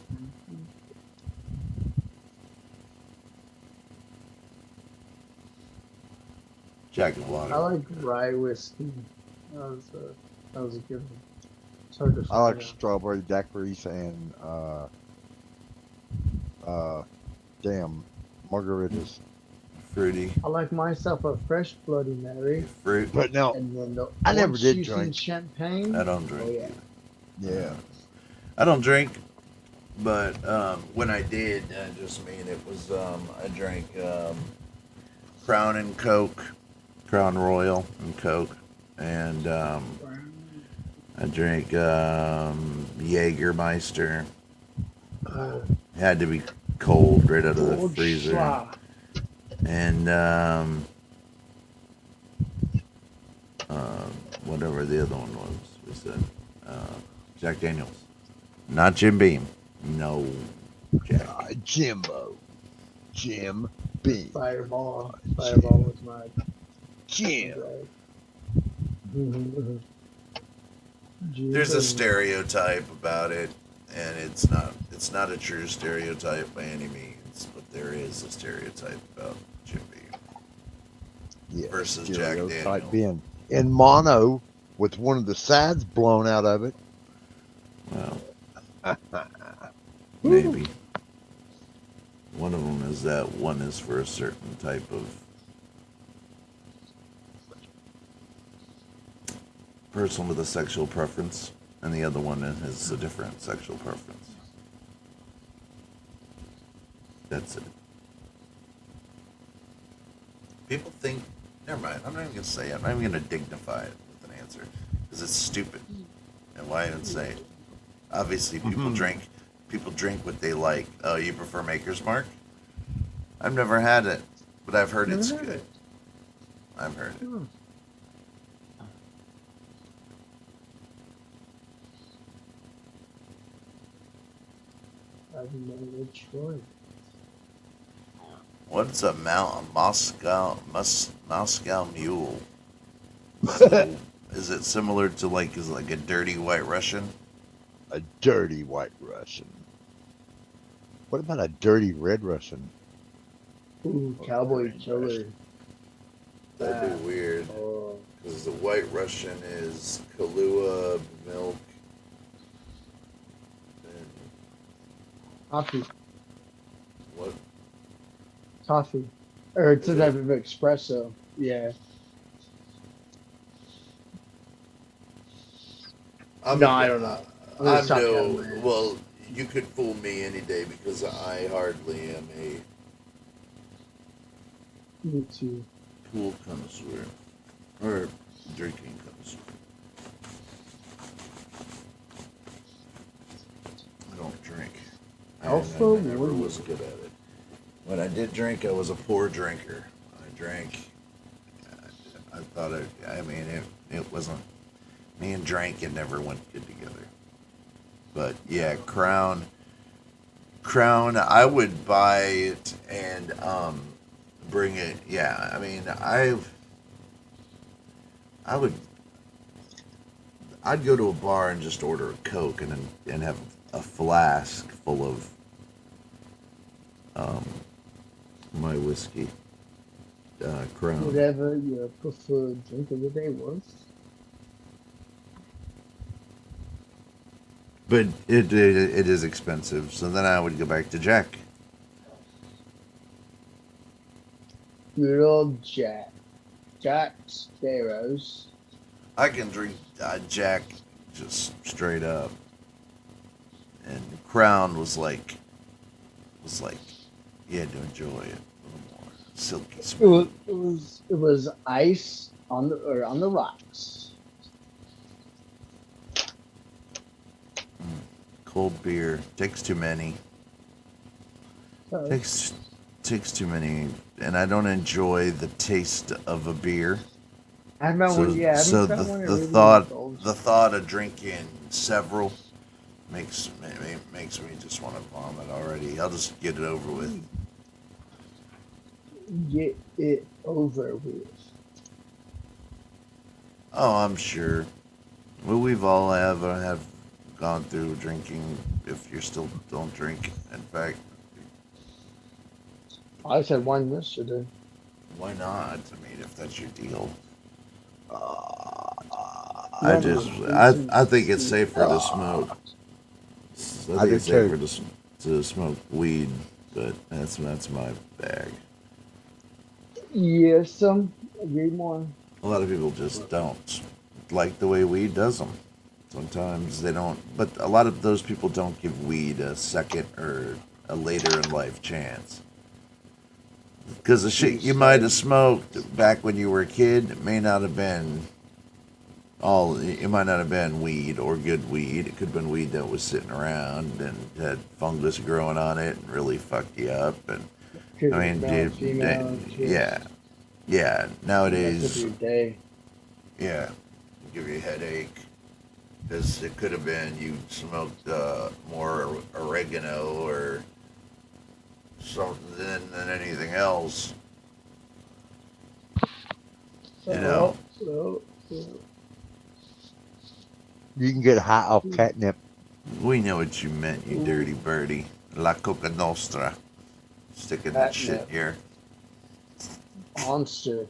Jack and water. I like rye whiskey. That was a good one. It's hard to I like find. strawberry daiquiris and margaritas. Fruity. I like myself a fresh Bloody Mary. Fruit. But no, And then the I never orange did juice and drink. champagne. I don't drink. Oh, yeah. Yeah. I don't drink, but when I did, just mean it was I drank Crown and Coke, Crown Royal and Coke, and I drank Jägermeister. Had to be cold, right out of the freezer. And whatever the other one was, we said Jack Daniels, not Jim Beam. No, Jack. Jim Beam. Fireball. Fireball was my Jim. There's a stereotype about it, and it's not a true stereotype by any means, but there is a stereotype about Jim Beam. versus Jack stereotype Daniels. being in mono with one of the sides blown out of it. Well, maybe. One of them is that, one is for a certain type of person with a sexual preference, and the other one is a different sexual preference. That's it. People think, never mind, I'm not even going to say it. I'm not even going to dignify it with an answer, because it's stupid. And why even say it? Obviously, people drink what they like. Oh, you prefer Maker's Mark? I've never had it, but I've heard it's good. I've heard it. I've never tried. What's a Moscow Mule? Is it similar to is it like a dirty White Russian? A dirty White Russian. What about a dirty Red Russian? Ooh, Cowboy Killer. That'd be weird. Because the White Russian is Kahlua, milk, and Coffee. what? Coffee. Or it's a type of espresso. Yeah. I don't know. I'm no. Well, you could fool me any day because I hardly am a Me too. pool connoisseur or drinking connoisseur. I don't drink. I never was good at it. When I did drink, I was a poor drinker. I drank. I thought it wasn't. Me and drinking never went good together. But yeah, Crown, I would buy it and bring it. Yeah, I mean, I'd go to a bar and just order a Coke and have a flask full of my whiskey. Crown. Whatever your preferred drink of the day was. But it is expensive, so then I would go back to Jack. Good old Jack. Jack Sparrows. I can drink Jack just straight up, and Crown was like you had to enjoy it a little more silky smooth. It was ice on the rocks. Cold beer takes too many. Takes too many, and I don't enjoy the taste of a beer. I remember So the thought of drinking several makes me just want to vomit already. I'll just get it over with. Get it over with. Oh, I'm sure. Well, we've all have gone through drinking. If you still don't drink, in fact, I said one yesterday. why not? I mean, if that's your deal. I think it's safer to smoke. I think it's safer to smoke weed, but that's my bag. Yes, some agree more. A lot of people just don't like the way weed does them. Sometimes they don't, but a lot of those people don't give weed a second or a later in life chance. Because the shit you might have smoked back when you were a kid it might not have been weed or good weed. It could have been weed that was sitting around and had fungus growing on it and really fucked you up. And I mean, yeah. Nowadays, yeah, give you a headache. Because it could have been you smoked more oregano or something than anything else. You know. You can get high off catnip. We know what you meant, you dirty birdie. La Coca Nostra. Sticking that shit here. Monster.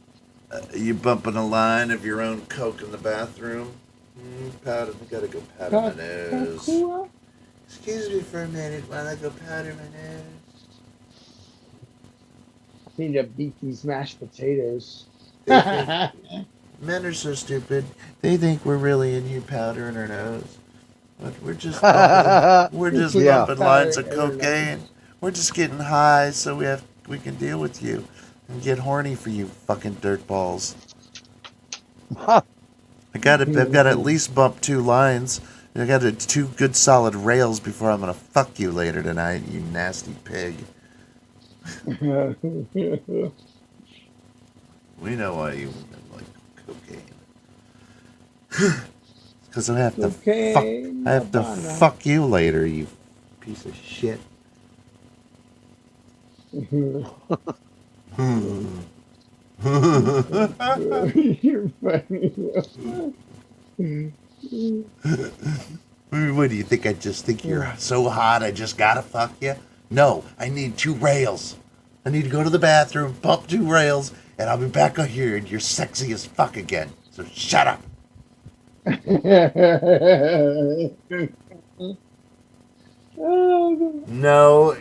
You bumping a line of your own coke in the bathroom? Powder. I gotta go powder my nose. Excuse me for a minute while I go powder my nose. Need to beat these mashed potatoes. They think men are so stupid. They think we're really in here powdering our nose, but we're just Yeah. bumping lines of cocaine. We're just getting high so we can deal with you and get horny for you fucking dirtballs. I've got to at least bump 2 lines. I got 2 good solid rails before I'm gonna fuck you later tonight, you nasty pig. We know why you women like cocaine. Because I have to fuck you later, you piece of shit. You're funny. What do you think? I just think you're so hot I just gotta fuck you? No, I need 2 rails. I need to go to the bathroom, pump 2 rails, and I'll be back out here and you're sexy as fuck again. So shut up. No,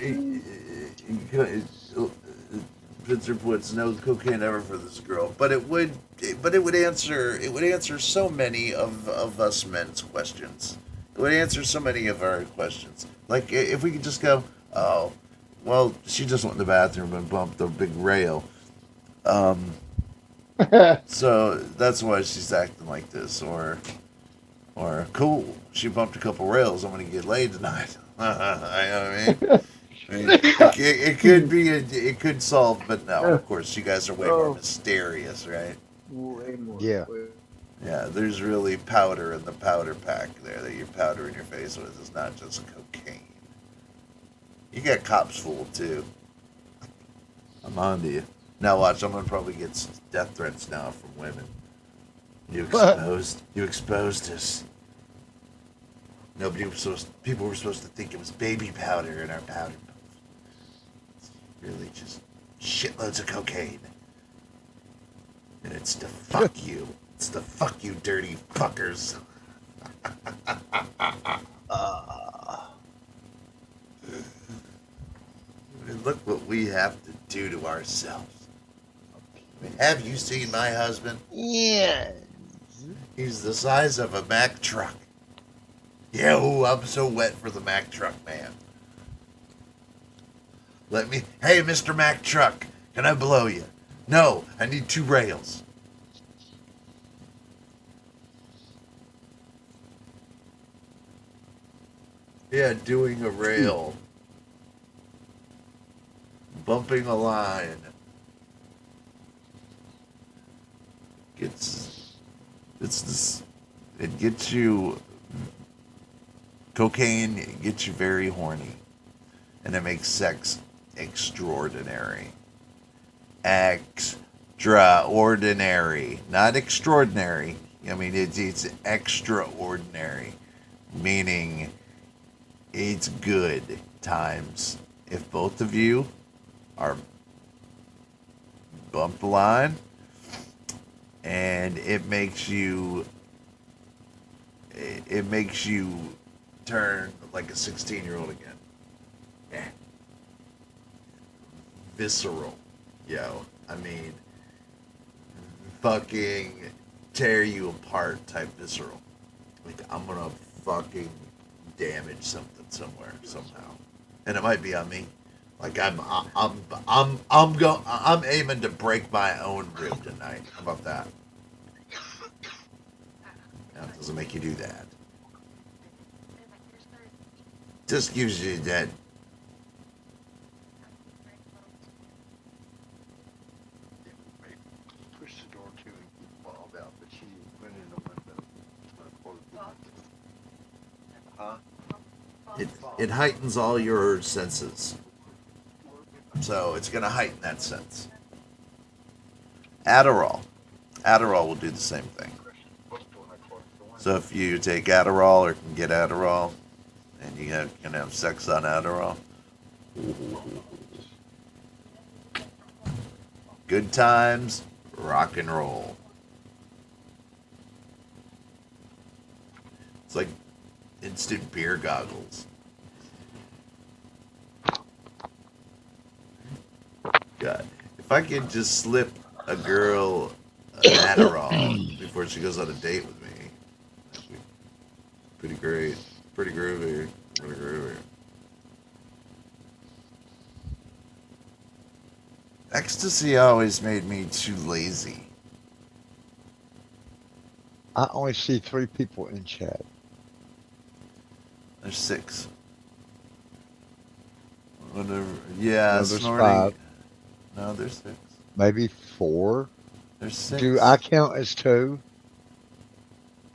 Spencer puts no cocaine ever for this girl, but it would answer so many of us men's questions. It would answer so many of our questions. Like if we could just go, oh, well, she just went in the bathroom and bumped a big rail. So that's why she's acting like this, or cool, she bumped a couple rails. I'm gonna get laid tonight. I mean, it could solve, but no, of course, you guys are way more mysterious, right? Way more. Yeah. Yeah, there's really powder in the powder pack there that you're powdering your face with. It's not just cocaine. You got cops fooled too. I'm on to you. Now watch, I'm gonna probably get death threats now from women. You exposed us. People were supposed to think it was baby powder in our powder. It's really just shitloads of cocaine. And it's to fuck you. It's to fuck you, dirty fuckers. Look what we have to do to ourselves. Have you seen my husband? Yeah. He's the size of a Mack truck. Yeah, ooh, I'm so wet for the Mack truck, man. Hey, Mr. Mack truck, can I blow you? No, I need 2 rails. Yeah, doing a rail. Bumping a line. It gets you, cocaine gets you very horny, and it makes sex extraordinary. Extraordinary, not extraordinary. I mean, it's extraordinary, meaning it's good times. If both of you are bump the line, and it makes you turn like a 16-year-old again. Yeah. Visceral, yo. I mean, fucking tear you apart type visceral. Like, I'm gonna fucking damage something somewhere somehow, and it might be on me. Like I'm aiming to break my own rib tonight. How about that? That doesn't make you do that. Just gives you that. Push the door to and keep Bob out, but she went in the window. Huh? It heightens all your senses. So it's going to heighten that sense. Adderall will do the same thing. So if you take Adderall or can get Adderall, and you can have sex on Adderall, good times rock and roll. It's like instant beer goggles. God, if I could just slip a girl an Adderall before she goes on a date with me, that'd be pretty great. Pretty groovy. Pretty groovy. Ecstasy always made me too lazy. I only see 3 people in chat. There's 6. Whatever. Yeah, No, there's snorting. 5. No, there's 6. Maybe 4. There's 6. Do I count as 2?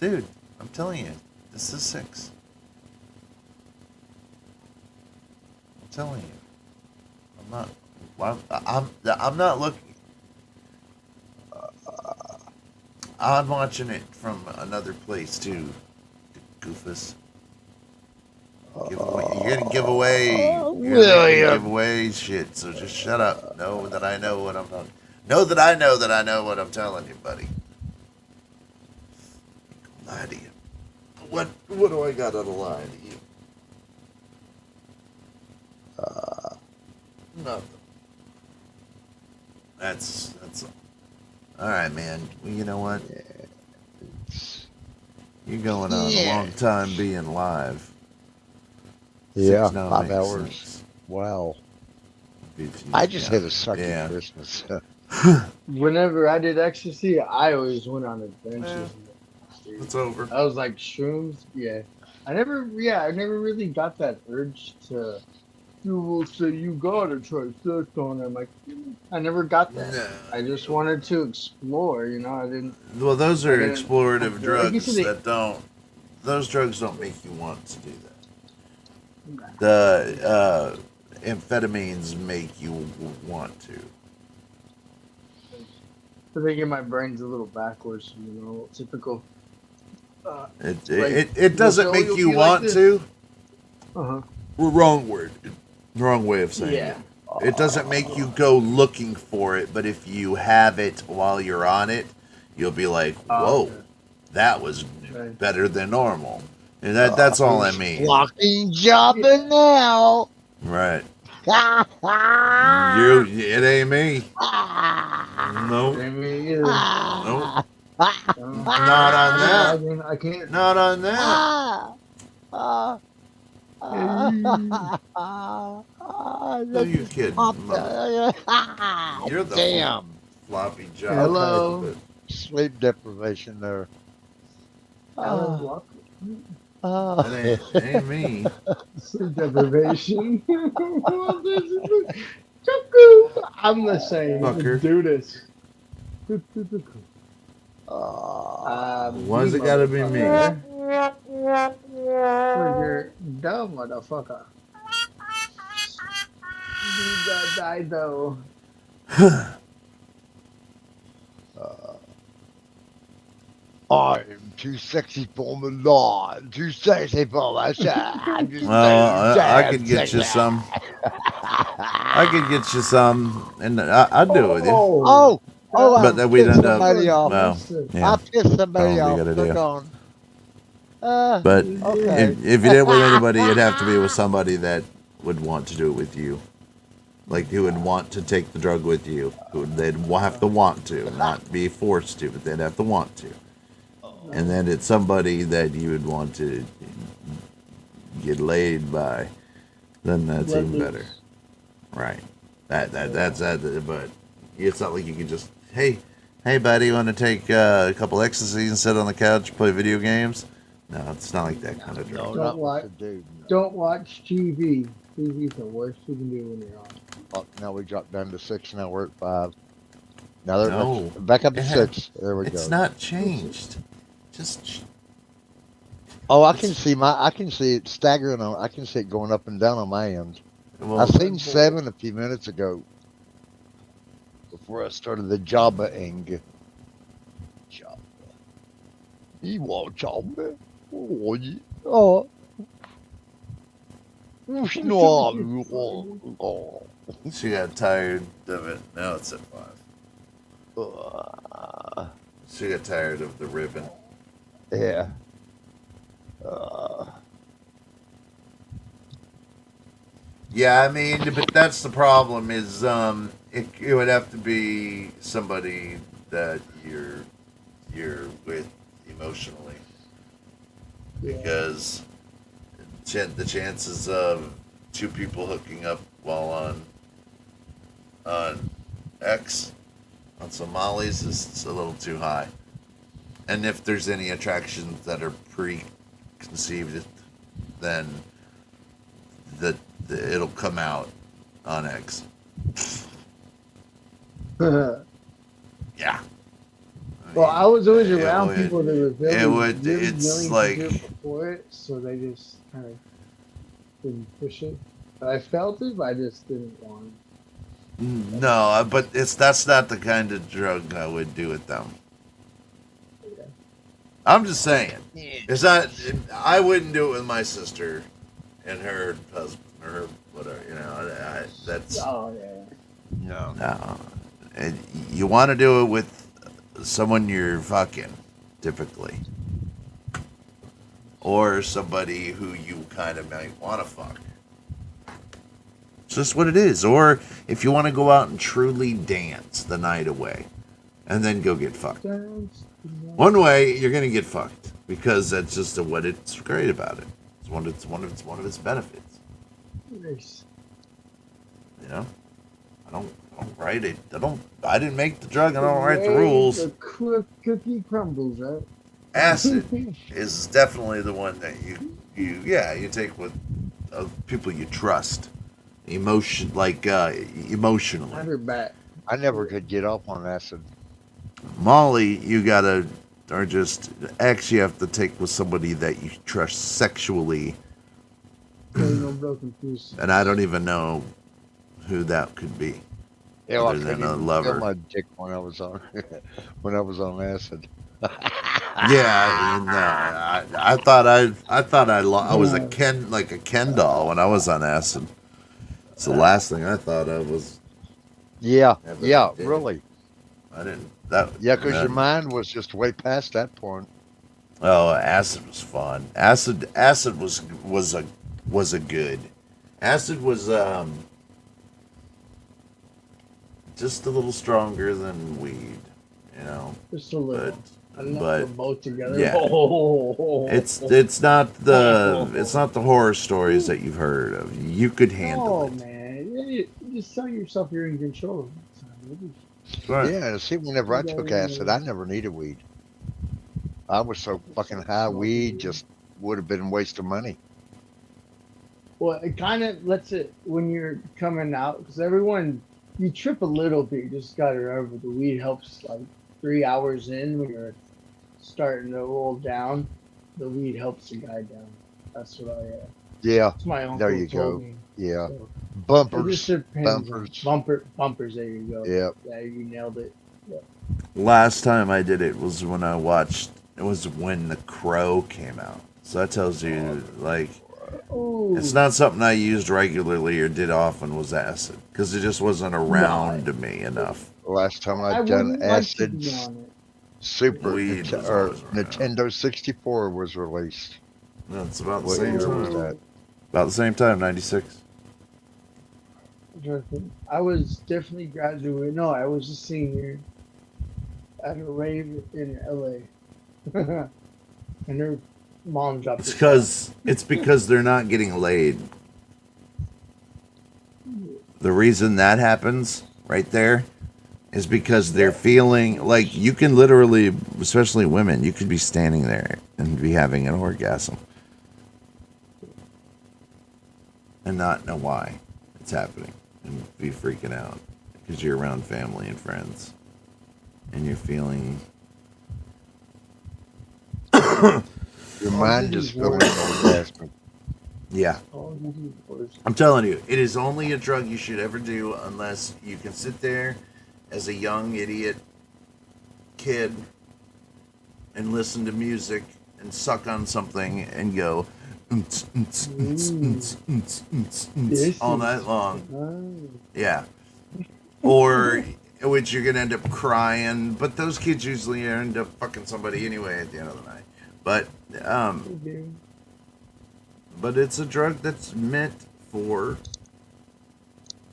Dude, I'm telling you, this is 6. I'm telling you. I'm not looking. I'm watching it from another place too, goofus. You're gonna give away. You're gonna give away shit. So just shut up. Know that I know what I'm talking. Know that I know what I'm telling you, buddy. Lie to you. What do I got on the lie to you? Nothing. That's all right, man. Well, you know what? You're going on a long time being live. Yeah, 6 now 5 makes hours. sense. Wow. I just had a sucky Christmas. Whenever I did ecstasy, I always went on adventures. It's over. I was like shrooms. Yeah. I never really got that urge to. You will say you gotta try sex on. I'm like, I never got that. No. I just wanted to explore. You know, I didn't. Well, those are I didn't- explorative like drugs you said, that don't. Those drugs don't make you want to do that. The amphetamines make you want to. I think my brain's a little backwards. You know, typical. It doesn't make you want to. Uh-huh. Wrong word. Wrong way of saying Yeah. it. It doesn't make you go looking for it, but if you have it while you're on it, you'll be like, whoa, okay. That was better than normal. And that's all I mean. Fucking jumping now. Right. It ain't me. Nope. Ain't me either. Nope. Not on that. I can't. Not on that. Who you kidding? You're the Damn. floppy job. Hello. Sleep deprivation there. It ain't me. Sleep deprivation. I'm the same. Fucker. Do this. Why's it gotta be me? You're dumb, motherfucker. You got die though. I'm too sexy for my lawn. Too sexy for my side. Well, I could get you some. I could get you some, and I'd do it with you. Oh, but then we'd end up. somebody off. Well, yeah. I pissed somebody Probably off. gotta They're do. gone. But okay. if you did it with anybody, it'd have to be with somebody that would want to do it with you. Like, who would want to take the drug with you. They'd have to want to, not be forced to, but they'd have to want to. And then it's somebody that you would want to get laid by. Then that's even better. Right. That's that. But it's not like you can just, hey, buddy, you want to take a couple ecstasies and sit on the couch, play video games? No, it's not like that kind of drug. Don't watch TV. TV's the worst you can do when you're on. Oh, now we dropped down to 6. Now we're at 5. Now they're No. back up to 6. There we go. It's not changed. Just. Oh, I can see it staggering on. I can see it going up and down on my end. Well, I seen 7 a few minutes ago. Before I started the Jabba-ing. Jabba. You want Jabba? Oh, yeah. Oh. She got tired of it. Now it's at 5. She got tired of the ribbon. Yeah. Yeah, I mean, but that's the problem. Is it would have to be somebody that you're with emotionally, because the chances of two people hooking up while on X on some mollies is a little too high. And if there's any attractions that are preconceived, then it'll come out on X. Yeah. Well, I was always It around would- people that were really, it would- really it's willing like- to do it before it, so they just kind of didn't push it. But I felt it, but I just didn't want it. No, but that's not the kind of drug I would do with them. I'm just saying. It's not. I wouldn't do it with my sister and her husband or her whatever. You know, that's. Oh yeah. No. And you want to do it with someone you're fucking, typically, or somebody who you kind of might want to fuck. It's just what it is. Or if you want to go out and truly dance the night away, and then go get fucked. One way you're gonna get fucked because that's just what it's great about it. It's one of its benefits. Nice. You know, I don't write it. I didn't make the drug. I don't write the rules. The cookie crumbles, right? Acid is definitely the one that you take with people you trust, emotionally. Under back. I never could get off on acid. Molly, you gotta, or just X, you have to take with somebody that you trust sexually, No broken piece. and I don't even know who that could be. Yeah, other than a lover. My dick when I was on acid. Yeah, no, I thought I was a Ken doll when I was on acid. It's the last thing I thought of was. Yeah, Ever did. really. I didn't. Because your mind was just way past that point. Oh, acid was fun. Acid was a good. Acid was just a little stronger than weed, you know. Just a little. But both together. yeah, Oh. it's not the horror stories that you've heard of. You could handle it. Man, you just tell yourself you're in control. Right. Yeah, see, whenever I took acid, I never needed weed. I was so fucking high, weed just would have been a waste of money. Well, it kind of lets it when you're coming out, because everyone, you trip a little bit. You just got to remember the weed helps like 3 hours in when you're starting to roll down. The weed helps the guy down. That's what I. Yeah, that's my uncle there you told go. me. Yeah, So, bumpers, it just depends. bumpers. Bumpers. There you go. Yep. Yeah, you nailed it. Yep. Last time I did it was when I watched. It was when The Crow came out. So that tells you, like, it's not something I used regularly or did often was acid because it just wasn't around to me enough. Last time I I'd done wouldn't like to acid, be on it. Super Weed was or always around. Nintendo 64 was released. That's about the What same year time. was that? About the same time, 96. I was definitely graduating. No, I was a senior at a rave in LA. And her mom dropped It's because they're not getting laid. The reason that happens right there is because they're feeling like you can literally, especially women, you could be standing there and be having an orgasm and not know why it's happening and be freaking out because you're around family and friends and you're feeling Your mind is going orgasmic. yeah. I'm telling you, it is only a drug you should ever do unless you can sit there as a young idiot kid and listen to music and suck on something and go all night long. Yeah. Or which you're gonna end up crying. But those kids usually end up fucking somebody anyway at the end of the night. But it's a drug that's meant for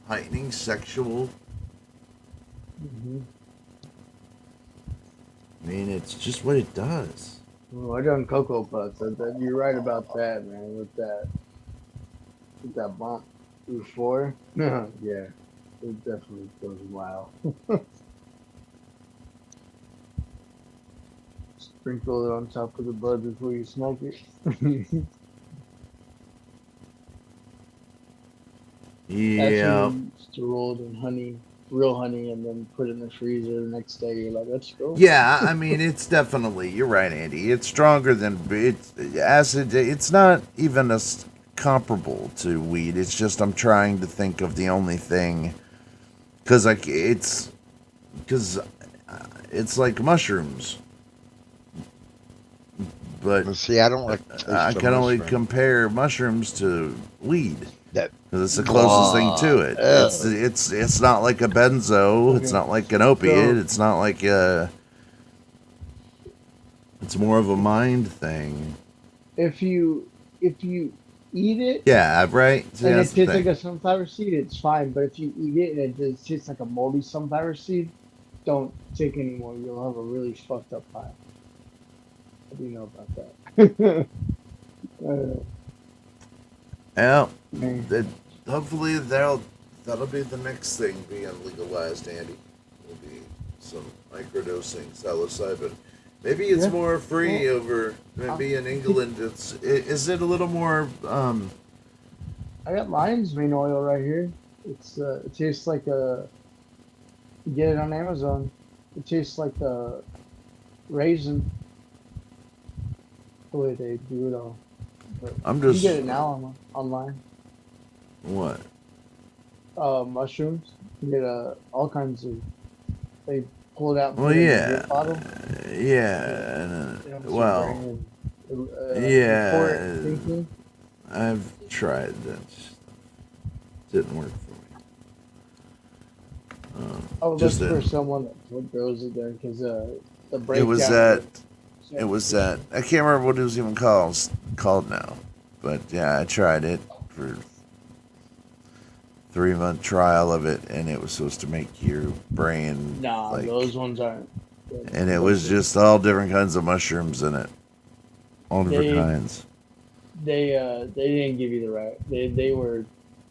heightening sexual. I mean, it's just what it does. Well, I done Cocoa Puffs. You're right about that, man. With that bump before, yeah, it definitely goes wild. Sprinkle it on top of the bud before you smoke it. That's Yeah. when you used to roll it in honey, real honey, and then put it in the freezer. The next day, you're like, let's go. Yeah, I mean, it's definitely, you're right, Andy. It's stronger than acid. It's not even comparable to weed. It's just I'm trying to think of the only thing, because it's like mushrooms. But see, I don't like. I can only compare mushrooms to weed. Because it's the closest thing to it. It's not like a benzo. Okay. It's not like an opiate. So- It's not like a. It's more of a mind thing. If you eat it, Yeah, right. See, and it that's the tastes thing. like a sunflower seed, it's fine. But if you eat it and it just tastes like a moldy sunflower seed, don't take anymore. You'll have a really fucked up pile. How do you know about that? Yeah. Hopefully that'll be the next thing being legalized, Andy. Will be some microdosing psilocybin. Maybe it's Yeah. more free Well, over. Maybe in England, is it a little more? I got lion's mane oil right here. It tastes like a. You get it on Amazon. It tastes like a raisin. The way they do it all. But I'm you just- can get it now online. What? Mushrooms. You get all kinds of. They pull it out. And Well, put it in a yeah, beer bottle. yeah. They don't Well, bring in, yeah. report thinking. I've tried that. Didn't work for me. I would Just look a- for someone that grows it there because the breakdown. It was that. It was that. I can't remember what it was even called now, but yeah, I tried it for 3-month trial of it, and it was supposed to make your brain Nah, like. those ones aren't. And it was just all different kinds of mushrooms in it, all different They- kinds. They didn't give you the right. They were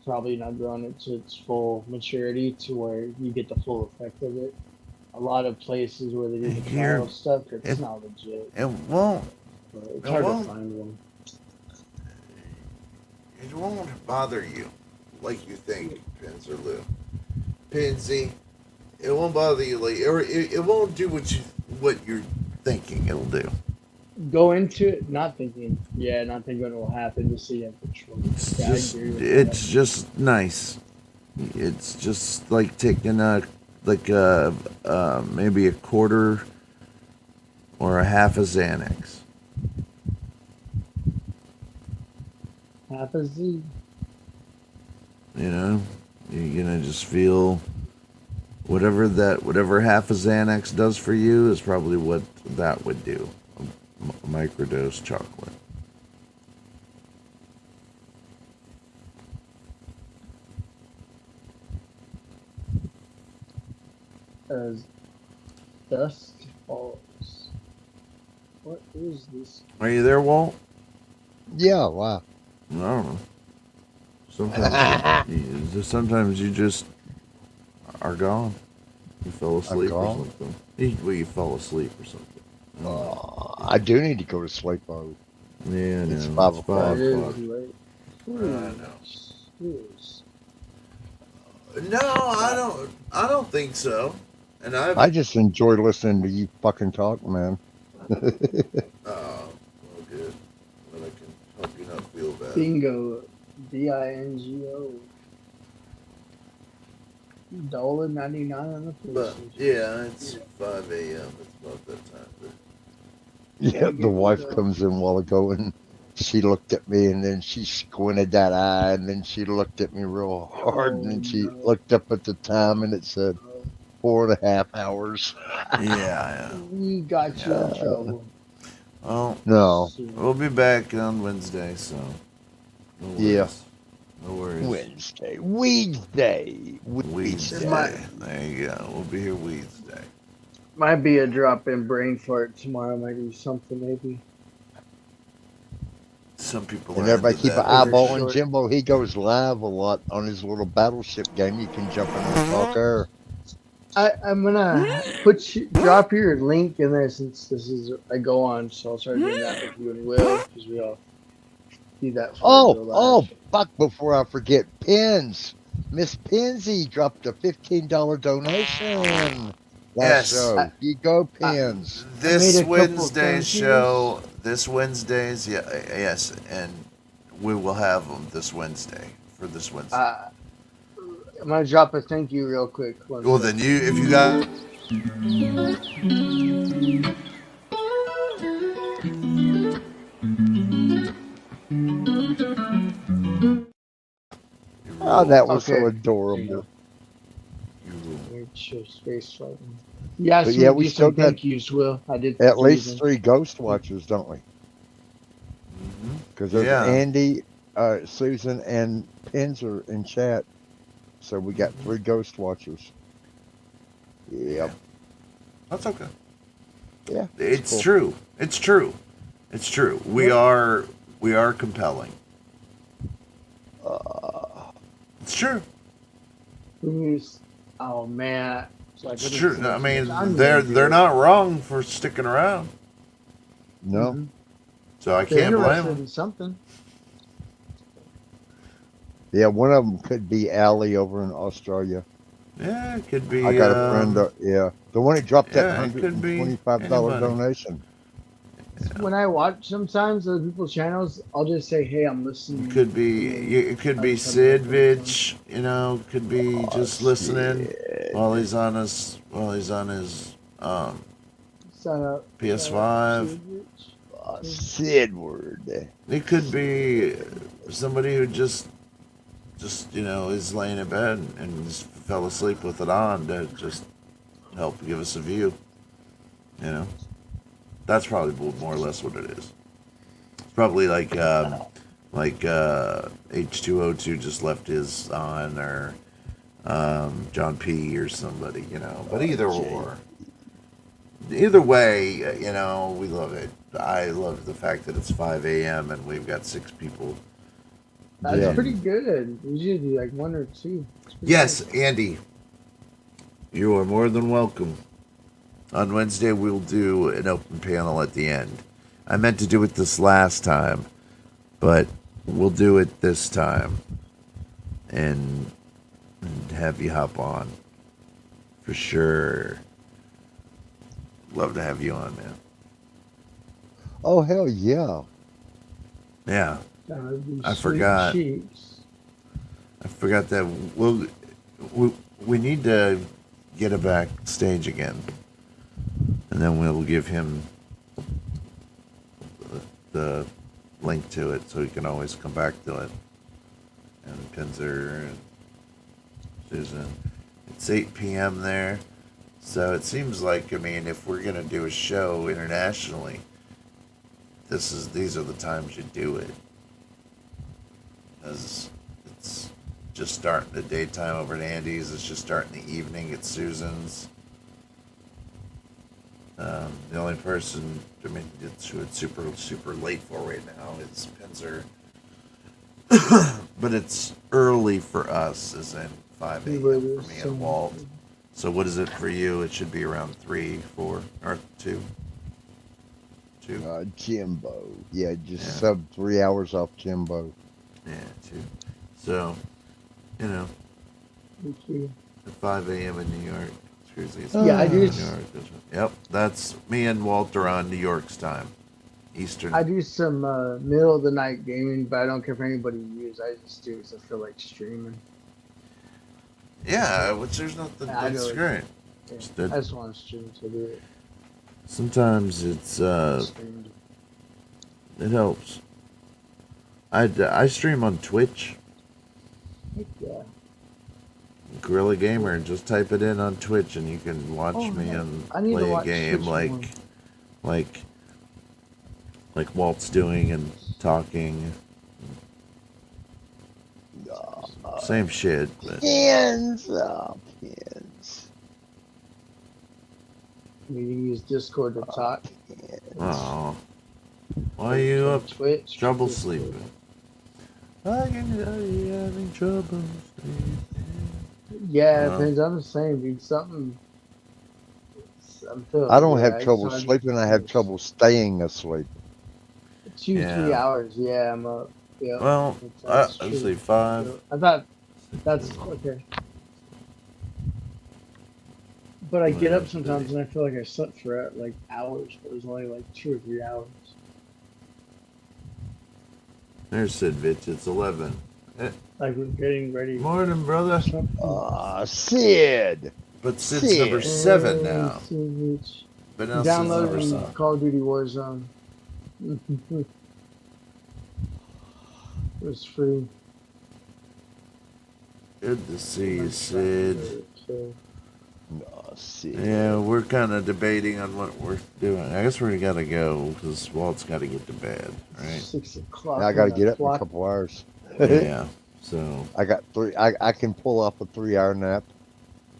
probably not growing it to its full maturity to where you get the full effect of it. A lot of places where they do the Here- trial stuff, it's it- not legit. It won't. But it's it hard won't- to find one. It won't bother you like you think, Pins or Lou. Pinsy, it won't bother you like, or it won't do what you're thinking it'll do. Go into it not thinking what will happen, just so you have control. Yeah, I agree with that. It's just nice. It's just like taking maybe a quarter or a half a Xanax. Half a Z. You know, you're gonna just feel whatever half a Xanax does for you is probably what that would do. A microdose chocolate. As dust falls. What is this? Are you there, Walt? Yeah, wow. I don't know. Sometimes you just are gone. You fell asleep or gone? something. You fell asleep or something. I do need to go to sleep, though. Yeah, I know. It's 5 o'clock. It is o'clock. late. I know. Yes. No, I don't think so. And I just enjoy listening to you fucking talk, man. Oh, well, good. Well, I can help you not feel bad. Bingo. BINGO. $1.99 on the But PlayStation. yeah, it's 5 a.m. It's about that time. But Yeah, the wife comes in a while ago and she looked at me and then she squinted that eye and then she looked at me real hard and then she looked up at the time and it said 4.5 hours. Yeah. We got you in trouble. Well, No. we'll be back on Wednesday, so no worries. Yeah. No worries. Wednesday. Wednesday. Wednesday. There you go. We'll be here Wednesday. Might be a drop in brain fart tomorrow. Might do something maybe. Some people And are everybody into keep an that. eyeball on short. Jimbo. He goes live a lot on his little battleship game. You can jump in and talk air. I'm gonna drop your link in there since this is I go on, so I'll start doing that with you and Will because we all do that for go live. Fuck, before I forget, Pins. Miss Pinsy dropped a $15 donation. Yes. Show. You go, Pins. This Wednesday's show. This Wednesday's, yes, and we will have them this Wednesday for this Wednesday. I'm gonna drop a thank you real quick. Well, then if you got. Oh, that was so adorable. Yeah, but so yeah, we we do still some got thank yous, Will. I did at least 3 Ghost Watchers, don't we? Because there's Andy, Susan, and Pins are in chat. So we got 3 Ghost Watchers. Yep. That's okay. Yeah. It's cool. true. It's true. It's true. We are compelling. It's true. Oh man. It's true. I mean, they're not wrong for sticking around. No. So I can't blame them. In something. Yeah, one of them could be Allie over in Australia. Yeah, it could be. I got a friend. The one that dropped that it could be $125 donation. When I watch sometimes other people's channels, I'll just say, "Hey, I'm listening." It could be Sidvich, could be just listening while he's on his PS5. Sidward. It could be somebody who just is laying in bed and just fell asleep with it on to just help give us a view. That's probably more or less what it is. It's probably like H2O2 just left his on, or John P. or somebody, But either way, we love it. I love the fact that it's 5 a.m. and we've got 6 people. That's pretty good. We usually do like 1 or 2. Yes, good. Andy, you are more than welcome. On Wednesday, we'll do an open panel at the end. I meant to do it this last time, but we'll do it this time and have you hop on for sure. Love to have you on, man. Oh, hell yeah. Yeah. I forgot. I forgot that we need to get it backstage again. And then we'll give him the link to it so he can always come back to it. And Pinzer and Susan. It's 8 p.m. there. So it seems like, if we're going to do a show internationally, these are the times you do it. Because it's just starting the daytime over at Andy's. It's just starting the evening at Susan's. The only person, it's super late for right now is Pinzer. But it's early for us, as in 5 a.m. for me and Walt. So what is it for you? It should be around 3, 4, or 2. 2. Jimbo. Yeah, just sub 3 hours off Jimbo. Yeah, 2. So, at 5 a.m. in New York. Yeah, I do. Yep, that's me and Walter on New York's time, Eastern. I do some middle of the night gaming, but I don't care if anybody uses. I just do it because I feel like streaming. Yeah, which there's nothing. That's great. Yeah, I just want to stream to do it. Sometimes it helps. I stream on Twitch. Heck yeah. Gorilla Gamer. Just type it in on Twitch, and you can watch me and I need to play a watch game Twitch more. like Walt's doing and talking. Same shit. But Hands up, hands. You can use Discord to talk. Oh, why are you up? Twitch. Trouble sleeping. I can be having trouble sleeping. Yeah, it depends. I'm the same, dude. Something. I don't have trouble sleeping. I have trouble staying asleep. 2-3 hours. Yeah, I'm up. Yeah. Well, I sleep 5. I thought that's okay. But I get up sometimes and I feel like I slept for like hours, but it was only like 2 or 3 hours. There's Sid Vitch. It's 11. Like we're getting ready. Morning, brother. Sid. But Sid's number 7 now. But now Sid's number Downloading 7. Call of Duty Warzone. It was free. Good to see you, Sid. Sid. Yeah, we're kind of debating on what we're doing. I guess we're gotta go because Walt's got to get to bed, right? 6 o'clock. I got to get up in a couple hours. Yeah. So I got 3. I can pull off a 3-hour nap.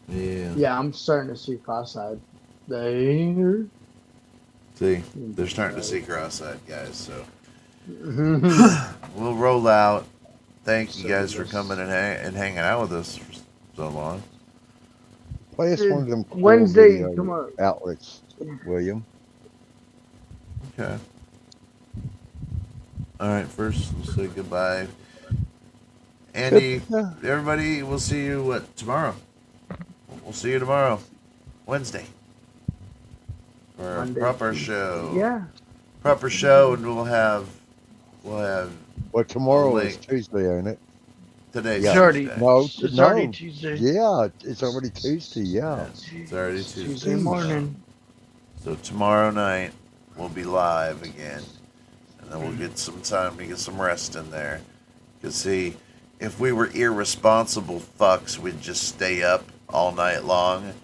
Yeah. Yeah, I'm starting to see cross-eyed. There. See, they're starting to see cross-eyed, guys. So we'll roll out. Thank you guys for coming and hanging out with us for so long. Play us one of them cool Wednesday, video come on. outlets, William. Okay. All right. First, we'll say goodbye. Andy, everybody, we'll see you tomorrow. We'll see you tomorrow, Wednesday, for a proper show. Yeah. Proper show, and we'll have. Well, tomorrow is Tuesday, ain't it? Today's Yeah. Tuesday. It's already Tuesday. Yeah, it's already Tuesday. Yeah. It's already Tuesday. Tuesday morning. So tomorrow night we'll be live again, and then we'll get some time to get some rest in there. Cause see, if we were irresponsible fucks, we'd just stay up all night long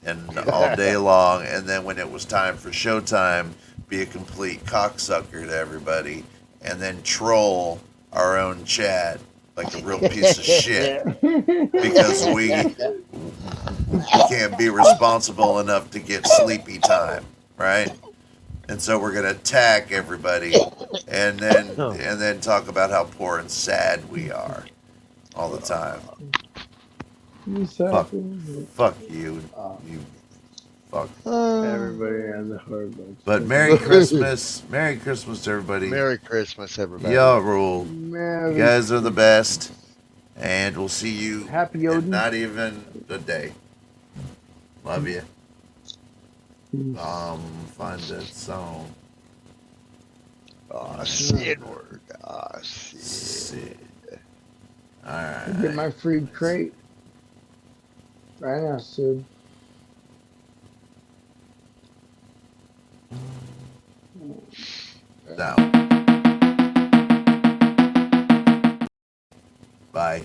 and all day long, and then when it was time for showtime, be a complete cocksucker to everybody, and then troll our own chat like a real piece of shit because we can't be responsible enough to get sleepy time, right? And so we're gonna attack everybody, and then talk about how poor and sad we are all the time. Fuck you, you fuck. Everybody has a hard life. But Merry Christmas to everybody. Merry Christmas, everybody. Y'all rule. Merry You guys are the best, and we'll see you Happy in Odin. not even a day. Love you. Find that song. Sid word. Sid. All right. Get my free crate. Right now, Sid. Down. Bye.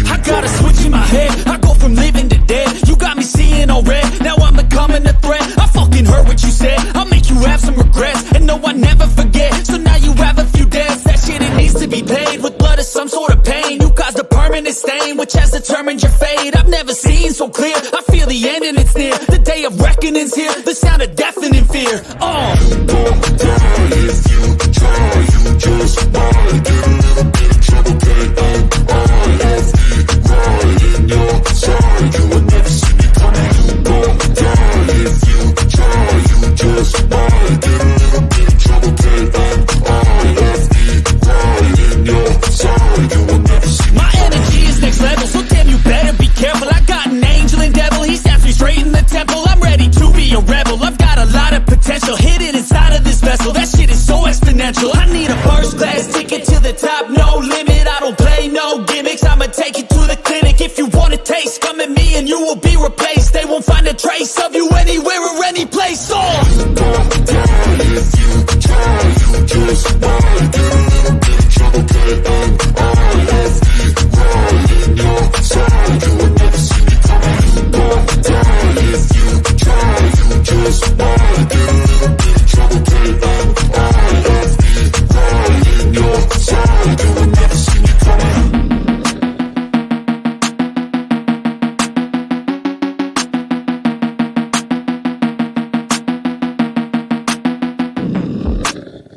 I got a switch in my head, I go from living to dead. You got me seeing all red, now I'm becoming a threat. I fucking heard what you said, I'll make you have some regrets. And no, I never forget, so now you have a few debts. That shit, it needs to be paid with blood or some sort of pain. You caused a permanent stain, which has determined your fate. I've never seen so clear, I feel the end and it's near. The day of reckoning's here, the sound of deafening fear. Don't die if you try, you just might get a little bit of trouble, and I have right in your side. You will never see me coming. Don't die if you try, you just might get a little bit of trouble, and I have right in your side. You will never see me coming. My energy is next level. presidential. I need a first class ticket to the top, no limit. I don't play no gimmicks, I'ma take you to the clinic. If you want a taste, come at me and you will be replaced. They won't find a trace of